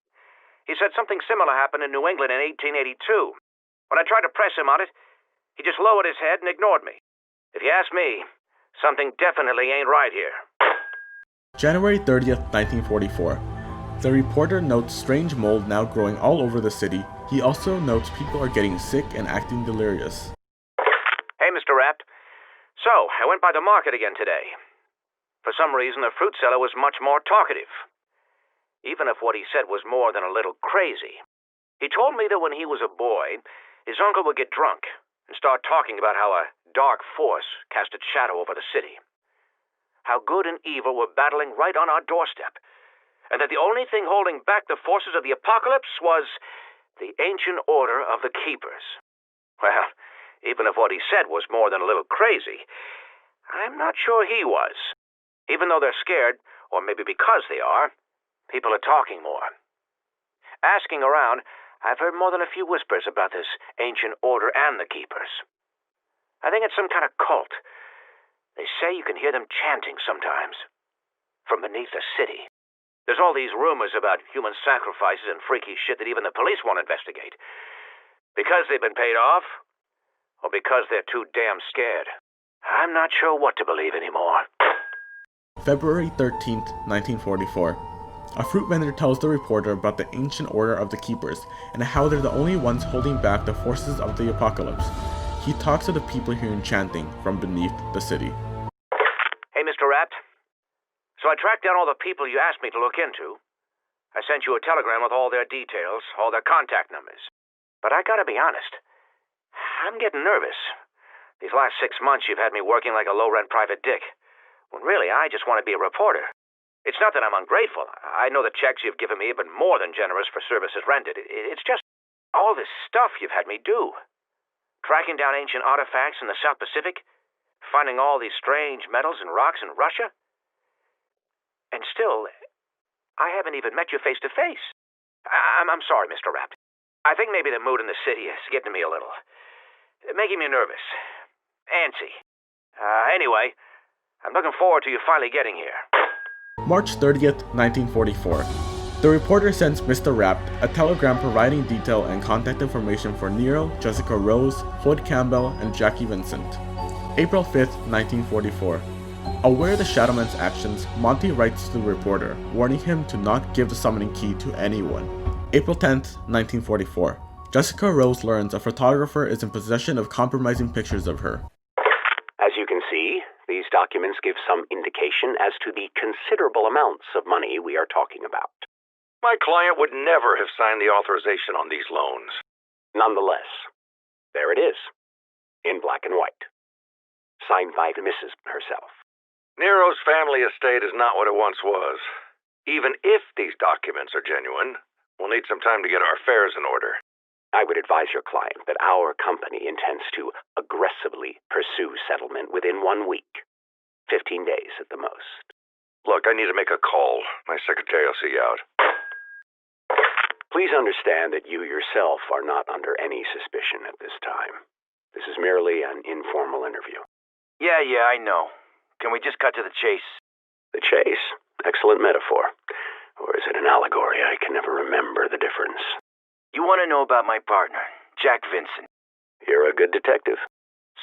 S15: He said something similar happened in New England in 1882. When I tried to press him on it, he just lowered his head and ignored me. If you ask me, something definitely ain't right here.
S1: January 30th, 1944. The reporter notes strange mold now growing all over the city. He also notes people are getting sick and acting delirious.
S15: Hey, Mr. Rapt. So, I went by the market again today. For some reason, the fruit seller was much more talkative. Even if what he said was more than a little crazy. He told me that when he was a boy, his uncle would get drunk and start talking about how a dark force cast its shadow over the city. How good and evil were battling right on our doorstep, and that the only thing holding back the forces of the apocalypse was the ancient order of the Keepers. Well, even if what he said was more than a little crazy, I'm not sure he was. Even though they're scared, or maybe because they are, people are talking more. Asking around, I've heard more than a few whispers about this ancient order and the Keepers. I think it's some kind of cult. They say you can hear them chanting sometimes, from beneath the city. There's all these rumors about human sacrifices and freaky shit that even the police won't investigate. Because they've been paid off, or because they're too damn scared. I'm not sure what to believe anymore.
S1: February 13th, 1944. A fruit vendor tells the reporter about the ancient order of the Keepers and how they're the only ones holding back the forces of the apocalypse. He talks to the people hearing chanting from beneath the city.
S15: Hey, Mr. Rapt. So I tracked down all the people you asked me to look into. I sent you a telegram with all their details, all their contact numbers. But I gotta be honest, I'm getting nervous. These last 6 months you've had me working like a low-rent private dick, when really I just want to be a reporter. It's not that I'm ungrateful. I know the checks you've given me have been more than generous for services rendered. It's just all this stuff you've had me do. Tracking down ancient artifacts in the South Pacific, finding all these strange metals and rocks in Russia. And still, I haven't even met you face to face. I'm sorry, Mr. Rapt. I think maybe the mood in the city is getting to me a little. Making me nervous. Antsy. Anyway, I'm looking forward to you finally getting here.
S1: March 30th, 1944. The reporter sends Mr. Rapt a telegram providing detail and contact information for Nero, Jessica Rose, Floyd Campbell, and Jackie Vincent. April 5th, 1944. Aware of the Shadowman's actions, Monty writes to the reporter, warning him to not give the summoning key to anyone. April 10th, 1944. Jessica Rose learns a photographer is in possession of compromising pictures of her.
S10: As you can see, these documents give some indication as to the considerable amounts of money we are talking about.
S16: My client would never have signed the authorization on these loans.
S10: Nonetheless, there it is, in black and white, signed by the Mrs. herself.
S16: Nero's family estate is not what it once was. Even if these documents are genuine, we'll need some time to get our affairs in order.
S10: I would advise your client that our company intends to aggressively pursue settlement within 1 week. 15 days at the most.
S16: Look, I need to make a call. My secretary will see you out.
S10: Please understand that you yourself are not under any suspicion at this time. This is merely an informal interview.
S15: Yeah, I know. Can we just cut to the chase?
S10: The chase? Excellent metaphor. Or is it an allegory? I can never remember the difference.
S15: You want to know about my partner, Jack Vincent.
S10: You're a good detective.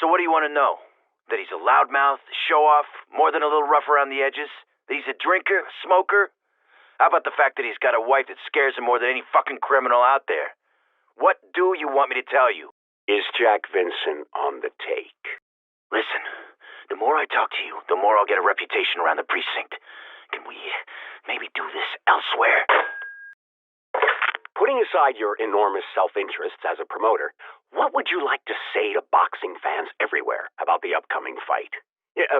S15: So what do you want to know? That he's a loudmouth, show-off, more than a little rough around the edges? That he's a drinker, a smoker? How about the fact that he's got a wife that scares him more than any fucking criminal out there? What do you want me to tell you?
S10: Is Jack Vincent on the take?
S15: Listen, the more I talk to you, the more I'll get a reputation around the precinct. Can we maybe do this elsewhere?
S10: Putting aside your enormous self-interests as a promoter, what would you like to say to boxing fans everywhere about the upcoming fight?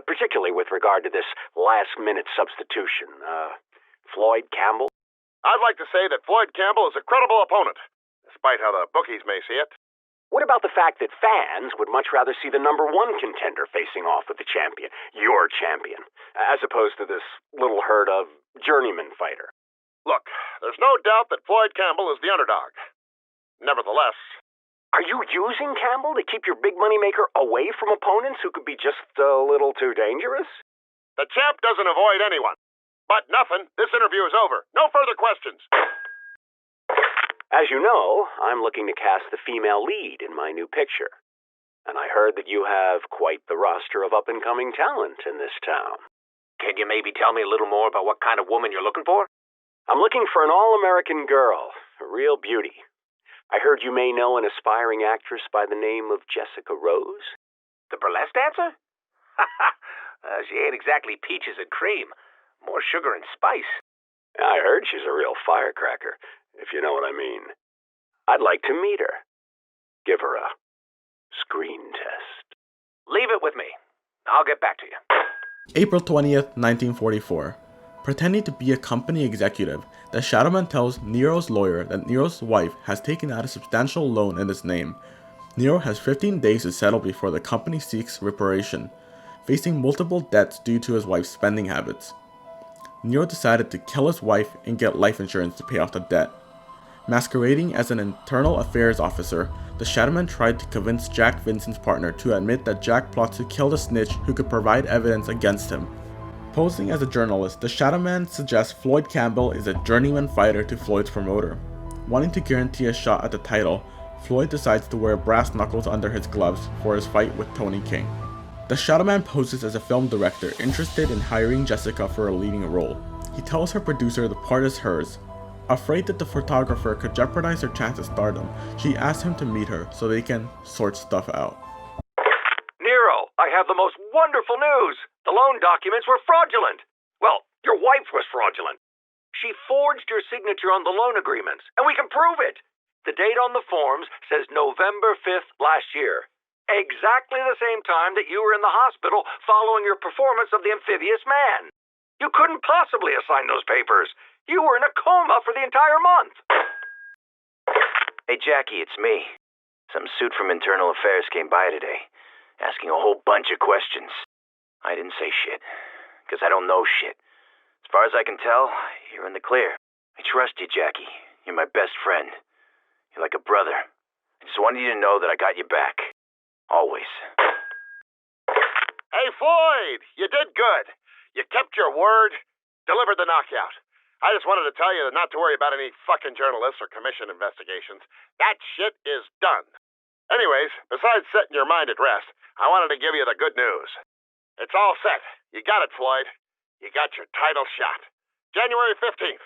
S10: Particularly with regard to this last-minute substitution. Floyd Campbell?
S12: I'd like to say that Floyd Campbell is a credible opponent, despite how the bookies may see it.
S10: What about the fact that fans would much rather see the #1 contender facing off with the champion, your champion, as opposed to this little herd of journeyman fighter?
S2: Look, there's no doubt that Floyd Campbell is the underdog. Nevertheless...
S10: Are you using Campbell to keep your big moneymaker away from opponents who could be just a little too dangerous?
S2: The champ doesn't avoid anyone. But nothing. This interview is over. No further questions.
S10: As you know, I'm looking to cast the female lead in my new picture. And I heard that you have quite the roster of up-and-coming talent in this town.
S15: Can you maybe tell me a little more about what kind of woman you're looking for?
S10: I'm looking for an all-American girl, a real beauty. I heard you may know an aspiring actress by the name of Jessica Rose.
S15: The burlesque dancer? She ain't exactly peaches and cream. More sugar and spice.
S10: I heard she's a real firecracker, if you know what I mean. I'd like to meet her. Give her a screen test.
S15: Leave it with me. I'll get back to you.
S1: April 20th, 1944. Pretending to be a company executive, the Shadowman tells Nero's lawyer that Nero's wife has taken out a substantial loan in his name. Nero has 15 days to settle before the company seeks reparation, facing multiple debts due to his wife's spending habits. Nero decided to kill his wife and get life insurance to pay off the debt. Masquerading as an internal affairs officer, the Shadowman tried to convince Jack Vincent's partner to admit that Jack plots to kill the snitch who could provide evidence against him. Posing as a journalist, the Shadowman suggests Floyd Campbell is a journeyman fighter to Floyd's promoter. Wanting to guarantee a shot at the title, Floyd decides to wear brass knuckles under his gloves for his fight with Tony King. The Shadowman poses as a film director interested in hiring Jessica for a leading role. He tells her producer the part is hers. Afraid that the photographer could jeopardize her chance of stardom, she asks him to meet her so they can sort stuff out.
S15: Nero, I have the most wonderful news! The loan documents were fraudulent! Well, your wife was fraudulent. She forged your signature on the loan agreements, and we can prove it! The date on the forms says November 5th last year. Exactly the same time that you were in the hospital following your performance of the amphibious man. You couldn't possibly have signed those papers. You were in a coma for the entire month. Hey, Jackie, it's me. Some suit from Internal Affairs came by today, asking a whole bunch of questions. I didn't say shit, because I don't know shit. As far as I can tell, you're in the clear. I trust you, Jackie. You're my best friend. You're like a brother. I just wanted you to know that I got your back. Always.
S2: Hey, Floyd! You did good. You kept your word, delivered the knockout. I just wanted to tell you not to worry about any fucking journalists or commission investigations. That shit is done. Anyways, besides setting your mind at rest, I wanted to give you the good news. It's all set. You got it, Floyd. You got your title shot. January 15th.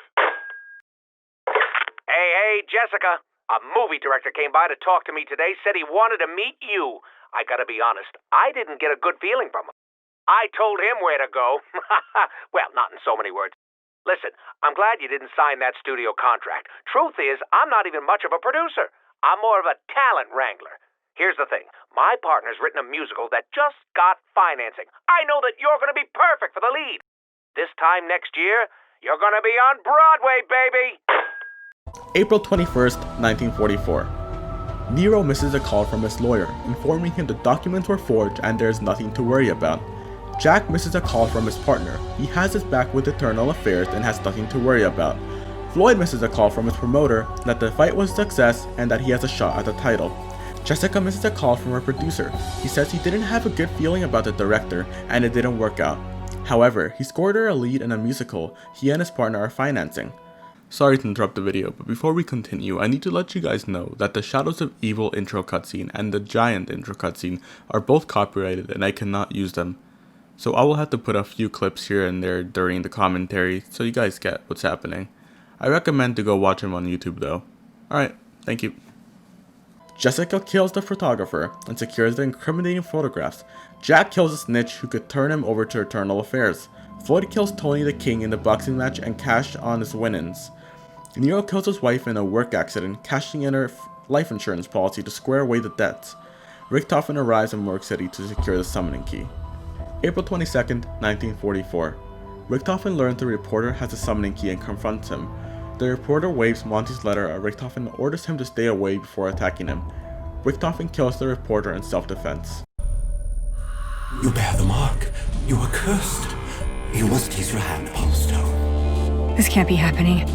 S15: Hey, Jessica. A movie director came by to talk to me today, said he wanted to meet you. I gotta be honest, I didn't get a good feeling from him. I told him where to go. Well, not in so many words. Listen, I'm glad you didn't sign that studio contract. Truth is, I'm not even much of a producer. I'm more of a talent wrangler. Here's the thing. My partner's written a musical that just got financing. I know that you're gonna be perfect for the lead. This time next year, you're gonna be on Broadway, baby!
S1: April 21st, 1944. Nero misses a call from his lawyer, informing him the documents were forged and there is nothing to worry about. Jack misses a call from his partner. He has his back with Internal Affairs and has nothing to worry about. Floyd misses a call from his promoter that the fight was a success and that he has a shot at the title. Jessica misses a call from her producer. He says he didn't have a good feeling about the director and it didn't work out. However, he scored her a lead in a musical he and his partner are financing. Sorry to interrupt the video, but before we continue, I need to let you guys know that the Shadows of Evil intro cutscene and the Giant intro cutscene are both copyrighted and I cannot use them. So I will have to put a few clips here and there during the commentary so you guys get what's happening. I recommend to go watch them on YouTube though. Alright, thank you. Jessica kills the photographer and secures the incriminating photographs. Jack kills a snitch who could turn him over to Internal Affairs. Floyd kills Tony the King in the boxing match and cashed on his winnings. Nero kills his wife in a work accident, cashing in her life insurance policy to square away the debts. Richtofen arrives in Morgue City to secure the summoning key. April 22nd, 1944. Richtofen learns the reporter has the summoning key and confronts him. The reporter waves Monty's letter and Richtofen orders him to stay away before attacking him. Richtofen kills the reporter in self-defense.
S17: You bear the mark. You are cursed. You must place your hand upon the stone.
S9: This can't be happening.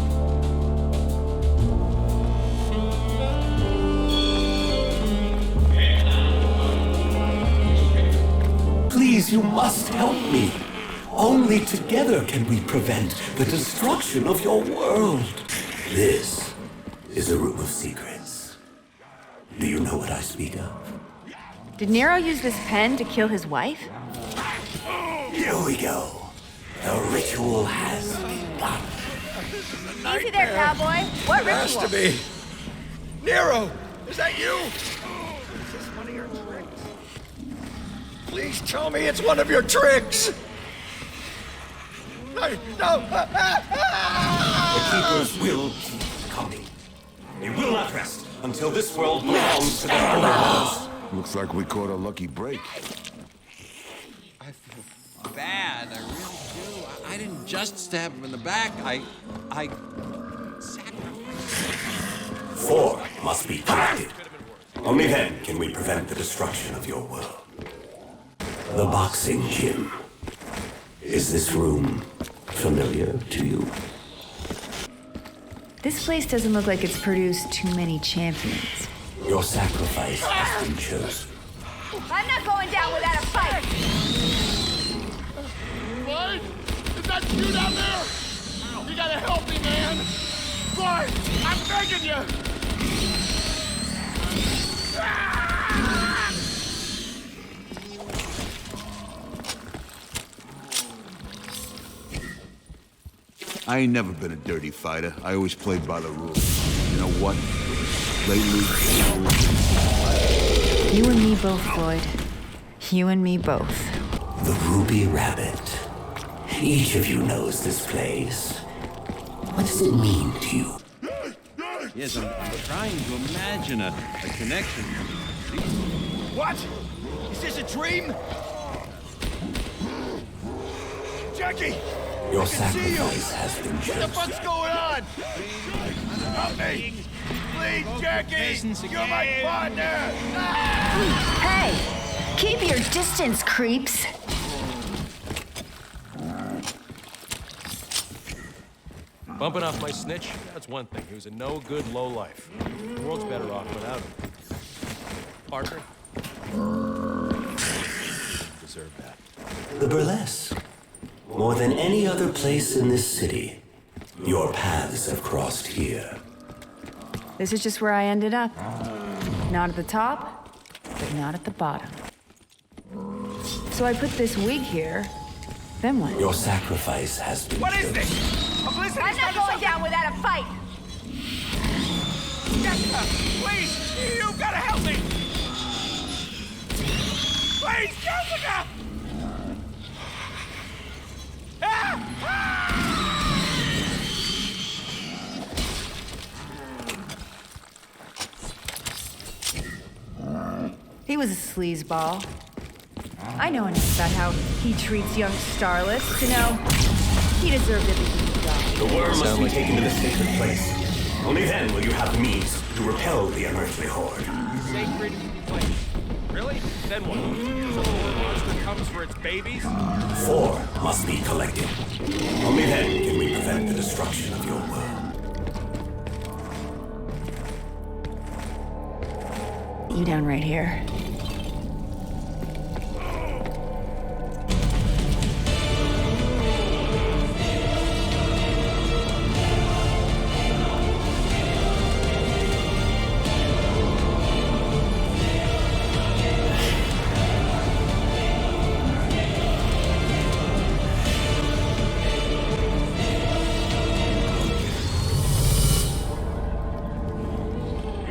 S17: Please, you must help me. Only together can we prevent the destruction of your world. This is a room of secrets. Do you know what I speak of?
S9: Did Nero use this pen to kill his wife?
S17: Here we go. The ritual has begun.
S9: Easy there, cowboy. What
S16: It has
S9: ritual?
S16: to be. Nero, is that you? Is this one of your tricks? Please tell me it's one of your tricks. No.
S17: The keepers will keep coming. They will not rest until this world belongs to their owners.
S12: Looks like we caught a lucky break.
S22: I feel bad. I really do. I didn't just stab him in the back. I sacrificed.
S17: 4 must be collected. Only then can we prevent the destruction of your world. The boxing gym. Is this room familiar to you?
S9: This place doesn't look like it's produced too many champions.
S17: Your sacrifice has been chosen.
S9: I'm not going down without a fight!
S14: Floyd? Is that you down there? You gotta help me, man! Floyd, I'm begging you!
S12: I ain't never been a dirty fighter. I always played by the rules. You know what? Lately,
S9: You and me both, Floyd. You and me both.
S17: The Ruby Rabbit. Each of you knows this place. What does it mean to you?
S22: Yes, I'm trying to imagine a connection.
S14: What? Is this a dream? Jackie!
S17: Your
S14: I can see you!
S17: sacrifice has been
S14: What the
S17: chosen.
S14: fuck's going on? Help me! Please, Jackie! You're my partner!
S9: Hey! Keep your distance, creeps!
S23: Bumping off my snitch? That's one thing. He was a no-good lowlife. The world's better off without him. Partner? Deserve that.
S17: The burlesque. More than any other place in this city, your paths have crossed here.
S9: This is just where I ended up. Not at the top, but not at the bottom. So I put this wig here, then what?
S17: Your sacrifice has been
S14: What is
S17: chosen.
S14: this? I'm listening
S9: I'm not going down without a fight!
S14: Jessica, please! You gotta help me! Please, Jessica!
S9: He was a sleazeball. I know enough about how he treats young starlets to know he deserved everything he got.
S17: The worm must be taken to the sacred place. Only then will you have the means to repel the unearthly horde.
S23: Sacred place. Really? Then what? So the monster comes for its babies?
S17: 4 must be collected. Only then can we prevent the destruction of your world.
S9: You down right here.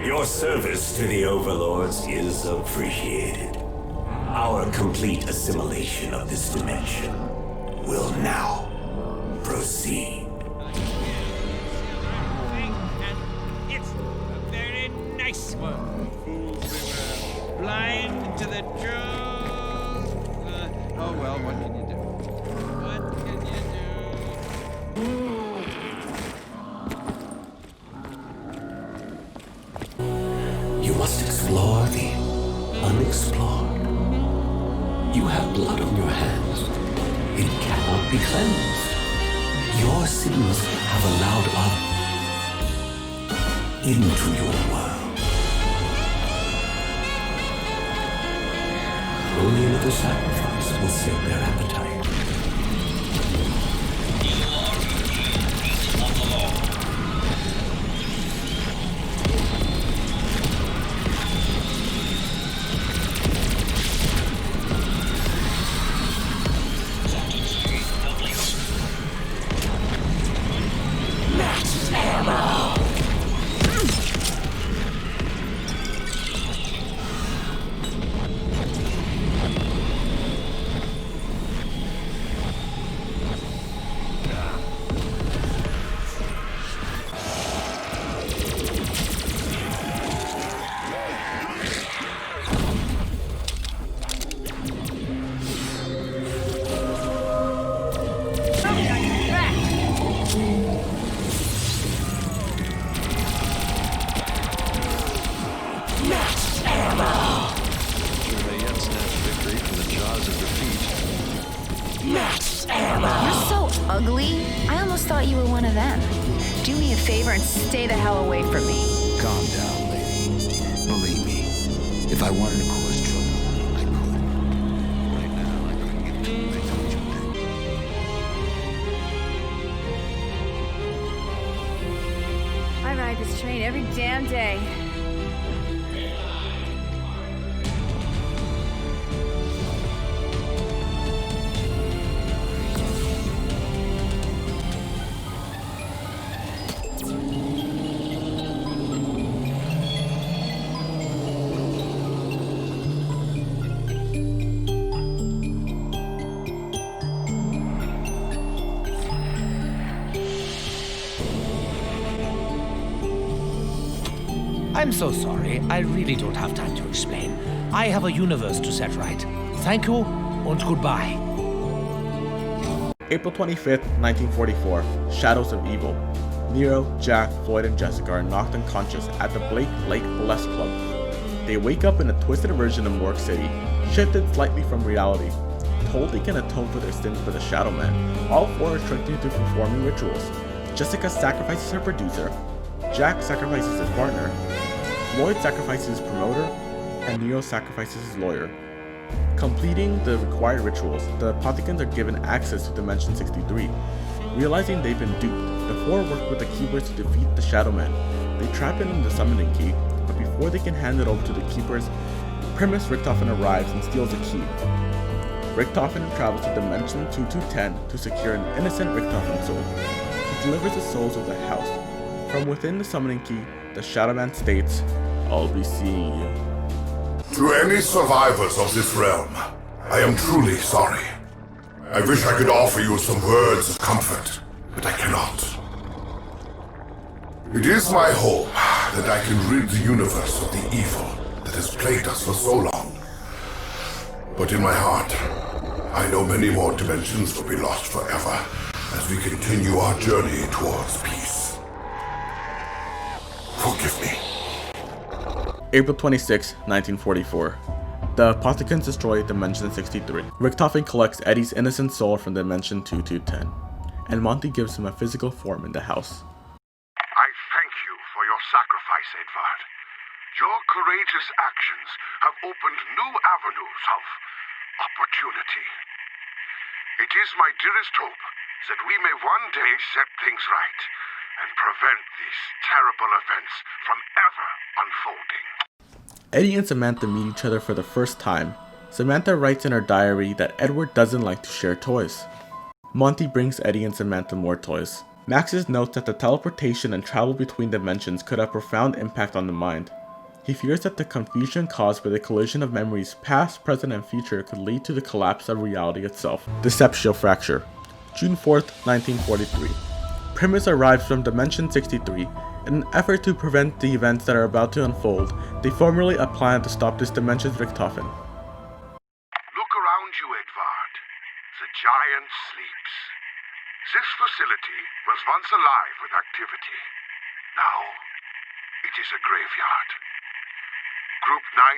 S17: Your service to the overlords is appreciated. Our complete assimilation of this dimension will now proceed.
S22: It's very nice one. Blind to the truth. Oh well, what can you do? What can you
S17: You must explore you have blood on your hands, it cannot be cleansed. Your sins have allowed others into your world. Only a little sacrifice will sate their appetite.
S9: Stay the hell away from me.
S12: Calm down, lady. Believe me, if I wanted to cause trouble, I could. Right now, I couldn't get to what you think.
S9: I ride this train every damn day.
S7: I'm so sorry. I really don't have time to explain. I have a universe to set right. Thank you, and goodbye.
S1: April 25th, 1944, Shadows of Evil. Nero, Jack, Floyd, and Jessica are knocked unconscious at the Blake Lake Burlesque Club. They wake up in a twisted version of Morgue City, shifted slightly from reality. Told they can atone for their sins by the Shadow Man, all four are tricked into performing rituals. Jessica sacrifices her producer, Jack sacrifices his partner, Floyd sacrifices his promoter, and Neo sacrifices his lawyer. Completing the required rituals, the Apothecans are given access to Dimension 63. Realizing they've been duped, the four work with the Keepers to defeat the Shadow Man. They trap him in the summoning key, but before they can hand it over to the Keepers, Primus Richtofen arrives and steals the key. Richtofen travels to Dimension 2210 to secure an innocent Richtofen soul. He delivers the souls of the house. From within the summoning key, the Shadow Man states, "I'll be seeing you."
S8: To any survivors of this realm, I am truly sorry. I wish I could offer you some words of comfort, but I cannot. It is my hope that I can rid the universe of the evil that has plagued us for so long. But in my heart, I know many more dimensions will be lost forever as we continue our journey towards peace. Forgive me.
S1: April 26, 1944. The Apothecans destroy Dimension 63. Richtofen collects Eddie's innocent soul from Dimension 2210, and Monty gives him a physical form in the house.
S8: I thank you for your sacrifice, Edvard. Your courageous actions have opened new avenues of opportunity. It is my dearest hope that we may one day set things right and prevent these terrible events from ever unfolding.
S1: Eddie and Samantha meet each other for the first time. Samantha writes in her diary that Edward doesn't like to share toys. Monty brings Eddie and Samantha more toys. Maxis notes that the teleportation and travel between dimensions could have profound impact on the mind. He fears that the confusion caused by the collision of memories past, present, and future could lead to the collapse of reality itself. Deceptio Fracture. June 4th, 1943. Primus arrives from Dimension 63. In an effort to prevent the events that are about to unfold, they formulate a plan to stop this dimension's Richtofen.
S8: Look around you, Edvard. The giant sleeps. This facility was once alive with activity. Now, it is a graveyard. Group 935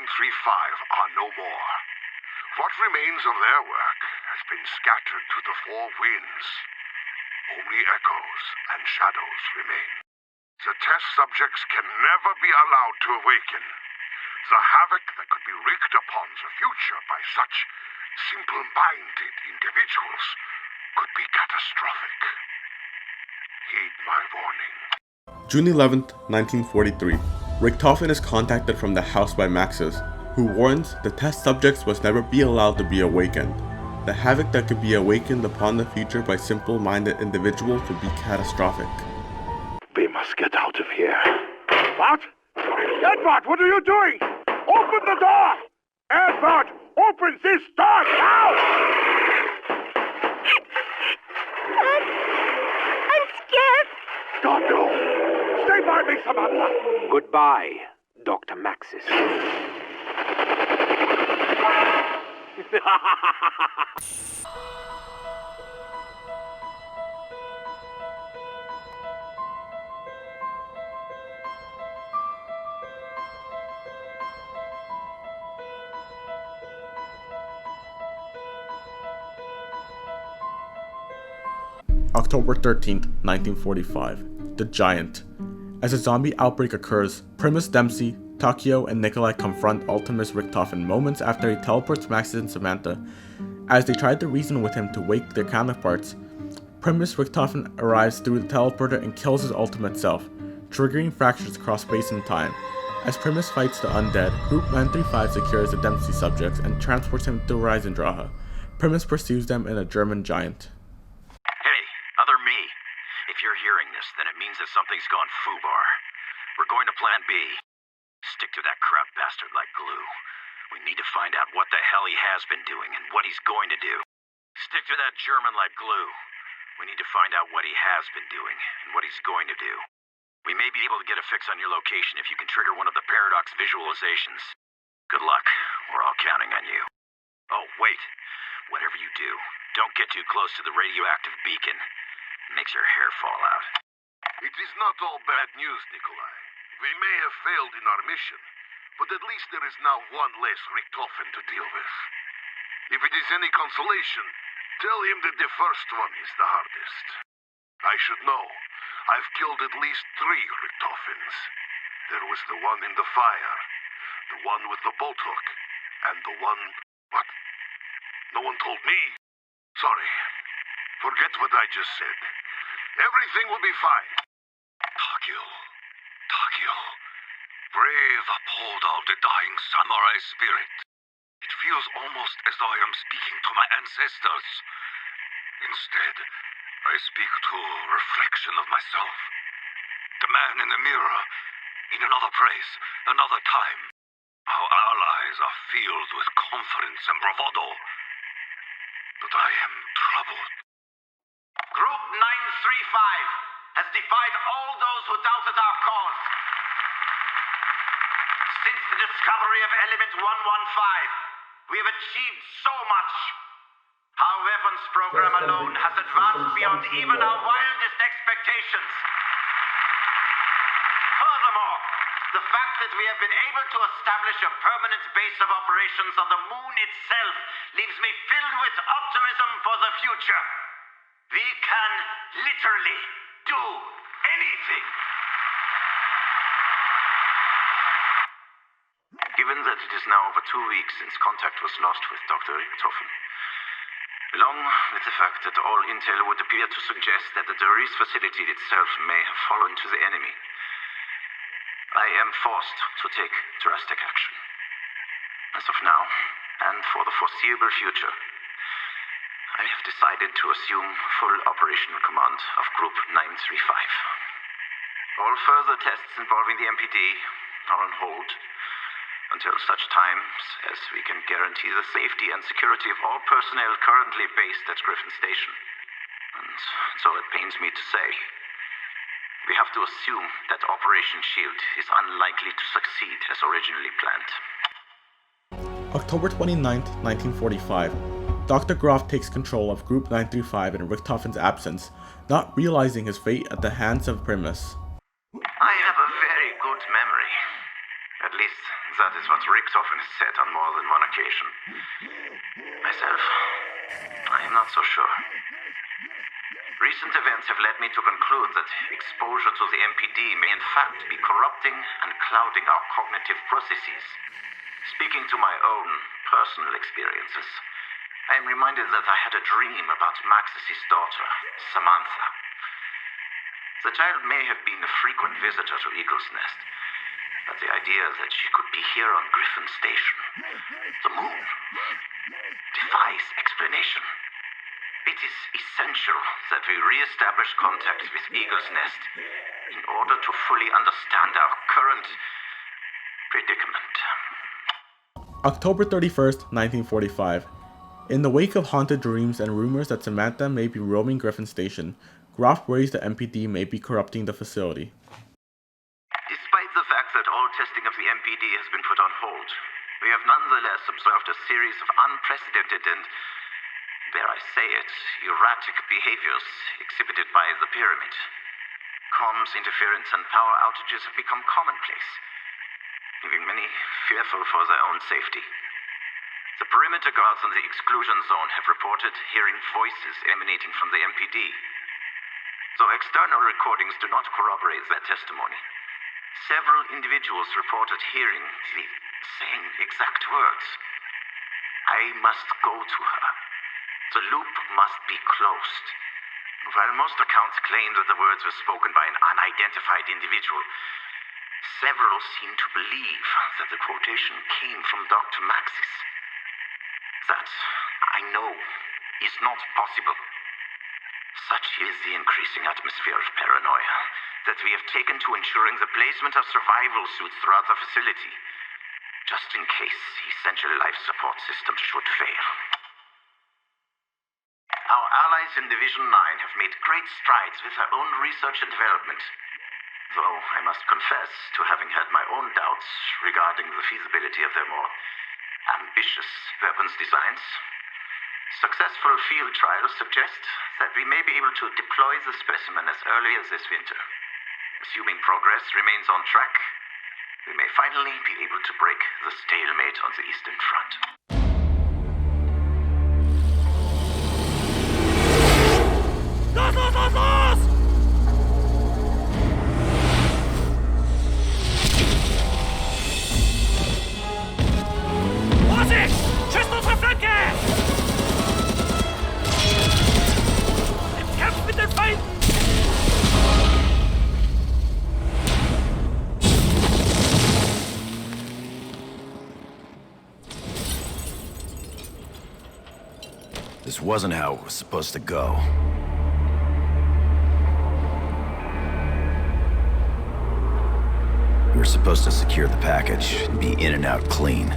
S8: are no more. What remains of their work has been scattered to the four winds. Only echoes and shadows remain. The test subjects can never be allowed to awaken. The havoc that could be wreaked upon the future by such simple-minded individuals could be catastrophic. Heed my warning.
S1: June 11th, 1943. Richtofen is contacted from the house by Maxis, who warns the test subjects must never be allowed to be awakened. The havoc that could be awakened upon the future by simple-minded individuals would be catastrophic.
S8: We must get out of here. What? Edward, what are you doing? Open the door! Edward, open this door now!
S6: I'm scared.
S8: Don't go! Stay by me, Samantha!
S3: Goodbye, Dr. Maxis.
S1: October 13th, 1945. The Giant. As a zombie outbreak occurs, Primus Dempsey, Takio, and Nikolai confront Ultimus Richtofen moments after he teleports Maxis and Samantha. As they try to reason with him to wake their counterparts, Primus Richtofen arrives through the teleporter and kills his ultimate self, triggering fractures across space and time. As Primus fights the undead, Group 935 secures the Dempsey subjects and transports him to Reisendrache. Primus pursues them in a German Giant.
S13: Other me. If you're hearing this, then it means that something's gone foobar. We're going to Plan B. Stick to that crap bastard like glue. We need to find out what the hell he has been doing and what he's going to do. Stick to that German like glue. We need to find out what he has been doing and what he's going to do. We may be able to get a fix on your location if you can trigger one of the paradox visualizations. Good luck. We're all counting on you. Oh, wait. Whatever you do, don't get too close to the radioactive beacon. Makes your hair fall out.
S8: It is not all bad news, Nikolai. We may have failed in our mission, but at least there is now one less Richtofen to deal with. If it is any consolation, tell him that the first one is the hardest. I should know. I've killed at least 3 Richtofens. There was the one in the fire, the one with the bolt hook, and the one... What? No one told me. Sorry. Forget what I just said. Everything will be fine.
S16: Takio. Brave, uphold of the dying samurai spirit. It feels almost as though I am speaking to my ancestors. Instead, I speak to a reflection of myself. The man in the mirror, in another place, another time. Our allies are filled with confidence and bravado. But I am troubled.
S13: Group 935 has defied all those who doubted our cause. Since the discovery of element 115, we have achieved so much. Our weapons program alone has advanced beyond even our wildest expectations. Furthermore, the fact that we have been able to establish a permanent base of operations on the moon itself leaves me filled with optimism for the future. We can literally do anything. Given that it is now over 2 weeks since contact was lost with Dr. Richtofen, along with the fact that all intel would appear to suggest that the Doris facility itself may have fallen to the enemy, I am forced to take drastic action. As of now, and for the foreseeable future, I have decided to assume full operational command of Group 935. All further tests involving the MPD are on hold until such times as we can guarantee the safety and security of all personnel currently based at Griffin Station. And so it pains me to say, we have to assume that Operation SHIELD is unlikely to succeed as originally planned.
S1: October 29th, 1945. Dr. Groff takes control of Group 935 in Richtofen's absence, not realizing his fate at the hands of Primus.
S13: I have a very good memory. At least That is what Richtofen has said on more than one occasion. Myself, I am not so sure. Recent events have led me to conclude that exposure to the MPD may in fact be corrupting and clouding our cognitive processes. Speaking to my own personal experiences, I am reminded that I had a dream about Maxis' daughter, Samantha. The child may have been a frequent visitor to Eagle's Nest, but the idea that she could be here on Griffin Station, the moon, defies explanation. It is essential that we re-establish contact with Eagle's Nest in order to fully understand our current predicament.
S1: October 31st, 1945. In the wake of haunted dreams and rumors that Samantha may be roaming Griffin Station, Groff worries the MPD may be corrupting the facility.
S13: Despite the fact that all testing of the MPD has been put on hold, we have nonetheless observed a series of unprecedented and, dare I say it, erratic behaviors exhibited by the pyramid. Comms interference and power outages have become commonplace, leaving many fearful for their own safety. The perimeter guards in the exclusion zone have reported hearing voices emanating from the MPD. Though external recordings do not corroborate their testimony, several individuals reported hearing the same exact words. I must go to her. The loop must be closed. While most accounts claim that the words were spoken by an unidentified individual, several seem to believe that the quotation came from Dr. Maxis. That, I know, is not possible. Such is the increasing atmosphere of paranoia that we have taken to ensuring the placement of survival suits throughout the facility, just in case essential life support systems should fail. Our allies in Division 9 have made great strides with their own research and development, though I must confess to having had my own doubts regarding the feasibility of their more ambitious weapons designs. Successful field trials suggest that we may be able to deploy the specimen as early as this winter. Assuming progress remains on track, we may finally be able to break the stalemate on the Eastern Front.
S21: Vorsicht! Schüsst unsere Flanke! Kämpft mit den Feinden!
S12: This wasn't how it was supposed to go. We were supposed to secure the package and be in and out clean.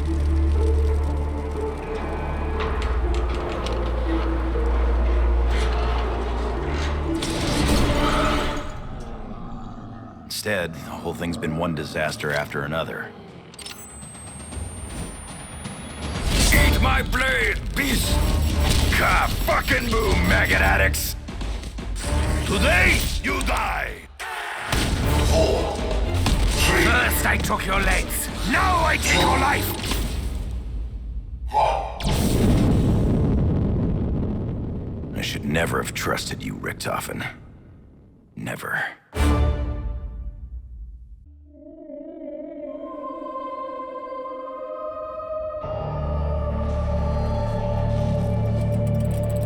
S12: Instead, the whole thing's been one disaster after another. Eat my blade, beast! Fucking boom, maggot addicts! Today, you die! 4, 3...
S21: First I took your legs, now I take your life!
S12: I should never have trusted you, Richtofen. Never.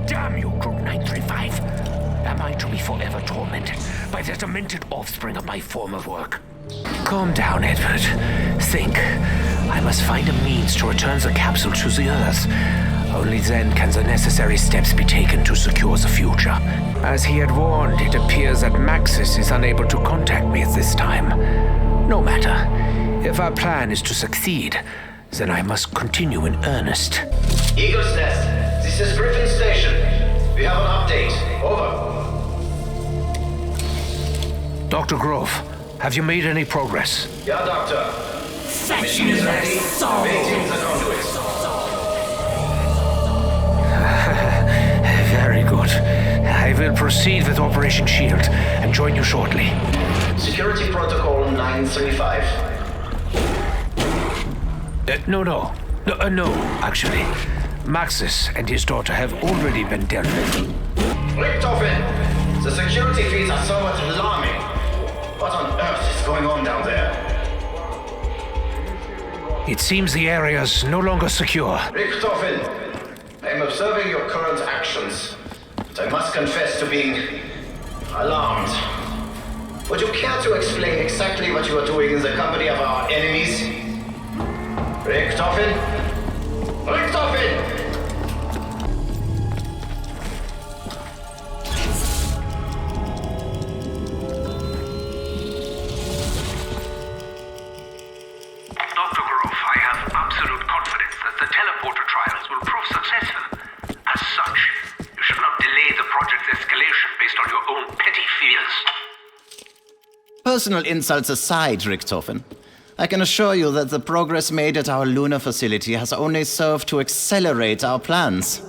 S21: Damn you, Group 935! Am I to be forever tormented by the demented offspring of my former work? Calm down, Edward. Think. I must find a means to return the capsule to the Earth. Only then can the necessary steps be taken to secure the future. As he had warned, it appears that Maxis is unable to contact me at this time. No matter. If our plan is to succeed, then I must continue in earnest.
S6: Eagle's Nest, this is Griffin Station. We have an update. Over.
S21: Dr. Grove, have you made any progress?
S6: Yeah, Doctor. Machine is ready. Waiting the conduit.
S21: Very good. I will proceed with Operation Shield and join you shortly.
S6: Security Protocol 935.
S21: No, actually. Maxis and his daughter have already been dealt with.
S6: Richtofen, the security feeds are somewhat alarming. What on earth is going on down there?
S21: It seems the area's no longer secure.
S6: Richtofen, I am observing your current actions, but I must confess to being alarmed. Would you care to explain exactly what you are doing in the company of our enemies? Richtofen? Richtofen!
S11: Dr. Grove, I have absolute confidence that the teleporter trials will prove successful. As such, you should not delay the project's escalation based on your own petty fears.
S19: Personal insults aside, Richtofen, I can assure you that the progress made at our lunar facility has only served to accelerate our plans.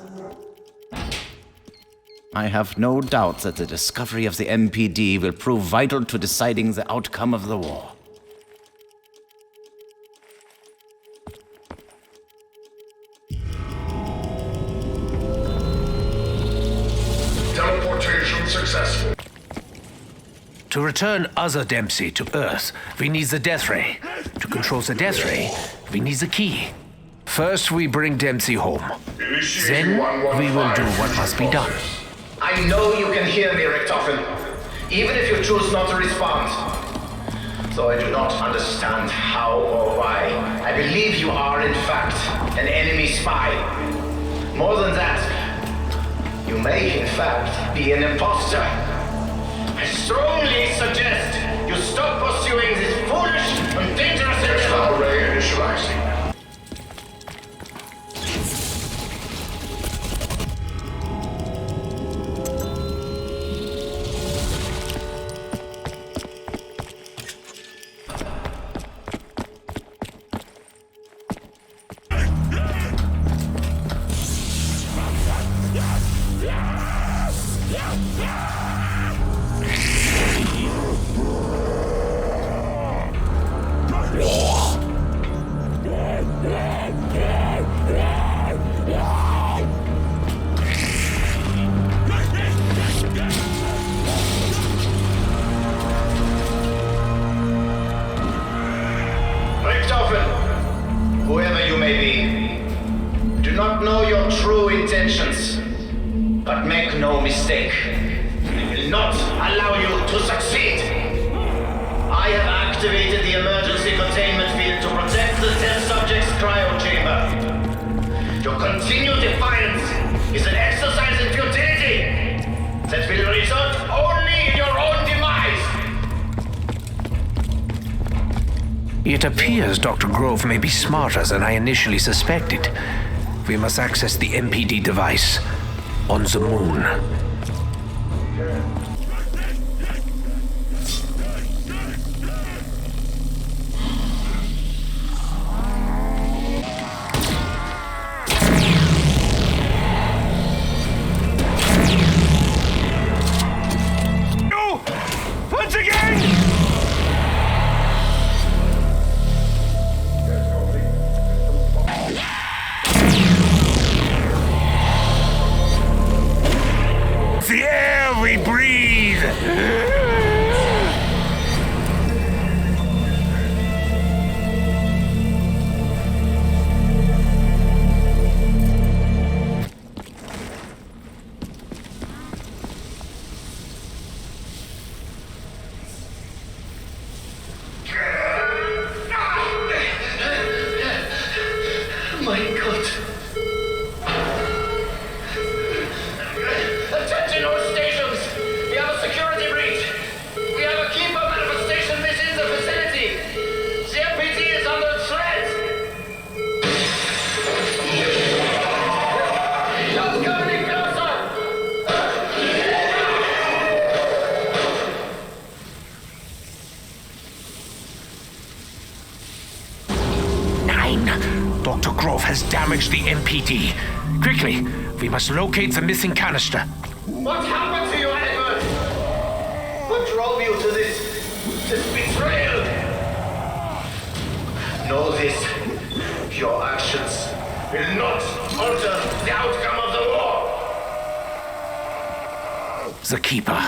S19: I have no doubt that the discovery of the MPD will prove vital to deciding the outcome of the war.
S8: Teleportation successful.
S21: To return Other Dempsey to Earth, we need the Death Ray. To control the Death Ray, we need the key. First, we bring Dempsey home. Then, we will do what must be done.
S6: I know you can hear me, Richtofen, even if you choose not to respond. Though I do not understand how or why, I believe you are, in fact, an enemy spy. More than that, you may, in fact, be an imposter. I strongly suggest you stop pursuing this foolish and dangerous endeavor.
S8: Array initializing.
S6: Whoever you may be, do not know your true intentions. But make no mistake, I will not allow you to succeed. I have activated the emergency containment field to protect the test subject's cryo chamber. Your continued defiance is an exercise in futility that will result only in your own demise.
S21: It appears Dr. Grove may be smarter than I initially suspected. We must access the MPD device on the moon.
S11: No! Once again!
S21: The air we breathe!
S6: My God. Attention all stations! We have a security breach! We have a keeper manifestation within the facility! The MPD is under threat! Just coming closer!
S21: 9. Dr. Grove has damaged the MPD. Quickly, we must locate the missing canister.
S6: What happened to you, Edward? What drove you to this betrayal? Know this. Your actions will not alter the outcome of the war.
S21: The Keeper.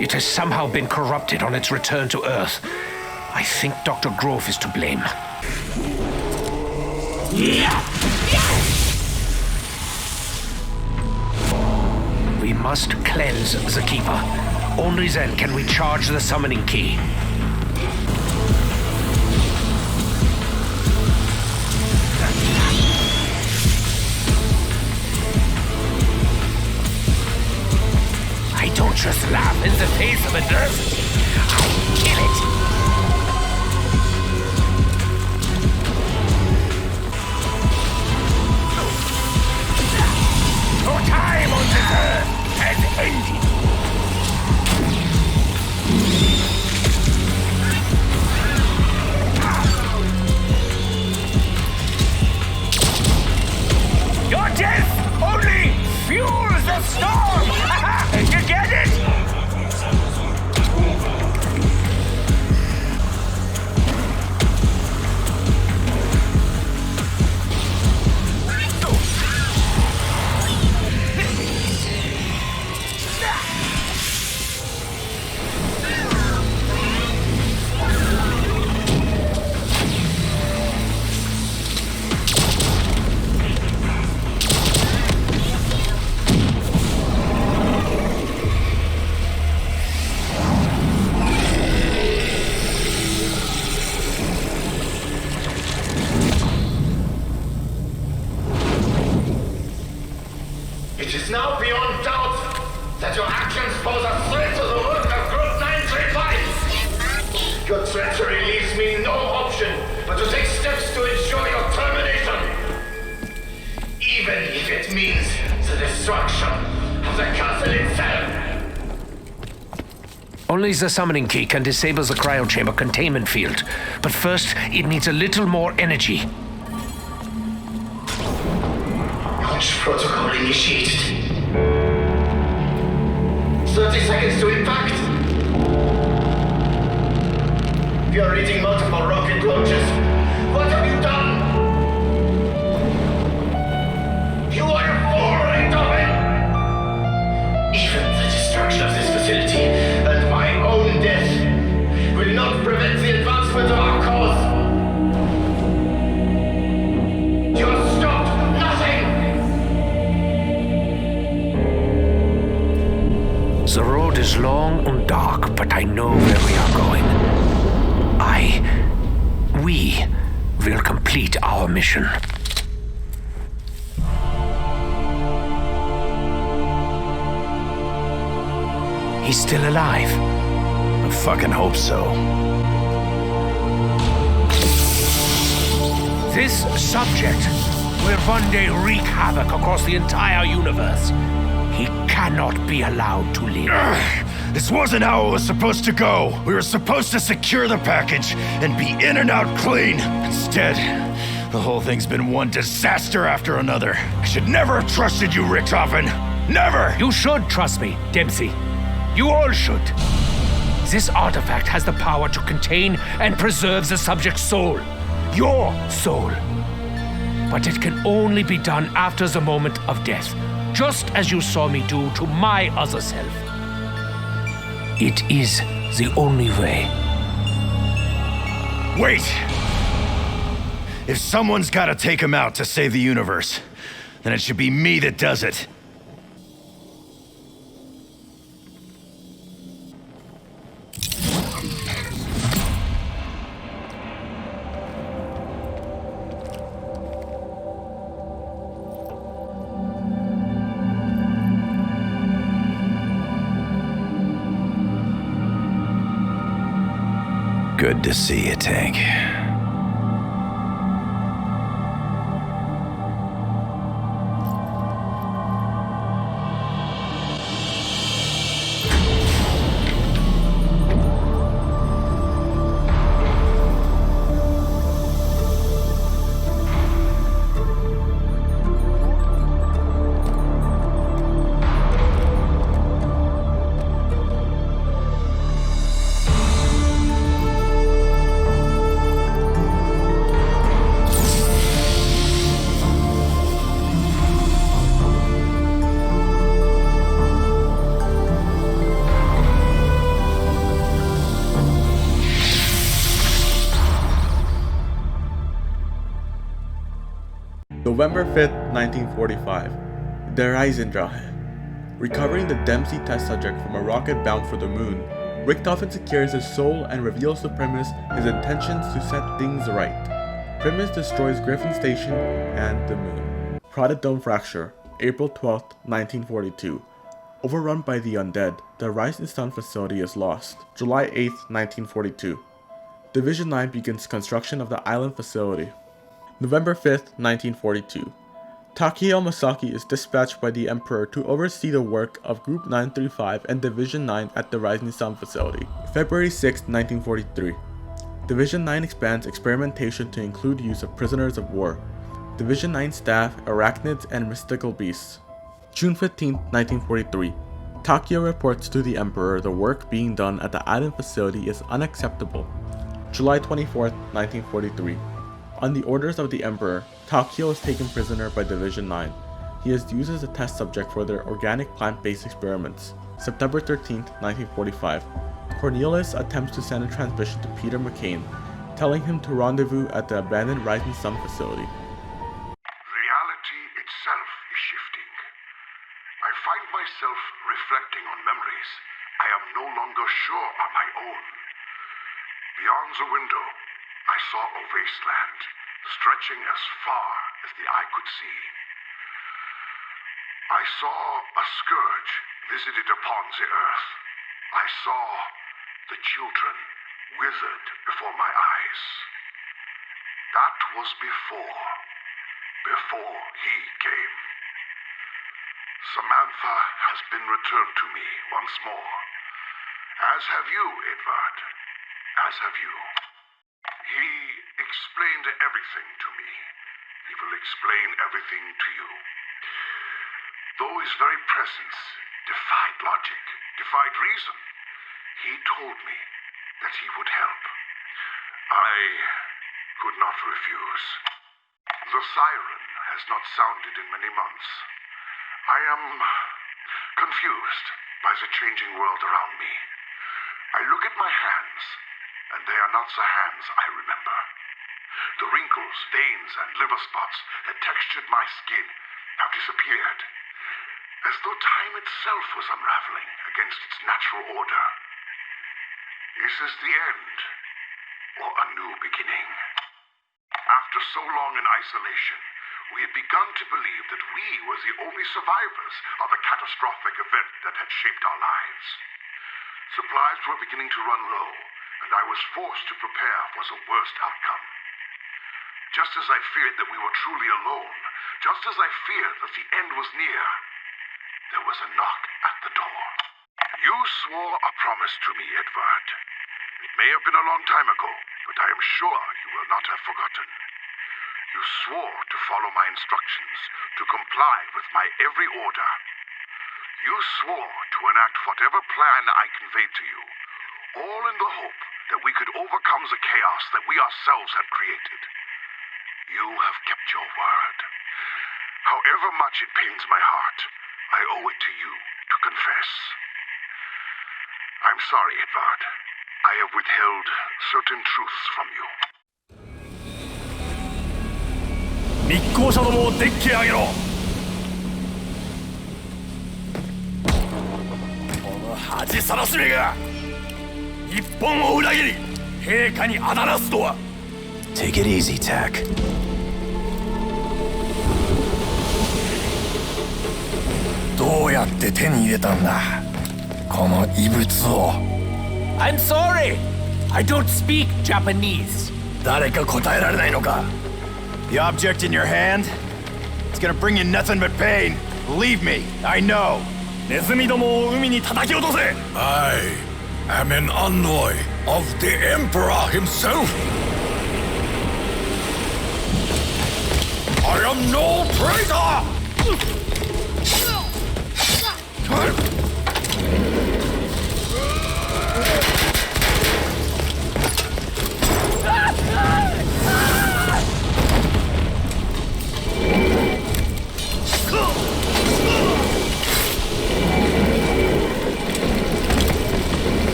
S21: It has somehow been corrupted on its return to Earth. I think Dr. Grove is to blame. We must cleanse the Keeper. Only then can we charge the summoning key. I don't just laugh in the face of adversity. I kill it. Your time on this earth has ended. Your death only fuels the storm! You get it?
S6: It is now beyond doubt that your actions pose a threat to the work of Group 935. Your treachery leaves me no option but to take steps to ensure your termination. Even if it means the destruction of the castle itself.
S21: Only the summoning key can disable the cryochamber containment field. But first, it needs a little more energy.
S6: Launch protocol initiated. 30 seconds to impact. We are reading multiple rocket launches. What have you done? You are a fool, Richtofen! Even the destruction of this facility and my own death will not prevent the advancement of our cause. You have stopped nothing!
S21: The road is long and dark, but I know where we are going. We will complete our mission. He's still alive.
S4: I fucking hope so.
S21: This subject will one day wreak havoc across the entire universe. He cannot be allowed to live.
S4: This wasn't how it was supposed to go. We were supposed to secure the package and be in and out clean. Instead, the whole thing's been one disaster after another. I should never have trusted you, Richtofen. Never!
S21: You should trust me, Dempsey. You all should. This artifact has the power to contain and preserve the subject's soul. Your soul. But it can only be done after the moment of death. Just as you saw me do to my other self. It is the only way.
S4: Wait! If someone's gotta take him out to save the universe, then it should be me that does it. Good to see you, Tank.
S1: November 5th, 1945. Der Reisendrache. Recovering the Dempsey test subject from a rocket bound for the moon, Richtofen secures his soul and reveals to Primus his intentions to set things right. Primus destroys Griffin Station and the moon. Prodded Dome Fracture, April 12, 1942. Overrun by the undead, the Rising Sun facility is lost. July 8, 1942. Division 9 begins construction of the island facility. November 5, 1942. Takeo Masaki is dispatched by the Emperor to oversee the work of Group 935 and Division 9 at the Rising Sun facility. February 6, 1943. Division 9 expands experimentation to include use of prisoners of war. Division 9 staff, arachnids, and mystical beasts. June 15, 1943. Takeo reports to the Emperor the work being done at the island facility is unacceptable. July 24, 1943. On the orders of the Emperor, Takeo is taken prisoner by Division 9. He is used as a test subject for their organic plant-based experiments. September 13, 1945. Cornelius attempts to send a transmission to Peter McCain, telling him to rendezvous at the abandoned Rising Sun facility.
S8: Reality itself is shifting. I find myself reflecting on memories I am no longer sure are my own. Beyond the window, I saw a wasteland, stretching as far as the eye could see. I saw a scourge visited upon the earth. I saw the children withered before my eyes. That was before he came. Samantha has been returned to me once more. As have you, Edvard. As have you. He explained everything to me. He will explain everything to you. Though his very presence defied logic, defied reason, he told me that he would help. I could not refuse. The siren has not sounded in many months. I am confused by the changing world around me. I look at my hands, and they are not the hands I remember. The wrinkles, veins, and liver spots that textured my skin have disappeared, as though time itself was unraveling against its natural order. Is this the end, or a new beginning? After so long in isolation, we had begun to believe that we were the only survivors of the catastrophic event that had shaped our lives. Supplies were beginning to run low, and I was forced to prepare for the worst outcome. Just as I feared that we were truly alone, just as I feared that the end was near, there was a knock at the door. You swore a promise to me, Edvard. It may have been a long time ago, but I am sure you will not have forgotten. You swore to follow my instructions, to comply with my every order. You swore to enact whatever plan I conveyed to you, all in the hope that we could overcome the chaos that we ourselves had created. You have kept your word. However much it pains my heart, I owe it to you to confess. I'm sorry, Edvard. I have withheld certain truths from you.
S4: 密航者どもをデッキへ上げろ。この恥さらしめが日本を裏切り陛下にあだなすとは。
S5: Take it easy, Tack.
S4: どうやって手に入れたんだこの異物を。
S21: I'm sorry. I don't speak Japanese.
S4: 誰か答えられないのか The object in your hand? It's gonna bring you nothing but pain. Believe me, I know. ネズミどもを海に叩き落とせ
S18: I am an envoy of the Emperor himself. I am no traitor!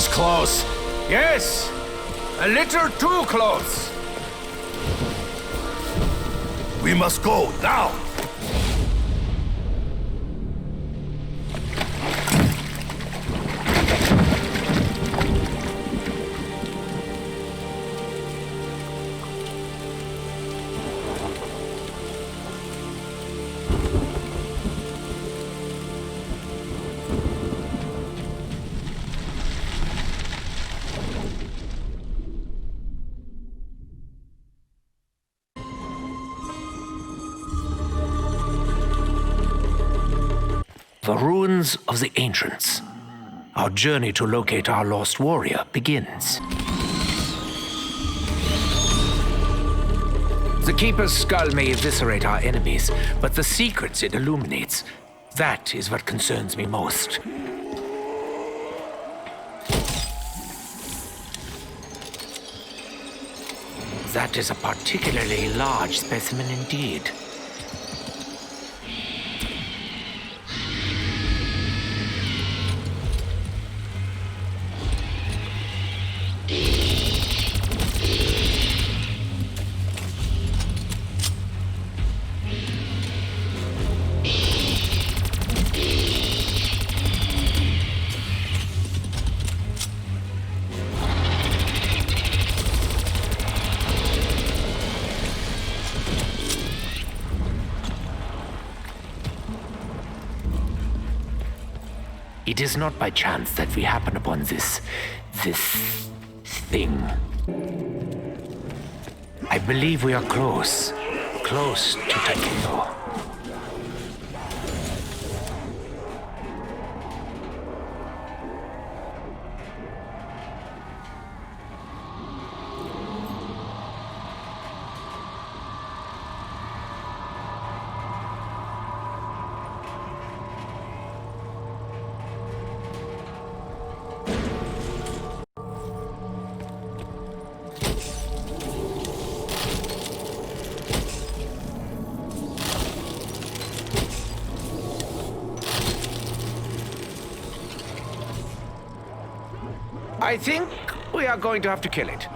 S21: was close. Yes, a little too close.
S18: We must go now.
S21: The ruins of the ancients. Our journey to locate our lost warrior begins. The Keeper's skull may eviscerate our enemies, but the secrets it illuminates, that is what concerns me most. That is a particularly large specimen indeed. It is not by chance that we happen upon this thing. I believe we are close to Taekwondo. I think we are going to have to kill it.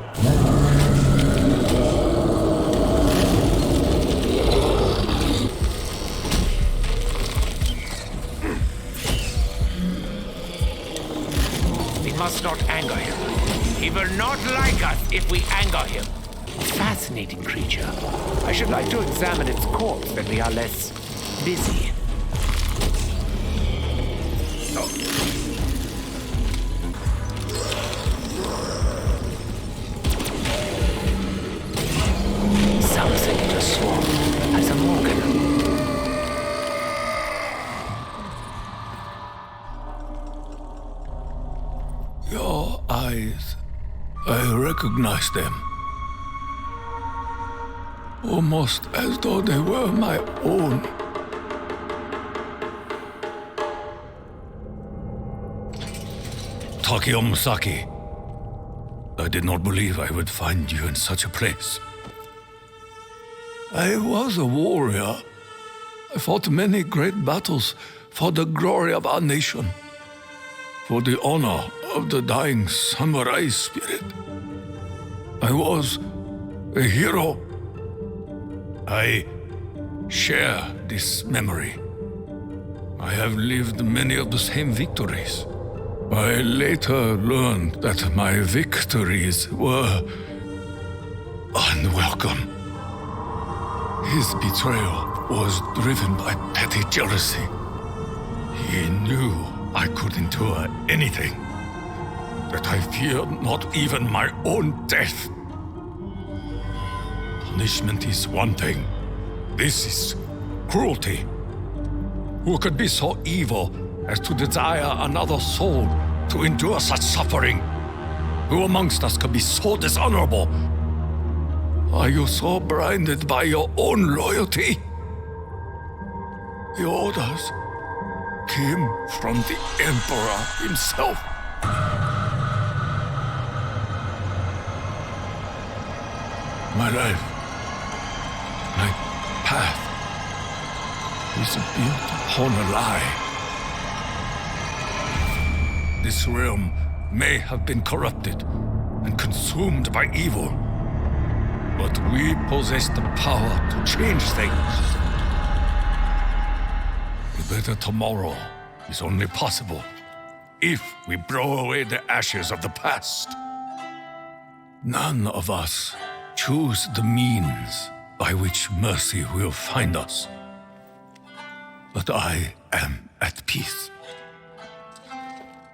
S21: We must not anger him. He will not like us if we anger him. Fascinating creature. I should like to examine its corpse when we are less busy. Something in the swamp has an organ.
S18: Your eyes, I recognize them. Almost as though they were my own. Takeo Musaki, I did not believe I would find you in such a place. I was a warrior. I fought many great battles for the glory of our nation, for the honor of the dying samurai spirit. I was a hero. I share this memory. I have lived many of the same victories. I later learned that my victories were unwelcome. His betrayal was driven by petty jealousy. He knew I could endure anything, that I feared not even my own death. Punishment is one thing. This is cruelty. Who could be so evil as to desire another soul to endure such suffering? Who amongst us could be so dishonorable? Are you so blinded by your own loyalty? The orders came from the Emperor himself. My life, my path, is built upon a lie. This realm may have been corrupted and consumed by evil, but we possess the power to change things. A better tomorrow is only possible if we blow away the ashes of the past. None of us choose the means by which mercy will find us. But I am at peace.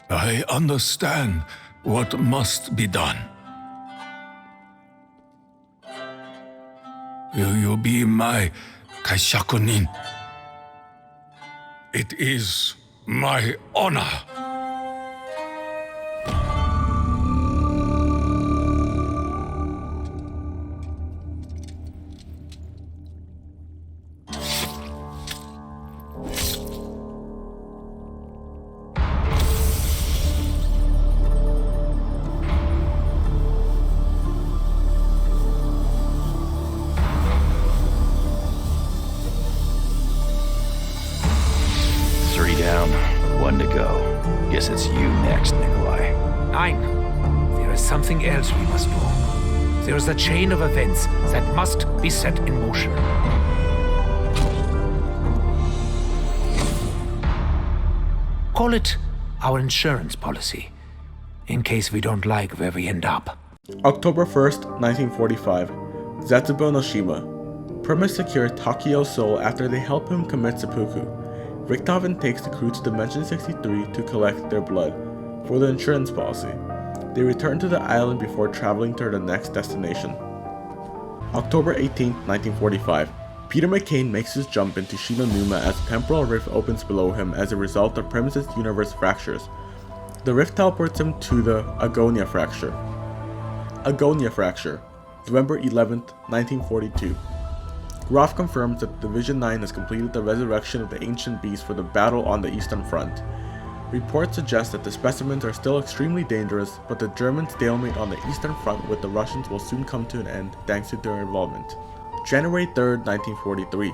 S18: I understand what must be done. Will you be my kaishakunin? It is my honor.
S21: Else we must do. There is a chain of events that must be set in motion. Call it our insurance policy, in case we don't like where we end up.
S1: October 1st, 1945. Zetsubo Noshima. Permits secure Takio's soul after they help him commit seppuku. Richtofen takes the crew to Dimension 63 to collect their blood for the insurance policy. They return to the island before traveling to their next destination. October 18, 1945. Peter McCain makes his jump into Shino Numa as a temporal rift opens below him as a result of Primus' universe fractures. The rift teleports him to the Agonia Fracture. Agonia Fracture, November 11, 1942. Groff confirms that Division 9 has completed the resurrection of the Ancient Beast for the battle on the Eastern Front. Reports suggest that the specimens are still extremely dangerous, but the German stalemate on the Eastern Front with the Russians will soon come to an end thanks to their involvement. January 3, 1943.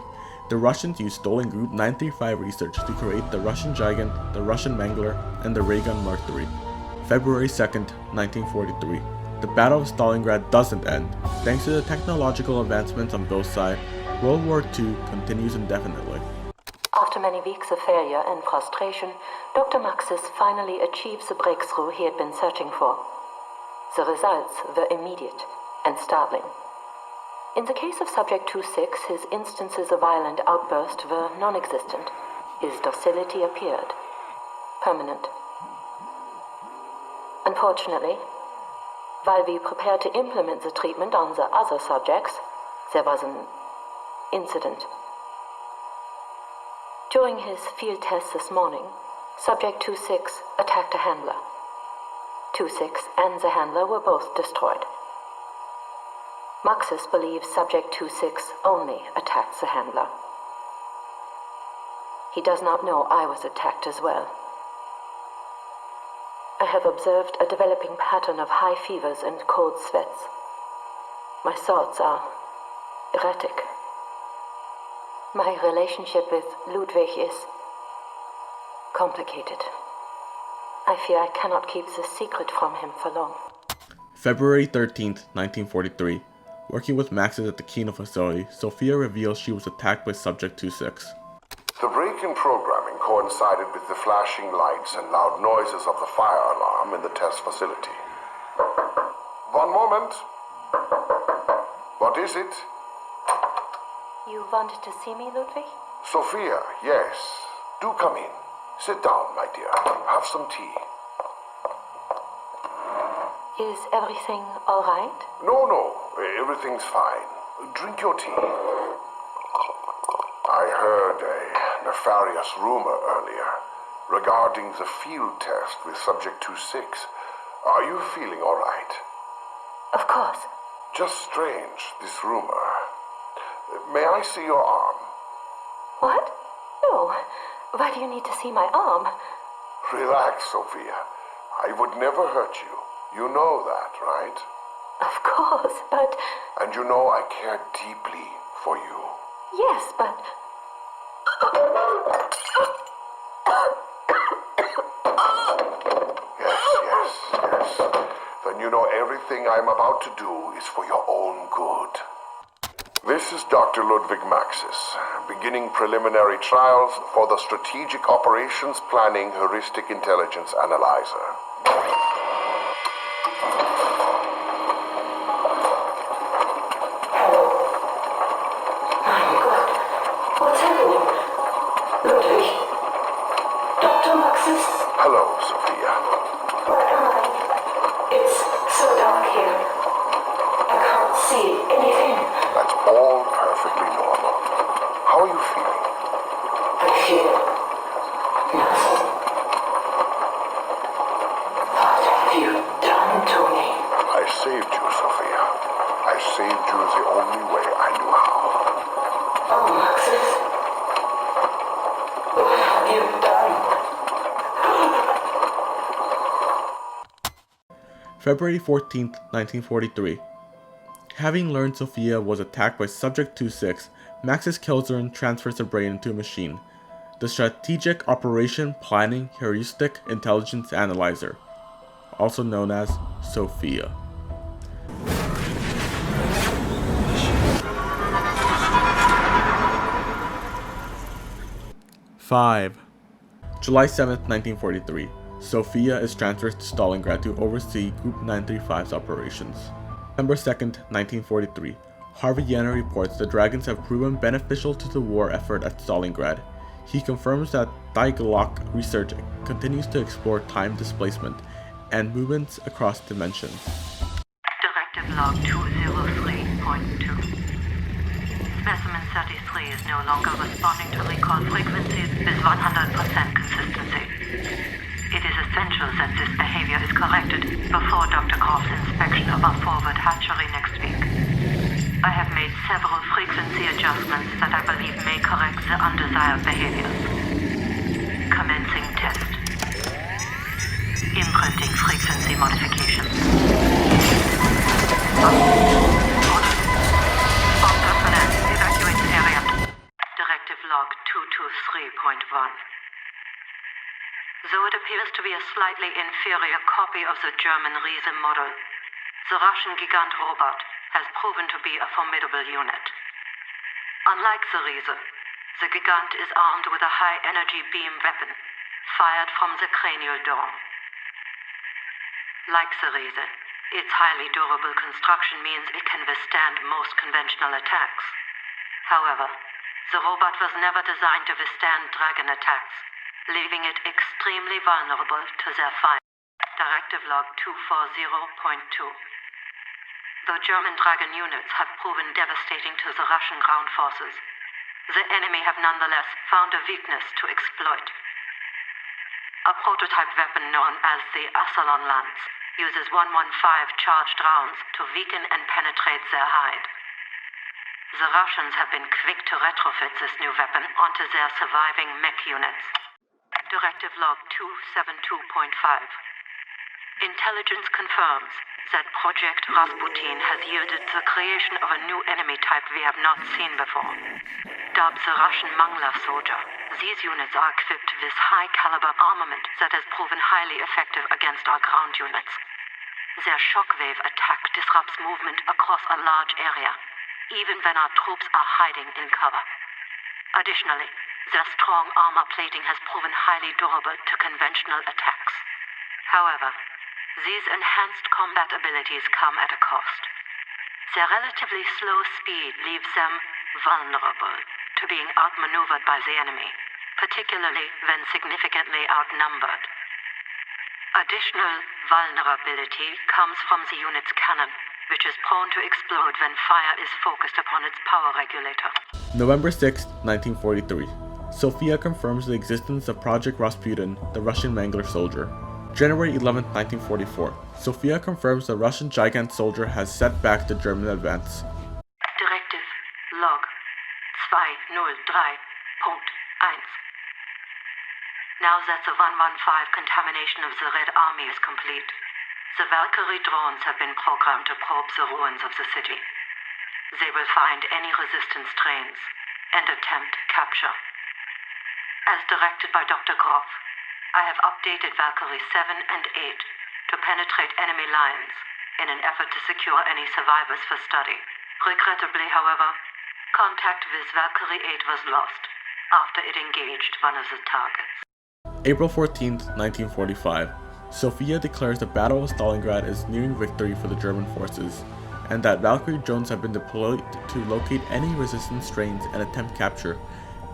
S1: The Russians used stolen Group 935 research to create the Russian Gigant, the Russian Mangler, and the ray gun Mark III. February 2, 1943. The Battle of Stalingrad doesn't end. Thanks to the technological advancements on both sides, World War II continues indefinitely.
S2: After many weeks of failure and frustration, Dr. Maxis finally achieves the breakthrough he had been searching for. The results were immediate and startling. In the case of Subject 26, his instances of violent outburst were non-existent. His docility appeared permanent. Unfortunately, while we prepared to implement the treatment on the other subjects, there was an incident. During his field test this morning, Subject 26 attacked a handler. 26 and the handler were both destroyed. Maxis believes Subject 26 only attacked the handler. He does not know I was attacked as well. I have observed a developing pattern of high fevers and cold sweats. My thoughts are erratic. My relationship with Ludwig is complicated. I fear I cannot keep this secret from him for long.
S1: February 13th, 1943. Working with Maxis at the Kino facility, Sophia reveals she was attacked by Subject 26.
S8: The break in programming coincided with the flashing lights and loud noises of the fire alarm in the test facility. One moment. What is it?
S2: You wanted to see me, Ludwig?
S8: Sophia, yes. Do come in. Sit down, my dear. Have some tea.
S2: Is everything all right?
S8: No. Everything's fine. Drink your tea. I heard a nefarious rumor earlier regarding the field test with Subject 26. Are you feeling all right?
S2: Of course.
S8: Just strange, this rumor. May I see your arm?
S2: What? No. Why do you need to see my arm?
S8: Relax, Sophia. I would never hurt you. You know that, right?
S2: Of course, but...
S8: And you know I care deeply for you.
S2: Yes, but...
S8: Yes. then you know everything I'm about to do is for your own good. This is Dr. Ludwig Maxis, beginning preliminary trials for the Strategic Operations Planning Heuristic Intelligence Analyzer.
S2: What's happening? Ludwig? Dr. Maxis?
S8: Hello, Sophia.
S2: Where am I? It's so dark here. I can't see anything.
S8: That's all perfectly normal. How are you feeling?
S2: I feel nothing. What have you done to me?
S8: I saved you, Sophia. I saved you the only way I knew how.
S2: Oh, Maxis. What have you done?
S1: February 14th, 1943. Having learned Sophia was attacked by Subject 26, Maxis kills her and transfers her brain into a machine. The Strategic Operation Planning Heuristic Intelligence Analyzer, also known as Sophia. July 7th, 1943. Sophia is transferred to Stalingrad to oversee Group 935's operations. December 2nd, 1943. Harvey Yenna reports the Dragons have proven beneficial to the war effort at Stalingrad. He confirms that Digalok research continues to explore time displacement and movements across dimensions.
S10: Directive log 203.2. Specimen 33 is no longer responding to recall frequencies with 100% consistency. It is essential that this behavior is corrected before Dr. Groff's inspection of our forward hatchery next week. I have made several frequency adjustments that I believe may correct the undesired behaviors. Commencing test. Imprinting frequency modifications. All personnel, evacuate the area. Directive log 223.1. Though it appears to be a slightly inferior copy of the German Riese model, the Russian Gigant robot has proven to be a formidable unit. Unlike the Riese, the Gigant is armed with a high-energy beam weapon fired from the cranial dome. Like the Riese, its highly durable construction means it can withstand most conventional attacks. However, the robot was never designed to withstand dragon attacks, leaving it extremely vulnerable to their fire. Directive log 240.2. Though German dragon units have proven devastating to the Russian ground forces, the enemy have nonetheless found a weakness to exploit. A prototype weapon known as the Ascension lance uses 115 charged rounds to weaken and penetrate their hide. The Russians have been quick to retrofit this new weapon onto their surviving mech units. Directive log 272.5. Intelligence confirms that Project Rasputin has yielded the creation of a new enemy type we have not seen before. Dubbed the Russian Mangla soldier, these units are equipped with high-caliber armament that has proven highly effective against our ground units. Their shockwave attack disrupts movement across a large area, even when our troops are hiding in cover. Additionally, their strong armor plating has proven highly durable to conventional attacks. However, these enhanced combat abilities come at a cost. Their relatively slow speed leaves them vulnerable to being outmaneuvered by the enemy, particularly when significantly outnumbered. Additional vulnerability comes from the unit's cannon, which is prone to explode when fire is focused upon its power regulator.
S1: November 6, 1943. Sophia confirms the existence of Project Rasputin, the Russian Mangler soldier. January 11, 1944. Sophia confirms the Russian Gigant soldier has set back the German advance.
S10: Directive log 203.1. Now that the 115 contamination of the Red Army is complete, the Valkyrie drones have been programmed to probe the ruins of the city. They will find any resistance trains and attempt capture. As directed by Dr. Groff, I have updated Valkyrie 7 and 8 to penetrate enemy lines in an effort to secure any survivors for study. Regrettably, however, contact with Valkyrie 8 was lost after it engaged one of the targets.
S1: April 14th, 1945. Sophia declares the Battle of Stalingrad is nearing victory for the German forces, and that Valkyrie drones have been deployed to locate any resistance strains and attempt capture.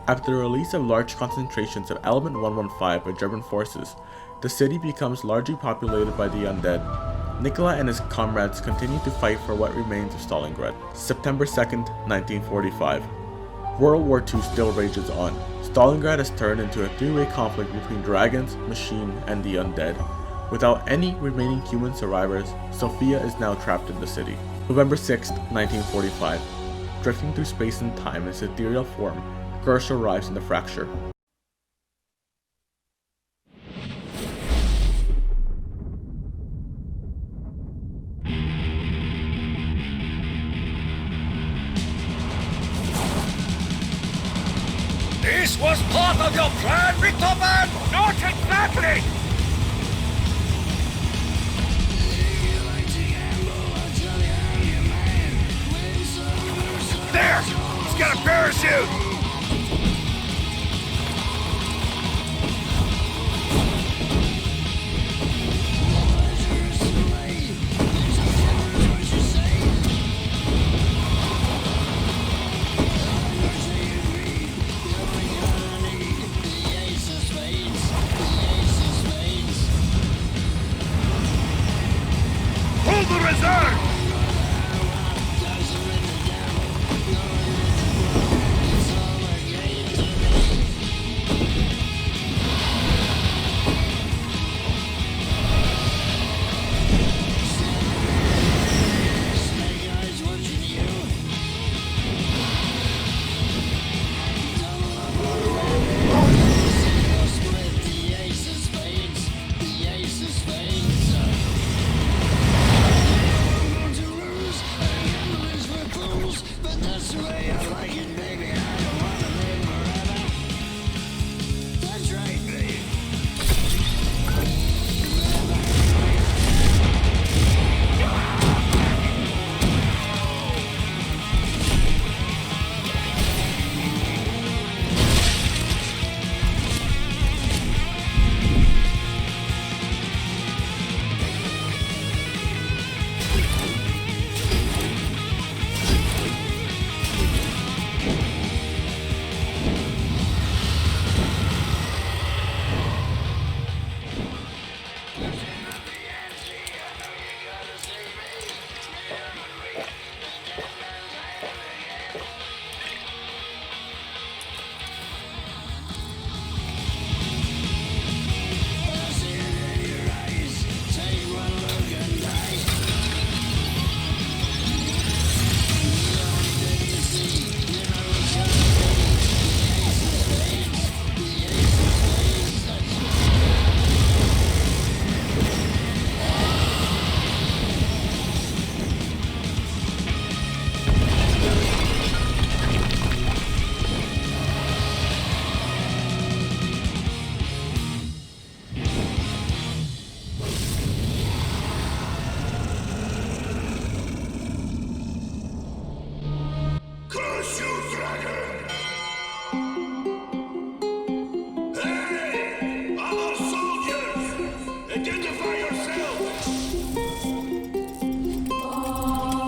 S1: After the release of large concentrations of Element 115 by German forces, the city becomes largely populated by the undead. Nikolai and his comrades continue to fight for what remains of Stalingrad. September 2nd, 1945. World War II still rages on. Stalingrad has turned into a three-way conflict between dragons, machine, and the undead. Without any remaining human survivors, Sophia is now trapped in the city. November 6th, 1945. Drifting through space and time in its ethereal form, Gersh arrives in the fracture.
S4: This was part of your plan, Richtofen?
S21: Not exactly!
S4: There! He's got a parachute! Hold the reserve!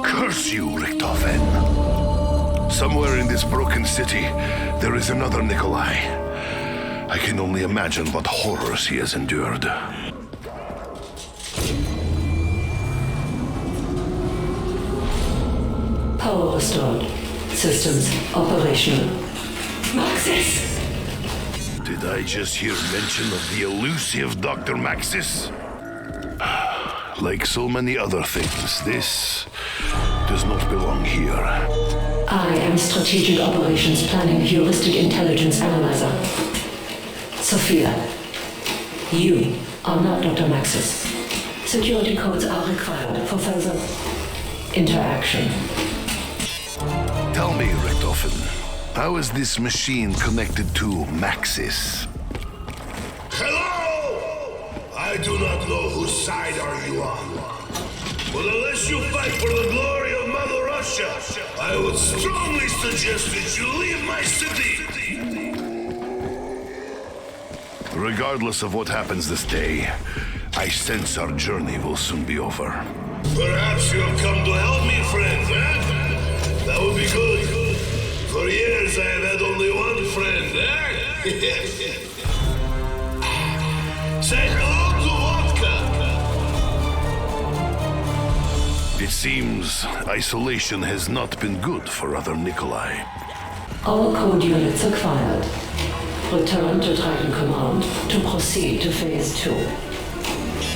S8: Curse you, Richtofen. Somewhere in this broken city, there is another Nikolai. I can only imagine what horrors he has endured.
S14: Power restored. Systems operational. Maxis!
S8: Did I just hear mention of the elusive Dr. Maxis? Like so many other things, this does not belong here.
S14: I am Strategic Operations Planning Heuristic Intelligence Analyzer. Sophia, you are not Dr. Maxis. Security codes are required for further interaction.
S8: Tell me, Richtofen, how is this machine connected to Maxis?
S15: Hello! I do not know who side are you on? But unless you fight for the glory of Mother Russia, I would strongly suggest that you leave my city.
S20: Regardless of what happens this day, I sense our journey will soon be over.
S15: Perhaps you have come to help me, friend, eh? That would be good. For years I have had only one friend, eh? Say hello to vodka!
S20: It seems isolation has not been good for other Nikolai.
S14: All code units acquired. Return to Dragon Command to proceed to Phase 2.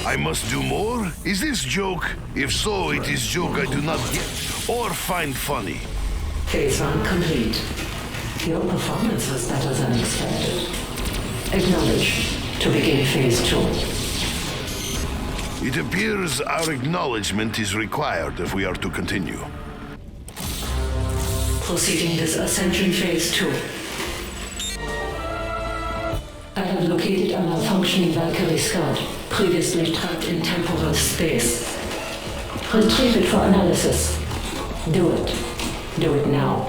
S20: I must do more? Is this joke? If so, it is joke I do not get or find funny.
S14: Phase 1 complete. Your performance was better than expected. Acknowledge to begin Phase 2.
S20: It appears our acknowledgement is required if we are to continue.
S14: Proceeding with Ascension Phase 2. I have located a malfunctioning Valkyrie Scout, previously trapped in temporal space. Retrieve it for analysis. Do it. Do it now.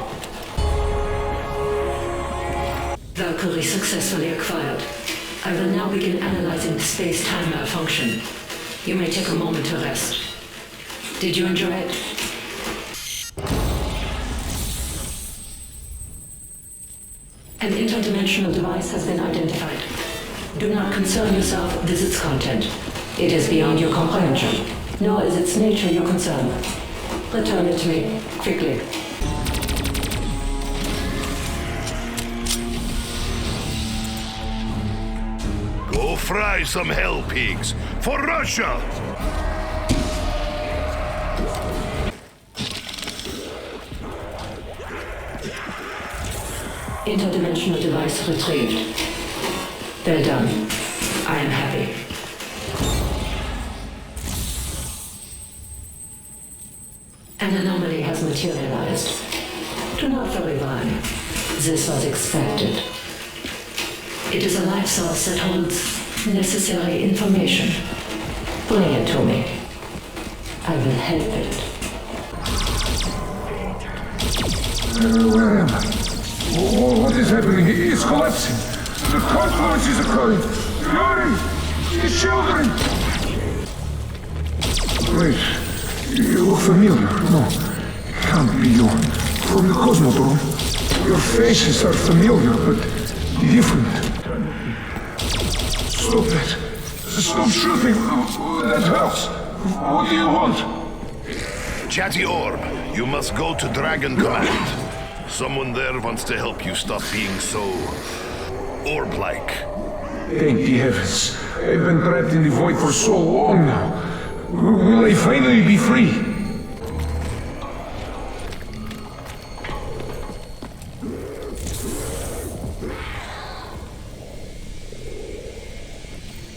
S14: Valkyrie successfully acquired. I will now begin analyzing the space-time malfunction. You may take a moment to rest. Did you enjoy it? An interdimensional device has been identified. Do not concern yourself with its content. It is beyond your comprehension, nor is its nature your concern. Return it to me, quickly.
S20: Go fry some hell pigs for Russia!
S14: Interdimensional device retrieved. Well done. I am happy. An anomaly has materialized. Do not worry why. This was expected. It is a life source that holds necessary information. Bring it to me. I will help it.
S18: Where am I? What is happening? It's collapsing. The confluence is occurring. Hurry! The children! Wait. You look familiar. No. Can't be you. From the Cosmodrome. Your faces are familiar, but different. Stop that. Stop shooting. That hurts. What do you want?
S20: Chatty Orb, you must go to Dragon Command. Someone there wants to help you stop being so... orb-like.
S18: Thank the heavens. I've been trapped in the void for so long now. Will I finally be free?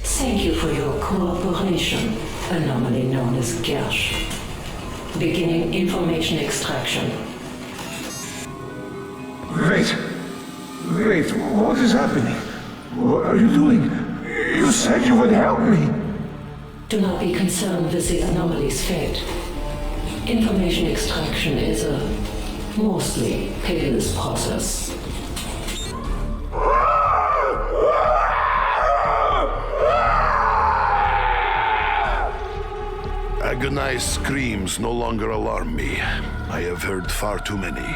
S14: Thank you for your cooperation, anomaly known as Gersh. Beginning information extraction.
S18: Wait, what is happening? What are you doing? You said you would help me.
S14: Do not be concerned with the anomaly's fate. Information extraction is a mostly painless process.
S20: Agonized screams no longer alarm me. I have heard far too many.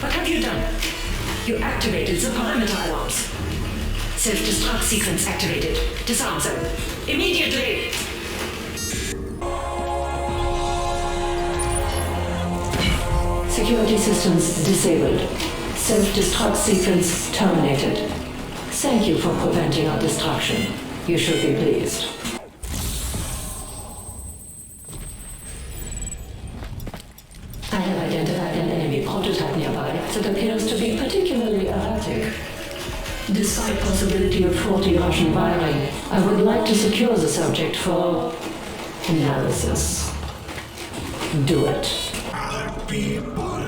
S14: What have you done? You activated the perimeter alarms. Self-destruct sequence activated. Disarm them. Immediately! Security systems disabled. Self-destruct sequence terminated. Thank you for preventing our destruction. You should be pleased. I have identified an enemy prototype nearby that appears to be particularly erratic. Despite possibility of faulty Russian wiring, I would like to secure the subject for analysis. Do it.
S15: Our people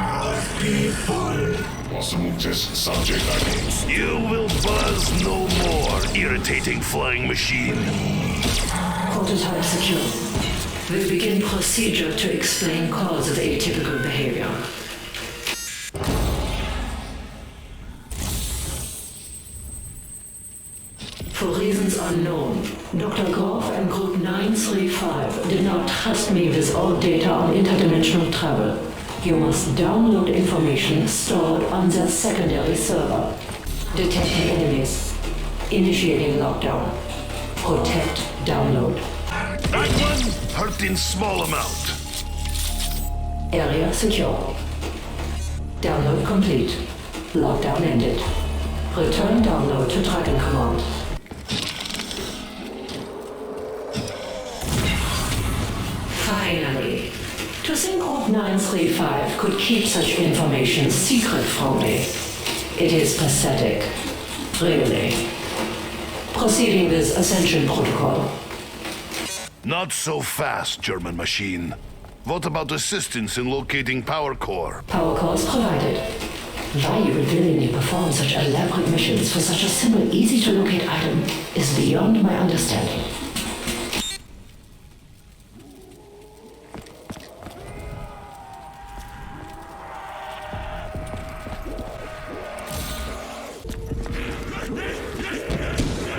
S15: of people.
S20: Subject items. You will buzz no more, irritating flying machine.
S14: Prototype secure. We'll begin procedure to explain cause of atypical behavior. For reasons unknown, Dr. Groff and Group 935 did not trust me with all data on interdimensional travel. You must download information stored on their secondary server. Detecting enemies. Initiating lockdown. Protect download.
S20: That one hurt in small amount.
S14: Area secure. Download complete. Lockdown ended. Return download to Dragon Command. Finally. To think Group 935 could keep such information secret from me. It is pathetic. Really. Proceeding with Ascension protocol.
S20: Not so fast, German machine. What about assistance in locating power core?
S14: Power cores provided. Why you would willingly perform such elaborate missions for such a simple, easy-to-locate item is beyond my understanding.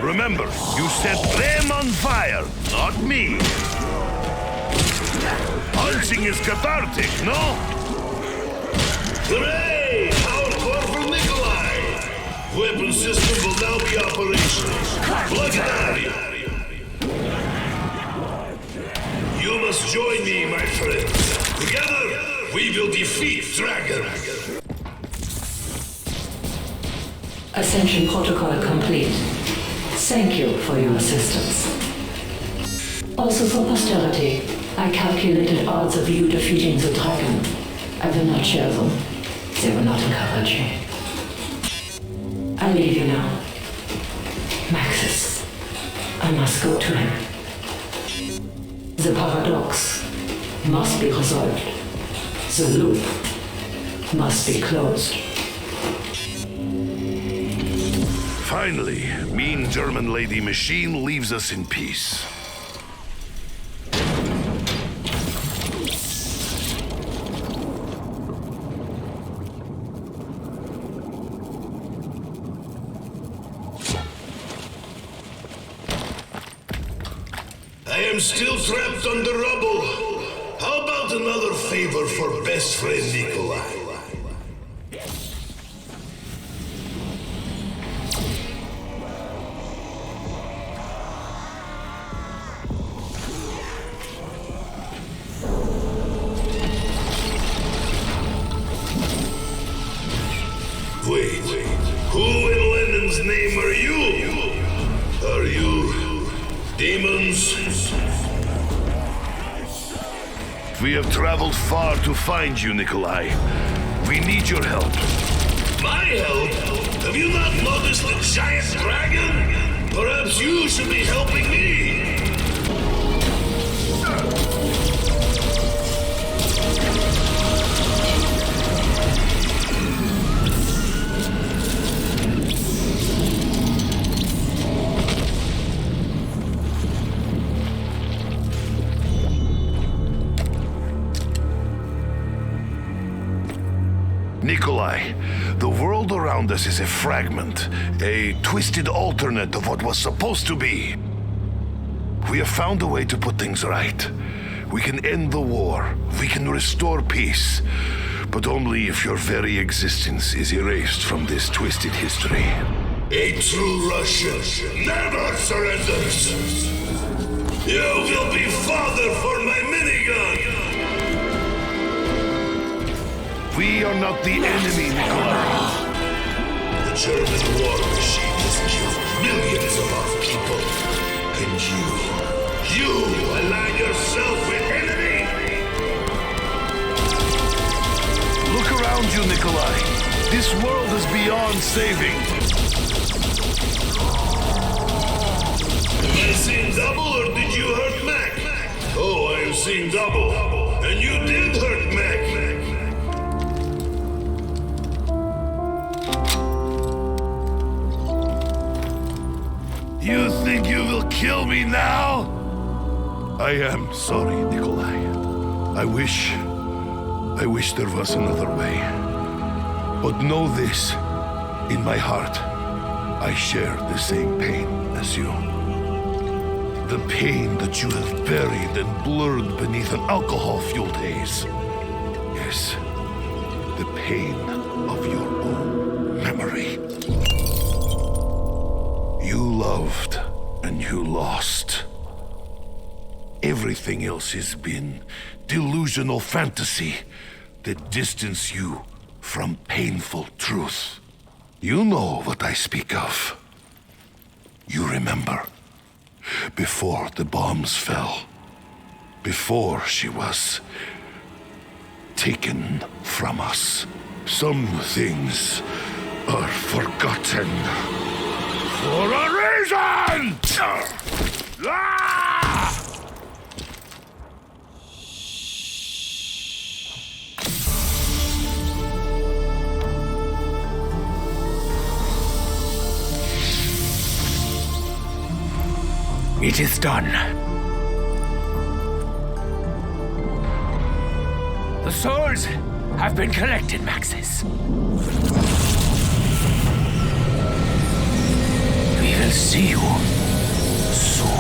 S20: Remember, you set them on fire, not me. Punching is cathartic, no?
S15: Hooray! Power core for Nikolai! Weapon system will now be operational. Plug it out! You must join me, my friends. Together, we will defeat Dragon.
S14: Ascension protocol complete. Thank you for your assistance. Also for posterity, I calculated odds of you defeating the dragon. I will not share them. They were not encouraging. I leave you now. Maxis. I must go to him. The paradox must be resolved. The loop must be closed.
S20: Finally, mean German lady machine leaves us in peace.
S15: I am still trapped under rubble. How about another favor for best friend Nikolai? Wait, who in Lenin's name are you? Are you demons?
S20: We have traveled far to find you, Nikolai. We need your help.
S15: My help? Have you not noticed the giant dragon? Perhaps you should be helping me.
S20: Nikolai, the world around us is a fragment, a twisted alternate of what was supposed to be. We have found a way to put things right. We can end the war. We can restore peace. But only if your very existence is erased from this twisted history.
S15: A true Russian never surrenders. You will be fodder for my minigun.
S20: We are not the enemy, Nikolai.
S15: The German war machine has killed millions of our people. And you align yourself with enemy.
S20: Look around you, Nikolai. This world is beyond saving.
S15: Am I seeing double or did you hurt Mac? Oh, I am seeing double. And you did hurt Mac.
S20: kill me now? I am sorry, Nikolai. I wish there was another way. But know this, in my heart, I share the same pain as you. The pain that you have buried and blurred beneath an alcohol-fueled haze. Yes, the pain of your own memory. You loved and you lost. Everything else has been delusional fantasy that distance you from painful truth. You know what I speak of. You remember. Before the bombs fell. Before she was taken from us. Some things are forgotten. For a reason! Ah!
S21: It is done. The souls have been collected, Maxis. We will see you soon.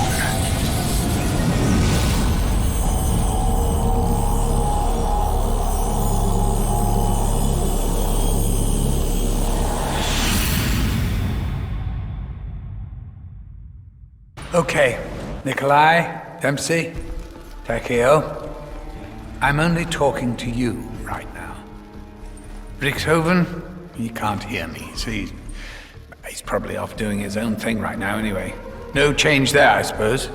S17: Okay, Nikolai, Dempsey, Takeo, I'm only talking to you right now. Richtofen, he can't hear me, so he's probably off doing his own thing right now anyway. No change there, I suppose.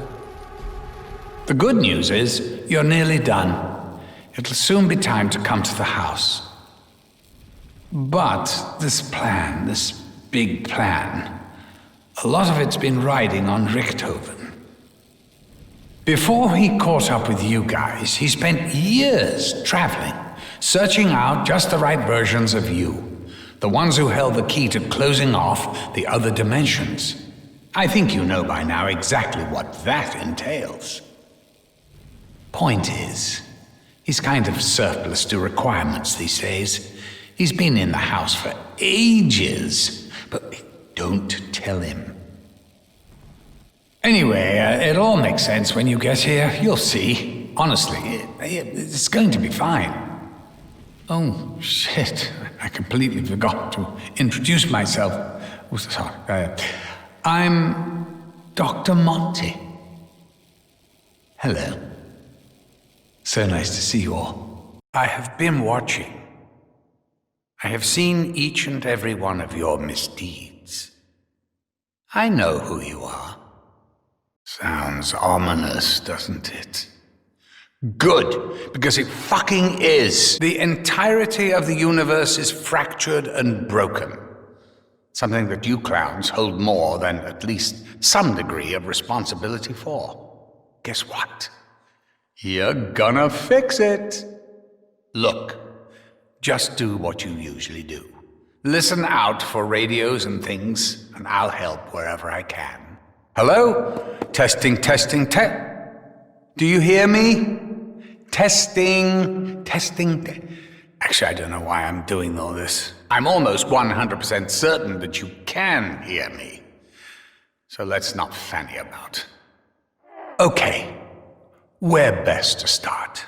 S17: The good news is, you're nearly done. It'll soon be time to come to the house. But this plan, this big plan, a lot of it's been riding on Richtofen. Before he caught up with you guys, he spent years traveling, searching out just the right versions of you, the ones who held the key to closing off the other dimensions. I think you know by now exactly what that entails. Point is, he's kind of surplus to requirements these days. He's been in the house for ages, but don't tell him. Anyway, it all makes sense when you get here. You'll see. Honestly, it's going to be fine. Oh, shit. I completely forgot to introduce myself. Oh, sorry. I'm Dr. Monty. Hello. So nice to see you all. I have been watching. I have seen each and every one of your misdeeds. I know who you are. Sounds ominous, doesn't it? Good, because it fucking is. The entirety of the universe is fractured and broken. Something that you clowns hold more than at least some degree of responsibility for. Guess what? You're gonna fix it. Look, just do what you usually do. Listen out for radios and things, and I'll help wherever I can. Hello? Testing. Do you hear me? Testing. Actually, I don't know why I'm doing all this. I'm almost 100% certain that you can hear me. So let's not fanny about. Okay, where best to start?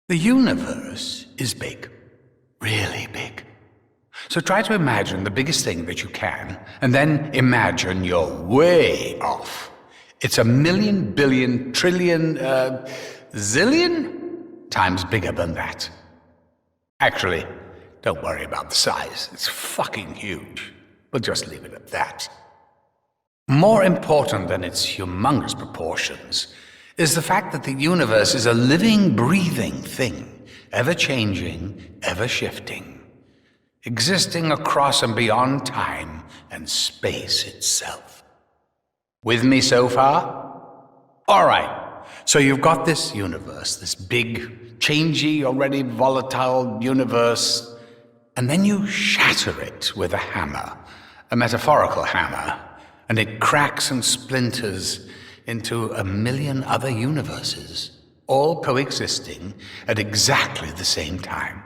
S17: The universe is big. Really big. So try to imagine the biggest thing that you can, and then imagine you're way off. It's 1,000,000,000 billion trillion, zillion times bigger than that. Actually, don't worry about the size. It's fucking huge. We'll just leave it at that. More important than its humongous proportions is the fact that the universe is a living, breathing thing, ever-changing, ever-shifting. Existing across and beyond time and space itself. With me so far? All right, so you've got this universe, this big, changey, already volatile universe, and then you shatter it with a hammer, a metaphorical hammer, and it cracks and splinters into a million other universes, all coexisting at exactly the same time.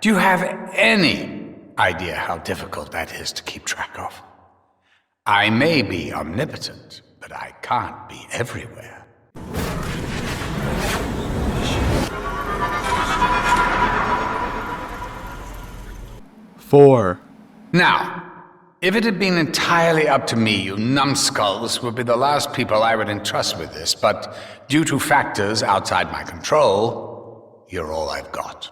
S17: Do you have any idea how difficult that is to keep track of? I may be omnipotent, but I can't be everywhere.
S1: Four.
S17: Now, if it had been entirely up to me, you numbskulls would be the last people I would entrust with this, but due to factors outside my control, you're all I've got.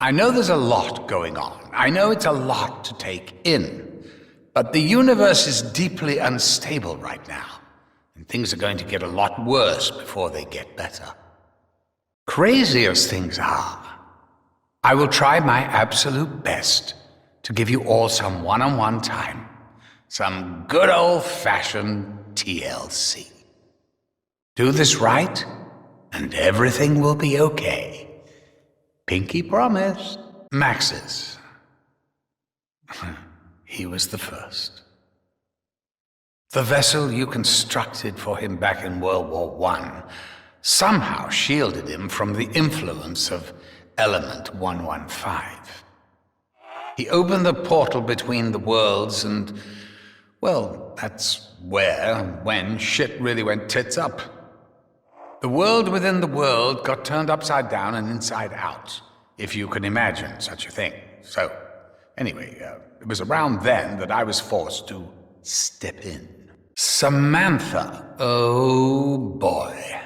S17: I know there's a lot going on. I know it's a lot to take in. But the universe is deeply unstable right now, and things are going to get a lot worse before they get better. Crazy as things are, I will try my absolute best to give you all some one-on-one time, some good old-fashioned TLC. Do this right, and everything will be okay. Pinky promise. Max's. He was the first. The vessel you constructed for him back in World War I somehow shielded him from the influence of Element 115. He opened the portal between the worlds and, well, that's when shit really went tits up. The world within the world got turned upside down and inside out, if you can imagine such a thing. So, anyway, it was around then that I was forced to step in. Samantha, oh boy.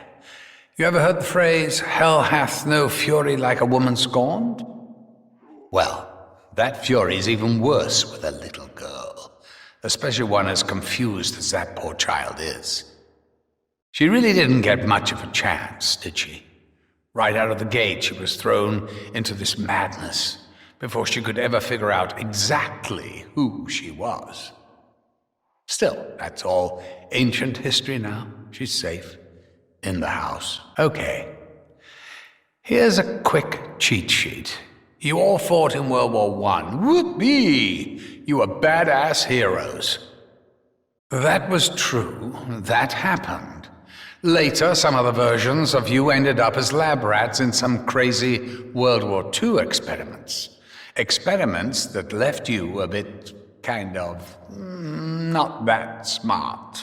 S17: You ever heard the phrase, hell hath no fury like a woman scorned? Well, that fury's even worse with a little girl, especially one as confused as that poor child is. She really didn't get much of a chance, did she? Right out of the gate, she was thrown into this madness before she could ever figure out exactly who she was. Still, that's all ancient history now. She's safe. In the house. Okay. Here's a quick cheat sheet. You all fought in World War I. Whoopee! You were badass heroes. That was true. That happened. Later, some other versions of you ended up as lab rats in some crazy World War II experiments. Experiments that left you a bit kind of not that smart.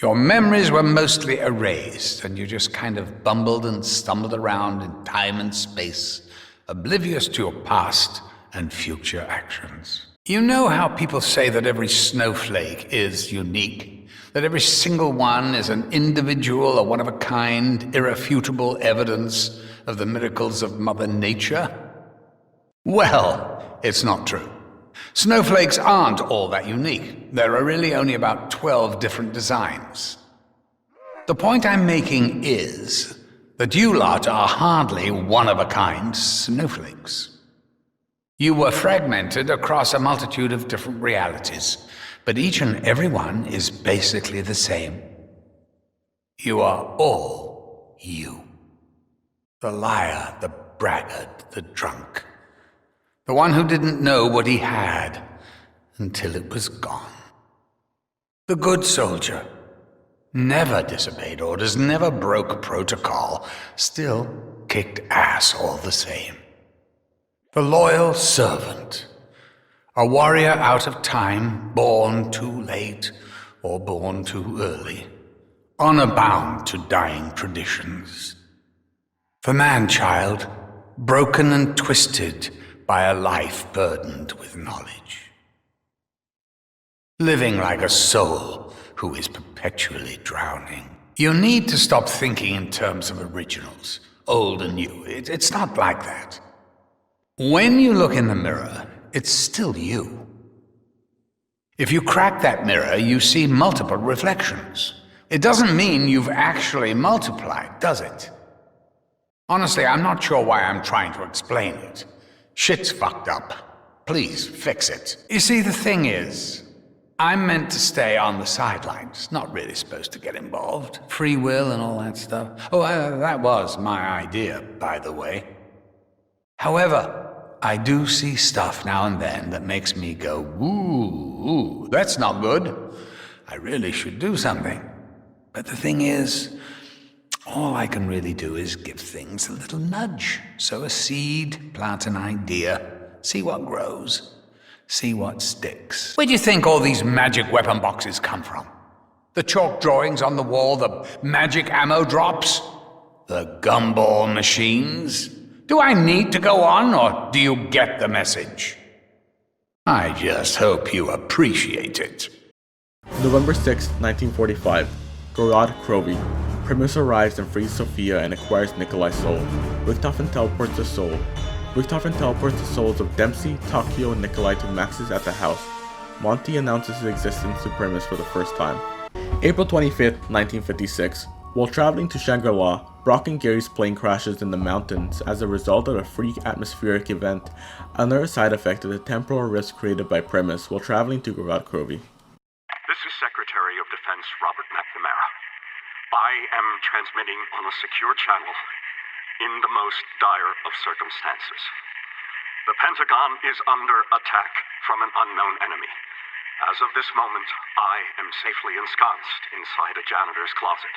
S17: Your memories were mostly erased, and you just kind of bumbled and stumbled around in time and space, oblivious to your past and future actions. You know how people say that every snowflake is unique? That every single one is an individual, a one-of-a-kind, irrefutable evidence of the miracles of Mother Nature? Well, it's not true. Snowflakes aren't all that unique. There are really only about 12 different designs. The point I'm making is that you lot are hardly one-of-a-kind snowflakes. You were fragmented across a multitude of different realities, but each and every one is basically the same. You are all you. The liar, the braggart, the drunk. The one who didn't know what he had until it was gone. The good soldier. Never disobeyed orders, never broke protocol, still kicked ass all the same. The loyal servant. A warrior out of time, born too late or born too early. Honor-bound to dying traditions. The man-child, broken and twisted by a life burdened with knowledge. Living like a soul who is perpetually drowning. You need to stop thinking in terms of originals, old and new. It's not like that. When you look in the mirror, it's still you. If you crack that mirror, you see multiple reflections. It doesn't mean you've actually multiplied, does it? Honestly, I'm not sure why I'm trying to explain it. Shit's fucked up. Please, fix it. You see, the thing is, I'm meant to stay on the sidelines, not really supposed to get involved. Free will and all that stuff. Oh, that was my idea, by the way. However, I do see stuff now and then that makes me go, ooh, that's not good. I really should do something. But the thing is, all I can really do is give things a little nudge. Sow a seed, plant an idea, see what grows, see what sticks. Where do you think all these magic weapon boxes come from? The chalk drawings on the wall, the magic ammo drops, the gumball machines? Do I need to go on, or do you get the message? I just hope you appreciate it.
S1: November 6, 1945. Gorod Krovi. Primus arrives and frees Sophia and acquires Nikolai's soul. Richtofen teleports the soul. Richtofen teleports the souls of Dempsey, Takio, and Nikolai to Max's at the house. Monty announces his existence to Primus for the first time. April 25, 1956. While traveling to Shangri-La, Brock and Gary's plane crashes in the mountains as a result of a freak atmospheric event. Another side effect is the temporal risk created by Primus while traveling to Gorod Krovi.
S9: This is Secretary of Defense Robert McNamara. I am transmitting on a secure channel in the most dire of circumstances. The Pentagon is under attack from an unknown enemy. As of this moment, I am safely ensconced inside a janitor's closet.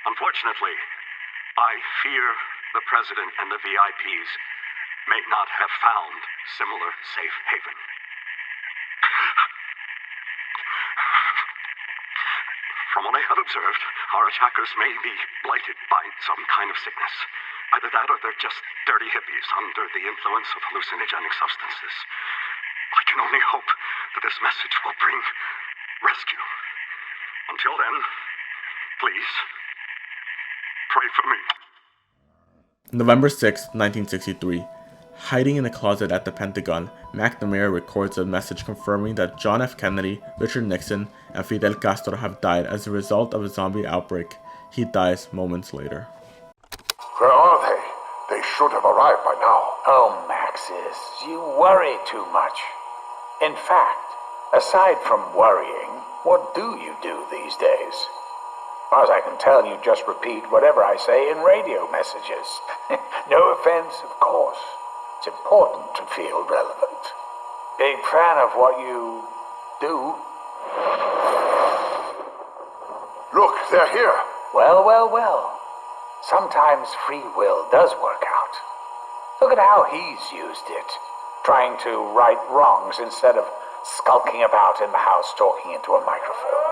S9: Unfortunately, I fear the President and the VIPs may not have found similar safe haven. From what I have observed, our attackers may be blighted by some kind of sickness. Either that or they're just dirty hippies under the influence of hallucinogenic substances. I can only hope that this message will bring rescue. Until then, please, pray for me.
S1: November 6, 1963. Hiding in a closet at the Pentagon, McNamara records a message confirming that John F. Kennedy, Richard Nixon, and Fidel Castro have died as a result of a zombie outbreak. He dies moments later.
S15: Where are they? They should have arrived by now.
S21: Oh, Maxis, you worry too much. In fact, aside from worrying, what do you do these days? As far as I can tell, you just repeat whatever I say in radio messages. No offense, of course. It's important to feel relevant. Big fan of what you do.
S15: Look, they're here.
S21: Well. Sometimes free will does work out. Look at how he's used it. Trying to right wrongs instead of skulking about in the house talking into a microphone.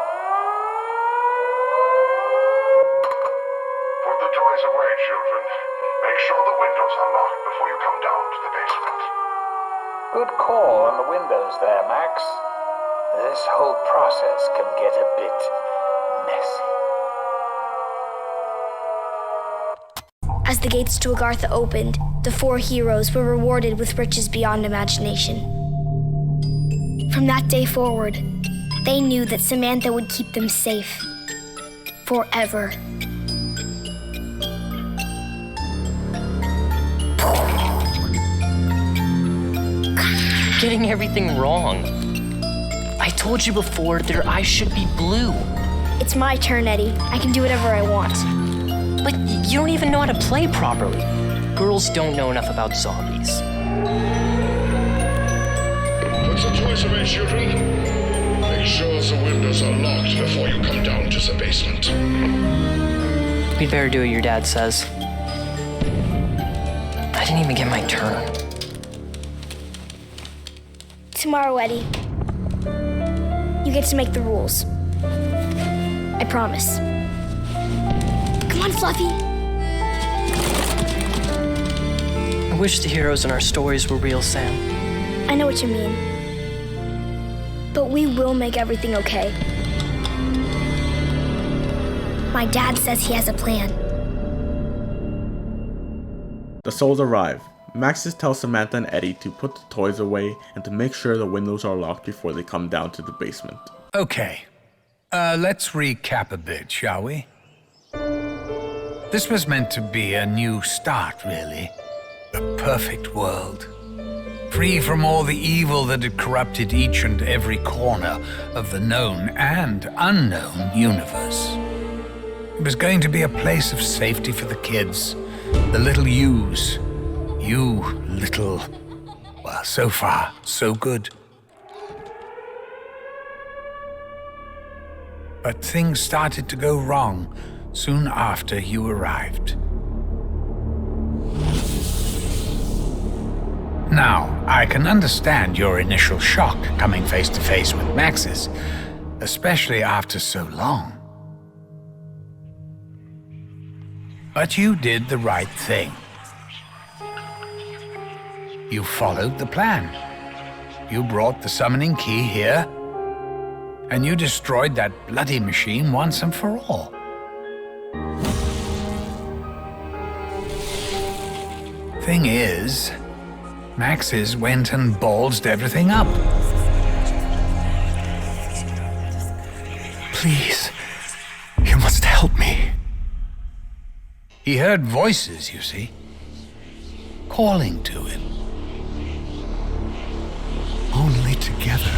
S15: Put the toys away, children. Make sure the windows are locked before you come down to the basement.
S21: Good call on the windows there, Max. This whole process can get a bit messy.
S22: As the gates to Agartha opened, the four heroes were rewarded with riches beyond imagination. From that day forward, they knew that Samantha would keep them safe. Forever.
S23: You're getting everything wrong. I told you before their eyes should be blue.
S22: It's my turn, Eddie. I can do whatever I want.
S23: But you don't even know how to play properly. Girls don't know enough about zombies.
S15: Put the toys away, children. Make sure the windows are locked before you come down to the basement.
S23: We'd better do what your dad says. I didn't even get my turn.
S22: Tomorrow, Eddie. You get to make the rules. I promise. Come on, Fluffy.
S23: I wish the heroes in our stories were real, Sam.
S22: I know what you mean. But we will make everything okay. My dad says he has a plan.
S1: The souls arrive. Maxis tells Samantha and Eddie to put the toys away and to make sure the windows are locked before they come down to the basement.
S17: Okay. Let's recap a bit, shall we? This was meant to be a new start, really. A perfect world. Free from all the evil that had corrupted each and every corner of the known and unknown universe. It was going to be a place of safety for the kids, the little yous. You little... Well, so far, so good. But things started to go wrong soon after you arrived. Now, I can understand your initial shock coming face to face with Maxis, especially after so long. But you did the right thing. You followed the plan. You brought the summoning key here, and you destroyed that bloody machine once and for all. Thing is, Maxis went and ballsed everything up.
S18: Please, you must help me.
S17: He heard voices, you see, calling to him.
S18: Only together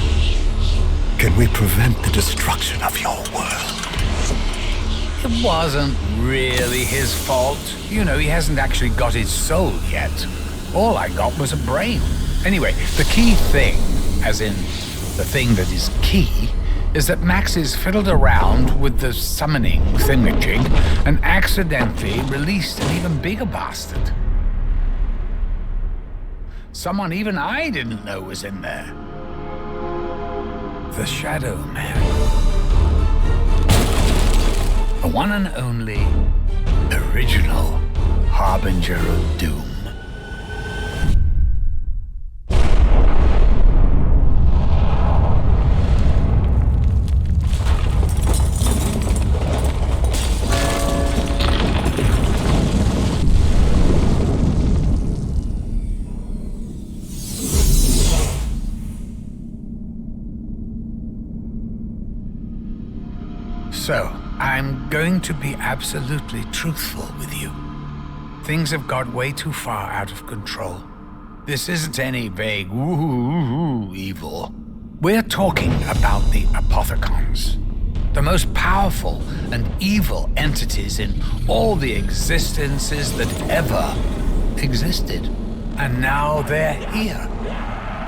S18: can we prevent the destruction of your world.
S17: It wasn't really his fault. You know, he hasn't actually got his soul yet. All I got was a brain. Anyway, the key thing, as in the thing that is key, is that Maxis fiddled around with the summoning thingamajig and accidentally released an even bigger bastard. Someone even I didn't know was in there. The Shadow Man. The one and only original Harbinger of Doom. So, I'm going to be absolutely truthful with you. Things have got way too far out of control. This isn't any vague woo-hoo evil. We're talking about the Apothecons, the most powerful and evil entities in all the existences that ever existed. And now they're here,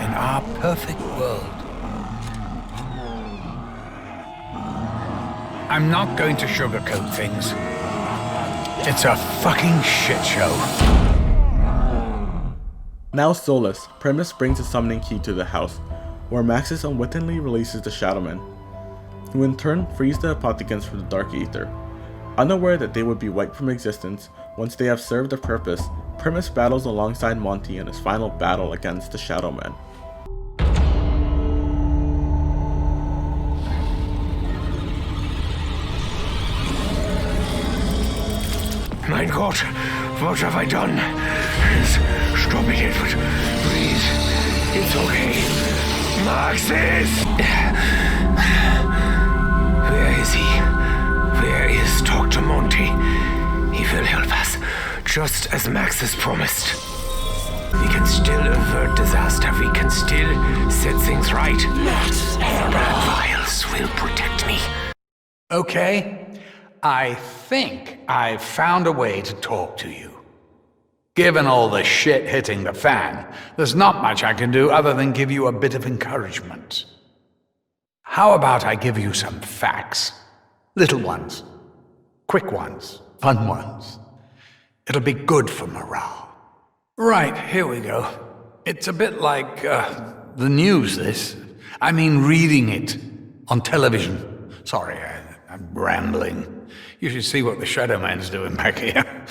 S17: in our perfect world. I'm not going to sugarcoat things. It's a fucking shit show.
S1: Now soulless, Primus brings the summoning key to the house, where Maxis unwittingly releases the Shadowmen, who in turn frees the Apothecons from the Dark Aether. Unaware that they would be wiped from existence once they have served their purpose, Primus battles alongside Monty in his final battle against the Shadowmen.
S21: My God, what have I done? Stop it, Edward. Please. It's okay. Maxis! Where is he? Where is Dr. Monty? He will help us, just as Maxis promised. We can still avert disaster. We can still set things right. The blood vials will protect me.
S17: Okay, I think I've found a way to talk to you. Given all the shit hitting the fan, there's not much I can do other than give you a bit of encouragement. How about I give you some facts? Little ones, quick ones, fun ones. It'll be good for morale. Right, here we go. It's a bit like, the news, this. I mean, reading it on television. Sorry, I'm rambling. You should see what the Shadow Man's doing back here.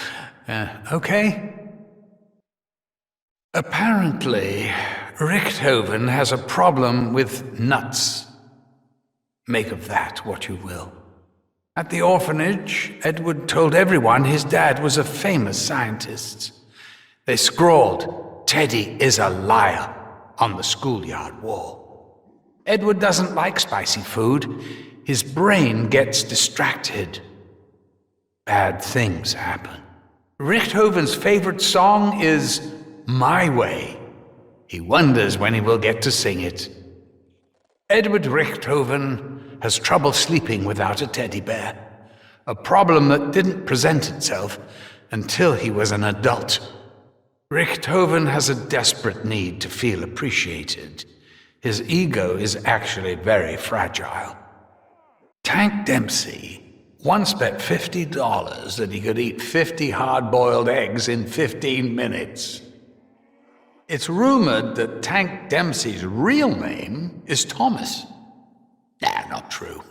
S17: Okay? Apparently, Richtofen has a problem with nuts. Make of that what you will. At the orphanage, Edward told everyone his dad was a famous scientist. They scrawled, "Teddy is a liar," on the schoolyard wall. Edward doesn't like spicy food. His brain gets distracted. Bad things happen. Richthoven's favorite song is My Way. He wonders when he will get to sing it. Edward Richtofen has trouble sleeping without a teddy bear, a problem that didn't present itself until he was an adult. Richtofen has a desperate need to feel appreciated. His ego is actually very fragile. Tank Dempsey once bet $50 that he could eat 50 hard-boiled eggs in 15 minutes. It's rumored that Tank Dempsey's real name is Thomas. Nah, not true.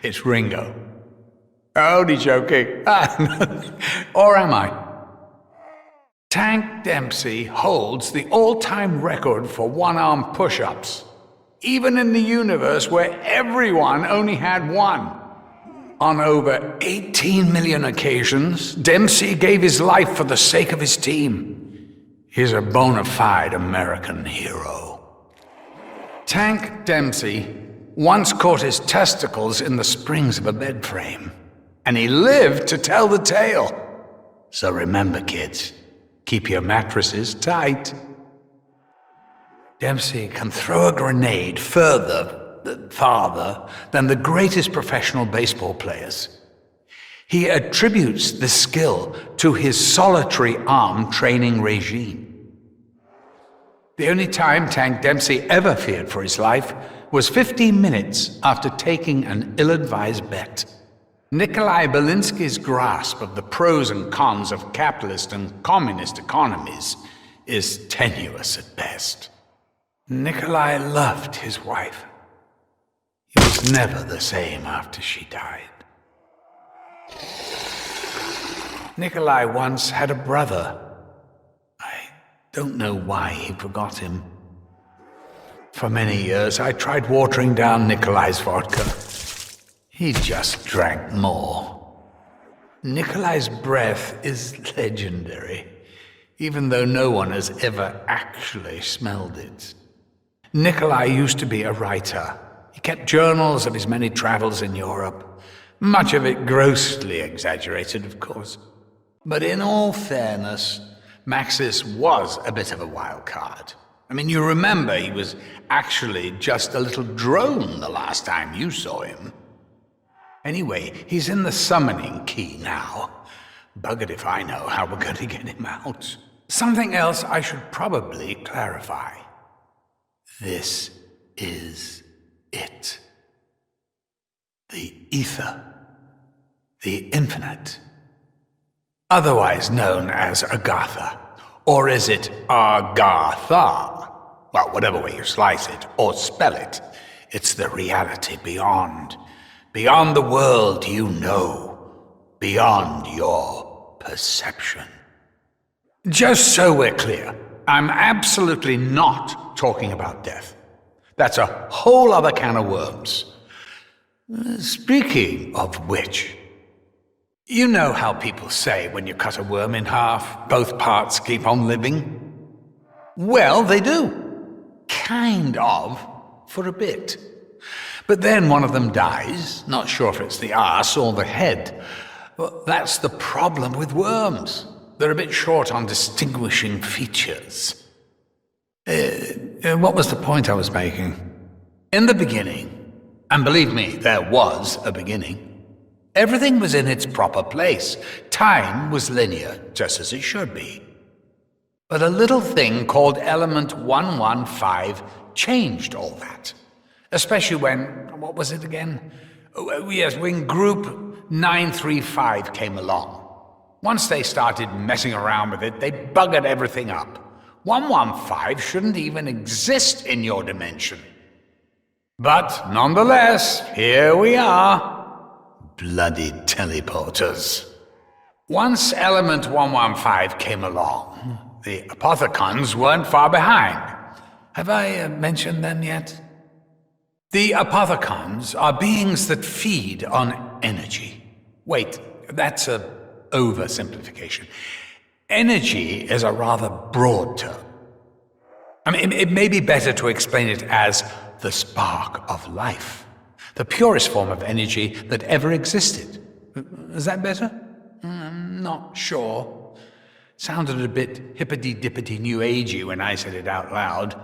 S17: It's Ringo. Only joking. Or am I? Tank Dempsey holds the all-time record for one-arm push-ups, even in the universe where everyone only had one. On over 18 million occasions, Dempsey gave his life for the sake of his team. He's a bona fide American hero. Tank Dempsey once caught his testicles in the springs of a bed frame, and he lived to tell the tale. So remember, kids, keep your mattresses tight. Dempsey can throw a grenade farther than the greatest professional baseball players. He attributes this skill to his solitary arm training regime. The only time Tank Dempsey ever feared for his life was 15 minutes after taking an ill-advised bet. Nikolai Belinsky's grasp of the pros and cons of capitalist and communist economies is tenuous at best. Nikolai loved his wife. He was never the same after she died. Nikolai once had a brother. I don't know why he forgot him. For many years, I tried watering down Nikolai's vodka. He just drank more. Nikolai's breath is legendary, even though no one has ever actually smelled it. Nikolai used to be a writer. He kept journals of his many travels in Europe, much of it grossly exaggerated, of course. But in all fairness, Maxis was a bit of a wild card. I mean, you remember he was actually just a little drone the last time you saw him. Anyway, he's in the summoning key now. Buggered if I know how we're going to get him out. Something else I should probably clarify. This is it. The Aether. The Infinite. Otherwise known as Agartha. Or is it Agartha? Well, whatever way you slice it, or spell it, it's the reality beyond. Beyond the world you know. Beyond your perception. Just so we're clear, I'm absolutely not talking about death. That's a whole other can of worms. Speaking of which, you know how people say when you cut a worm in half, both parts keep on living? Well, they do. Kind of, for a bit. But then one of them dies, not sure if it's the arse or the head. Well, that's the problem with worms. They're a bit short on distinguishing features. What was the point I was making? In the beginning, and believe me, there was a beginning, everything was in its proper place. Time was linear, just as it should be. But a little thing called element 115 changed all that. Especially when, what was it again? Yes, when group 935 came along. Once they started messing around with it, they buggered everything up. 115 shouldn't even exist in your dimension. But nonetheless, here we are. Bloody teleporters. Once element 115 came along, the Apothecons weren't far behind. Have I mentioned them yet? The Apothecons are beings that feed on energy. Wait, that's an oversimplification. Energy is a rather broad term. I mean, it may be better to explain it as the spark of life, the purest form of energy that ever existed. Is that better? I'm not sure. Sounded a bit hippity-dippity new agey when I said it out loud.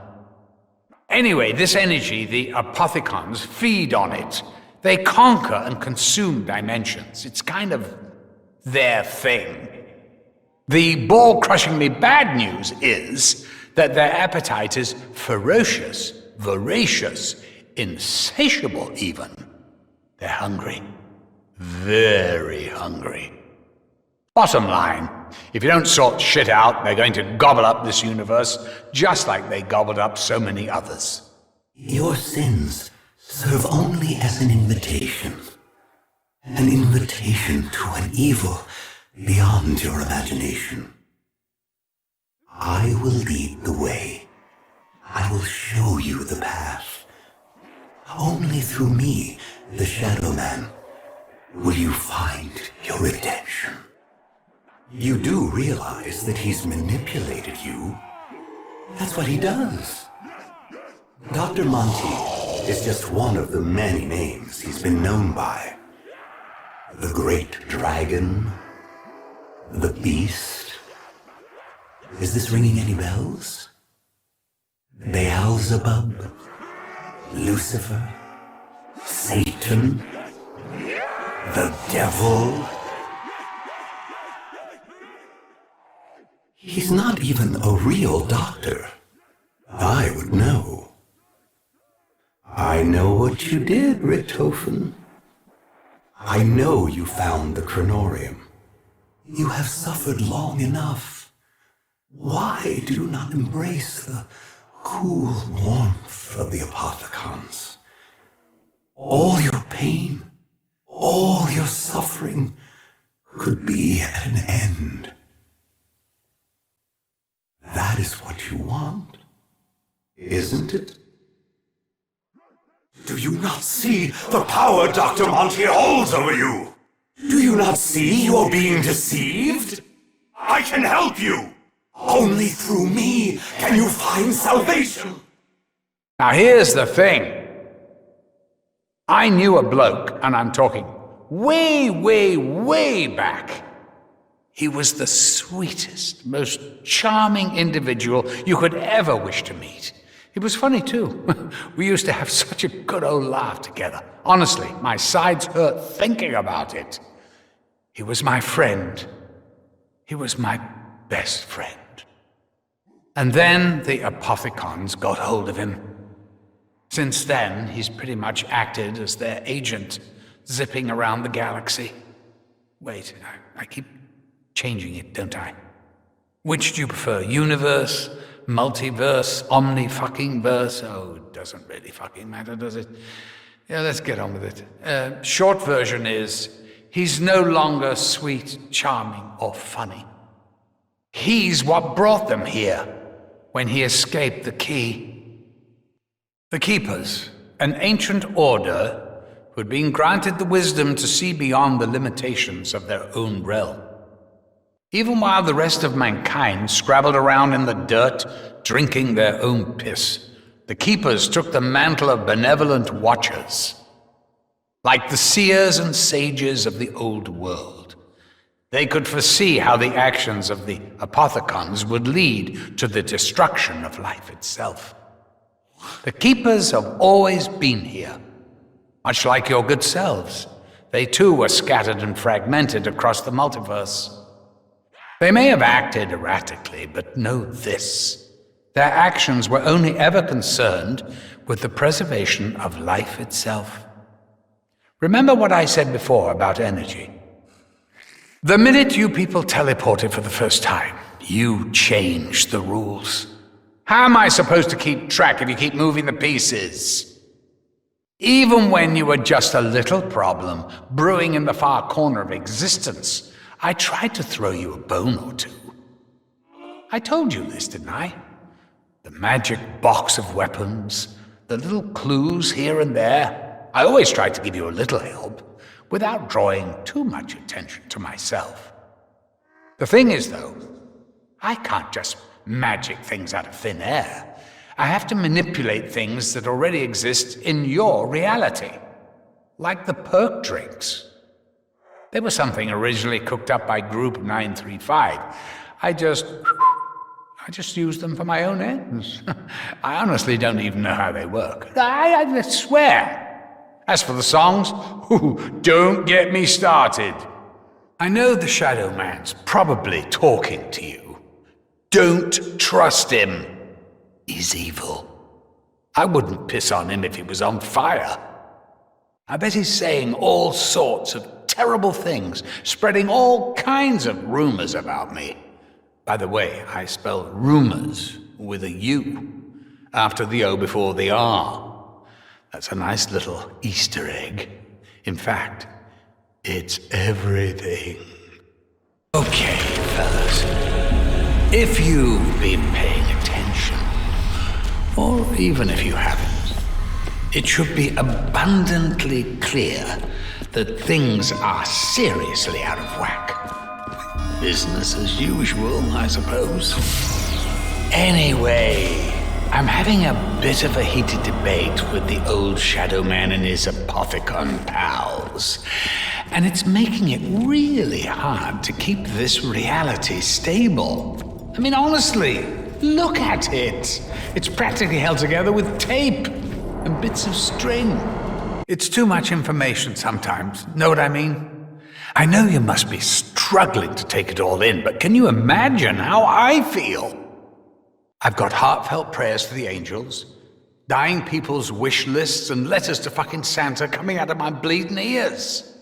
S17: Anyway, this energy, the Apothecons feed on it. They conquer and consume dimensions. It's kind of their thing. The ball-crushingly bad news is that their appetite is ferocious, voracious, insatiable even. They're hungry. Very hungry. Bottom line, if you don't sort shit out, they're going to gobble up this universe just like they gobbled up so many others.
S3: Your sins serve only as an invitation. An invitation to an evil beyond your imagination. I will lead the way. I will show you the path. Only through me, the Shadow Man, will you find your redemption. You do realize that he's manipulated you? That's what he does. Dr. Monty is just one of the many names he's been known by. The Great Dragon, the Beast. Is this ringing any bells? Beelzebub, Lucifer, Satan, the Devil. He's not even a real doctor. I would know. I know what you did, Richtofen. I know you found the Chronorium. You have suffered long enough. Why do you not embrace the cool warmth of the Apothecons? All your pain, all your suffering could be at an end. That is what you want, isn't it? Do you not see the power Dr. Monty holds over you? Do you not see you're being deceived? I can help you. Only through me can you find salvation.
S17: Now here's the thing. I knew a bloke, and I'm talking way, way, way back. He was the sweetest, most charming individual you could ever wish to meet. He was funny too. We used to have such a good old laugh together. Honestly, my sides hurt thinking about it. He was my friend. He was my best friend. And then the Apothecons got hold of him. Since then, he's pretty much acted as their agent, zipping around the galaxy. Wait, I keep changing it, don't I? Which do you prefer, universe, multiverse, omni-fucking-verse? Oh, it doesn't really fucking matter, does it? Yeah, let's get on with it. Short version is, he's no longer sweet, charming, or funny. He's what brought them here when he escaped the key. The Keepers, an ancient order who had been granted the wisdom to see beyond the limitations of their own realm. Even while the rest of mankind scrabbled around in the dirt, drinking their own piss, the Keepers took the mantle of benevolent watchers. Like the seers and sages of the old world, they could foresee how the actions of the Apothecons would lead to the destruction of life itself. The Keepers have always been here. Much like your good selves, they too were scattered and fragmented across the multiverse. They may have acted erratically, but know this. Their actions were only ever concerned with the preservation of life itself. Remember what I said before about energy. The minute you people teleported for the first time, you changed the rules. How am I supposed to keep track if you keep moving the pieces? Even when you were just a little problem brewing in the far corner of existence, I tried to throw you a bone or two. I told you this, didn't I? The magic box of weapons, the little clues here and there. I always tried to give you a little help, without drawing too much attention to myself. The thing is, though, I can't just magic things out of thin air. I have to manipulate things that already exist in your reality. Like the perk drinks. They were something originally cooked up by Group 935. I just used them for my own ends. I honestly don't even know how they work. I swear. As for the songs, don't get me started. I know the Shadow Man's probably talking to you. Don't trust him. He's evil. I wouldn't piss on him if he was on fire. I bet he's saying all sorts of terrible things, spreading all kinds of rumors about me. By the way, I spell rumors with a U, after the O before the R. That's a nice little Easter egg. In fact, it's everything. Okay, fellas. If you've been paying attention, or even if you haven't, it should be abundantly clear that things are seriously out of whack. Business as usual, I suppose. Anyway, I'm having a bit of a heated debate with the old Shadow Man and his Apothecon pals. And it's making it really hard to keep this reality stable. I mean, honestly, look at it. It's practically held together with tape and bits of string. It's too much information sometimes, know what I mean? I know you must be struggling to take it all in, but can you imagine how I feel? I've got heartfelt prayers for the angels, dying people's wish lists and letters to fucking Santa coming out of my bleeding ears.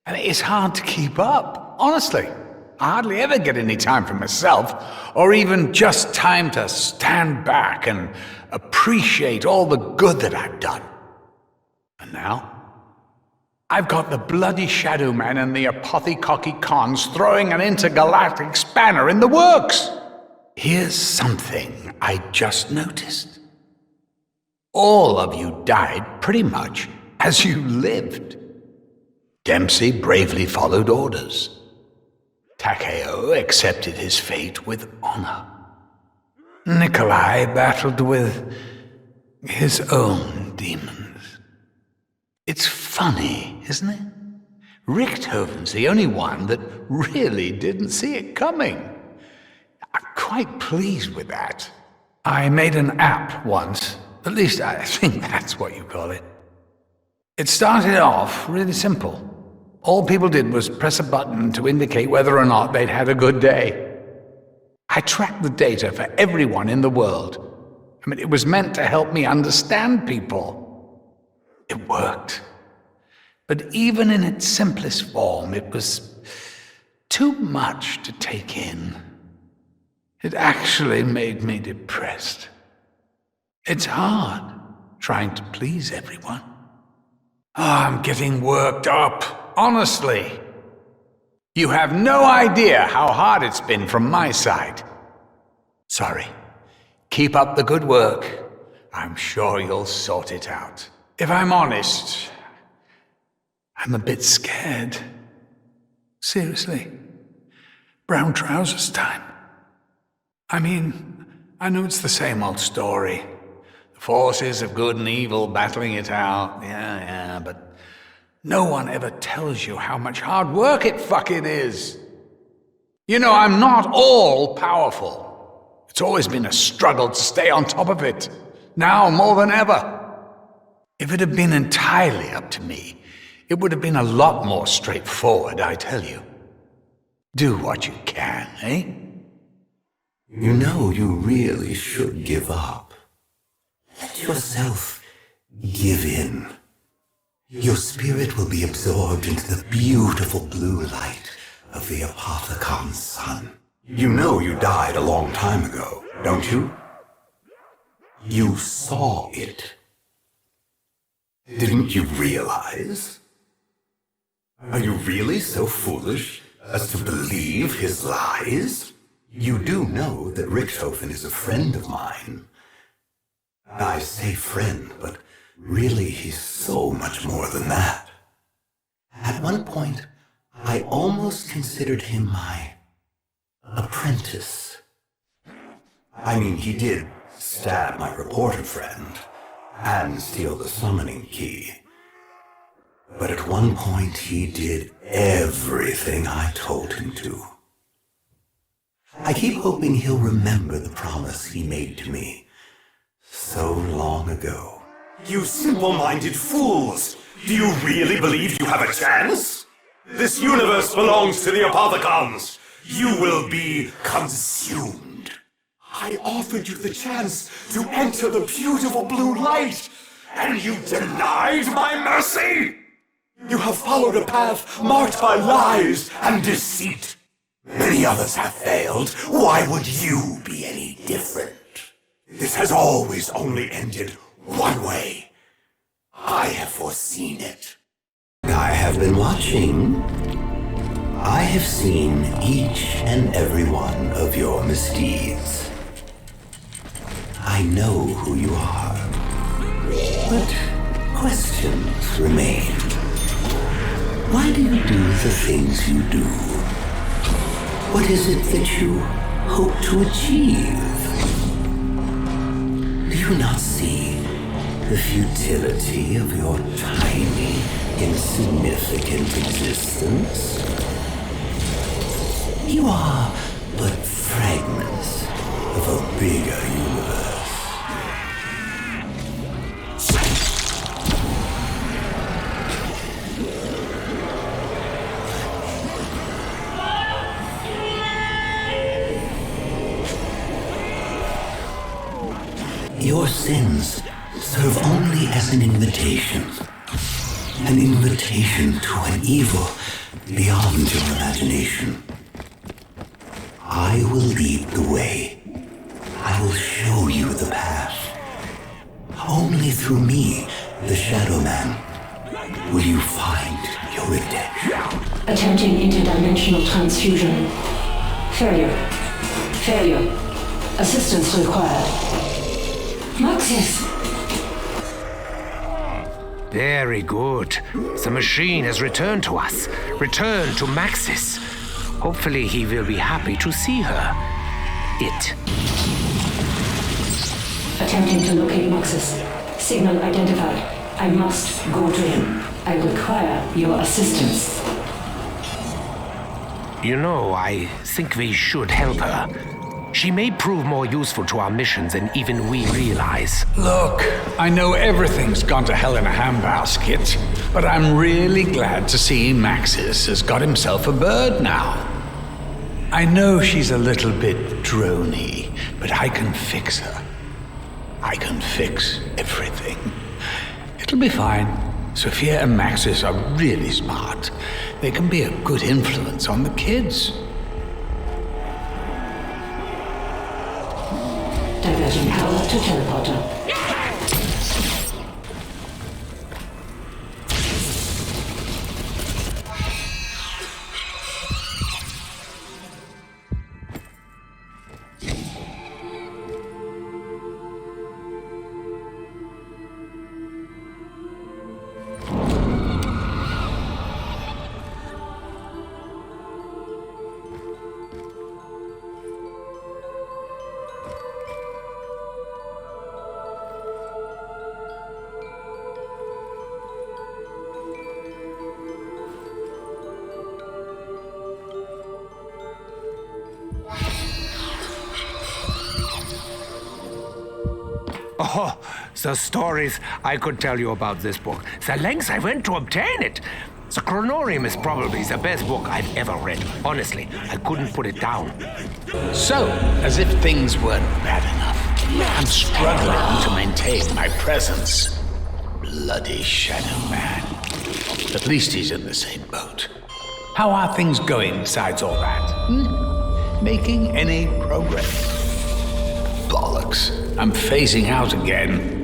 S17: And it's hard to keep up, honestly. I hardly ever get any time for myself, or even just time to stand back and appreciate all the good that I've done. And now, I've got the bloody Shadow Man and the Apothecons throwing an intergalactic spanner in the works. Here's something I just noticed. All of you died pretty much as you lived. Dempsey bravely followed orders. Takeo accepted his fate with honor. Nikolai battled with his own demons. It's funny, isn't it? Richtofen's the only one that really didn't see it coming. I'm quite pleased with that. I made an app once. At least I think that's what you call it. It started off really simple. All people did was press a button to indicate whether or not they'd had a good day. I tracked the data for everyone in the world. I mean, it was meant to help me understand people. It worked. But even in its simplest form, it was too much to take in. It actually made me depressed. It's hard trying to please everyone. Oh, I'm getting worked up. Honestly, you have no idea how hard it's been from my side. Sorry. Keep up the good work. I'm sure you'll sort it out. If I'm honest, I'm a bit scared. Seriously. Brown trousers time. I mean, I know it's the same old story. The forces of good and evil battling it out. Yeah, but no one ever tells you how much hard work it fucking is. You know, I'm not all powerful. It's always been a struggle to stay on top of it. Now more than ever. If it had been entirely up to me, it would have been a lot more straightforward, I tell you. Do what you can, eh?
S3: You know you really should give up. Let yourself give in. Your spirit will be absorbed into the beautiful blue light of the Apothecon's sun. You know you died a long time ago, don't you? You saw it. Didn't you realize? Are you really so foolish as to believe his lies? You do know that Richtofen is a friend of mine. I say friend, but really he's so much more than that. At one point, I almost considered him my apprentice. I mean, he did stab my reporter friend and steal the summoning key. But at one point, he did everything I told him to. I keep hoping he'll remember the promise he made to me so long ago. You simple-minded fools! Do you really believe you have a chance?
S7: This universe belongs to the Apothecons. You will be consumed. I offered you the chance to enter the beautiful blue light, and you denied my mercy! You have followed a path marked by lies and deceit. Many others have failed. Why would you be any different? This has always only ended one way. I have foreseen it.
S3: I have been watching. I have seen each and every one of your misdeeds. I know who you are. But questions remain. Why do you do the things you do? What is it that you hope to achieve? Do you not see the futility of your tiny, insignificant existence? You are but fragments of a bigger universe. Your sins serve only as an invitation to an evil beyond your imagination. I will lead the way. I will show you the path. Only through me, the Shadow Man, will you find your redemption.
S14: Attempting interdimensional transfusion. Failure. Failure. Assistance required. Maxis!
S21: Very good. The machine has returned to us. Returned to Maxis. Hopefully he will be happy to see her. It.
S14: Attempting to locate Maxis. Signal identified. I must go to him. I require your assistance.
S21: You know, I think we should help her. She may prove more useful to our missions than even we realize.
S17: Look, I know everything's gone to hell in a handbasket, but I'm really glad to see Maxis has got himself a bird now. I know she's a little bit drony, but I can fix her. I can fix everything. It'll be fine. Sophia and Maxis are really smart. They can be a good influence on the kids.
S14: Diverging power to teleporter.
S21: Oh, the stories I could tell you about this book. The lengths I went to obtain it. The Chronorium is probably the best book I've ever read. Honestly, I couldn't put it down.
S17: So, as if things weren't bad enough, I'm struggling to maintain my presence. Bloody Shadow Man. At least he's in the same boat. How are things going besides all that? Making any progress? Bollocks. I'm phasing out again.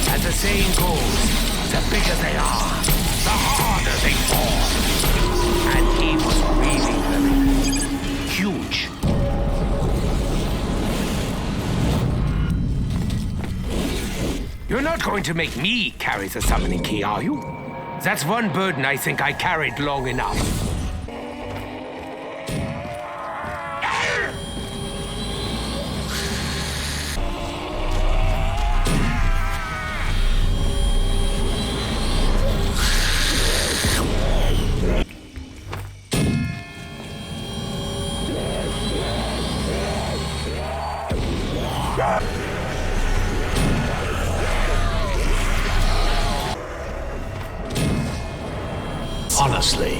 S21: As the saying goes, the bigger they are, the harder they fall. And he was really very huge. You're not going to make me carry the summoning key, are you? That's one burden I think I carried long enough.
S17: Honestly,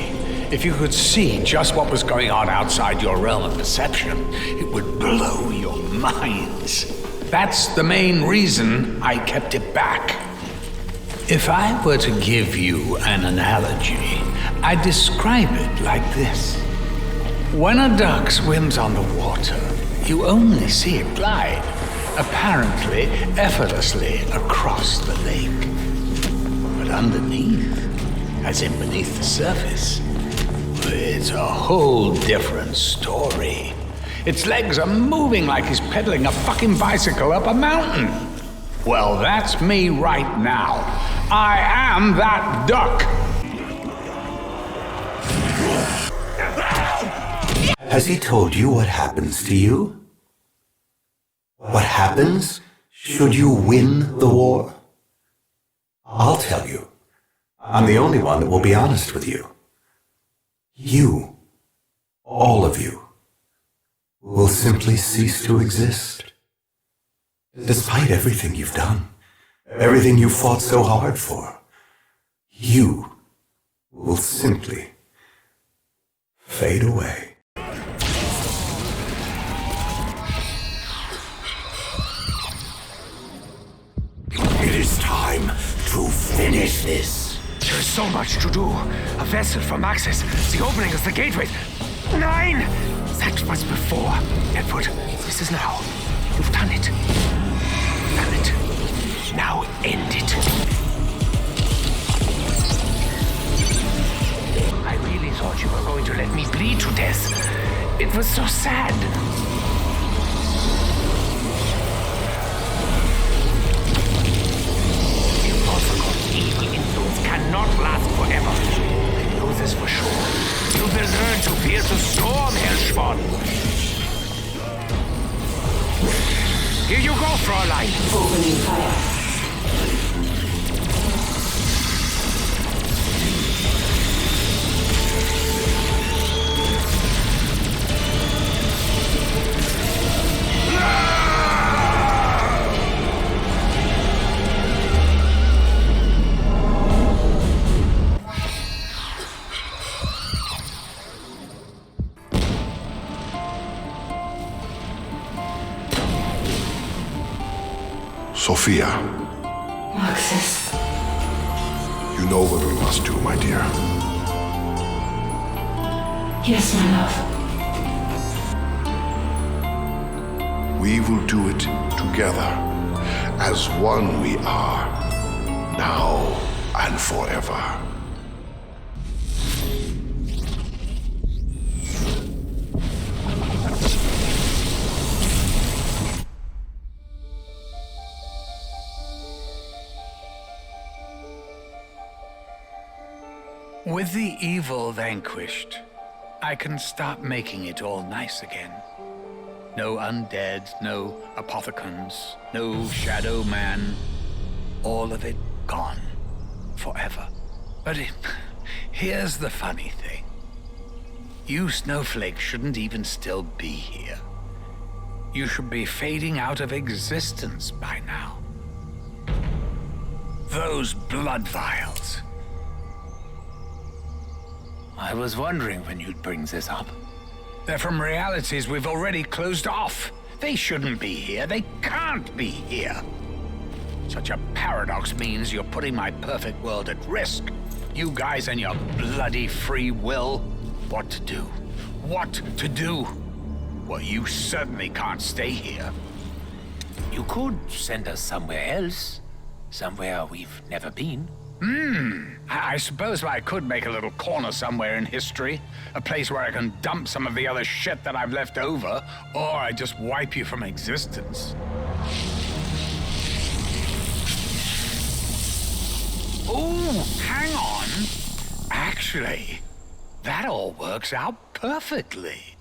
S17: if you could see just what was going on outside your realm of perception, it would blow your minds. That's the main reason I kept it back. If I were to give you an analogy, I'd describe it like this. When a duck swims on the water, you only see it glide, apparently effortlessly across the lake. But underneath, as in beneath the surface, it's a whole different story. Its legs are moving like he's pedaling a fucking bicycle up a mountain. Well, that's me right now. I am that duck.
S3: Has he told you what happens to you? What happens should you win the war? I'll tell you. I'm the only one that will be honest with you. You, all of you, will simply cease to exist. Despite everything you've done, everything you fought so hard for, you will simply fade away.
S15: It is time to finish this.
S11: There is so much to do. A vessel from Access. The opening is the gateway. 9! That was before. Edward, this is now. You've done it. Damn it. Now end it. I really thought you were going to let me bleed to death. It was so sad. Evil influence cannot last forever. I know this for sure. You will learn to fear the storm, Hellspawn. Here you go, Fräulein.
S14: Opening fire.
S8: Sophia.
S14: Maxis.
S8: You know what we must do, my dear.
S14: Yes, my
S8: love. We will do it together. As one we are. Now and forever.
S17: With the evil vanquished, I can start making it all nice again. No undead, no apothecons, no shadow man. All of it gone. Forever. But here's the funny thing. You snowflakes shouldn't even still be here. You should be fading out of existence by now. Those blood vials. I was wondering when you'd bring this up. They're from realities we've already closed off. They shouldn't be here. They can't be here. Such a paradox means you're putting my perfect world at risk. You guys and your bloody free will. What to do? What to do? Well, you certainly can't stay here.
S21: You could send us somewhere else. Somewhere we've never been.
S17: I suppose I could make a little corner somewhere in history. A place where I can dump some of the other shit that I've left over. Or I just wipe you from existence. Oh, hang on. Actually, that all works out perfectly.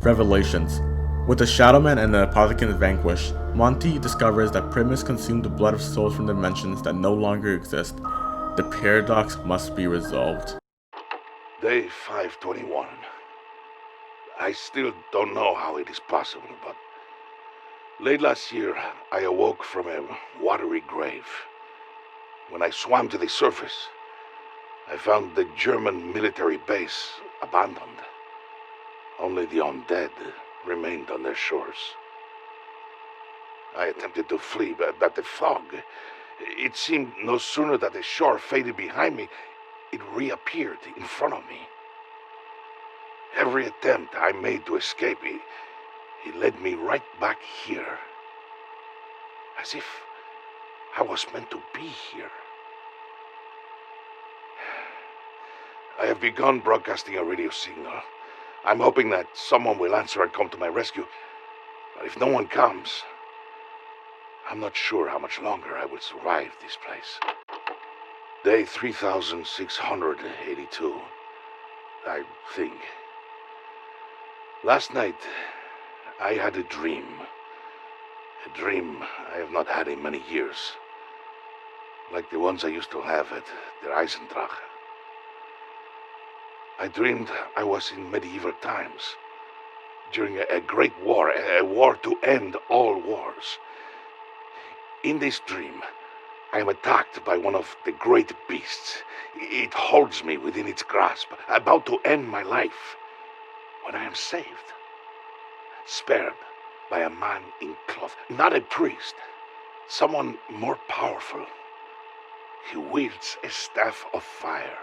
S1: Revelations. With the Shadowman and the Apothecans vanquished, Monty discovers that Primus consumed the blood of souls from dimensions that no longer exist. The paradox must be resolved.
S8: Day 521. I still don't know how it is possible, but late last year, I awoke from a watery grave. When I swam to the surface, I found the German military base abandoned. Only the undead remained on their shores. I attempted to flee, but the fog, it seemed no sooner that the shore faded behind me, it reappeared in front of me. Every attempt I made to escape, it led me right back here. As if I was meant to be here. I have begun broadcasting a radio signal. I'm hoping that someone will answer and come to my rescue. But if no one comes, I'm not sure how much longer I will survive this place. Day 3682, I think. Last night, I had a dream. A dream I have not had in many years. Like the ones I used to have at the Eisendrache. I dreamed I was in medieval times, during a great war, a war to end all wars. In this dream, I am attacked by one of the great beasts. It holds me within its grasp, about to end my life, when I am saved, spared by a man in cloth, not a priest, someone more powerful. He wields a staff of fire.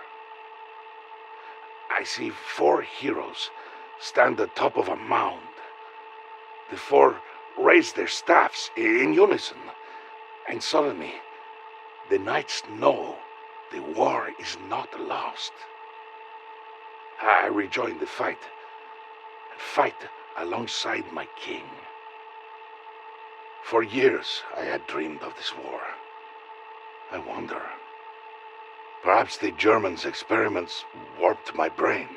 S8: I see 4 heroes stand atop of a mound. The 4 raise their staffs in unison, and suddenly the knights know the war is not lost. I rejoin the fight, and fight alongside my king. For years I had dreamed of this war. I wonder, perhaps the Germans' experiments warped my brain,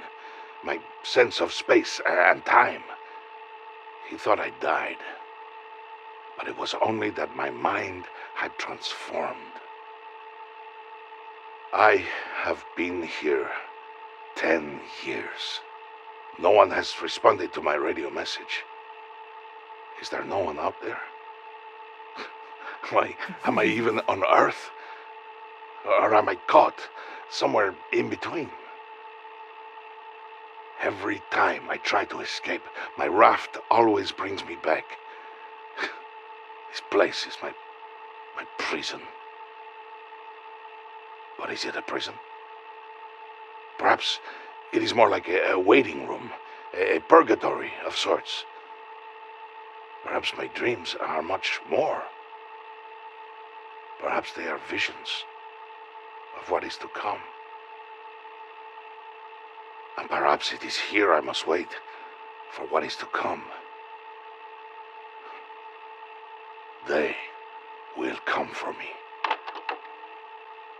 S8: my sense of space and time. He thought I died, but it was only that my mind had transformed. I have been here 10 years. No one has responded to my radio message. Is there no one out there? Am I even on Earth? Or am I caught somewhere in between? Every time I try to escape, my raft always brings me back. This place is my prison. But is it a prison? Perhaps it is more like a waiting room, a purgatory of sorts. Perhaps my dreams are much more. Perhaps they are visions of what is to come. And perhaps it is here I must wait for what is to come. They will come for me.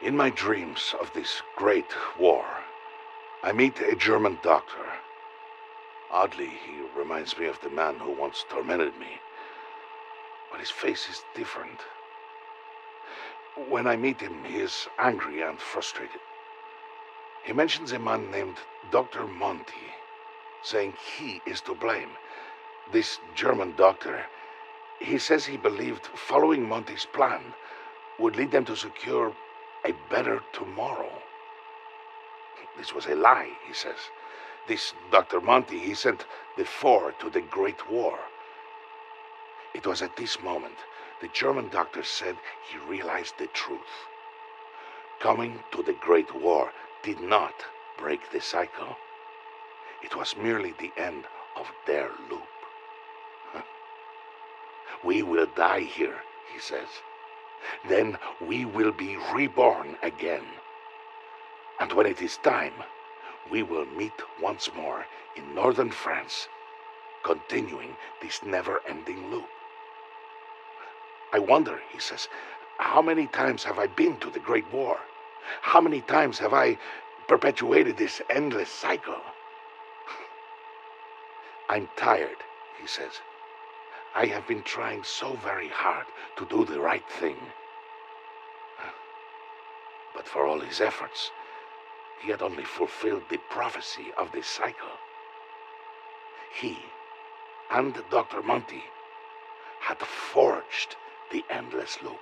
S8: In my dreams of this great war, I meet a German doctor. Oddly, he reminds me of the man who once tormented me, but his face is different. When I meet him, he is angry and frustrated. He mentions a man named Dr. Monty, saying he is to blame. This German doctor, he says he believed following Monty's plan would lead them to secure a better tomorrow. This was a lie, he says. This Dr. Monty, he sent the 4 to the Great War. It was at this moment the German doctor said he realized the truth. Coming to the Great War did not break the cycle. It was merely the end of their loop. We will die here, he says. Then we will be reborn again. And when it is time, we will meet once more in northern France, continuing this never-ending loop. I wonder, he says, how many times have I been to the Great War? How many times have I perpetuated this endless cycle? I'm tired, he says. I have been trying so very hard to do the right thing. But for all his efforts, he had only fulfilled the prophecy of this cycle. He and Dr. Monty had forged the endless loop.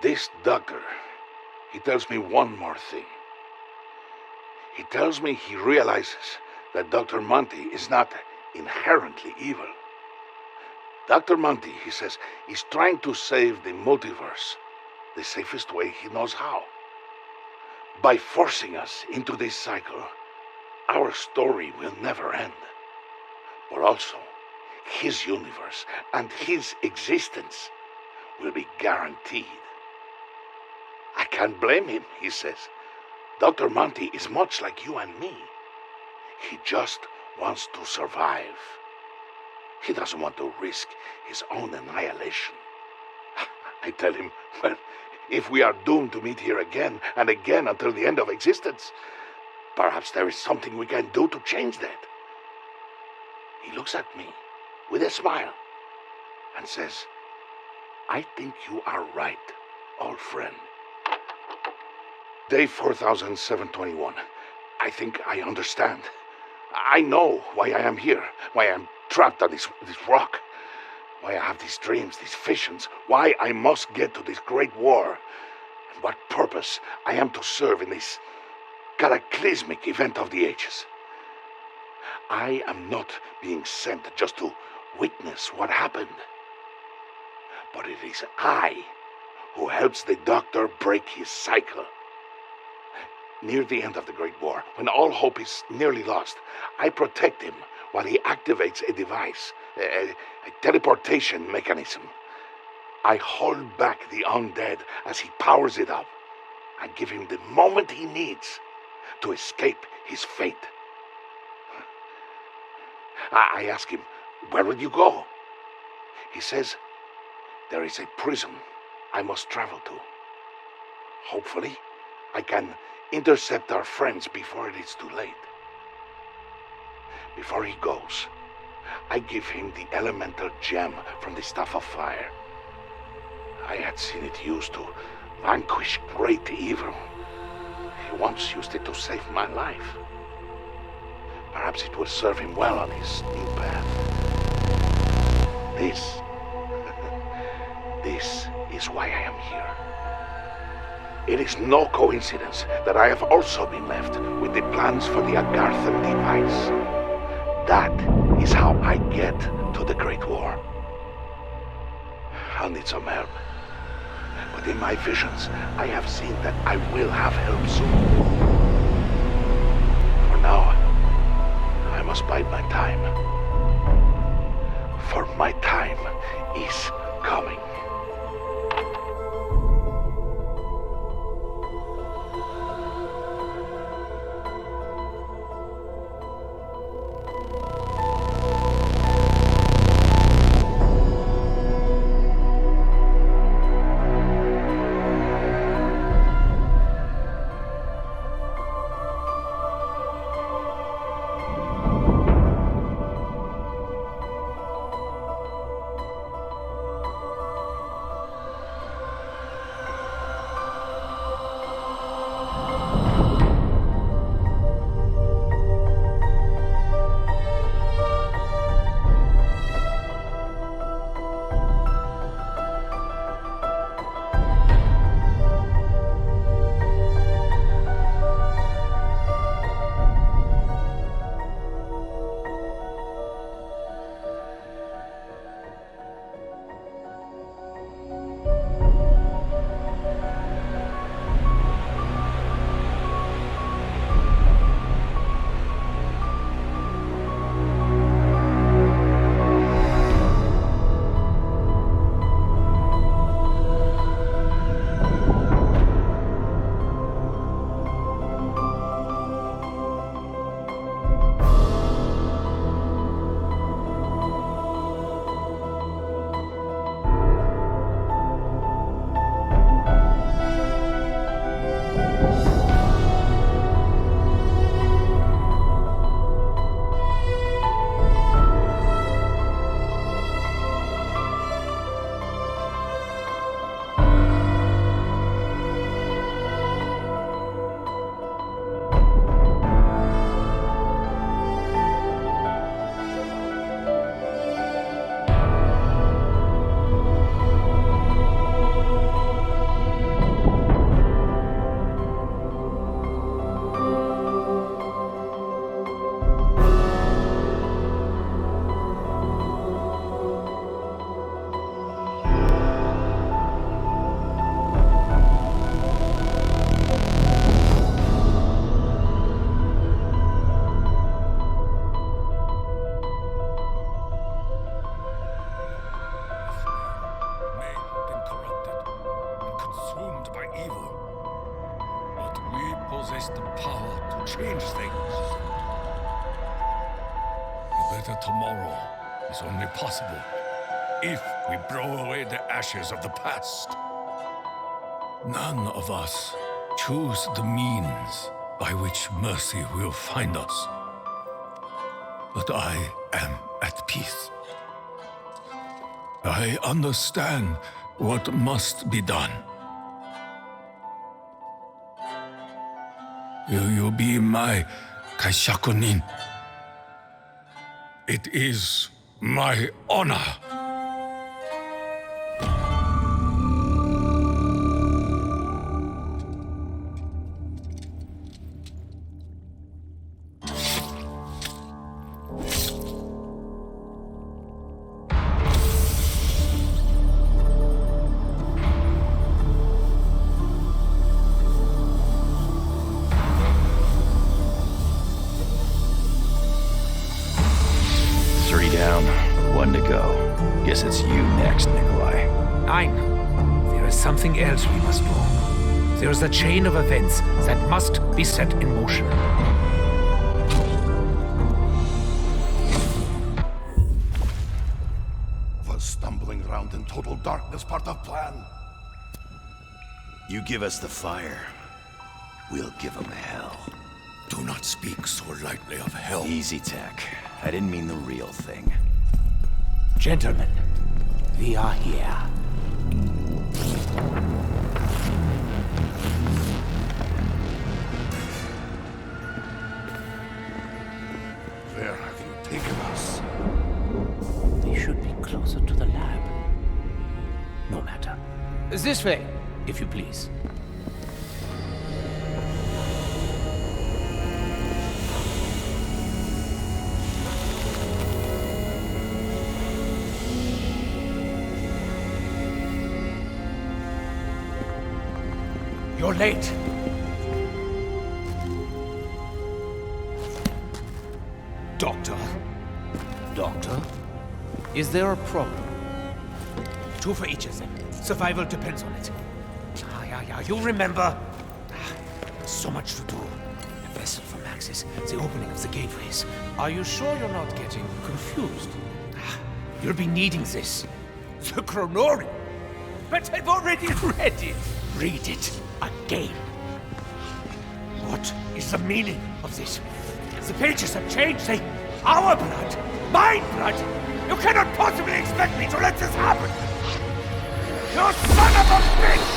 S8: This doctor, he tells me one more thing. He tells me he realizes that Dr. Monty is not inherently evil. Dr. Monty, he says, is trying to save the multiverse the safest way he knows how. By forcing us into this cycle, our story will never end. But also, his universe and his existence will be guaranteed. I can't blame him, he says. Dr. Monty is much like you and me. He just wants to survive. He doesn't want to risk his own annihilation. I tell him, well, if we are doomed to meet here again and again until the end of existence, perhaps there is something we can do to change that. He looks at me with a smile and says, I think you are right, old friend. Day 4721. I think I understand. I know why I am here, why I am trapped on this rock, why I have these dreams, these visions, why I must get to this great war, and what purpose I am to serve in this cataclysmic event of the ages. I am not being sent just to witness what happened, but it is I who helps the Doctor break his cycle. Near the end of the Great War, when all hope is nearly lost, I protect him while he activates a device, a teleportation mechanism. I hold back the undead as he powers it up and give him the moment he needs to escape his fate. I ask him, where will you go? He says, there is a prison I must travel to. Hopefully, I can intercept our friends before it is too late. Before he goes, I give him the elemental gem from the Staff of Fire. I had seen it used to vanquish great evil. He once used it to save my life. Perhaps it will serve him well on his new path. This is why I am here. It is no coincidence that I have also been left with the plans for the Agarthan device. That is how I get to the Great War. I'll need some help. But in my visions, I have seen that I will have help soon. For now, I must bide my time. For my time is coming.
S18: possess the power to change things. A better tomorrow is only possible if we blow away the ashes of the past. None of us choose the means by which mercy will find us. But I am at peace. I understand what must be done. Will you be my kaishakunin? It is my honor.
S21: Else we must do. There is a chain of events that must be set in motion.
S20: Was stumbling around in total darkness part of plan?
S5: You give us the fire, we'll give them hell.
S18: Do not speak so lightly of hell.
S5: Easy, Tech. I didn't mean the real thing.
S21: Gentlemen, we are here.
S20: Where have you taken us?
S21: They should be closer to the lab. No matter. This way, if you please. You're late. Doctor? Doctor? Is there a problem? 2 for each of them. Survival depends on it. Yeah. You remember? So much to do. A vessel for Maxis, the opening of the gateways. Are you sure you're not getting confused? You'll be needing this. The Chronorium. But I've already read it. Read it again. What is the meaning of this? The pages have changed. They... Our blood! My blood! You cannot possibly expect me to let this happen! You son of a bitch!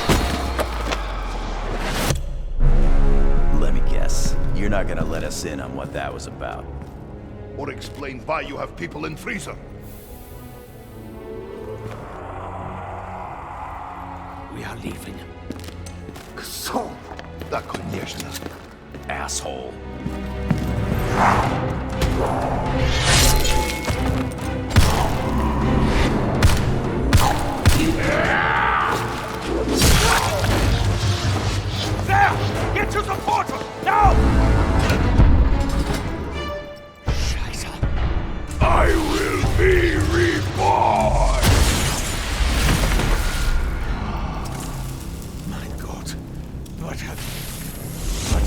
S5: Let me guess. You're not gonna let us in on what that was about.
S20: Or explain why you have people in freezer.
S21: We are leaving.
S20: So, tak koniecznie.
S5: Asshole.
S21: There! Get to the portal! Now! Scheiße.
S20: I will be reborn!
S21: Mein Gott. What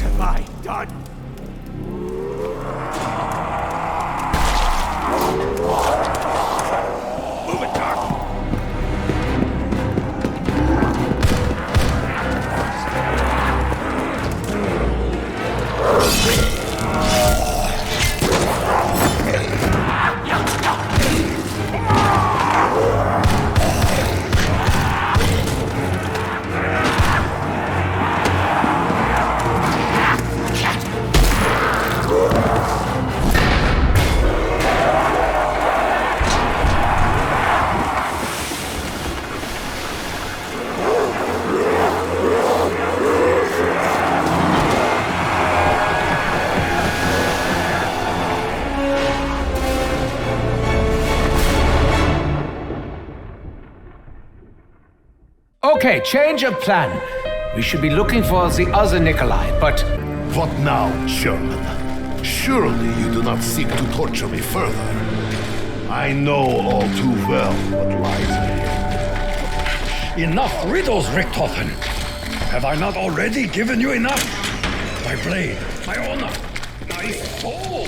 S21: have I done? Move it, Doc! Okay, change of plan. We should be looking for the other Nikolai, but...
S20: What now, German? Surely you do not seek to torture me further. I know all too well what lies ahead.
S4: Enough riddles, Richtofen! Have I not already given you enough?
S18: My blade, my honor, my soul!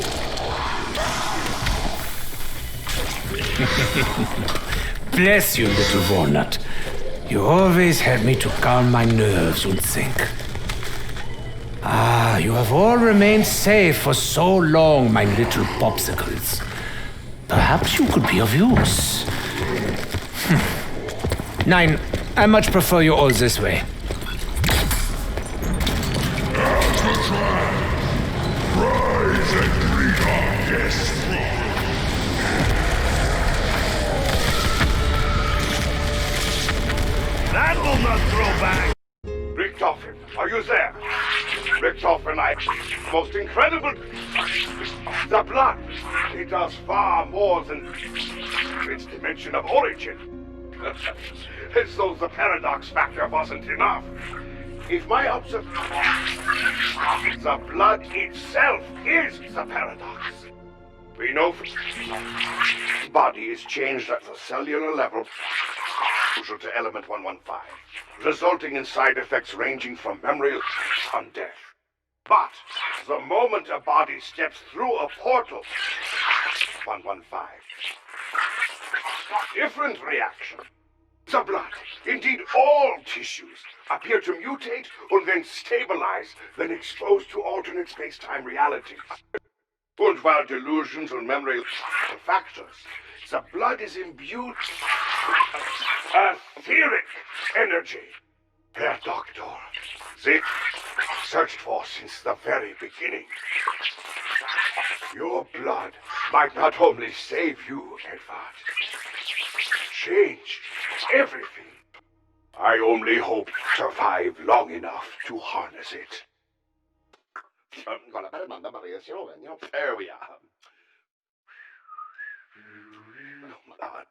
S21: Bless you, little walnut. You always help me to calm my nerves and think. Ah, you have all remained safe for so long, my little popsicles. Perhaps you could be of use. Nein, I much prefer you all this way.
S15: Rise and greet our guest.
S8: That will not throw back! Richtofen, are you there? Richtofen, most incredible... The blood! It does far more than its dimension of origin. As though the paradox factor wasn't enough. If my observation... The blood itself is the paradox. We know the body is changed at the cellular level to element 115, resulting in side effects ranging from memory and death. But the moment a body steps through a portal, 115, different reaction. The blood, indeed all tissues, appear to mutate and then stabilize, then exposed to alternate space-time realities. And while delusions and memory are factors, the blood is imbued etheric energy. Herr Doctor, they searched for since the very beginning. Your blood might not only save you, Edward, change everything. I only hope to survive long enough to harness it. There we are.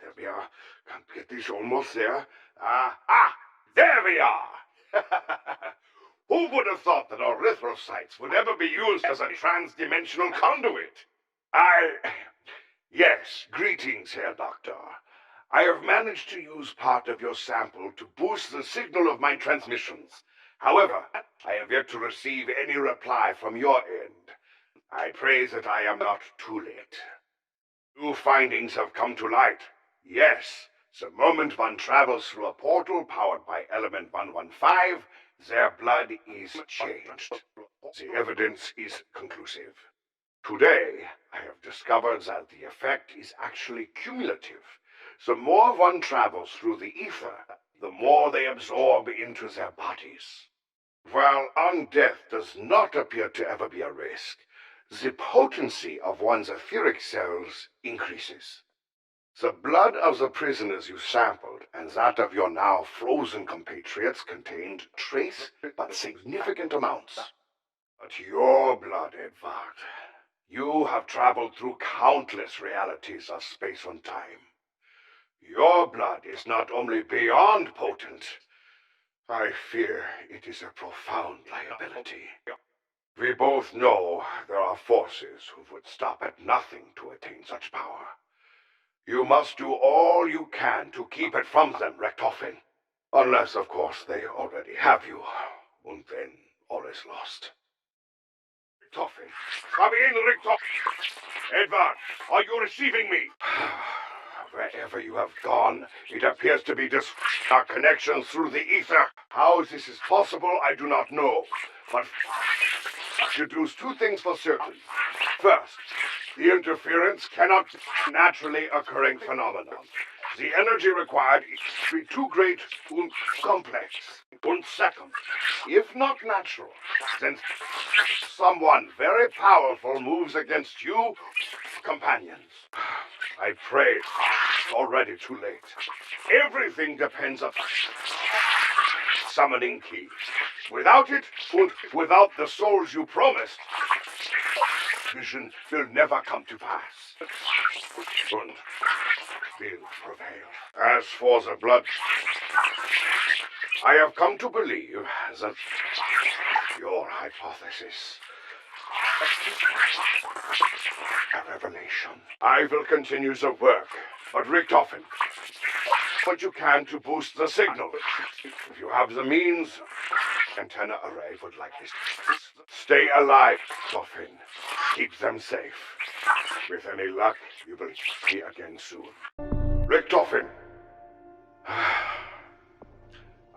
S8: There we are. Can't get this almost there. There we are! Who would have thought that erythrocytes would ever be used as a trans-dimensional conduit? Yes, greetings, Herr Doctor. I have managed to use part of your sample to boost the signal of my transmissions. However, I have yet to receive any reply from your end. I pray that I am not too late. New findings have come to light. Yes, the moment one travels through a portal powered by element 115, their blood is changed. The evidence is conclusive. Today, I have discovered that the effect is actually cumulative. The more one travels through the ether, the more they absorb into their bodies. While undeath does not appear to ever be a risk, the potency of one's etheric cells increases. The blood of the prisoners you sampled and that of your now frozen compatriots contained trace but significant amounts. But your blood, Edvard, you have traveled through countless realities of space and time. Your blood is not only beyond potent, I fear it is a profound liability. We both know there are forces who would stop at nothing to attain such power. You must do all you can to keep it from them, Richtofen. Unless, of course, they already have you, and then all is lost. Richtofen, come in, Richtofen! Edvard, are you receiving me? Wherever you have gone, it appears to be our connection through the ether. How this is possible, I do not know. But deduce two things for certain. First, the interference cannot be a naturally occurring phenomenon. The energy required is too great and complex. And second, if not natural, then someone very powerful moves against you, companions. I pray it's already too late. Everything depends on summoning key. Without it, and without the souls you promised, vision will never come to pass. And will prevail. As for the blood, I have come to believe that your hypothesis a revelation. I will continue the work, but Richtofen, what you can to boost the signal. If you have the means, antenna array would like this. Stay alive, Richtofen. Keep them safe. With any luck, you will see again soon. Richtofen!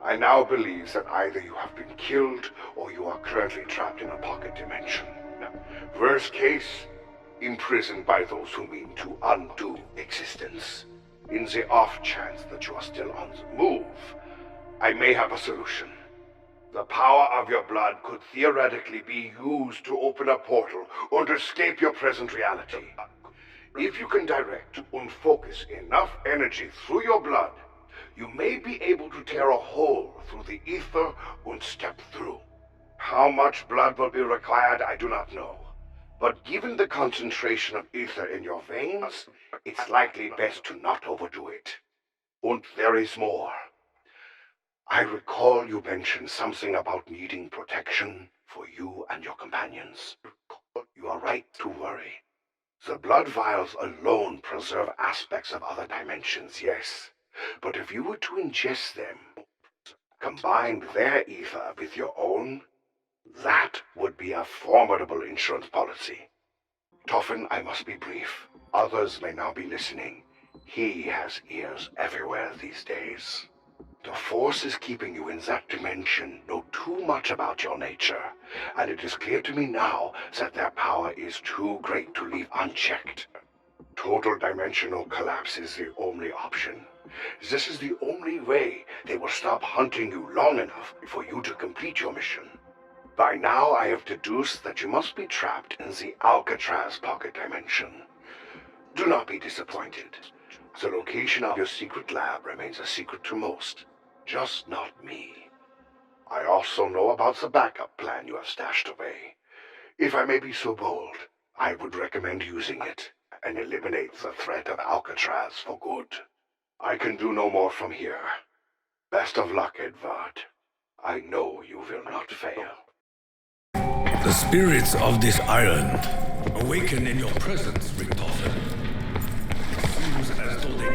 S8: I now believe that either you have been killed or you are currently trapped in a pocket dimension. Worst case, imprisoned by those who mean to undo existence. In the off chance that you are still on the move, I may have a solution. The power of your blood could theoretically be used to open a portal and escape your present reality. If you can direct and focus enough energy through your blood, you may be able to tear a hole through the ether and step through. How much blood will be required, I do not know. But given the concentration of ether in your veins, it's likely best to not overdo it. And there is more. I recall you mentioned something about needing protection for you and your companions. You are right to worry. The blood vials alone preserve aspects of other dimensions, yes. But if you were to ingest them, combine their ether with your own, that would be a formidable insurance policy. Tofen, I must be brief. Others may now be listening. He has ears everywhere these days. The forces keeping you in that dimension know too much about your nature, and it is clear to me now that their power is too great to leave unchecked. Total dimensional collapse is the only option. This is the only way they will stop hunting you long enough for you to complete your mission. By now, I have deduced that you must be trapped in the Alcatraz pocket dimension. Do not be disappointed. The location of your secret lab remains a secret to most, just not me. I also know about the backup plan you have stashed away. If I may be so bold, I would recommend using it and eliminate the threat of Alcatraz for good. I can do no more from here. Best of luck, Edvard. I know you will not fail.
S18: The spirits of this island awaken in your presence, Richtofen. Seems as though they...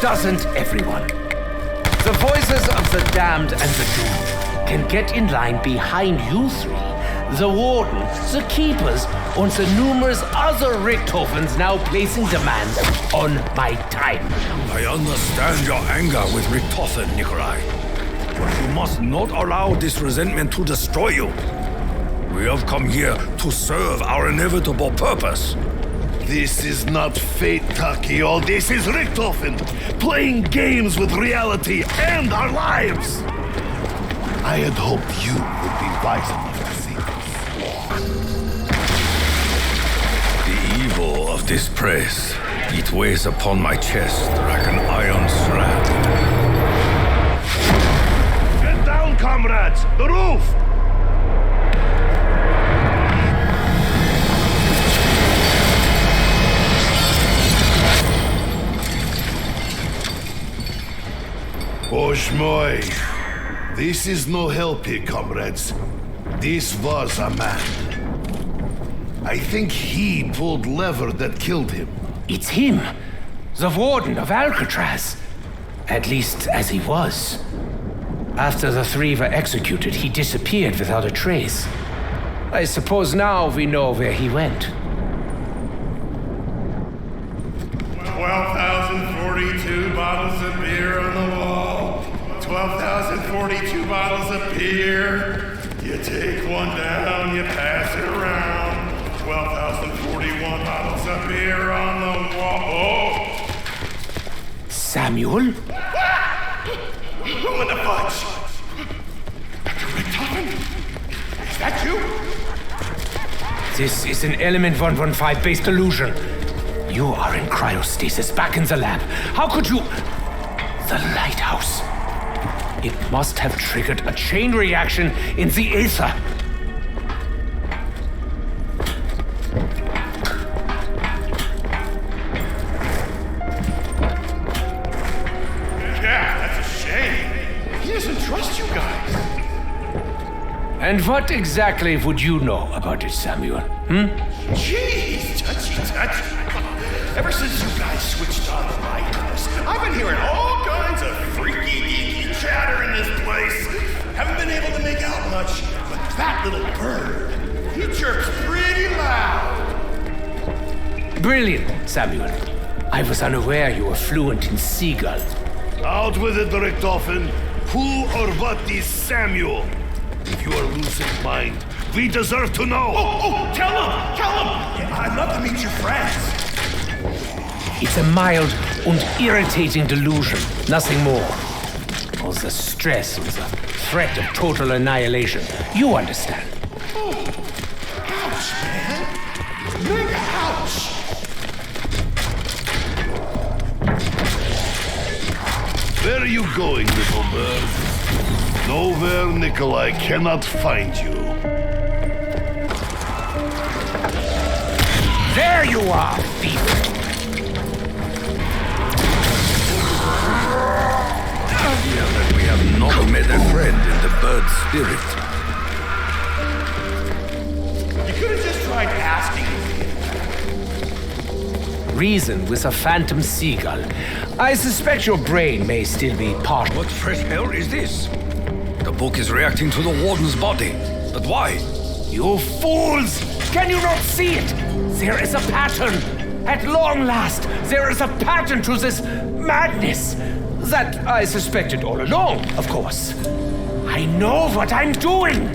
S21: Doesn't everyone? The voices of the damned and the doomed can get in line behind you three. The Warden, the Keepers, and the numerous other Richtofens now placing demands on my time.
S18: I understand your anger with Richtofen, Nikolai. But you must not allow this resentment to destroy you. We have come here to serve our inevitable purpose.
S20: This is not fate, Takio. This is Richtofen, playing games with reality and our lives. I had hoped you would be wise enough to see this.
S18: The evil of this press, it weighs upon my chest like an iron strand.
S20: Get down, comrades! The roof! Oshmoy, this is no help here, comrades. This was a man. I think he pulled lever that killed him.
S21: It's him, the Warden of Alcatraz. At least, as he was. After the three were executed, he disappeared without a trace. I suppose now we know where he went.
S12: 12,042 bottles of beer on the wall. 12,042 bottles of beer. You take one down, you pass it around. 12,041 bottles of beer on the wall. Oh!
S21: Samuel?
S12: Who in the fudge? Dr. Richtofen? Is that you?
S21: This is an Element 115-based illusion. You are in cryostasis back in the lab. How could you... The lighthouse. It must have triggered a chain reaction in the Aether.
S12: Yeah, that's a shame. He doesn't trust you guys.
S21: And what exactly would you know about it, Samuel?
S12: Jeez, touchy. Ever since you guys switched on the lighthouse, I've been hearing all kinds of freaky, geeky chatter in this place. Haven't been able to make out much, but that little bird, he chirps pretty loud.
S21: Brilliant, Samuel. I was unaware you were fluent in seagull.
S7: Out with it, Richtofen. Who or what is Samuel? If you are losing mind, we deserve to know.
S12: Oh, tell him! Yeah, I'd love to meet your friends.
S21: It's a mild and irritating delusion, nothing more. All the stress and the threat of total annihilation. You understand.
S12: Oh, ouch, man. Mega ouch!
S7: Where are you going, little bird? Nowhere Nikolai cannot find you.
S21: There you are, thief!
S18: Yeah, that we have not met a friend in the bird spirit.
S12: You could have just tried asking.
S21: Reason with a phantom seagull. I suspect your brain may still be part.
S18: What fresh hell is this? The book is reacting to the warden's body. But why?
S21: You fools! Can you not see it? There is a pattern. At long last, there is a pattern to this madness. That I suspected all along, of course. I know what I'm doing.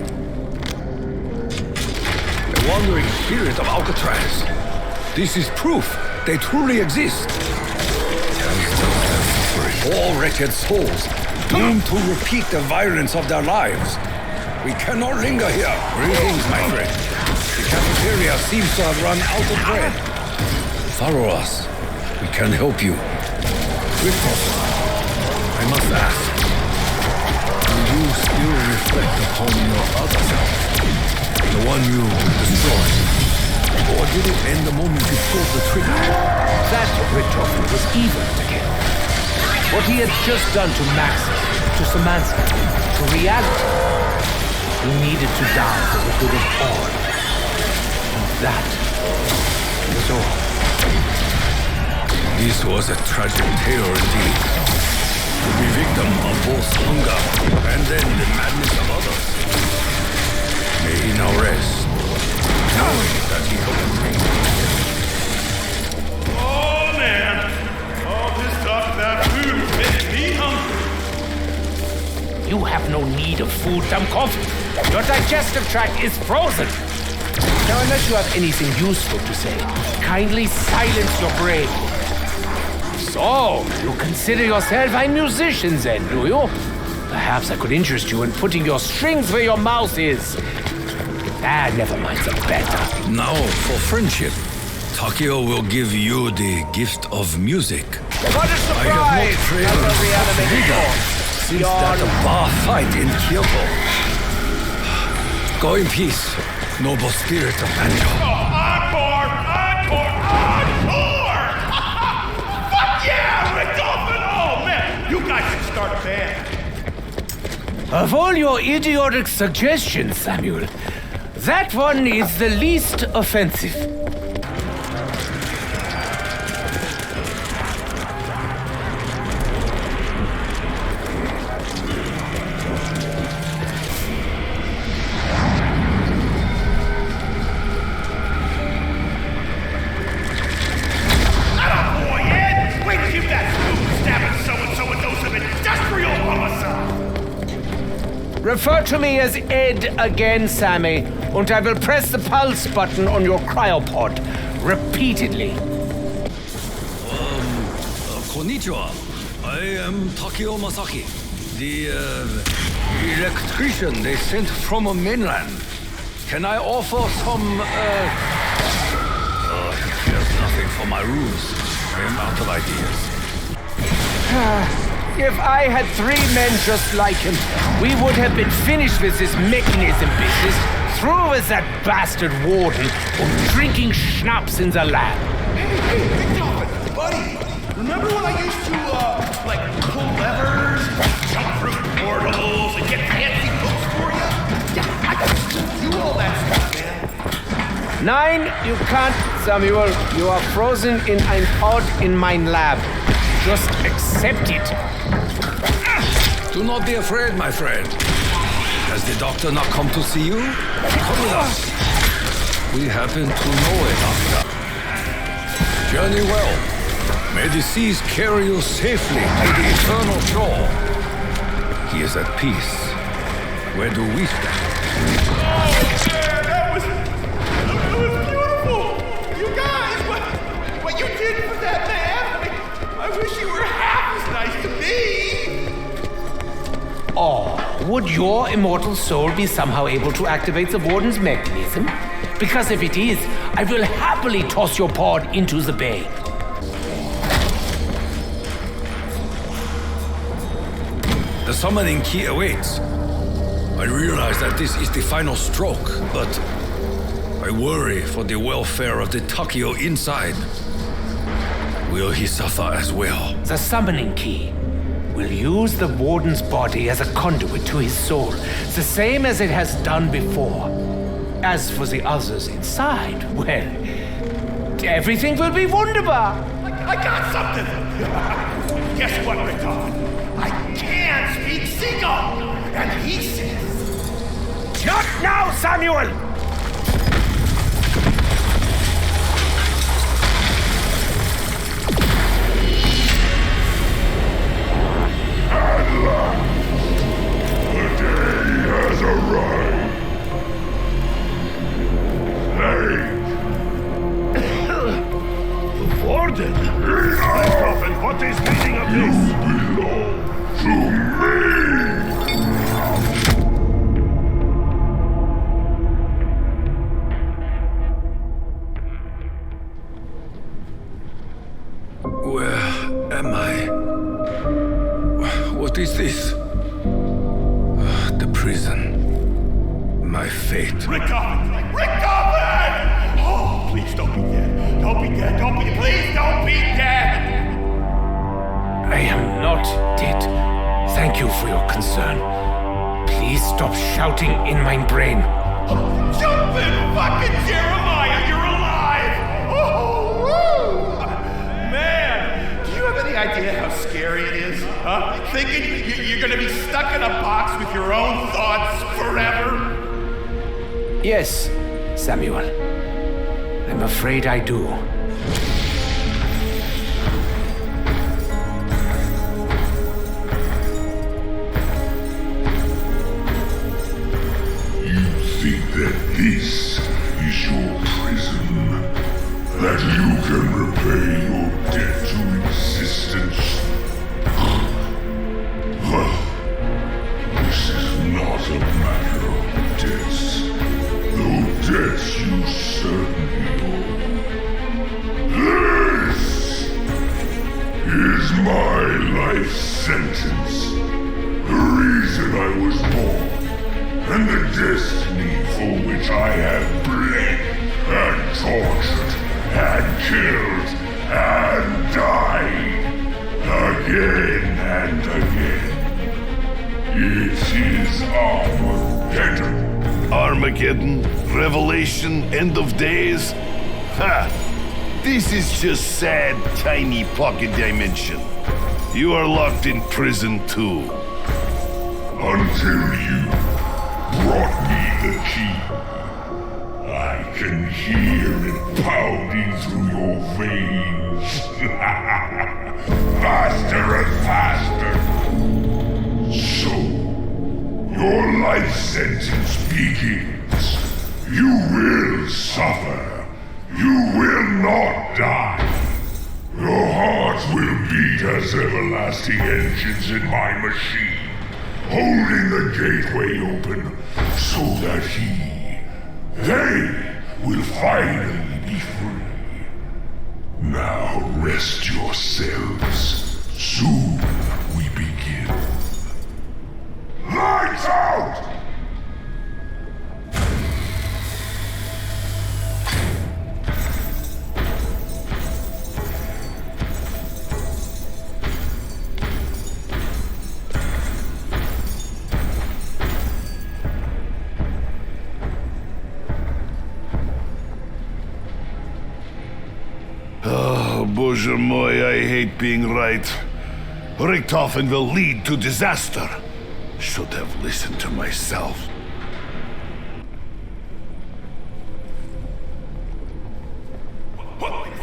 S18: The wandering spirit of Alcatraz. This is proof they truly exist. All wretched souls, doomed to repeat the violence of their lives. We cannot linger here. Greetings, my friend. The cafeteria seems to have run out of bread. Follow us. We can help you. Richtofen, I must ask, do you still reflect upon your other self? The one you destroyed? Or did it end the moment you pulled the trigger?
S21: That Richtofen was evil again. What he had just done to Maxis, to Samantha, to reality. He needed to die for the good of all. And that was all.
S18: This was a tragic tale indeed. To be victim of both hunger and then the madness of others. May he now rest, knowing that he overcame.
S12: Oh, man. All this talk about food is making me hungry.
S21: You have no need of food, Dummkopf. Your digestive tract is frozen. Now, unless you have anything useful to say, kindly silence your brain. So, you consider yourself a musician then, do you? Perhaps I could interest you in putting your strings where your mouth is. Ah, never mind the better.
S18: Now, for friendship, Takio will give you the gift of music.
S21: What a surprise!
S18: I have not trained since that bar fight in Kyoto. Go in peace, noble spirit of banjo.
S12: Encore! Fuck yeah, Richtofen! Oh, man, you guys should start a band.
S21: Of all your idiotic suggestions, Samuel, that one is the least offensive. Refer to me as Ed again, Sammy, and I will press the pulse button on your cryopod repeatedly.
S18: Konnichiwa. I am Takio Masaki, the electrician they sent from a mainland. Can I offer some, there's nothing for my ruse. I am out of ideas.
S21: If I had 3 men just like him, we would have been finished with this mechanism business, through with that bastard warden, or drinking schnapps in the lab.
S12: Hey, Richtofen, buddy, remember when I used to, pull levers, jump through portals, and get fancy books for you? Yeah, I used to do all that stuff, man.
S21: 9, you can't, Samuel. You are frozen in ein pod in mein lab. Just accept it.
S18: Do not be afraid, my friend. Has the doctor not come to see you? Come with us. We happen to know a doctor. Journey well. May the seas carry you safely to the eternal shore. He is at peace. Where do we stand?
S12: Oh, man, that was beautiful! You guys, what you did for that man? I wish you were half as nice to me!
S21: Oh, would your immortal soul be somehow able to activate the Warden's mechanism? Because if it is, I will happily toss your pod into the bay.
S18: The summoning key awaits. I realize that this is the final stroke, but I worry for the welfare of the Takio inside. Will he suffer as well?
S21: The summoning key will use the Warden's body as a conduit to his soul, the same as it has done before. As for the others inside, well, everything will be wunderbar.
S12: I got something! Guess what, Richtofen? I can speak Seagull! And he says...
S21: Not now, Samuel!
S15: At last, the day has arrived.
S12: The Warden? Richtofen, what is meaning of this?
S15: You belong to me!
S18: Where am I? What is this? The prison. My fate.
S12: Richtofen! Richtofen! Oh, please don't be dead. Don't be dead. Please don't be dead!
S21: I am not dead. Thank you for your concern. Please stop shouting in my brain.
S12: Jumpin' fucking Jeremiah, you're alive! Oh, woo! Man, do you have any idea how scary it is? Huh? Thinking you're gonna be stuck in a box with your own thoughts forever?
S21: Yes, Samuel. I'm afraid I do.
S15: Think that this is your prison? That you can repay your debt to existence? Well, this is not a matter of debts, though debts you certainly owe. This is my life sentence, the reason I was born. And the destiny for which I have bled, and tortured, and killed, and died, again and again. It is Armageddon.
S20: Armageddon? Revelation? End of days? Ha! This is just sad, tiny pocket dimension. You are locked in prison too.
S15: Until you brought me the key. I can hear it pounding through your veins. Faster and faster. So, your life sentence begins. You will suffer. You will not die. Your hearts will beat as everlasting engines in my machine, holding the gateway open so that they will finally be free. Now rest yourselves. Soon we begin. Lights out!
S20: Oh, Bоже moj, I hate being right. Richtofen will lead to disaster. Should have listened to myself.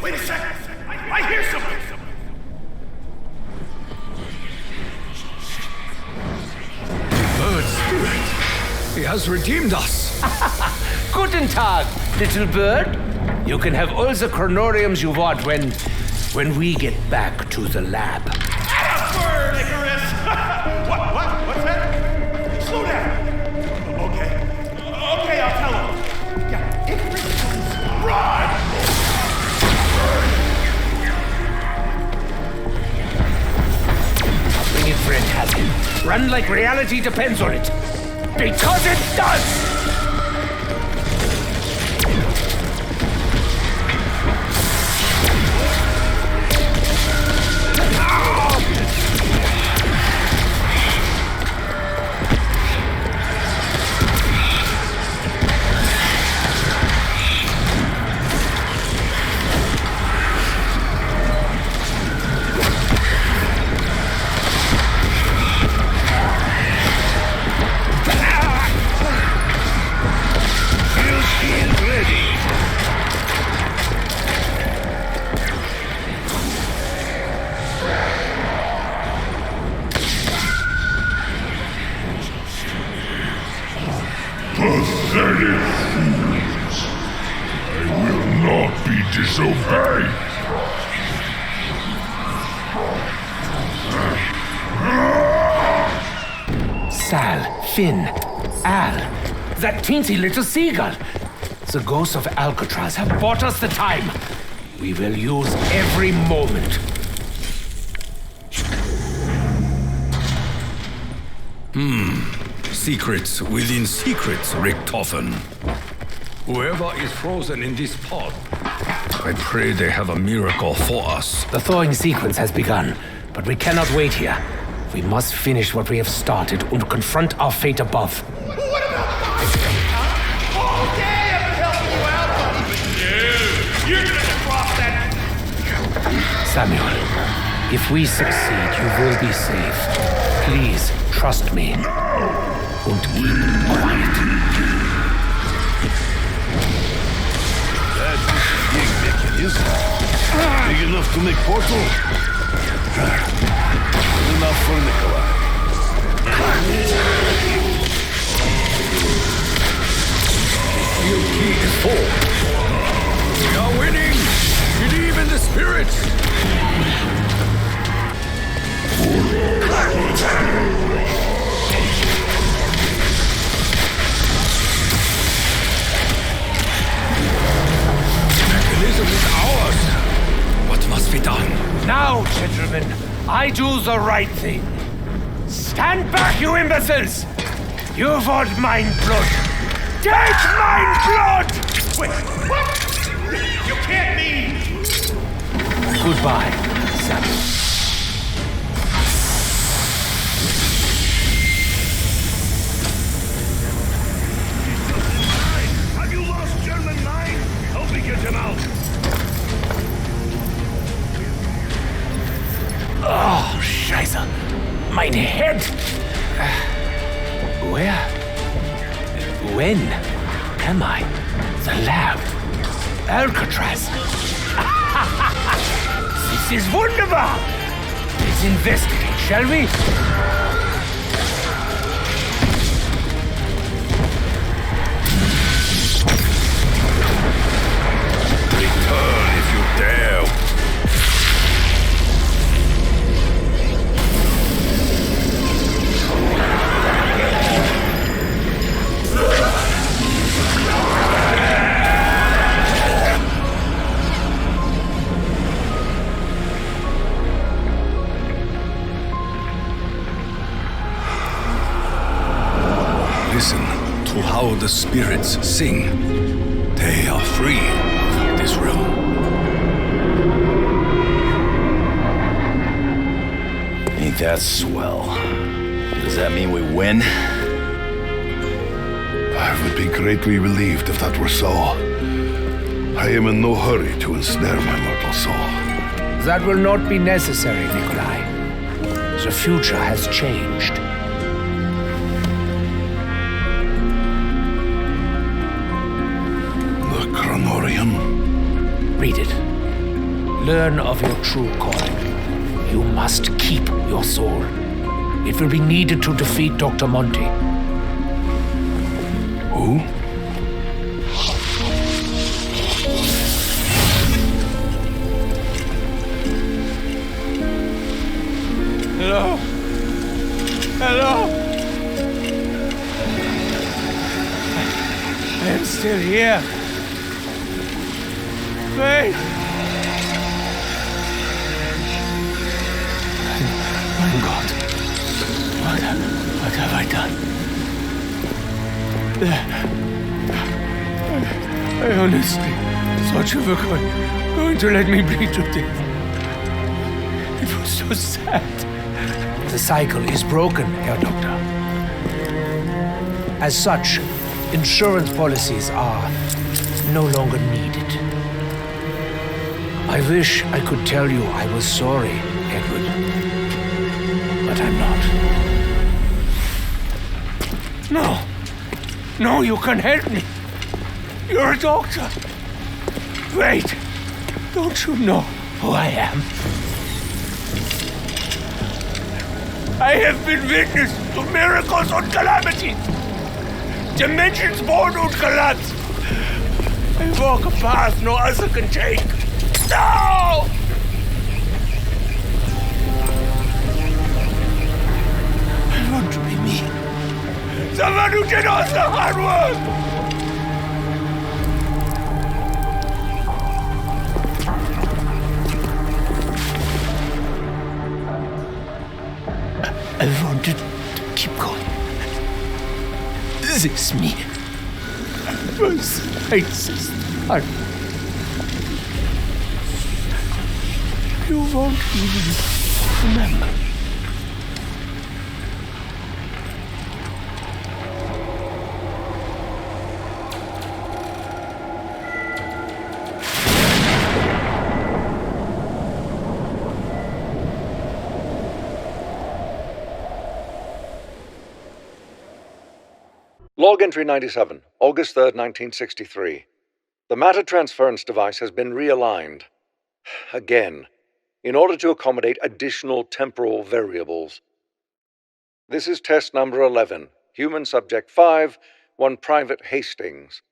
S12: Wait a second! I hear something!
S18: Bird spirit! He has redeemed us!
S21: Guten Tag, little bird. You can have all the chronoriums you want when we get back to the lab.
S12: Word, Icarus! What's that? Slow down! Okay, I'll tell him. Yeah, Icarus comes. Run!
S21: Bring it, friend, has it. Run like reality depends on it. Because it does!
S15: Disobey!
S21: Sal, Finn, Al, that teensy little seagull. The ghosts of Alcatraz have bought us the time. We will use every moment.
S18: Secrets within secrets, Richtofen. Whoever is frozen in this pod, I pray they have a miracle for us.
S21: The thawing sequence has begun, but we cannot wait here. We must finish what we have started and confront our fate above.
S12: What about all day I've been helping you out, buddy, but you're gonna drop that.
S21: Samuel, if we succeed, you will be safe. Please, trust me. And keep quiet.
S20: That big beacon is big enough to make portal. Enough for Nikolai.
S18: Your key is full. We are winning! Believe in the spirits! Mechanism is ours. What must be done?
S21: Now, gentlemen, I do the right thing. Stand back, you imbeciles! You want mine blood. Take mine blood!
S12: Wait, what? You can't mean...
S21: Goodbye, Samuel.
S20: Have you lost German 9? Help me get him out.
S21: Oh, Scheiße. Mein Head. Where? When am I? The lab. Alcatraz. This is wunderbar. Let's investigate, shall we?
S20: Return if you dare.
S18: Listen to how the spirits sing. They are free of this realm.
S5: Ain't that swell? Does that mean we win?
S20: I would be greatly relieved if that were so. I am in no hurry to ensnare my mortal soul.
S21: That will not be necessary, Nikolai. The future has changed.
S20: Granorian.
S21: Read it. Learn of your true calling. You must keep your soul. It will be needed to defeat Dr. Monty.
S20: Who?
S13: Hello? Hello? I am still here. Wait! My God. What have I done? I honestly thought you were going to let me bleed to death. It was so sad.
S21: The cycle is broken, Herr Doctor. As such, insurance policies are no longer needed. I wish I could tell you I was sorry, Edward. But I'm not.
S13: No, you can help me. You're a doctor. Wait, don't you know who I am? I have been witness to miracles and calamities. Dimensions born and collapse. I walk a path no other can take. No! I want to be me. Someone who did all the hard work. I wanted to keep going. This is me. Was racist. You won't even remember.
S16: Log entry 97, August 3rd, 1963. The matter transference device has been realigned. Again, in order to accommodate additional temporal variables. This is test number 11, human subject 5, one Private Hastings.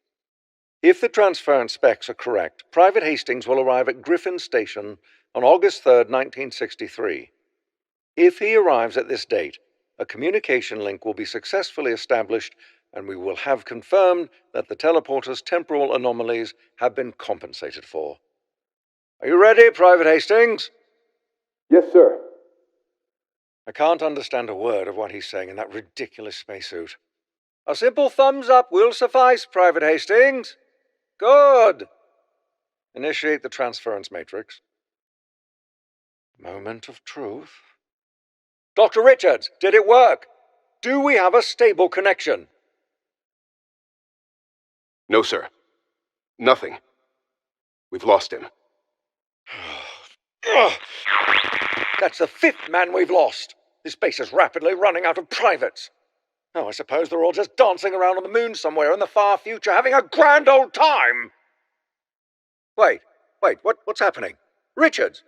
S16: If the transference specs are correct, Private Hastings will arrive at Griffin Station on August 3rd, 1963. If he arrives at this date, a communication link will be successfully established and we will have confirmed that the teleporter's temporal anomalies have been compensated for. Are you ready, Private Hastings?
S8: Yes, sir.
S16: I can't understand a word of what he's saying in that ridiculous spacesuit. A simple thumbs up will suffice, Private Hastings. Good. Initiate the transference matrix. Moment of truth. Dr. Richards, did it work? Do we have a stable connection?
S8: No, sir. Nothing. We've lost him.
S16: That's the 5th man we've lost. This base is rapidly running out of privates. Oh, I suppose they're all just dancing around on the moon somewhere in the far future, having a grand old time. Wait, what's happening? Richards,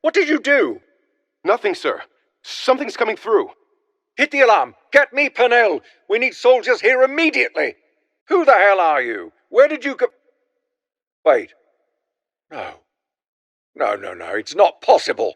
S16: what did you do?
S8: Nothing, sir. Something's coming through.
S16: Hit the alarm. Get me Pennell. We need soldiers here immediately. Who the hell are you? Where did you go? Wait. No, it's not possible.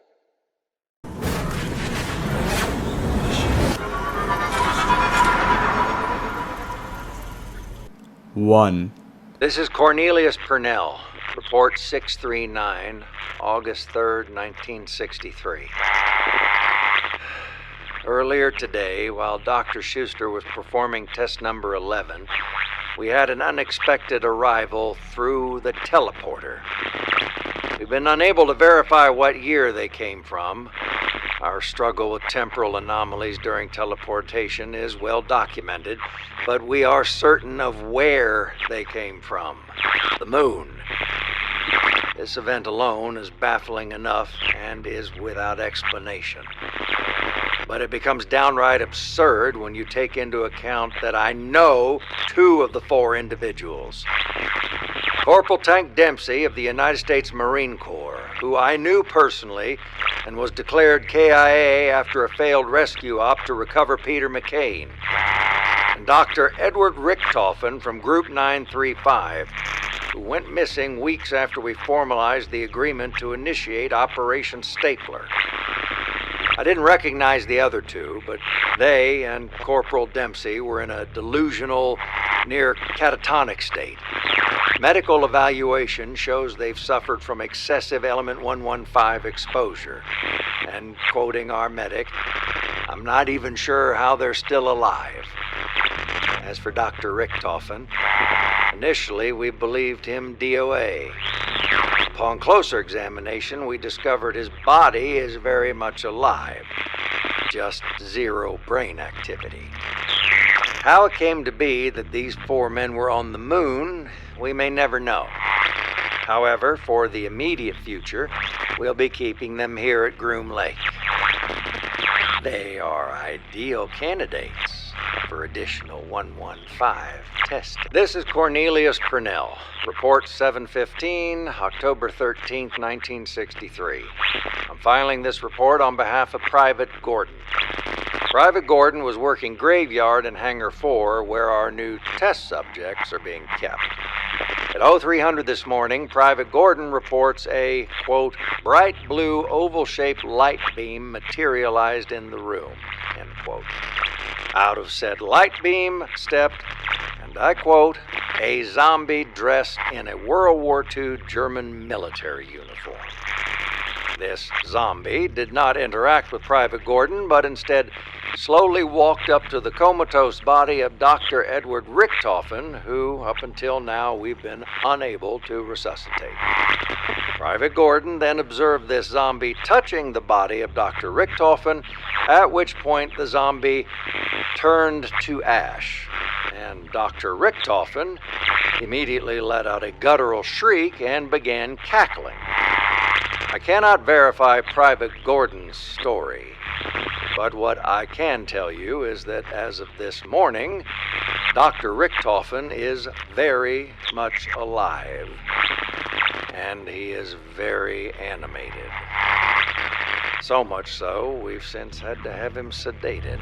S1: One.
S16: This is Cornelius Purnell. Report 639, August 3rd, 1963. Earlier today, while Dr. Schuster was performing test number 11, we had an unexpected arrival through the teleporter. We've been unable to verify what year they came from. Our struggle with temporal anomalies during teleportation is well documented, but we are certain of where they came from. The moon. This event alone is baffling enough and is without explanation. But it becomes downright absurd when you take into account that I know 2 of the 4 individuals. Corporal Tank Dempsey of the United States Marine Corps, who I knew personally and was declared KIA after a failed rescue op to recover Peter McCain. And Dr. Edward Richtofen from Group 935, who went missing weeks after we formalized the agreement to initiate Operation Stapler. I didn't recognize the other two, but they and Corporal Dempsey were in a delusional, near catatonic state. Medical evaluation shows they've suffered from excessive element 115 exposure. And quoting our medic, "I'm not even sure how they're still alive." As for Dr. Richtofen, initially we believed him DOA. Upon closer examination, we discovered his body is very much alive, just zero brain activity. How it came to be that these 4 men were on the moon, we may never know. However, for the immediate future, we'll be keeping them here at Groom Lake. They are ideal candidates for additional 115 testing. This is Cornelius Purnell. Report 715, October 13th, 1963. I'm filing this report on behalf of Private Gordon. Private Gordon was working graveyard in Hangar 4, where our new test subjects are being kept. At 0300 this morning, Private Gordon reports a, quote, bright blue oval-shaped light beam materialized in the room, end quote. Out of said light beam stepped, and I quote, a zombie dressed in a World War II German military uniform. This zombie did not interact with Private Gordon, but instead slowly walked up to the comatose body of Dr. Edward Richtofen, who, up until now, we've been unable to resuscitate. Private Gordon then observed this zombie touching the body of Dr. Richtofen, at which point the zombie turned to ash, and Dr. Richtofen immediately let out a guttural shriek and began cackling. I cannot verify Private Gordon's story, but what I can tell you is that as of this morning, Dr. Richtofen is very much alive, and he is very animated. So much so, we've since had to have him sedated.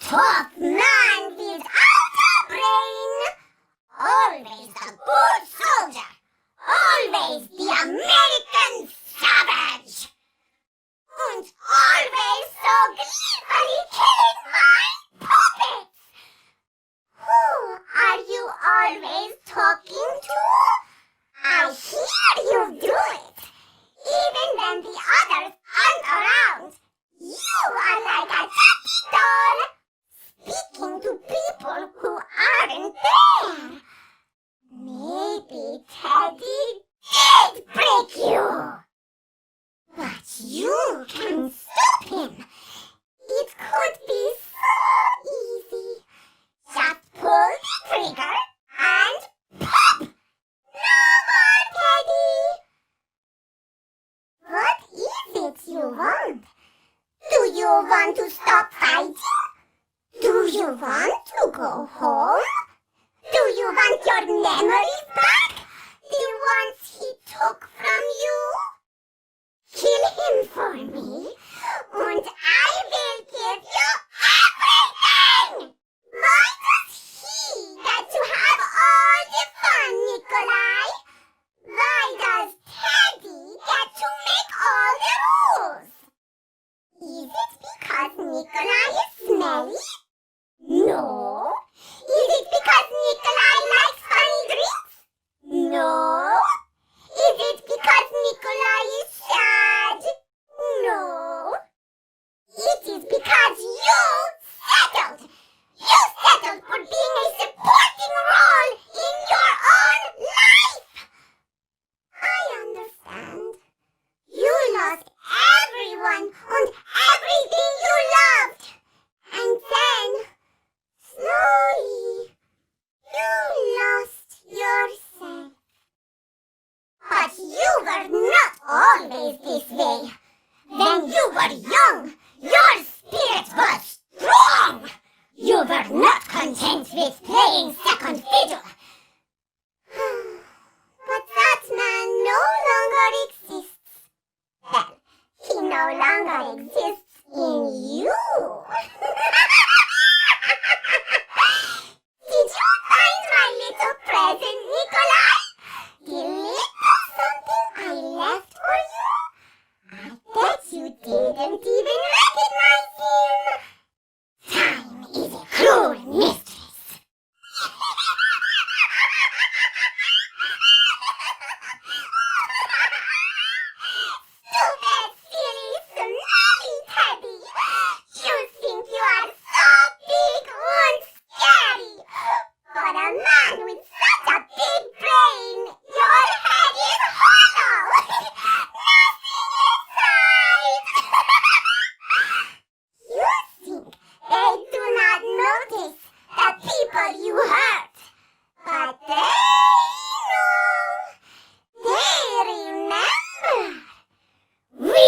S2: tough man without a brain. Always a good soldier. Always the American savage. And always so gleefully killing my puppets. Who are you always talking to? I hear you do it. Even when the others aren't around. You are like a Tsuki doll. Speaking to people who aren't there. Maybe Teddy did break you. But you can stop him. It could be so easy. Just pull the trigger and pop! No more, Teddy! What is it you want? Do you want to stop fighting? Do you want to go home? Do you want your memories back? The ones he took from you? Kill him for me, and I will give you everything! Why does he get to have all the fun, Nikolai? Why does Teddy get to make all the rules? Is it because Nikolai is smelly? No. Is it because Nikolai likes funny drinks? No. Is it because Nikolai is sad? No. It is because you settled. You settled for being a supporting role in your own life. I understand. You lost everyone and everything you loved. And then, slowly, you lost yourself. But you were not always this way. When you were young, your spirit was strong. You were not content with playing second fiddle. But that man no longer exists. Well, he no longer exists in you. Did you find my little present, Nikolai? The little something I left for you? I bet you didn't even recognize him. Time is a cruel mistress. Stupid, silly, smelly Teddy. You think you are so big and scary. But a man with such a big brain, your head is hollow. Nothing inside. You think they do not notice the people you hurt. But they know. They remember. We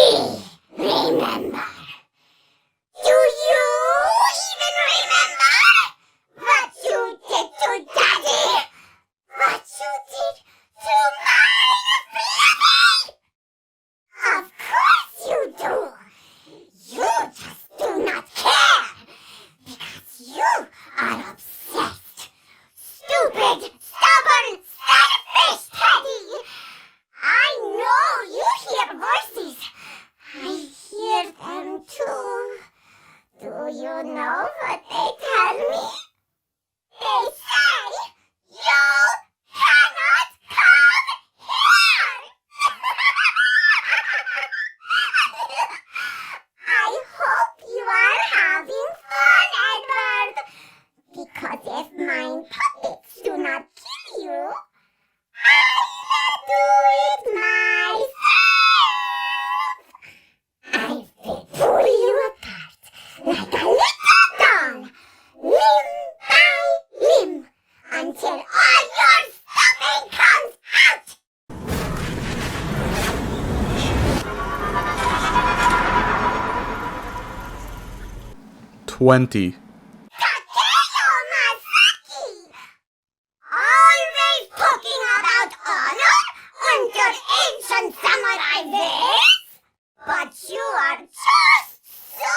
S2: remember. Do you even remember what you did to Daddy? What you did to my baby? Of course you do. You just do not care. Because you are obsessed. Stupid, stubborn, selfish Teddy. I know you hear voices. I hear them too. Do you know what they tell me? They say, you cannot come here! I hope you are having fun, Edward. Because if mine puppets do not kill you, I will do it myself. I will pull you apart like a little doll, limb by limb, until all your stuffing comes out.
S1: 20.
S2: Always talking about honor and your ancient samurai ways, but you are just so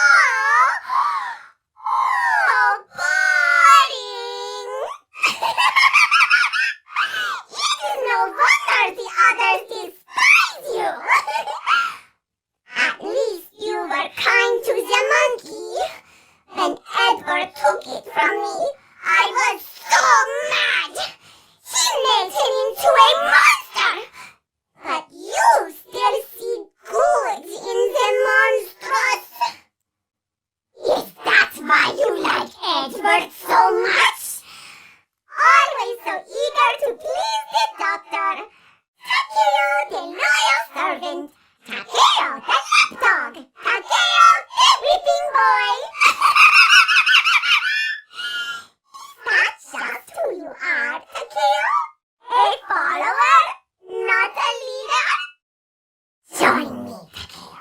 S2: it from me. I was so mad. He made him into a monster. But you still see good in the monstrous. Is that why you like Edward so much? Always so eager to please the doctor. Takeo, the loyal servant. Takeo, the lapdog. Takeo, the whipping boy. That's just who you are, Takeo. A follower, not a leader. Join me, Takeo.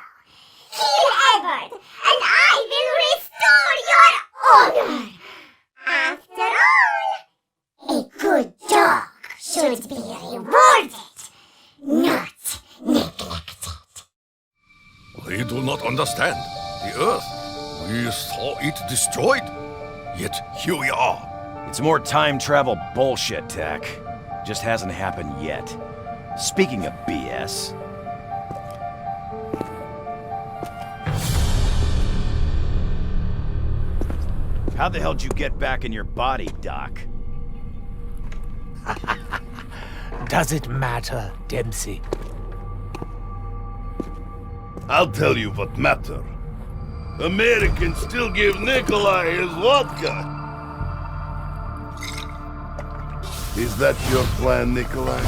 S2: Kill Edward, and I will restore your honor. After all, a good dog should be rewarded, not neglected.
S18: I do not understand. The Earth. We saw it destroyed. Yet here we are.
S5: It's more time travel bullshit, Tech. Just hasn't happened yet. Speaking of BS... How the hell did you get back in your body, Doc?
S13: Does it matter, Dempsey?
S20: I'll tell you what matter. Americans still give Nikolai his vodka. Is that your plan, Nikolai?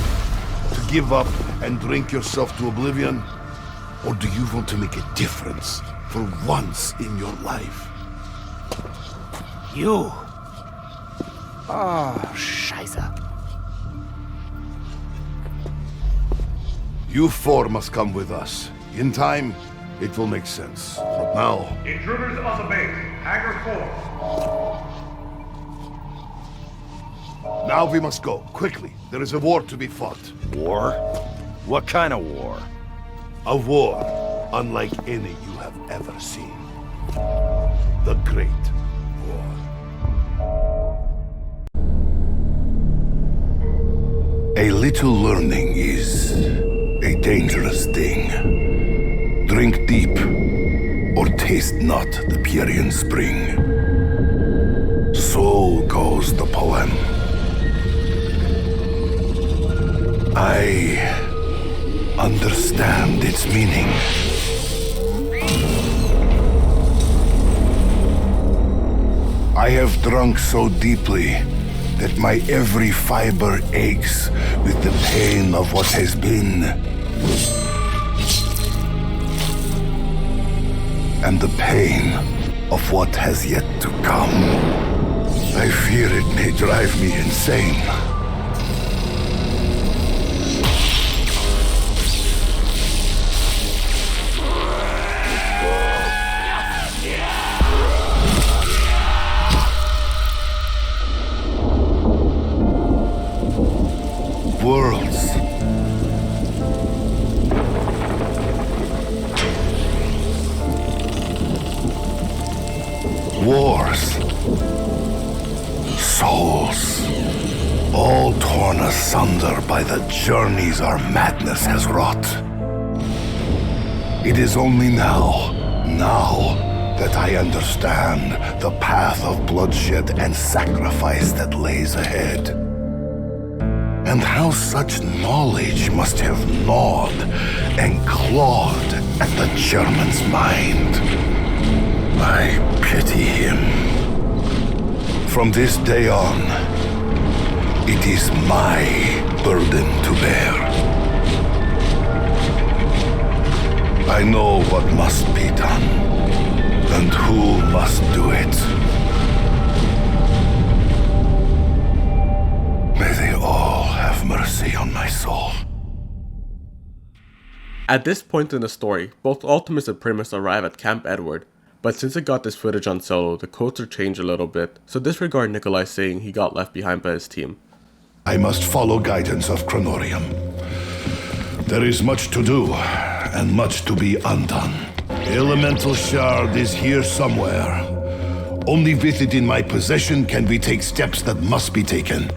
S20: To give up and drink yourself to oblivion? Or do you want to make a difference for once in your life?
S13: You? Oh, Scheiße.
S20: You four must come with us. In time, it will make sense. But now...
S12: Intruders on the base. Hangar 4.
S20: Now we must go, quickly. There is a war to be fought.
S5: War? What kind of war?
S20: A war unlike any you have ever seen. The Great War. A little learning is a dangerous thing. Drink deep, or taste not the Pierian spring. So goes the poem. I understand its meaning. I have drunk so deeply that my every fiber aches with the pain of what has been. And the pain of what has yet to come. I fear it may drive me insane. Worlds. Wars. Souls. All torn asunder by the journeys our madness has wrought. It is only now that I understand the path of bloodshed and sacrifice that lays ahead. And how such knowledge must have gnawed and clawed at the German's mind. I pity him. From this day on, it is my burden to bear. I know what must be done, and who must do it. May they all have mercy on my soul.
S1: At this point in the story, both Ultimus and Primus arrive at Camp Edward, but since it got this footage on Solo, the quotes are changed a little bit, so disregard Nikolai saying he got left behind by his team.
S20: I must follow guidance of Chronorium. There is much to do, and much to be undone. Elemental Shard is here somewhere. Only with it in my possession can we take steps that must be taken.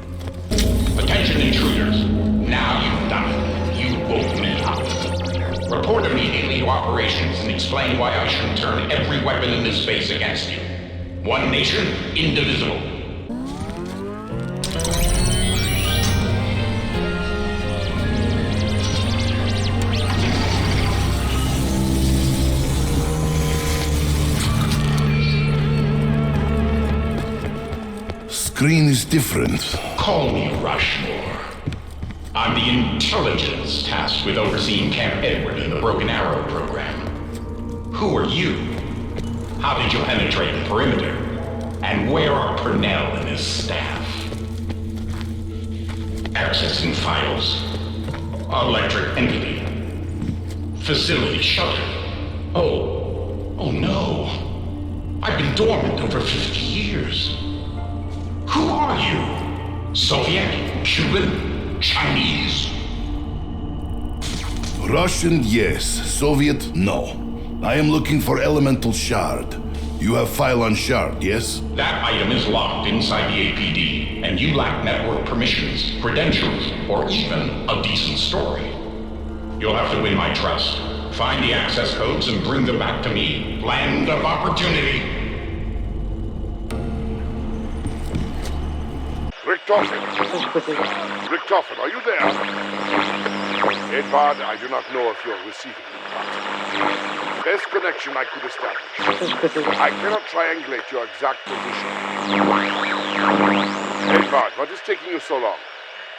S11: Attention intruders. Now you've done it. You woke me up. Report immediately to operations and explain why I should turn every weapon in this space against you.
S6: One nation, indivisible.
S20: Screen is different.
S6: Call me Rushmore. I'm the intelligence tasked with overseeing Camp Edward and the Broken Arrow program. Who are you? How did you penetrate the perimeter? And where are Purnell and his staff? Accessing files. Electric entity. Facility shuttered. Oh no. I've been dormant over 50 years. Who are you? Soviet? Cuban? Chinese?
S20: Russian, yes. Soviet, no. I am looking for elemental shard. You have file on shard, yes?
S6: That item is locked inside the APD, and you lack network permissions, credentials, or even a decent story. You'll have to win my trust. Find the access codes and bring them back to me. Land of opportunity.
S8: Richtofen, are you there? Edvard, I do not know if you're receiving me. Best connection I could establish. I cannot triangulate your exact position. Edvard, what is taking you so long?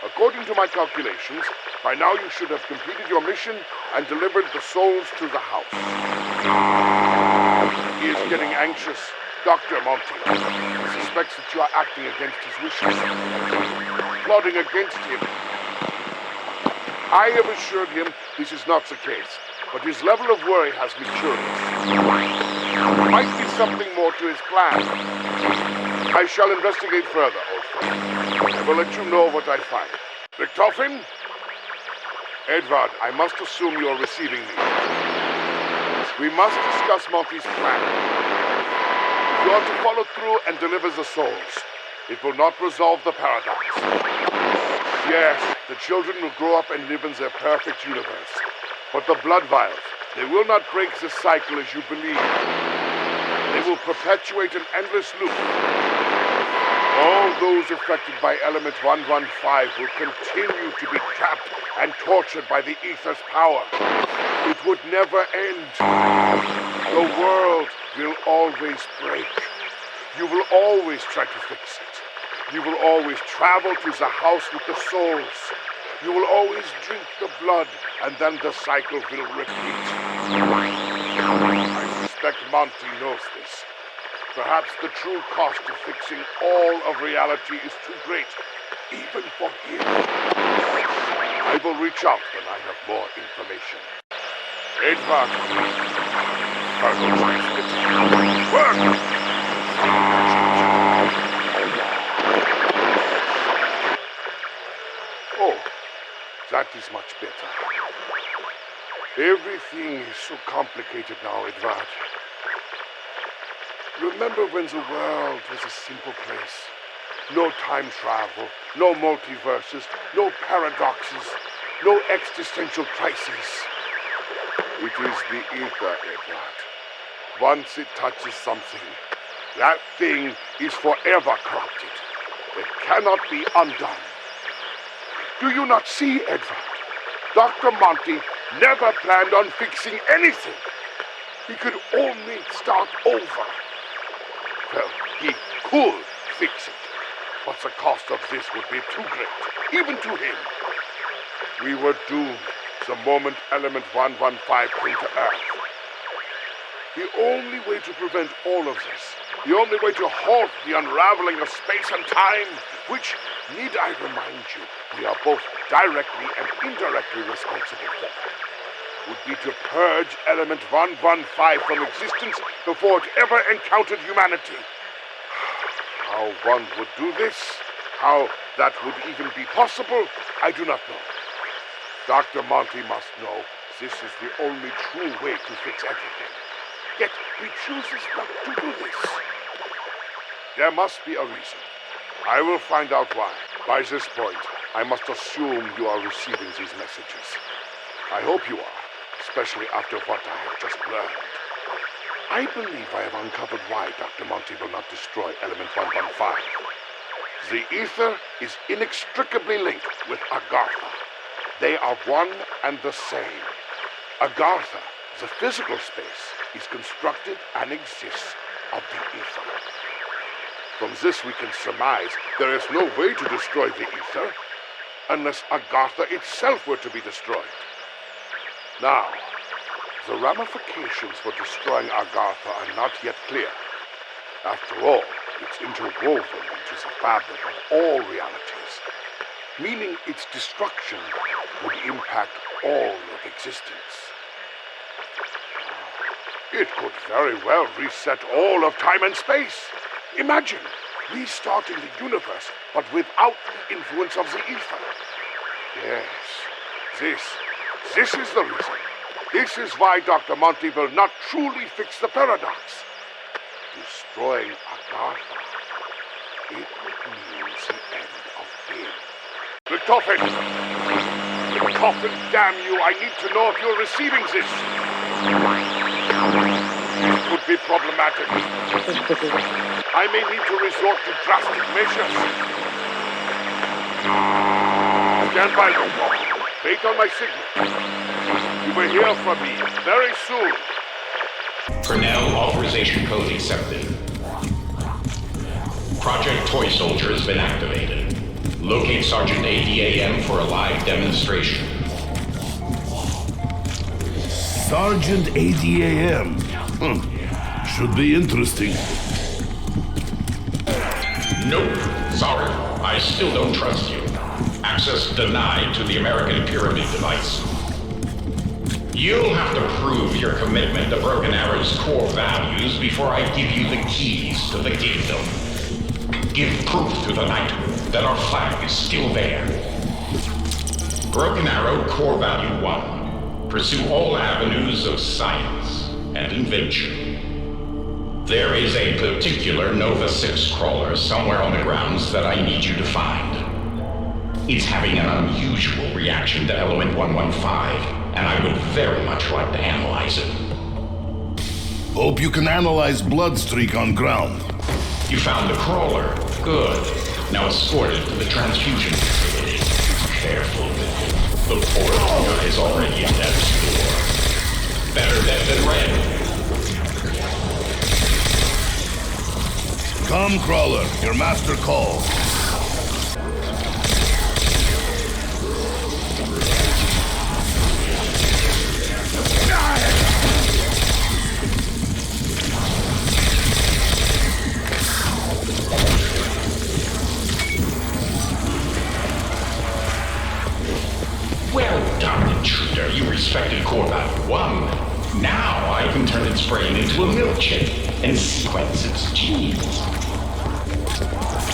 S8: According to my calculations, by now you should have completed your mission and delivered the souls to the house. He is getting anxious. Dr. Monty suspects that you are acting against his wishes, plotting against him. I have assured him this is not the case, but his level of worry has me curious. There might be something more to his plan. I shall investigate further, old friend. I will let you know what I find. Richtofen? Edvard, I must assume you are receiving me. We must discuss Monty's plan. You are to follow through and deliver the souls. It will not resolve the paradox. Yes, the children will grow up and live in their perfect universe. But the blood vials, they will not break the cycle as you believe. They will perpetuate an endless loop. All those affected by Element 115 will continue to be trapped and tortured by the Aether's power. It would never end. The world will always break. You will always try to fix it. You will always travel to the house with the souls. You will always drink the blood, and then the cycle will repeat. I suspect Monty knows this. Perhaps the true cost of fixing all of reality is too great, even for him. I will reach out when I have more information. Edvard. Work! Oh, that is much better. Everything is so complicated now, Edvard. Remember when the world was a simple place? No time travel, no multiverses, no paradoxes, no existential crises. It is the Aether, Edvard. Once it touches something, that thing is forever corrupted. It cannot be undone. Do you not see, Edvard? Dr. Monty never planned on fixing anything. He could only start over. Well, he could fix it, but the cost of this would be too great, even to him. We were doomed the moment Element 115 came to Earth. The only way to prevent all of this, the only way to halt the unraveling of space and time, which, need I remind you, we are both directly and indirectly responsible for, would be to purge Element 115 from existence before it ever encountered humanity. How one would do this, how that would even be possible, I do not know. Dr. Monty must know this is the only true way to fix everything. Yet he chooses not to do this. There must be a reason. I will find out why. By this point, I must assume you are receiving these messages. I hope you are, especially after what I have just learned. I believe I have uncovered why Dr. Monty will not destroy Element 115. The Aether is inextricably linked with Agartha. They are one and the same. Agartha, the physical space, is constructed and exists of the Aether. From this we can surmise there is no way to destroy the Aether unless Agartha itself were to be destroyed. Now, the ramifications for destroying Agartha are not yet clear. After all, it's interwoven into the fabric of all realities, meaning its destruction would impact all of existence. It could very well reset all of time and space. Imagine restarting the universe, but without the influence of the Aether. Yes, this is the reason. This is why Dr. Monty will not truly fix the paradox. Destroying Agartha, it would mean the end of him. Richtofen! Richtofen, damn you, I need to know if you're receiving this. This could be problematic. I may need to resort to drastic measures. Stand by, Richtofen. Wait on my signal. You will hear from me very soon.
S6: Personnel authorization code accepted. Project Toy Soldier has been activated. Locate Sergeant ADAM for a live demonstration.
S15: Sergeant ADAM. Should be interesting.
S6: Nope. Sorry. I still don't trust you. Access denied to the American Pyramid device. You'll have to prove your commitment to Broken Arrow's core values before I give you the keys to the kingdom. Give proof to the night that our flag is still there. Broken Arrow core value 1. Pursue all avenues of science and invention. There is a particular Nova 6 crawler somewhere on the grounds that I need you to find. It's having an unusual reaction to Element 115. And I would very much like to analyze it.
S15: Hope you can analyze bloodstreak on ground.
S6: You found the crawler. Good. Now escort it to the transfusion facility. Careful. The poor guy is already in death's door. Better dead than red.
S15: Come, crawler. Your master calls.
S6: Well done, intruder. You respected core value 1. Now I can turn its brain into a milkshake and sequence its genes.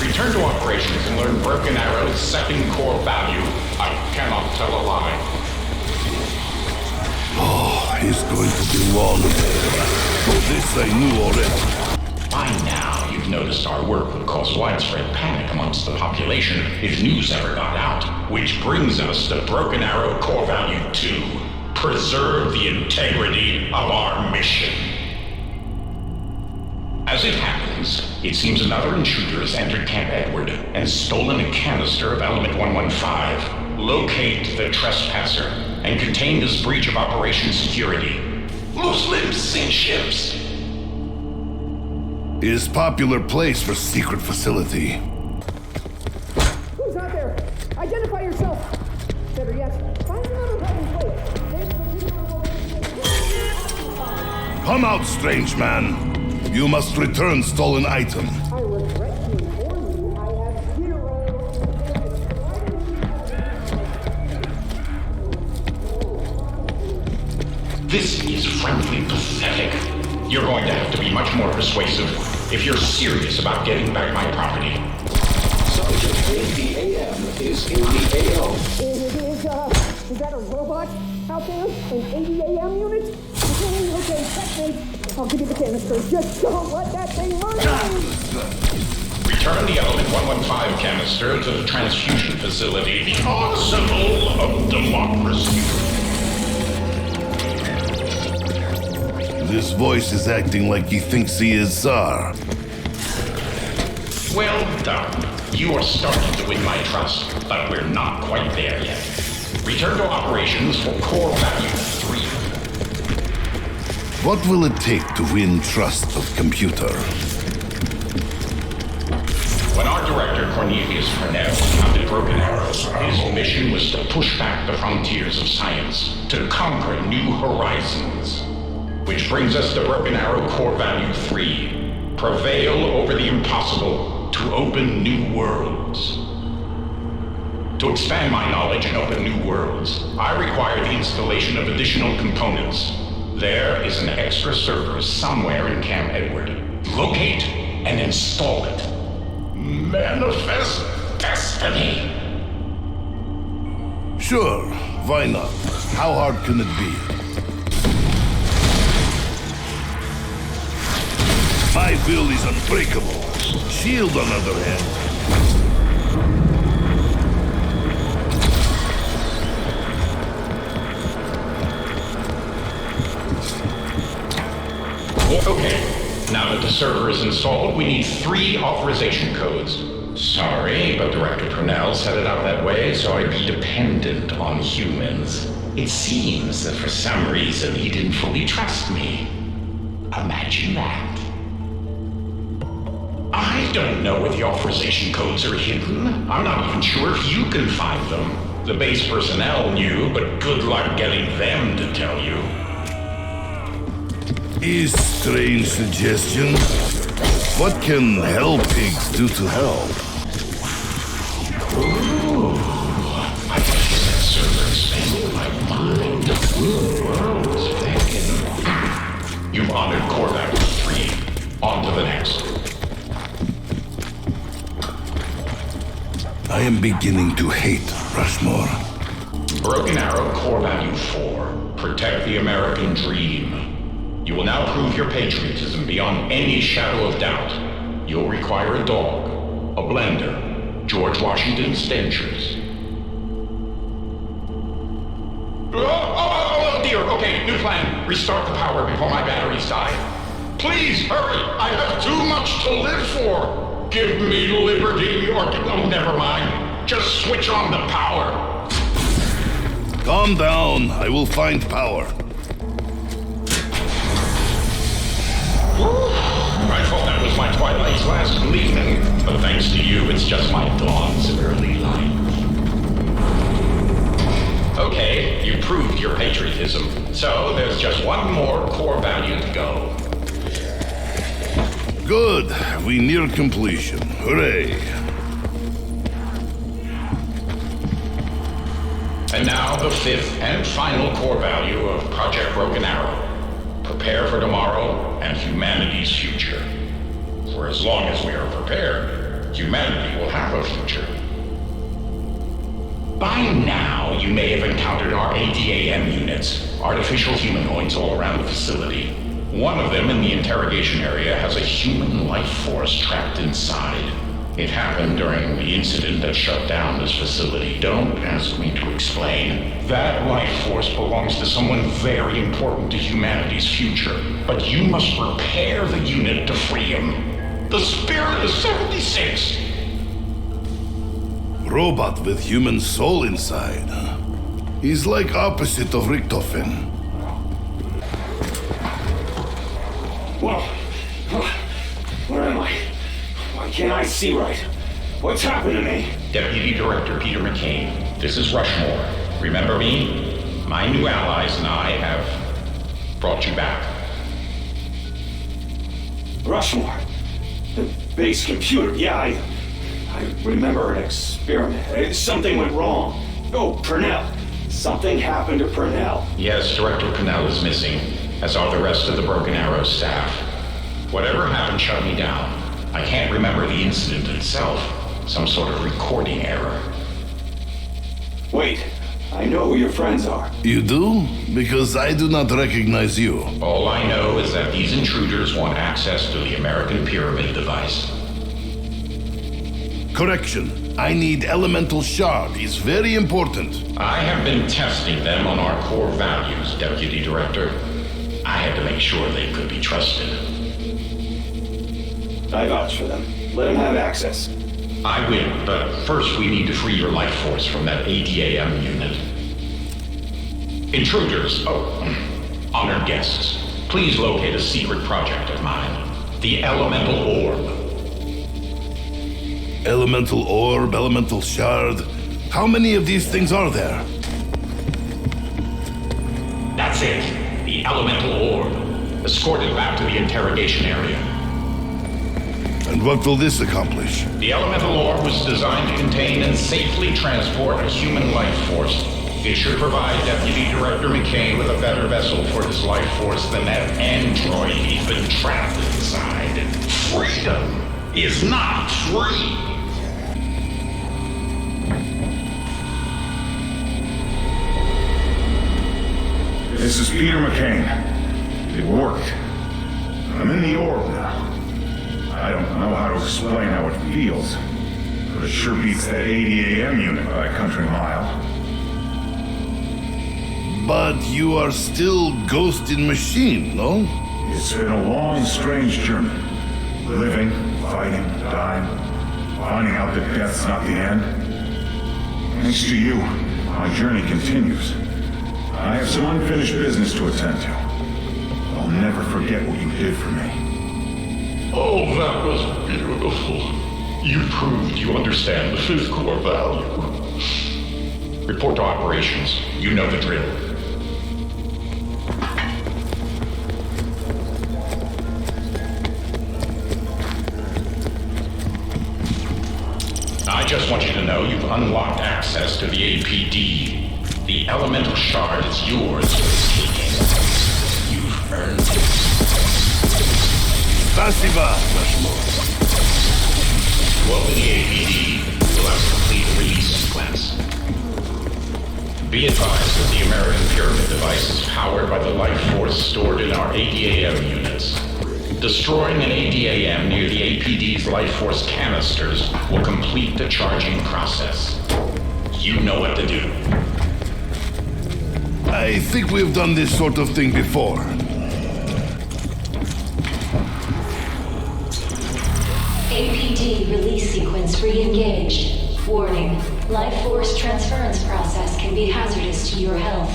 S6: Return to operations and learn Broken Arrow's second core value. I cannot tell a lie.
S15: Oh, he's going to be wrong. This I knew already.
S6: By now, you've noticed our work would cause widespread panic amongst the population if news ever got out. Which brings us to Broken Arrow core value 2. Preserve the integrity of our mission. As it happens, it seems another intruder has entered Camp Edward and stolen a canister of Element 115. Locate the trespasser and contain this breach of operation security. Muslims sink ships.
S15: It is popular place for secret facility.
S9: Who's out there? Identify yourself. Better yet, find another hiding place.
S15: Come out, strange man. You must return stolen item.
S9: I regret to inform you, I have zero.
S6: This is frankly pathetic. You're going to have to be much more persuasive if you're serious about getting back my property.
S10: Sergeant ADAM is in the AO.
S9: Is that a robot out there? An ADAM unit? Okay, check me. I'll give you the canister. Just don't let that thing run.
S6: Return the Element 115 canister to the transfusion facility, the arsenal of democracy.
S20: This voice is acting like he thinks he is Tsar.
S6: Well done. You are starting to win my trust, but we're not quite there yet. Return to operations for core value 3.
S20: What will it take to win trust of computer?
S6: When our director, Cornelius Cornell, founded Broken Arrow, his mission was to push back the frontiers of science, to conquer new horizons. Which brings us to Broken Arrow core value 3. Prevail over the impossible to open new worlds. To expand my knowledge and open new worlds, I require the installation of additional components. There is an extra server somewhere in Camp Edward. Locate and install it. Manifest destiny.
S20: Sure, why not? How hard can it be? My will is unbreakable. Shield, on the other hand.
S6: Okay, now that the server is installed, we need 3 authorization codes. Sorry, but Director Cornell set it out that way, so I'd be dependent on humans. It seems that for some reason he didn't fully trust me. Imagine that. I don't know where the authorization codes are hidden. I'm not even sure if you can find them. The base personnel knew, but good luck getting them to tell you.
S20: A strange suggestion. What can hell pigs do to help?
S6: Ooh, I guess that server expanded my mind. World's thinking. You've honored core value 3. On to the next.
S20: I am beginning to hate Rushmore.
S6: Broken Arrow core value 4. Protect the American dream. You will now prove your patriotism beyond any shadow of doubt. You'll require a dog, a blender, George Washington's dentures. Oh dear, okay, new plan. Restart the power before my batteries die. Please, hurry! I have too much to live for! Give me liberty or... Oh, never mind. Just switch on the power.
S20: Calm down, I will find power.
S6: I thought that was my Twilight's last gleaming, but thanks to you, it's just my dawn's early light. Okay, you proved your patriotism, so there's just one more core value to go.
S20: Good, we near completion. Hooray!
S6: And now the 5th and final core value of Project Broken Arrow. Prepare for tomorrow and humanity's future. For as long as we are prepared, humanity will have a future. By now, you may have encountered our ADAM units, artificial humanoids all around the facility. One of them in the interrogation area has a human life force trapped inside. It happened during the incident that shut down this facility. Don't ask me to explain. That life force belongs to someone very important to humanity's future. But you must prepare the unit to free him. The spirit is 76.
S20: Robot with human soul inside. He's like opposite of Richtofen.
S10: Well, where am I? Why can't I see right? What's happened to me?
S6: Deputy Director Peter McCain, this is Rushmore. Remember me? My new allies and I have brought you back.
S10: Rushmore? The base computer, yeah, I remember an experiment. Something went wrong. Oh, Purnell. Something happened to Purnell.
S6: Yes, Director Purnell is missing, as are the rest of the Broken Arrow staff. Whatever happened shut me down. I can't remember the incident itself. Some sort of recording error.
S10: Wait, I know who your friends are.
S20: You do? Because I do not recognize you.
S6: All I know is that these intruders want access to the American Pyramid device.
S20: Correction. I need elemental shard. It's very important.
S6: I have been testing them on our core values, Deputy Director. I had to make sure they could be trusted.
S10: I vouch for them. Let them have access.
S6: I will, but first we need to free your life force from that ADAM unit. Intruders, honored guests, please locate a secret project of mine, the Elemental Orb.
S20: Elemental Orb, Elemental Shard. How many of these things are there?
S6: That's it, the Elemental Orb. Escorted back to the interrogation area.
S20: And what will this accomplish?
S6: The Elemental Orb was designed to contain and safely transport a human life force. It should provide Deputy Director McCain with a better vessel for his life force than that android he's been trapped inside. Freedom is not free.
S12: This is Peter McCain. It worked. I'm in the orb now. I don't know how to explain how it feels, but it sure beats that ADAM unit by a country mile.
S20: But you are still Ghost in Machine, no?
S12: It's been a long, strange journey. Living, fighting, dying, finding out that death's not the end. Thanks to you, my journey continues. I have some unfinished business to attend to. I'll never forget what you did for me.
S6: Oh, that was beautiful. You proved you understand the fifth core value. Report to operations. You know the drill. I just want you to know you've unlocked access to the APD. The elemental shard is yours for the taking. You've earned it.
S20: Spasiba, Rushmore.
S6: Welcome to the APD. You'll have a complete release sequence. Be advised that the American Pyramid device is powered by the life force stored in our ADAM units. Destroying an ADAM near the APD's life force canisters will complete the charging process. You know what to do.
S20: I think we've done this sort of thing before.
S14: APD release sequence re-engaged. Warning, life force transference process can be hazardous to your health.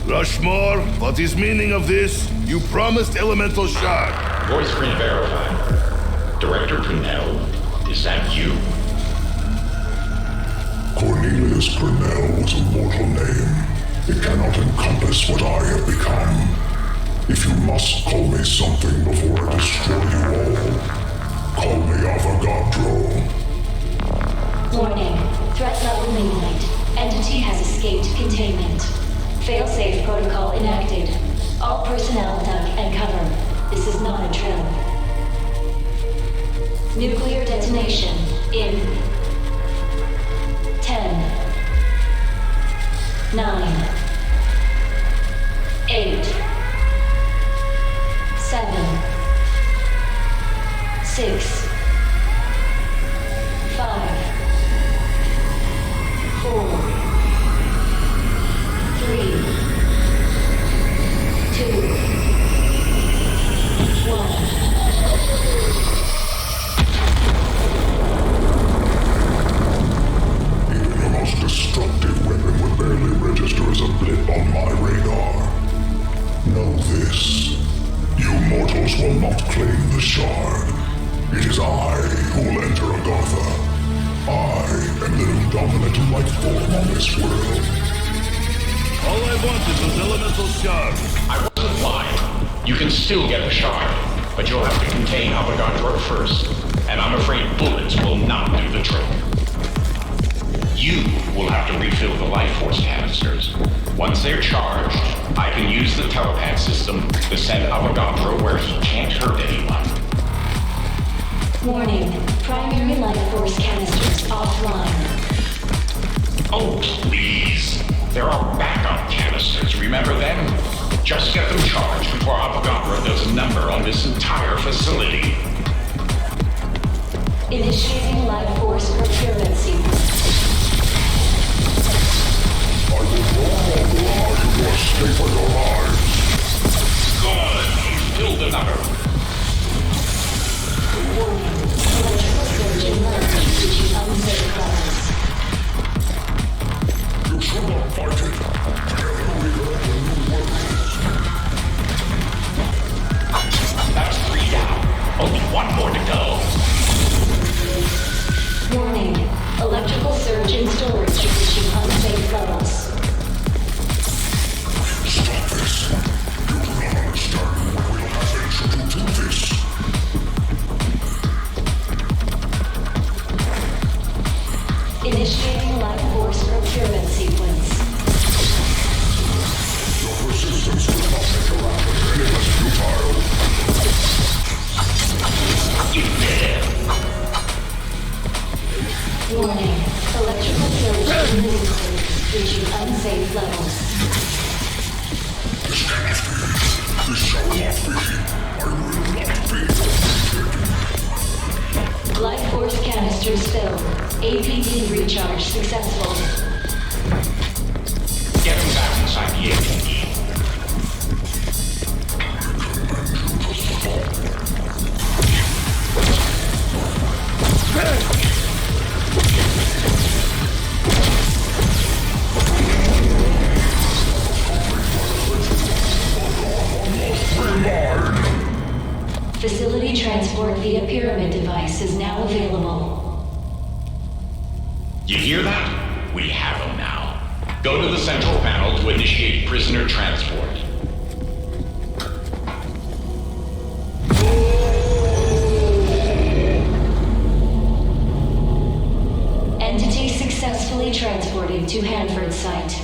S20: Rushmore, what is meaning of this? You promised Elemental Shard.
S6: Voice re-verified. Director Purnell, is that you?
S8: Cornelius Purnell was a mortal name. It cannot encompass what I have become. If you must call me something before I destroy you all, call me Avogadro.
S14: Warning, threat level mainland. Entity has escaped containment. Failsafe protocol enacted. All personnel duck and cover. This is not a drill. Nuclear detonation in 10, 9, 8, 7, 6, 5, 4, 3, 2, 1.
S8: Even the most destructive weapon would barely register as a blip on my radar. Know this. You mortals will not claim the shard. It is I who will enter Agartha. I am the new dominant life form on this world.
S20: All I wanted was Elemental Shard.
S6: I wasn't lying. You can still get the shard, but you'll have to contain Avogadro first. And I'm afraid bullets will not do the trick. You will have to refill the life force canisters. Once they're charged, I can use the telepath system to send Avogadro where he can't hurt anyone.
S14: Warning, primary life force canisters offline.
S6: Oh, please. There are backup canisters, remember them? Just get them charged before Avogadro does a number on this entire facility.
S14: Initiating life force procurement sequence.
S15: Stay for your lives.
S6: Good. Build the number.
S14: Warning, electrical surge in lungs reaching unsafe levels.
S15: You should not fight it. Together we earn a new weapon.
S6: That's 3 down. Only 1 more to go.
S14: Warning, electrical surge in storage reaching unsafe levels.
S15: Stop this. You do not understand what will happen should you do this.
S14: Initiating life force procurement sequence.
S15: Your resistance will not make your effort any less futile.
S6: You did it.
S14: Warning, electrical surge in living quarters reaching unsafe levels.
S15: This cannot be. This shall not be. I will not be defeated.
S14: Life force canisters filled. APD recharge successful.
S6: Get them back inside the APD.
S14: Facility transport via pyramid device is now available.
S6: You hear that? We have them now. Go to the central panel to initiate prisoner transport.
S14: Entity successfully transported to Hanford site.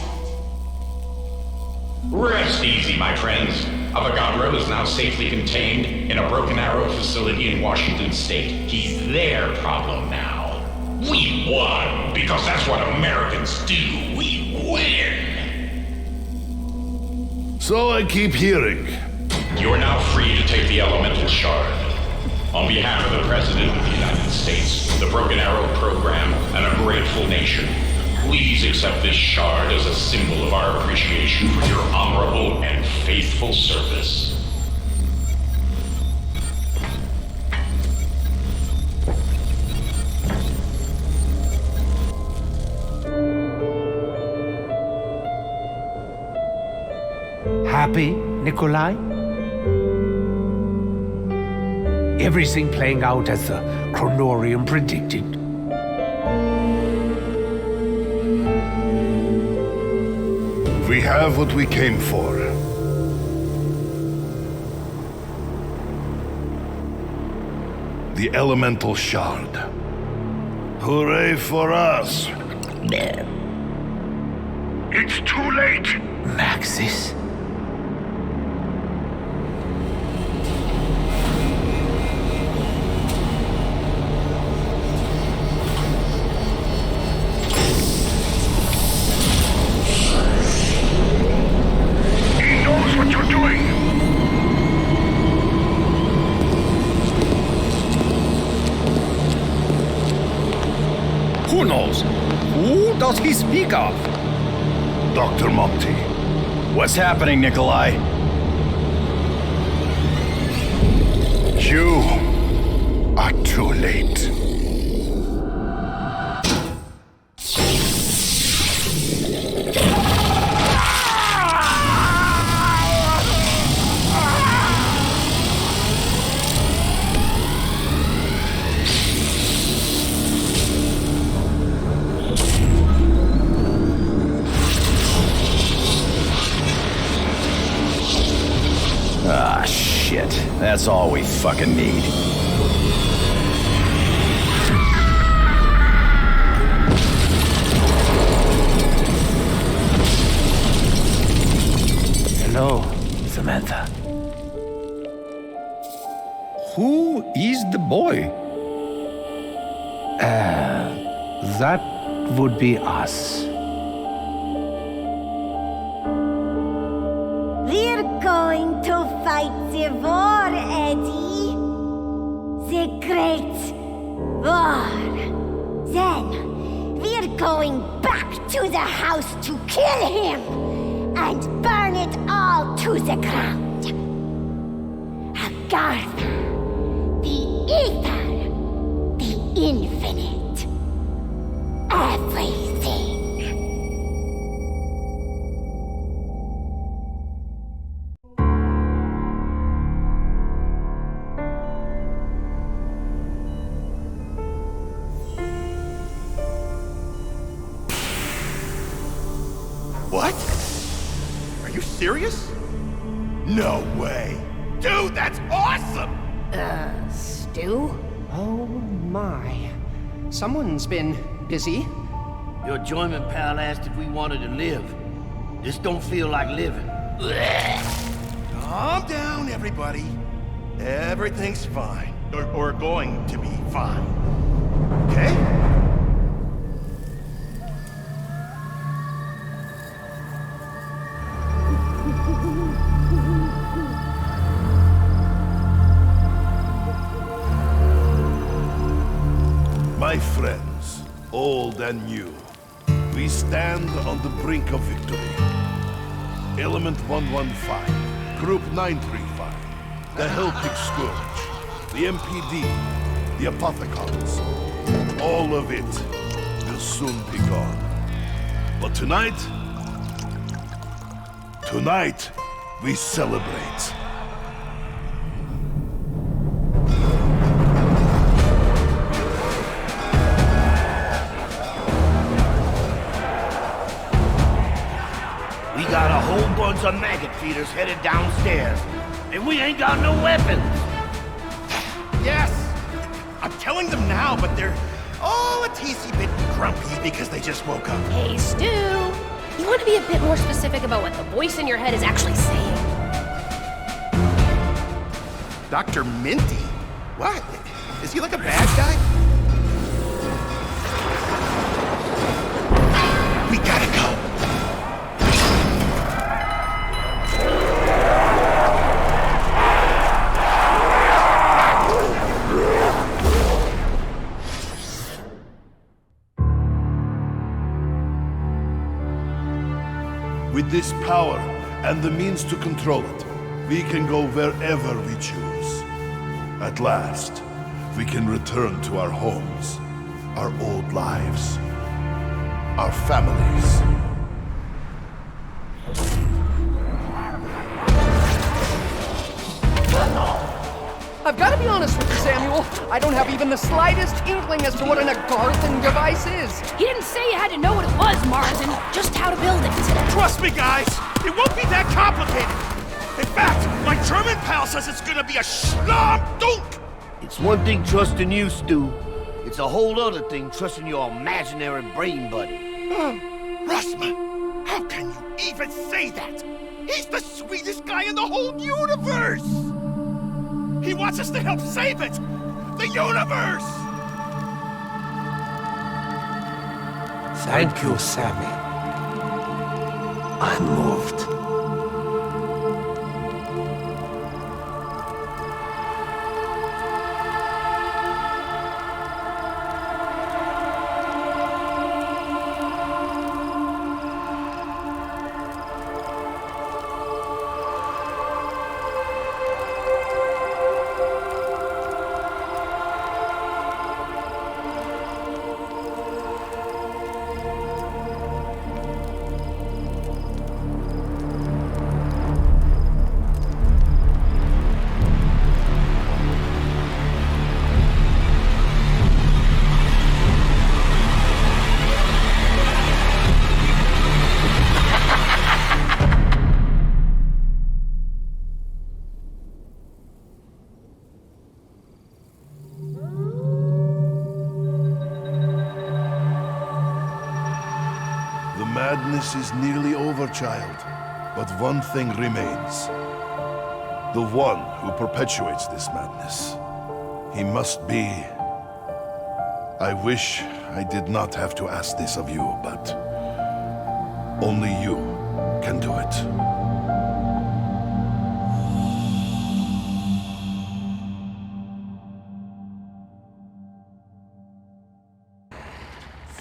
S6: Rest easy, my friends. Avogadro is now safely contained in a Broken Arrow facility in Washington State. He's their problem now. We won, because that's what Americans do. We win!
S20: So I keep hearing.
S6: You are now free to take the elemental shard. On behalf of the President of the United States, the Broken Arrow program, and a grateful nation, please accept this shard as a symbol of our appreciation for your honorable and faithful service.
S21: Happy, Nikolai? Everything playing out as the Chronorium predicted?
S20: We have what we came for. The elemental shard. Hooray for us!
S15: It's too late!
S21: Maxis?
S15: What you're doing?
S5: Who knows? Who does he speak of?
S20: Dr. Monty.
S5: What's happening, Nikolai?
S20: You are too late.
S5: Ah, shit. That's all we fucking need.
S21: Hello, Samantha.
S5: Who is the boy?
S17: That would be us.
S2: We're going to fight the war, Eddie. The great war. Then, we're going back to the house to kill him and burn it all to the ground. Agartha, the Aether, the infinite, everything.
S19: What? Are you serious? No way. Dude, that's awesome!
S22: Stu? Oh my. Someone's been busy.
S23: Your joyman pal asked if we wanted to live. This don't feel like living.
S19: Calm down, everybody. Everything's fine. Or going to be fine. Okay?
S20: My friends, old and new, we stand on the brink of victory. Element 115, Group 935, the Helping Scourge, the MPD, the Apothecons, all of it will soon be gone. But tonight, we celebrate.
S23: We got a whole bunch of maggot feeders headed downstairs, and we ain't got no weapons.
S19: Yes! I'm telling them now, but they're all a teensy bit grumpy because they just woke up.
S24: Hey, Stu! You want to be a bit more specific about what the voice in your head is actually saying?
S19: Dr. Minty? What? Is he like a bad guy? We gotta go.
S20: With this power and the means to control it, we can go wherever we choose. At last, we can return to our homes, our old lives, our families.
S9: I've got to be honest with you, Samuel. I don't have even the slightest inkling as to what an Agarthan device is.
S24: He didn't say you had to know what it was, Marsden, just how to build it.
S19: Trust me, guys. It won't be that complicated. In fact, my German pal says it's gonna be a schlamdunk.
S23: It's one thing trusting you, Stu. It's a whole other thing trusting your imaginary brain buddy.
S19: Russman, how can you even say that? He's the sweetest guy in the whole universe! He wants us to help save it! The universe!
S17: Thank you, Sammy. I'm moved.
S20: Madness is nearly over, child. But one thing remains. The one who perpetuates this madness. He must be I wish I did not have to ask this of you, but only you can do it.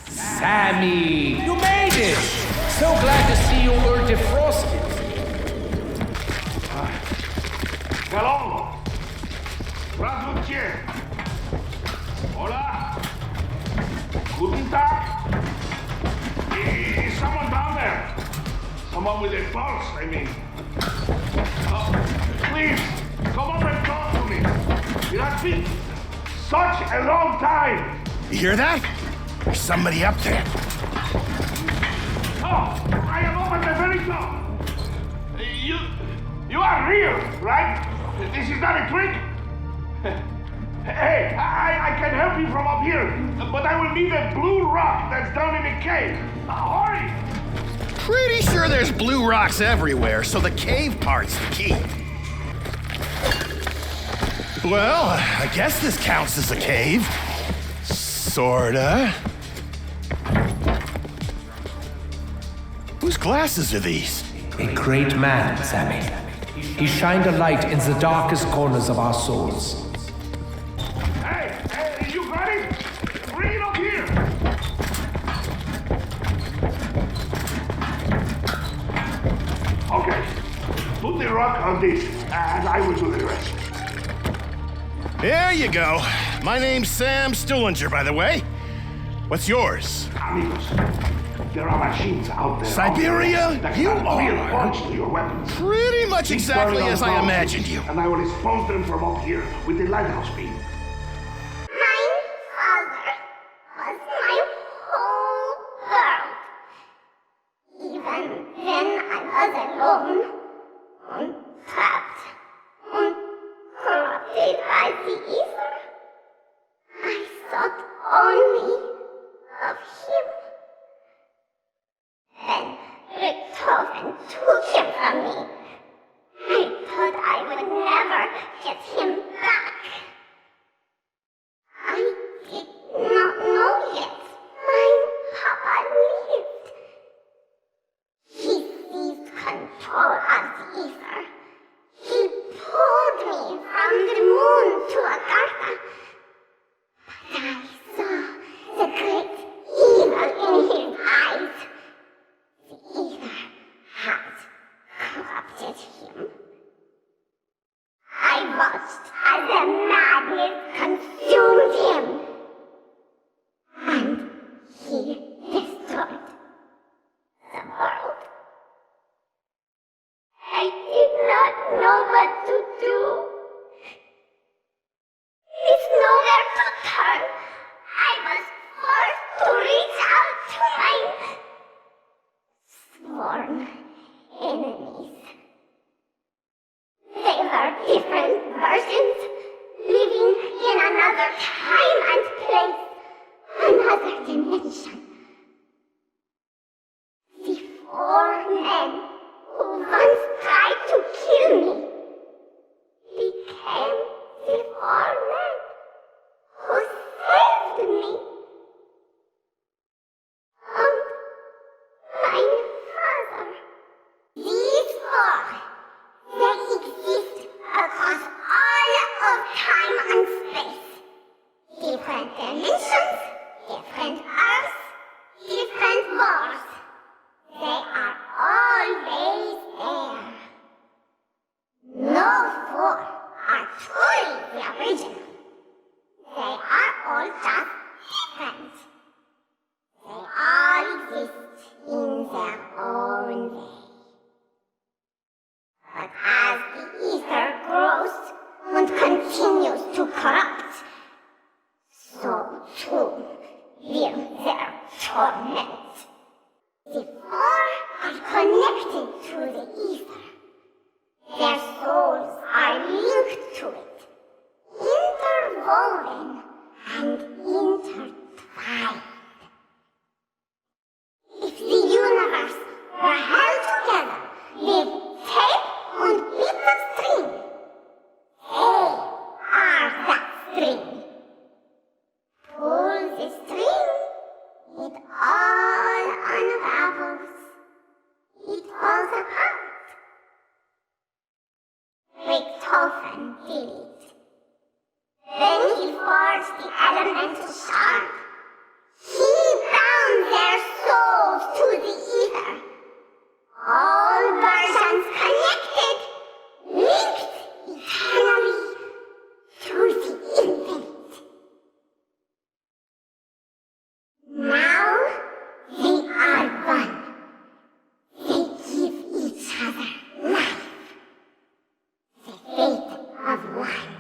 S3: Sammy, you made it! So glad to see you were defrosted.
S4: Hello! Здравствуйте! Hola! Guten Tag! Is someone down there? Someone with a pulse, I mean. Please, come up and talk to me. It has been such a long time.
S23: You hear that? There's somebody up there.
S4: Oh, I am up at the very top. You are real, right? This is not a trick? Hey, I can help you from up here, but I will need a blue rock that's down in the cave. Hurry!
S23: Pretty sure there's blue rocks everywhere, so the cave part's the key. Well, I guess this counts as a cave. Sorta. Whose glasses are these?
S3: A great man, Sammy. He shined a light in the darkest corners of our souls.
S4: Hey, you got it? Bring it up here! Okay, put the rock on this, and I will do the rest.
S23: There you go. My name's Sam Stullinger, by the way. What's yours?
S4: Amigos, there are machines out there.
S23: Siberia?
S4: That
S23: You
S4: can real
S23: are
S4: parts to your weapons.
S23: pretty much
S4: These
S23: exactly
S4: burn
S23: as I
S4: down
S23: imagined you.
S4: And I will expose them from up here with the lighthouse beam.
S2: My father was my whole world. Even when I was alone, and trapped, and corrupted by the ether, I thought only of him. Then Richtofen took him from me. I thought I would never get him back. I did not know yet my papa lived. He seized control of the ether. He pulled me from the moon to Agartha. But I saw the great evil in his eyes. The ether had corrupted him. I watched as the madness consumed him. And he destroyed the world. I did not know what to do. With nowhere to turn, I was forced to reach out to my sworn enemies. They were different versions, living in another time and place, another dimension. The four men who once tried to kill me became the four men who saved me. And my father. These four, they exist across all of time and space. Different dimensions, different Earths, different wars. They are always there. No four are truly the original. They are all just different. They all exist in their own way. But as the ether grows and continues to corrupt, so too will their torment. The four are connected to the ether. Their souls are linked to it, interwoven and intertwined. If the universe were held together with tape and bits of string, they are that string. Pull the Richtofen did it. Then he forged the elemental shard. He bound their souls to the ether. All versions connected, linked eternally to the infinite. Now they are one. They give each other life. The fate of one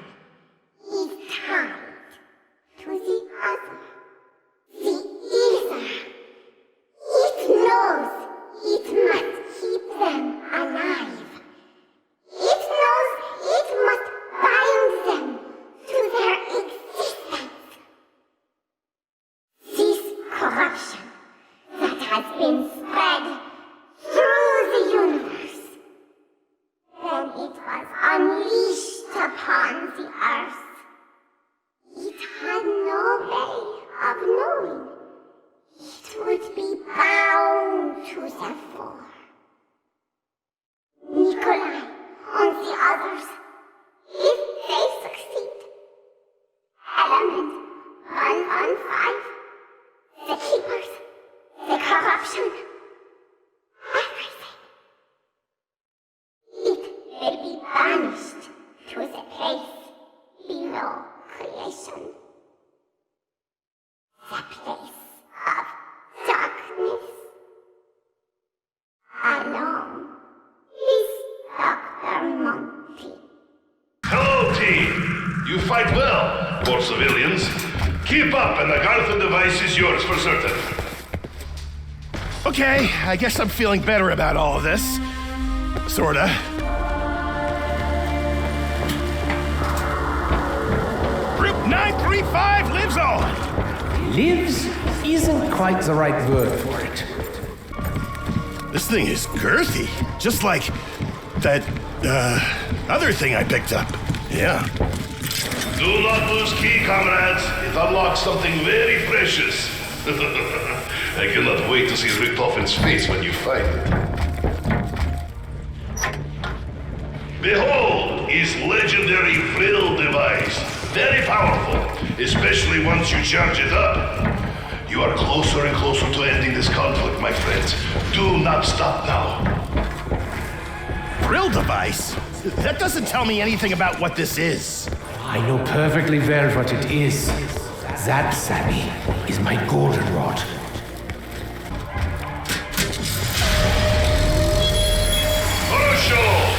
S2: is tied to the other. The ether. It knows it must keep them alive. It knows it must bind them to their existence. This corruption that has been spread through the universe. Then it was unleashed upon the earth. It had no way of knowing. It would be bound to the four. Nikolai and the others, if they succeed. Element 115, the keepers, the corruption, everything. It will be banished to the place below creation. The place of darkness. Alone is Dr. Monty.
S20: Hello, team! You fight well, poor civilians. Keep up, and the Gartha device is yours for certain.
S19: Okay, I guess I'm feeling better about all of this. Sorta. Group 935 lives on!
S3: Lives isn't quite the right word for it.
S19: This thing is girthy. Just like that, other thing I picked up. Yeah.
S20: Do not lose key, comrades. It unlocks something very precious. I cannot wait to see Richtofen's face when you find it. Behold his legendary Frill device. Very powerful, especially once you charge it up. You are closer and closer to ending this conflict, my friends. Do not stop now.
S19: Frill device? That doesn't tell me anything about what this is.
S3: I know perfectly well what it is. That, Sammy, is my goldenrod.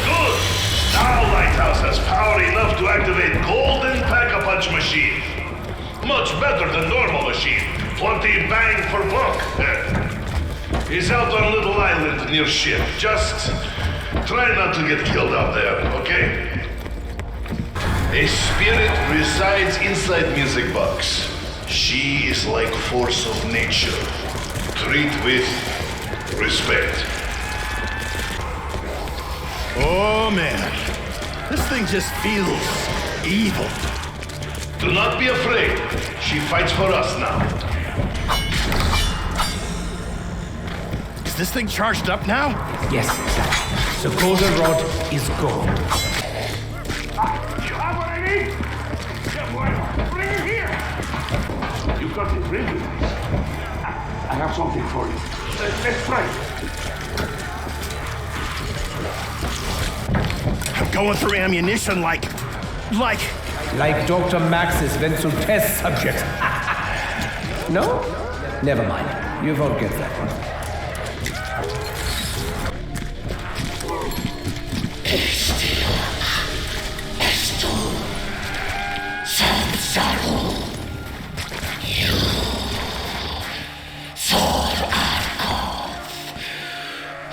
S20: Good. Now Lighthouse has power enough to activate golden pack-a-punch machine. Much better than normal machine. 20 bang for buck. He's out on a little island near ship. Just try not to get killed out there, okay? A spirit resides inside Music Box. She is like force of nature. Treat with respect.
S19: Oh man, this thing just feels evil.
S20: Do not be afraid. She fights for us now.
S19: Is this thing charged up now?
S3: Yes, the goldenrod is gone.
S4: You have what I need? Yeah, boy, bring it here. You got it ready. I have something for you. Let's try it.
S19: I'm going through ammunition like
S3: Dr. Max's went to test subject. No? Never mind. You won't get that one.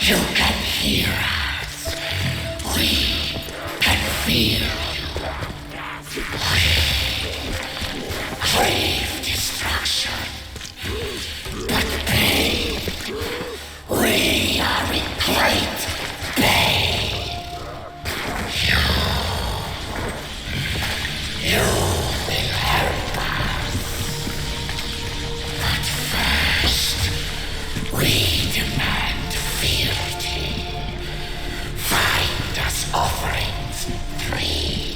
S15: You can hear us. We can feel you. We crave destruction. But pain. We are in great pain. You will help us. But first, we demand fealty. Find us offerings 3.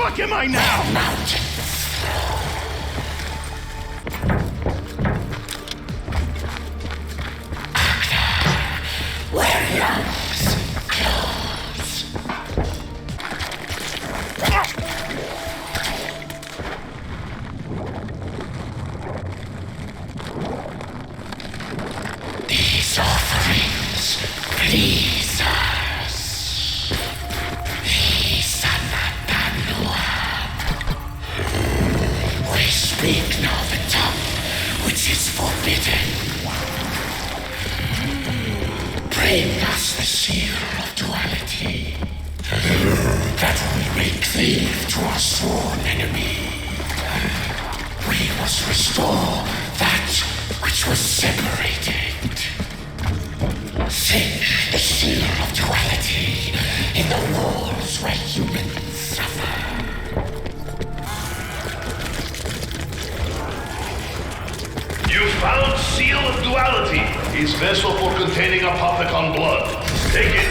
S19: fuck am I now?
S15: These offerings please us. These are not we speak now the tongue which is forbidden. Bring us the seal of duality, that will make thee to our sworn enemy. We must restore that which was separated. Think the seal of duality in the wars where humans suffer.
S20: You found Seal of Duality, his vessel for containing Apothecon blood. Take it.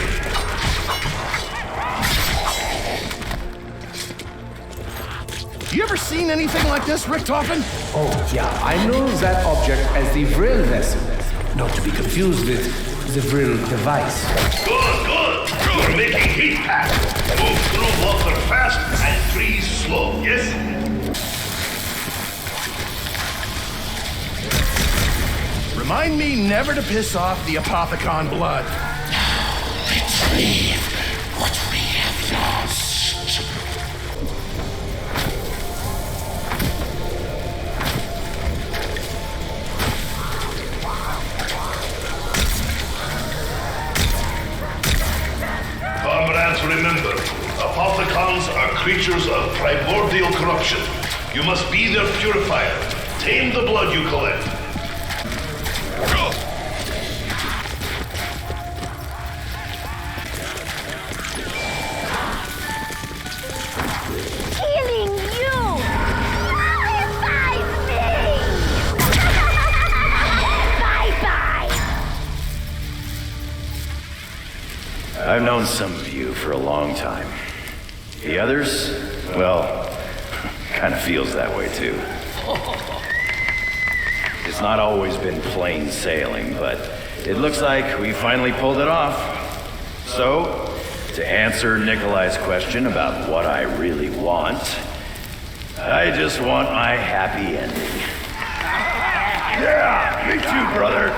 S19: You ever seen anything like this, Richtofen?
S3: Oh, yeah, I know that object as the Vril vessel. Not to be confused with the Vril device.
S20: Good, good. You're making heat pack. Move through water fast and freeze slow, yes?
S19: Remind me never to piss off the Apothecon blood.
S15: Retrieve what we have lost.
S20: Comrades, remember, Apothecons are creatures of primordial corruption. You must be their purifier. Tame the blood you collect.
S2: Killing you! Nullify me! Bye-bye!
S5: I've known some of you for a long time. The others, well, kind of feels that way too. It's not always been plain sailing, but it looks like we finally pulled it off. So, to answer Nikolai's question about what I really want, I just want my happy ending. Yeah, me too, brother.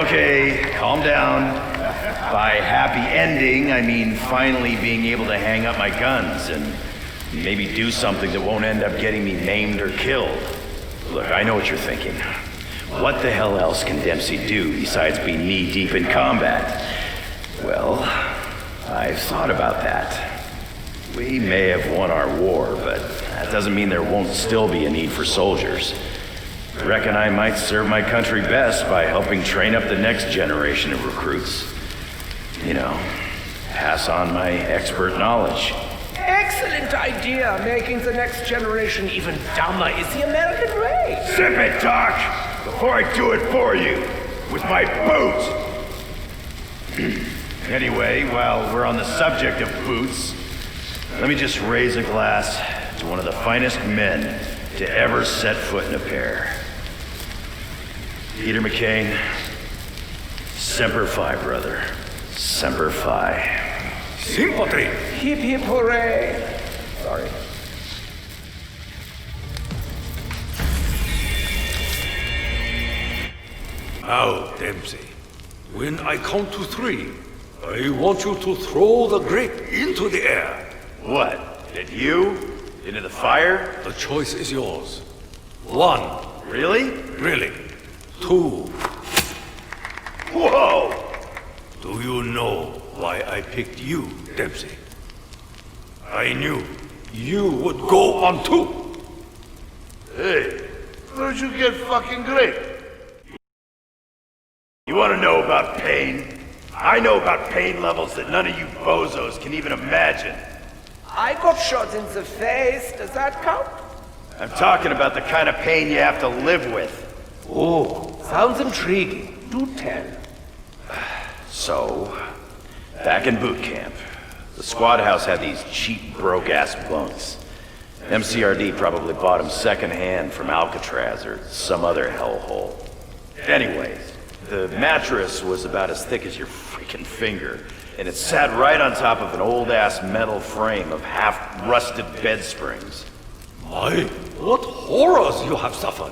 S5: Okay, calm down. By happy ending, I mean finally being able to hang up my guns and maybe do something that won't end up getting me maimed or killed. Look, I know what you're thinking. What the hell else can Dempsey do besides be knee-deep in combat? Well, I've thought about that. We may have won our war, but that doesn't mean there won't still be a need for soldiers. I reckon I might serve my country best by helping train up the next generation of recruits. You know, pass on my expert knowledge.
S3: Excellent idea. Making the next generation even dumber is the American way.
S5: Zip it, Doc! Before I do it for you, with my boots! Anyway, while we're on the subject of boots, let me just raise a glass to one of the finest men to ever set foot in a pair. Peter McCain, Semper Fi, brother. Semper Fi.
S3: Sympathy! Hip hip hooray! Sorry.
S7: Now, Dempsey, when I count to 3, I want you to throw the grate into the air.
S5: What? At you? Into the fire?
S7: The choice is yours. 1.
S5: Really?
S7: Really. 2.
S5: Whoa!
S7: Do you know why I picked you, Dempsey? I knew you would go on 2.
S20: Hey, where'd you get fucking great?
S5: You want to know about pain? I know about pain levels that none of you bozos can even imagine.
S3: I got shot in the face. Does that count?
S5: I'm talking about the kind of pain you have to live with.
S3: Oh, sounds intriguing. Do tell.
S5: So, back in boot camp, the squad house had these cheap, broke-ass bunks. MCRD probably bought him secondhand from Alcatraz or some other hellhole. Anyways, the mattress was about as thick as your freaking finger, and it sat right on top of an old-ass metal frame of half-rusted bed springs.
S7: My, what horrors you have suffered!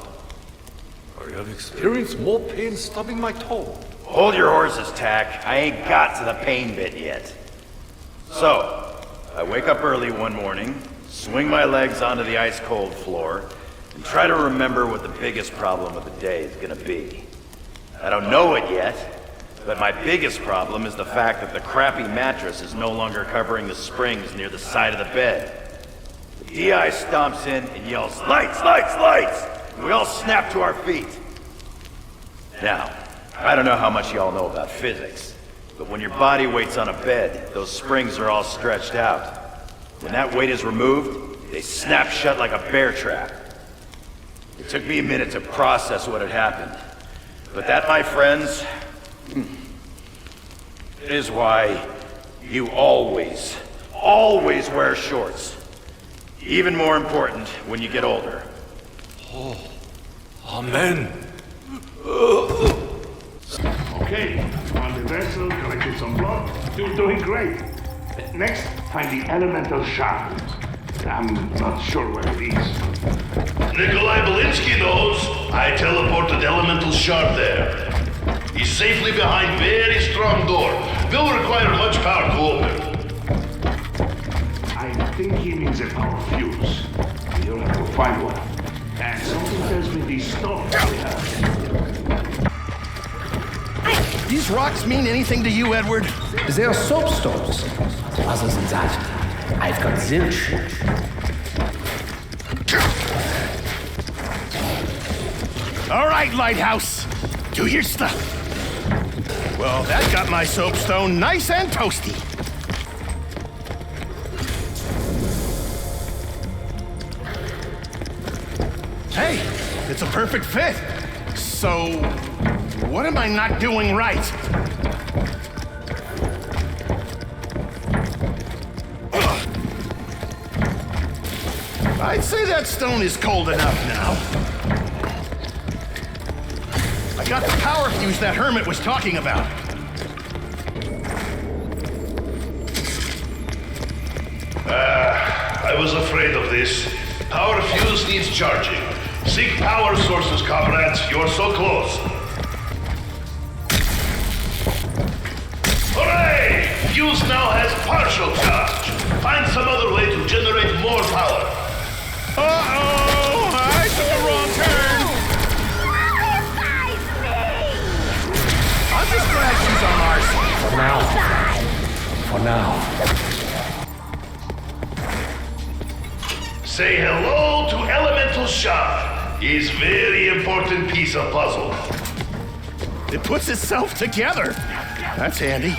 S7: I have experienced more pain stubbing my toe.
S5: Hold your horses, Tack. I ain't got to the pain bit yet. So, I wake up early one morning, swing my legs onto the ice-cold floor, and try to remember what the biggest problem of the day is gonna be. I don't know it yet, but my biggest problem is the fact that the crappy mattress is no longer covering the springs near the side of the bed. The DI stomps in and yells, "Lights, lights, lights!" And we all snap to our feet. Now, I don't know how much y'all know about physics, but when your body weight's on a bed, those springs are all stretched out. When that weight is removed, they snap shut like a bear trap. It took me a minute to process what had happened. But that, my friends, is why you always wear shorts. Even more important when you get older.
S7: Oh, amen.
S4: Okay, on the vessel, collected some blood. You're doing great. Next, find the elemental shard. I'm not sure where it is.
S20: Nikolai Belinsky knows. I teleported elemental shard there. He's safely behind very strong door. Will require much power to open.
S4: I think he means a power fuse. You'll have to find one. And something tells me these stones we have.
S19: These rocks mean anything to you, Edward?
S3: They are soapstones. Other than that, I've got zilch.
S19: All right, Lighthouse. Do your stuff. Well, that got my soapstone nice and toasty. Hey, it's a perfect fit. So, what am I not doing right? Ugh. I'd say that stone is cold enough now. I got the power fuse that hermit was talking about.
S20: I was afraid of this. Power fuse needs charging. Seek power sources, comrades. You're so close. Hooray! Fuse now has partial charge. Find some other way to generate more power.
S19: Uh-oh! I took the wrong turn! I'm just glad she's on our side.
S3: For now.
S20: Say hello to Elemental Shard. Is very important piece of puzzle.
S19: It puts itself together. That's handy.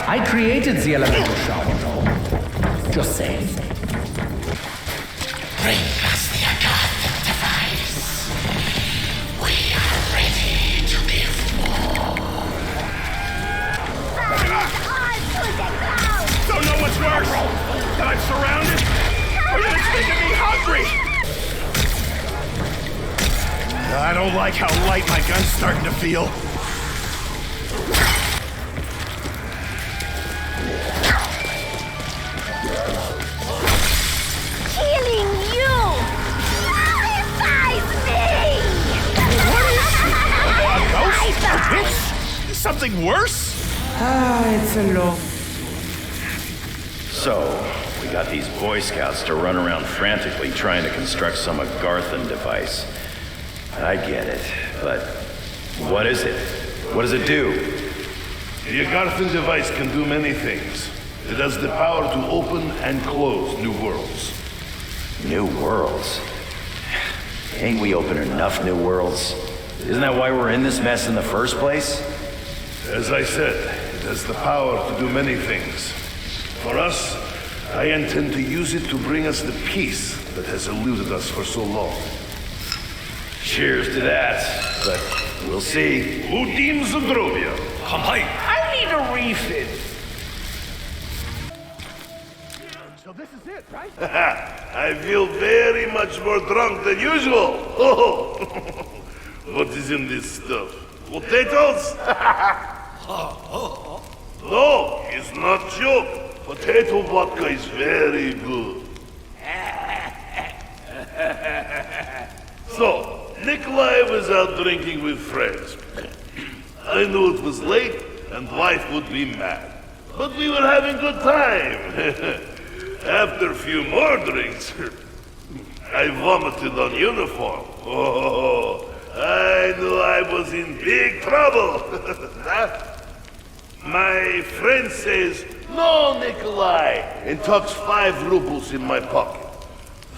S3: I created the elemental shard. Just saying.
S15: Bring us the Aether device. We are ready to give more.
S19: Don't know what's worse. That I'm surrounded, or that it's making me hungry. I don't like how light my gun's starting to feel.
S2: Killing you! Nullify me!
S19: What is... a ghost? A witch? Something worse?
S3: It's a lot.
S5: So, we got these Boy Scouts to run around frantically trying to construct some Agarthan device. I get it, but what is it? What does it do?
S20: The Agarthan device can do many things. It has the power to open and close new worlds.
S5: New worlds? Ain't we opened enough new worlds? Isn't that why we're in this mess in the first place?
S20: As I said, it has the power to do many things. For us, I intend to use it to bring us the peace that has eluded us for so long.
S5: Cheers to that, but we'll see.
S20: Udim Zdrovia.
S7: I need a refill.
S19: So
S3: this is it, right?
S4: I feel very much more drunk than usual. Oh. What is in this stuff? Potatoes? No, it's not joke. Potato vodka is very good. So, Nikolai was out drinking with friends. I knew it was late and wife would be mad. But we were having good time. After a few more drinks, I vomited on uniform. Oh, I knew I was in big trouble. My friend says, "No, Nikolai," and tucks 5 rubles in my pocket.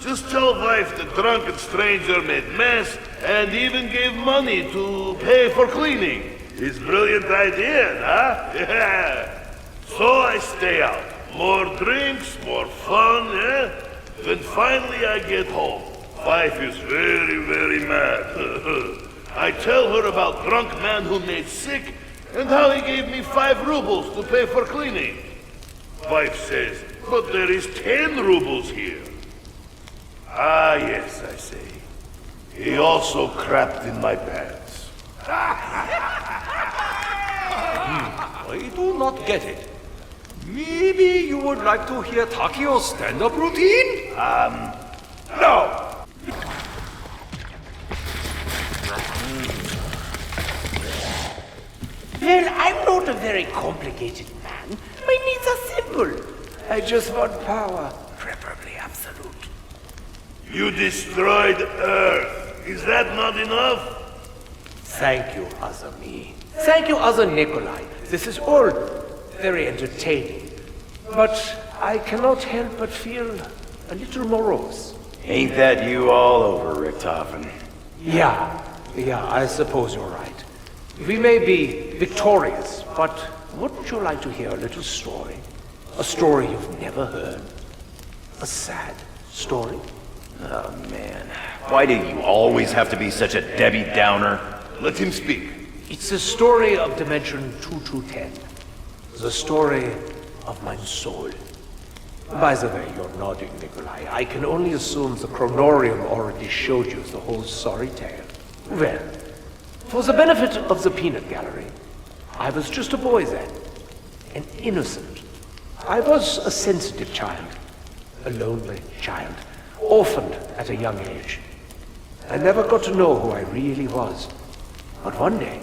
S4: Just tell wife the drunken stranger made mess and even gave money to pay for cleaning. It's a brilliant idea, huh? Yeah. So I stay out. More drinks, more fun, eh? Then finally I get home. Wife is very, very mad. I tell her about drunk man who made sick and how he gave me 5 rubles to pay for cleaning. Wife says, "But there is 10 rubles here." Ah, yes, I say. He also crapped in my pants.
S7: I do not get it. Maybe you would like to hear Takio's stand-up routine?
S4: No!
S1: Well, I'm not a very complicated man. My needs are simple. I just want power, preferably absolute.
S4: You destroyed Earth. Is that not enough?
S1: Thank you, Azami. Thank you, Other Nikolai. This is all very entertaining. But I cannot help but feel a little morose.
S5: Ain't that you all over, Richtofen?
S1: Yeah, I suppose you're right. We may be victorious, but wouldn't you like to hear a little story? A story you've never heard? A sad story?
S5: Oh, man. Why do you always have to be such a Debbie Downer?
S4: Let him speak.
S1: It's the story of Dimension 2210. The story of my soul. By the way, you're nodding, Nikolai. I can only assume the chronorium already showed you the whole sorry tale. Well, for the benefit of the peanut gallery, I was just a boy then. An innocent. I was a sensitive child. A lonely child. Orphaned at a young age. I never got to know who I really was. But one day,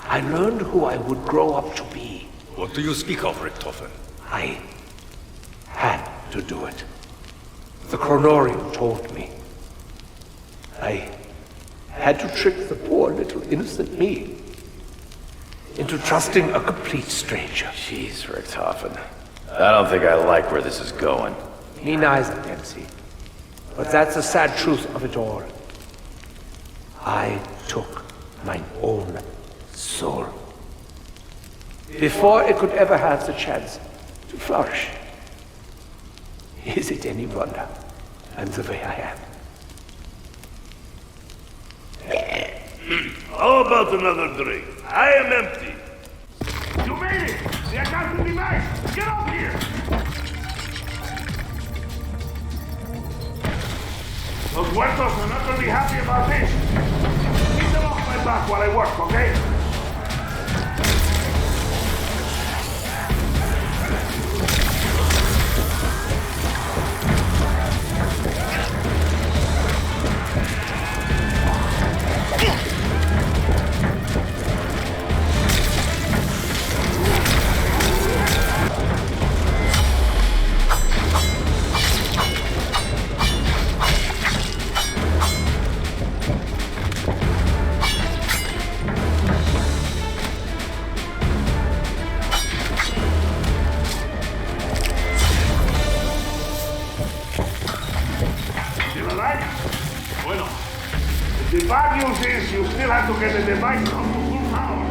S1: I learned who I would grow up to be.
S7: What do you speak of, Richtofen?
S1: I had to do it. The chronorium told me. I had to trick the poor little innocent me into trusting a complete stranger.
S5: Jeez, Richtofen. I don't think I like where this is going.
S1: Me neither, Dempsey. But that's the sad truth of it all. I took my own soul. Before it could ever have the chance to flourish. Is it any wonder I'm the way I am?
S4: How about another drink? I am empty.
S12: You made it! The account device! Get up here! Those muertos are not going to be happy about this. Keep them off my back while I work, okay? You still have to get the device up to full power.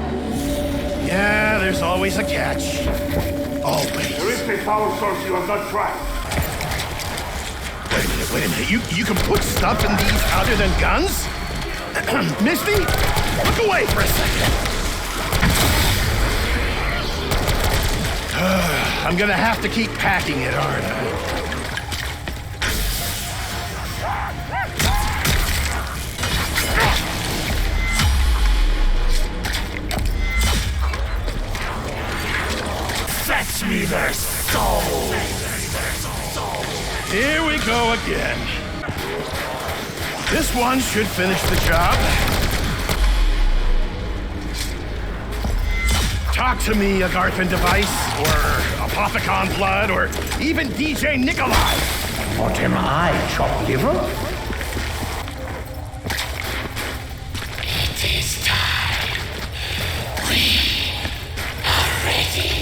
S19: Yeah, there's always a catch. Always.
S12: There is a power source you have not tried.
S19: Wait a minute. You can put stuff in these other than guns? Misty, look away for a second. I'm gonna have to keep packing it, aren't I? again. This one should finish the job. Talk to me, Agarthan Device, or Apothecon Blood, or even DJ Nikolai.
S3: What am I, chopped liver?
S15: It is time. We are ready.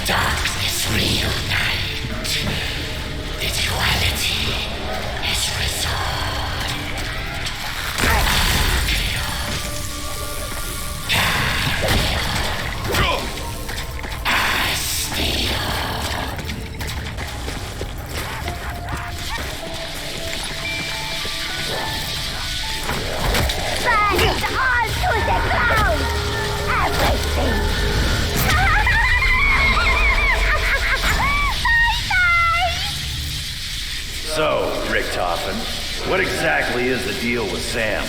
S15: Darkness reunite. The duality is restored.
S2: Burn all to the ground! Everything!
S5: So, Richtofen, what exactly is the deal with Sam?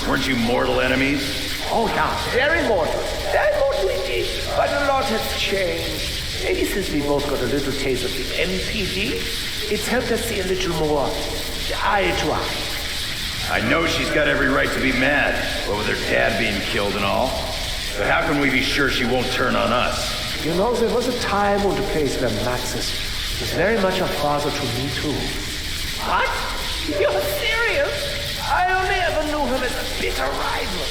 S5: Weren't you mortal enemies?
S1: Oh yeah, very mortal. Very mortal indeed. But a lot has changed. Maybe since we both got a little taste of the MPD, it's helped us see a little more eye to eye.
S5: I know she's got every right to be mad, what with her dad being killed and all. But how can we be sure she won't turn on us?
S1: You know, there was a time and a place where Maxis was very much a father to me too. What? You're serious? I only ever knew him as a bitter rival.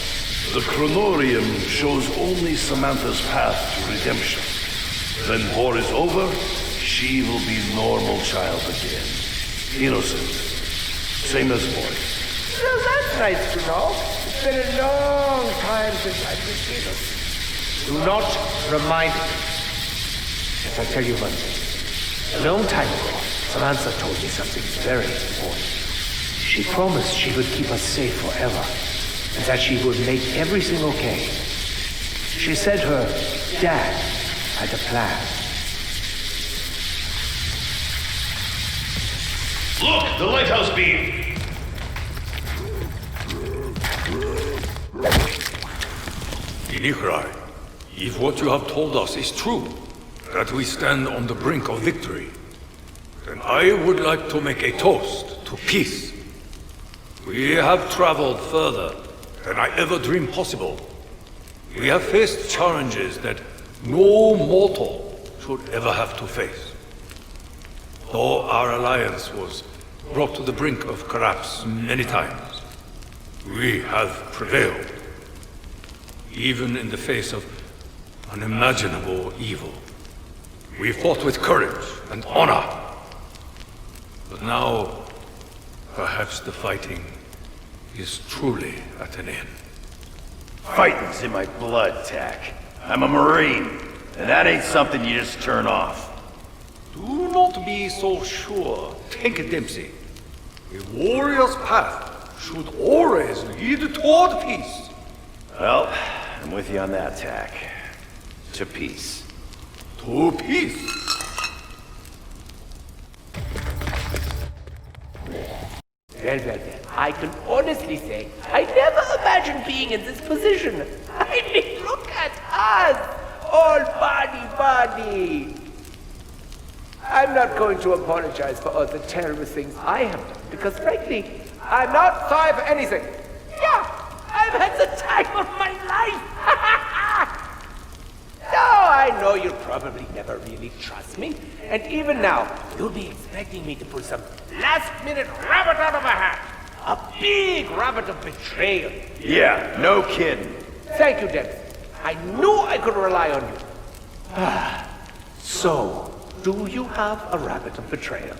S20: The Chronorium shows only Samantha's path to redemption. When war is over, she will be normal child again. Innocent. Same as boy.
S1: Well, that's nice to know. It's been a long time since I've been innocent. Do not remind me. If I tell you one thing. A long time ago, Samantha told me something very important. She promised she would keep us safe forever, and that she would make everything okay. She said her dad had a plan.
S20: Look, the lighthouse beam!
S7: Nikolai, if what you have told us is true, that we stand on the brink of victory, then I would like to make a toast to peace. We have traveled further than I ever dreamed possible. We have faced challenges that no mortal should ever have to face. Though our alliance was brought to the brink of collapse many times, we have prevailed, even in the face of unimaginable evil. We fought with courage and honor. But now, perhaps the fighting is truly at an end.
S5: Fighting's in my blood, Tack. I'm a Marine, and that ain't something you just turn off.
S7: Do not be so sure, Tank Dempsey. A warrior's path should always lead toward peace.
S5: Well, I'm with you on that, Tack. To peace.
S7: To peace.
S1: Well. I can honestly say I never imagined being in this position. I mean, look at us! All body. I'm not going to apologize for all the terrible things I have done, because frankly, I'm not sorry for anything. Yeah, I've had the time of my life! No, I know you'll probably never really trust me, and even now, you'll be expecting me to pull some last-minute rabbit out of a hat. A big rabbit of betrayal.
S5: Yeah, no kidding.
S1: Thank you, Debs. I knew I could rely on you. So, do you have a rabbit of betrayal?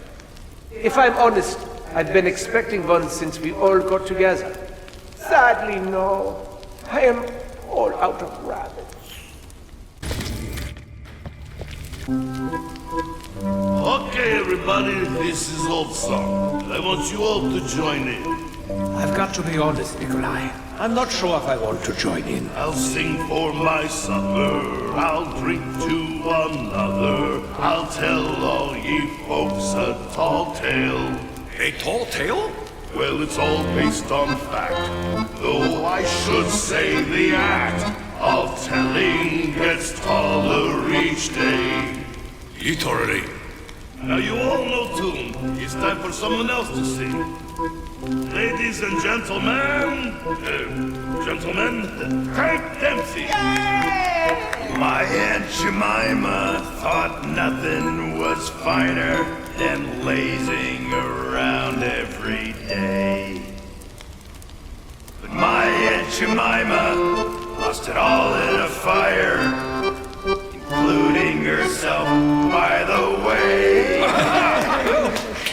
S1: If I'm honest, I've been expecting one since we all got together. Sadly, no. I am all out of rabbits.
S20: Okay,
S4: everybody, this is Old Song. I want you all to join in.
S1: I've got to be honest, Nikolai. I'm not sure if I want to join in.
S4: I'll sing for my supper, I'll drink to another, I'll tell all ye folks a tall tale.
S7: A tall tale?
S4: Well, it's all based on fact, though I should say the act of telling gets taller each day.
S7: Literally.
S4: Now you all know tune. It's time for someone else to sing. Ladies and gentlemen, Frank Dempsey.
S5: My Aunt Jemima thought nothing was finer than lazing around every day. But my Aunt Jemima lost it all in a fire, including herself, by the way.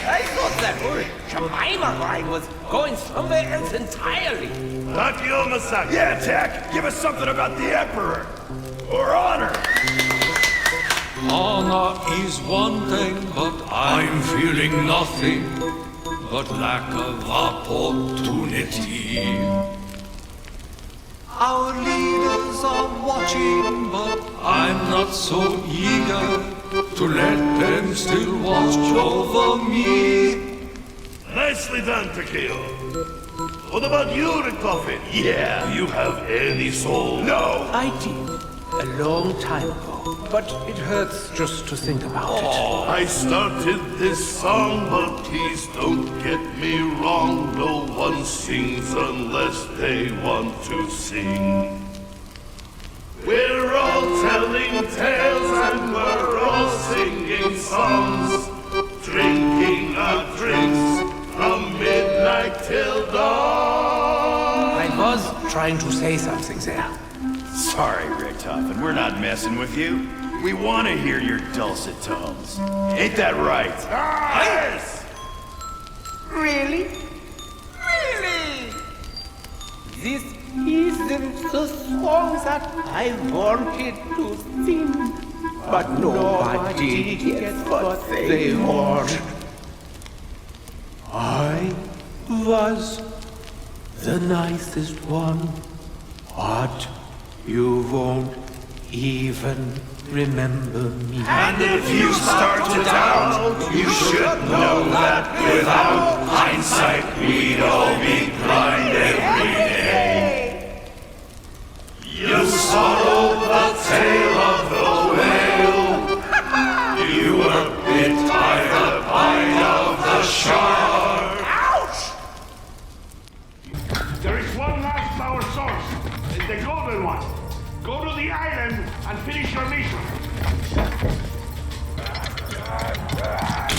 S3: I thought that whole Jemima line was going somewhere else entirely.
S5: Yeah, Tech, give us something about the Emperor. Or honor.
S7: Honor is one thing, but I'm feeling nothing but lack of opportunity. Our leaders are watching, but I'm not so eager to let them still watch over me.
S4: Nicely done, Takeo. What about you, Richtofen?
S5: Yeah.
S4: Do you have any soul?
S5: No.
S1: I did. A long time ago. But it hurts just to think about it.
S4: I started this song, but please don't get me wrong. No one sings unless they want to sing. We're all telling tales and we're all singing songs, drinking our drinks from midnight till dawn.
S1: I was trying to say something there.
S5: Sorry, Richtofen, we're not messing with you. We want to hear your dulcet tones. Ain't that right?
S4: Yes!
S3: Really? Really? This isn't the song that I wanted to sing. But nobody gets what they want. I was the nicest one, but you won't even remember me.
S5: And if you start to doubt, you should know that without hindsight, we'd all be blind every day. You swallowed the tail of the whale. You were bit by the bite of the shark.
S12: Ouch! There is one last power source. It's the golden one. Go to the island and finish your mission.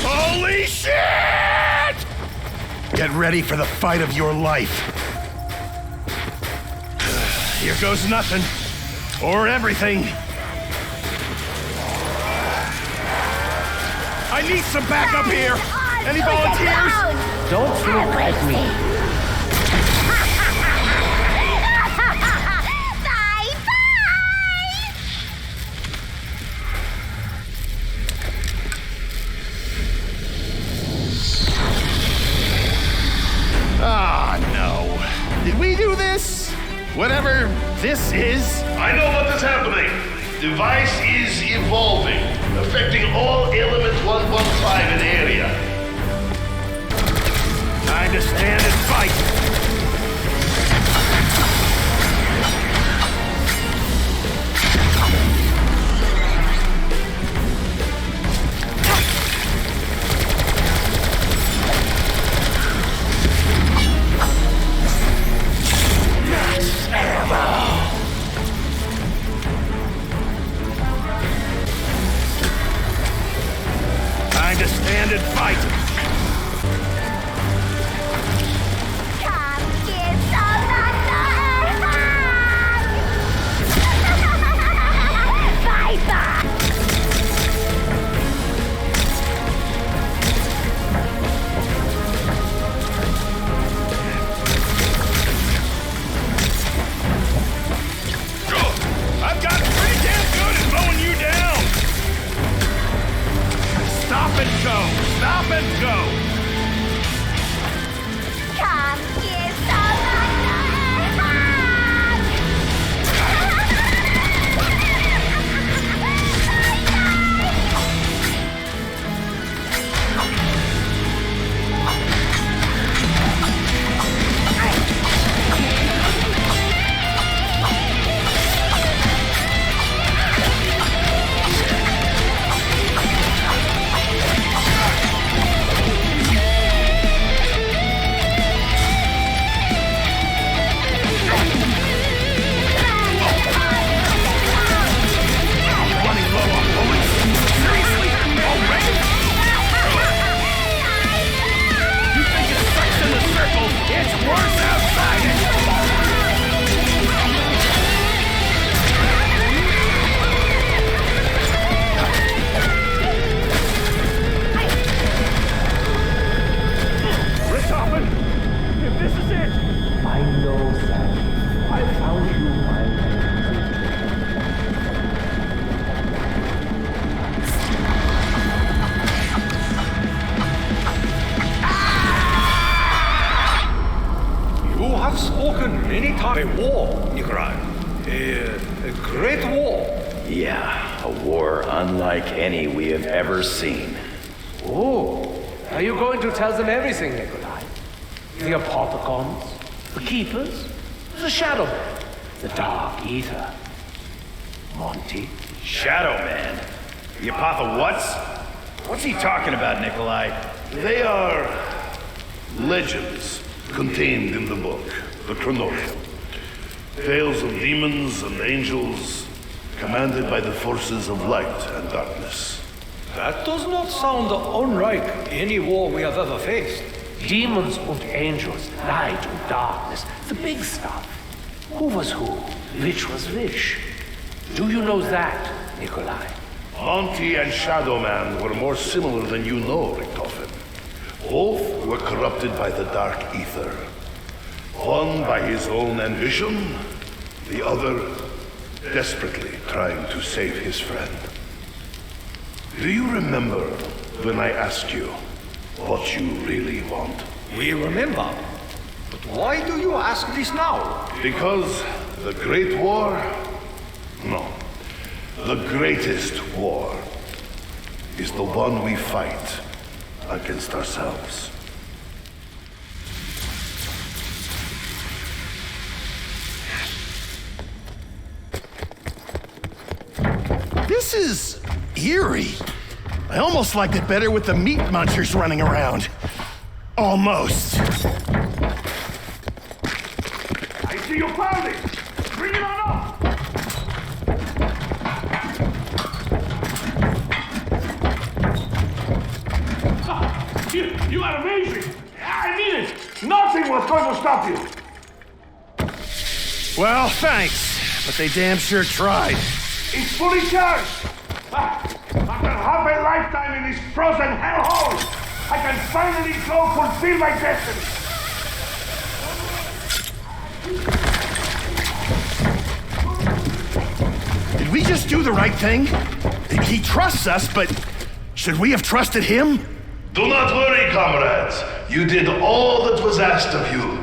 S5: Holy shit! Get ready for the fight of your life. Here goes nothing. Or everything. I need some backup here. Any volunteers?
S1: Don't look at me.
S5: Ah, no. Did we do this? Whatever this is.
S4: I know what is happening. Device is evolving, affecting all element 115 in area.
S5: Time to stand and fight. Time to stand and fight. I've gotten pretty damn good at mowing you down. Stop
S4: and go! Stop and go!
S2: Come here, someone!
S5: Seen.
S1: Oh, are you going to tell them everything, Nikolai? The Apothecons, the Keepers, the Shadow Man, the Dark Aether, Monty?
S5: Shadow Man? The Apothe-whats? What's he talking about, Nikolai?
S4: They are legends contained in the book, the Chronorium. Tales of demons and angels commanded by the forces of light and darkness.
S7: That does not sound unlike any war we have ever faced.
S1: Demons and angels, light and darkness, the big stuff. Who was who? Which was which? Do you know that, Nikolai?
S4: Monty and Shadow Man were more similar than you know, Richtofen. Both were corrupted by the Dark Aether. One by his own ambition, the other desperately trying to save his friend. Do you remember when I asked you what you really want?
S7: We remember. But why do you ask this now?
S4: Because the Great War? No. The greatest war is the one we fight against ourselves.
S19: This is eerie. I almost liked it better with the meat munchers running around. Almost.
S4: I see you found it! Bring it on up! You are amazing! I mean it! Nothing was going to stop you!
S19: Well, thanks. But they damn sure tried.
S4: It's fully charged! After half a lifetime in this frozen hellhole, I can finally go fulfill my destiny!
S19: Did we just do the right thing? He trusts us, but should we have trusted him?
S20: Do not worry, comrades. You did all that was asked of you.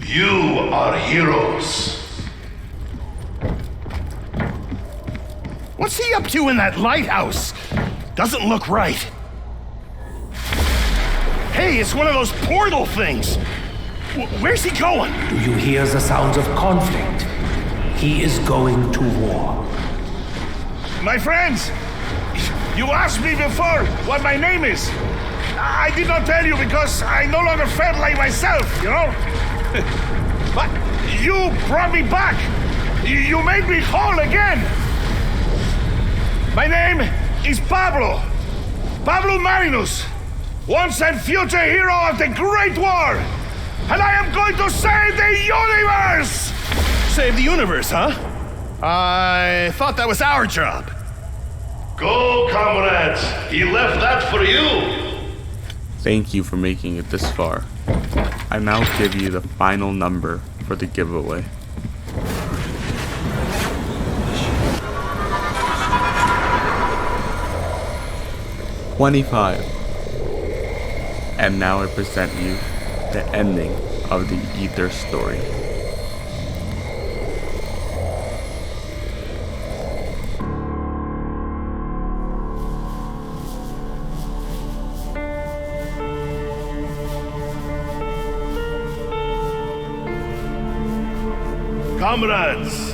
S20: You are heroes.
S19: What's he up to in that lighthouse? Doesn't look right. Hey, it's one of those portal things. Where's he going?
S1: Do you hear the sounds of conflict? He is going to war.
S4: My friends, you asked me before what my name is. I did not tell you because I no longer felt like myself, you know? But you brought me back. You made me whole again. My name is Pablo. Pablo Marinus. Once and future hero of the Great War. And I am going to save the universe!
S19: Save the universe, huh? I thought that was our job.
S20: Go, comrades. He left that for you.
S11: Thank you for making it this far. I now give you the final number for the giveaway. 25. And now I present you the ending of the Aether Story.
S20: Comrades,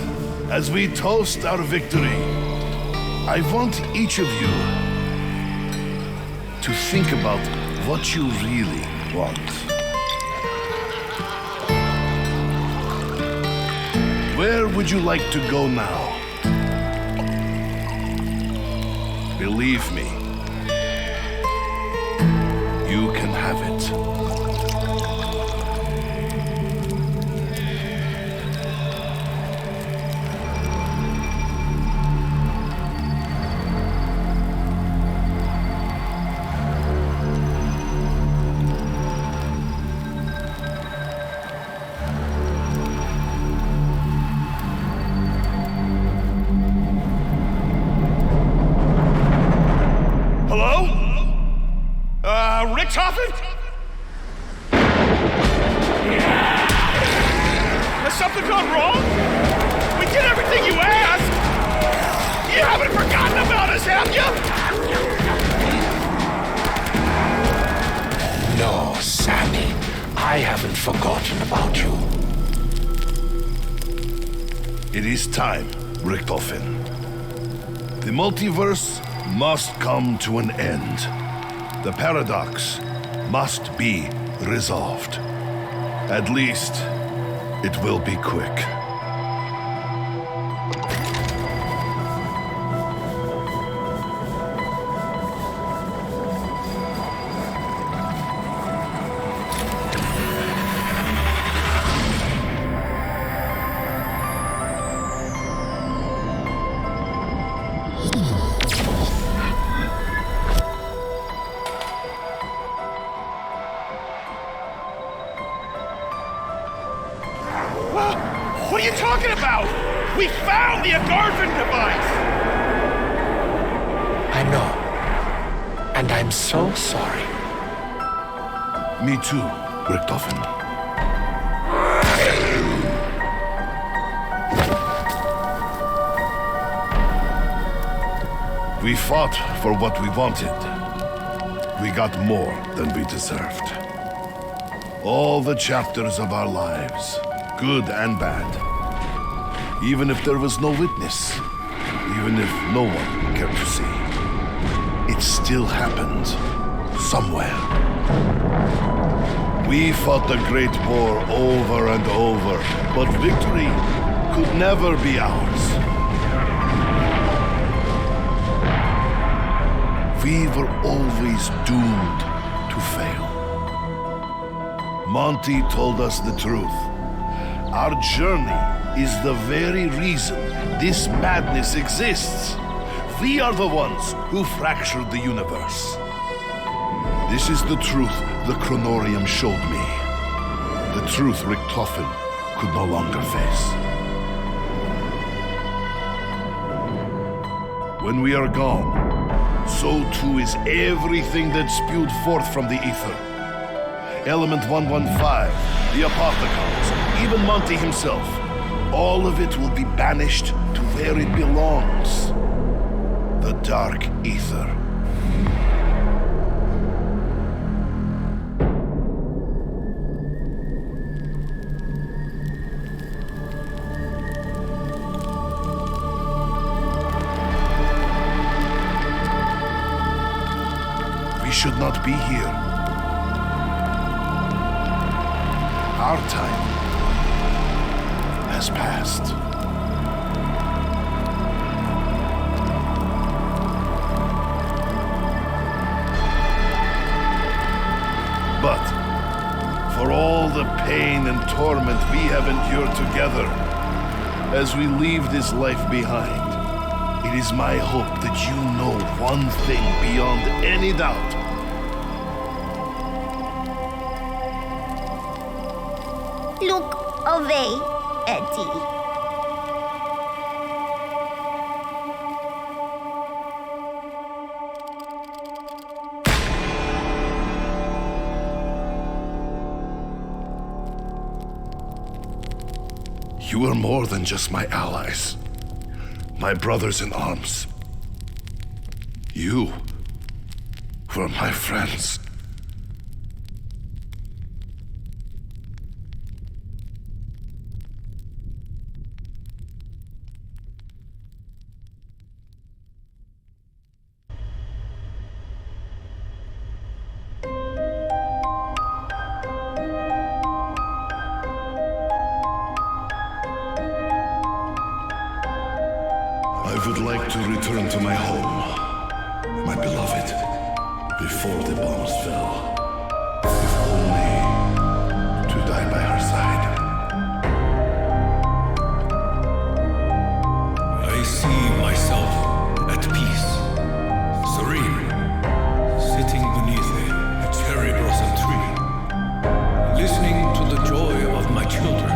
S20: as we toast our victory, I want each of you to think about what you really want. Where would you like to go now? Believe me, you can have it.
S19: Richtofen? Has something gone wrong? We did everything you asked! You haven't forgotten about us, have you?
S15: No, Sammy. I haven't forgotten about you.
S20: It is time, Richtofen. The multiverse must come to an end. The paradox must be resolved. At least, it will be quick.
S19: What are you talking about? We found the Agarvan device!
S15: I know. And I'm so sorry.
S20: Me too, Richtofen. We fought for what we wanted. We got more than we deserved. All the chapters of our lives, good and bad. Even if there was no witness, even if no one cared to see, it still happened somewhere. We fought the Great War over and over, but victory could never be ours. We were always doomed to fail. Monty told us the truth. Our journey is the very reason this madness exists. We are the ones who fractured the universe. This is the truth the Chronorium showed me. The truth Richtofen could no longer face. When we are gone, so too is everything that spewed forth from the ether. Element 115, the Apothecons, even Monty himself. All of it will be banished to where it belongs. The dark ether. We should not be here. Our time has passed. But for all the pain and torment we have endured together, as we leave this life behind, it is my hope that you know one thing beyond any doubt.
S2: Look away, Eddie.
S8: You are more than just my allies. My brothers in arms. You were my friends. I would like to return to my home, my beloved, before the bombs fell. If only to die by her side.
S7: I see myself at peace, serene, sitting beneath a cherry blossom tree, listening to the joy of my children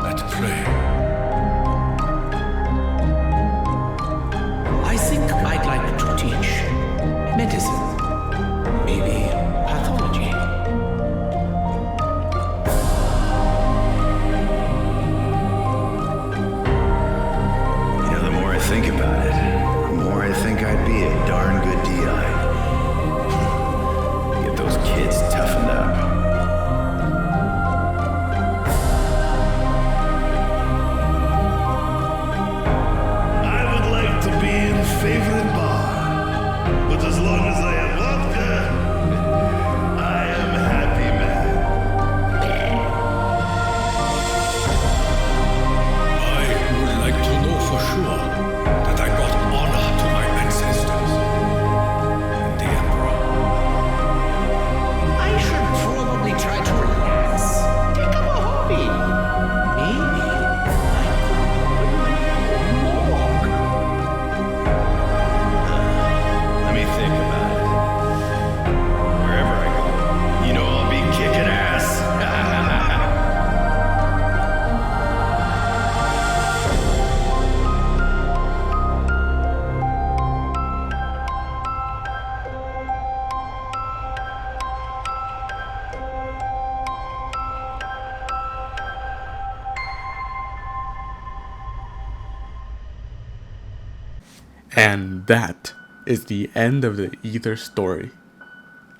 S7: at play.
S3: I think I'd like to teach medicine, maybe pathology.
S5: You know, the more I think about it, the more I think I'd be a darn good DI. Get those kids toughened up.
S20: Favorite bar, but as long as I have vodka, I am a happy man.
S7: I would like to know for sure that I brought honor to my ancestors and the Emperor.
S3: I should probably try to relax. Take up a hobby. Maybe
S5: Let me think about it. Wherever I go, you know I'll be kicking ass.
S11: And that is the end of the Aether story.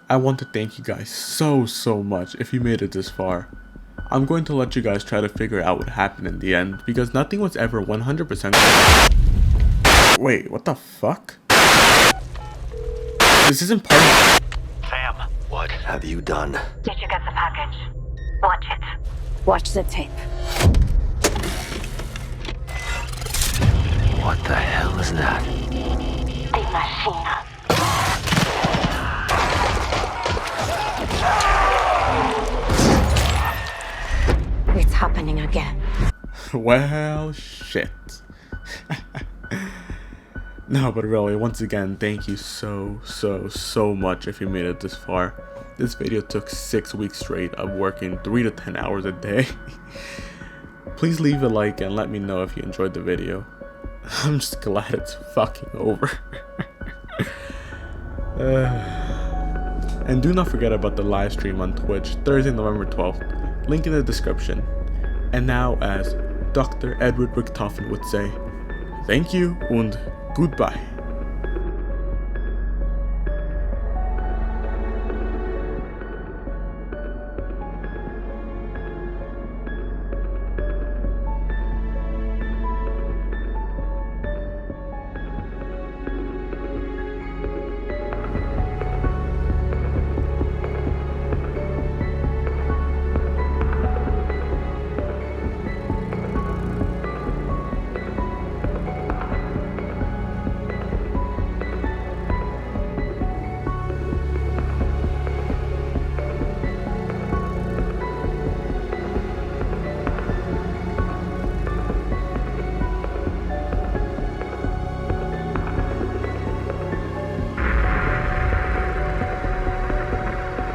S11: I want to thank you guys so much if you made it this far. I'm going to let you guys try to figure out what happened in the end because nothing was ever 100%. Wait, what the fuck? This isn't part of...
S10: Sam, what have you done?
S13: Did you get the package? Watch it. Watch the tape.
S10: What the hell is that?
S13: The machine. It's happening again.
S11: Well, shit. No, but really, once again, thank you so much if you made it this far. This video took 6 weeks straight of working 3 to 10 hours a day. Please leave a like and let me know if you enjoyed the video. I'm just glad it's fucking over. And do not forget about the live stream on Twitch Thursday, November 12th. Link in the description. And now, as Dr. Edward Richtofen would say, thank you and goodbye.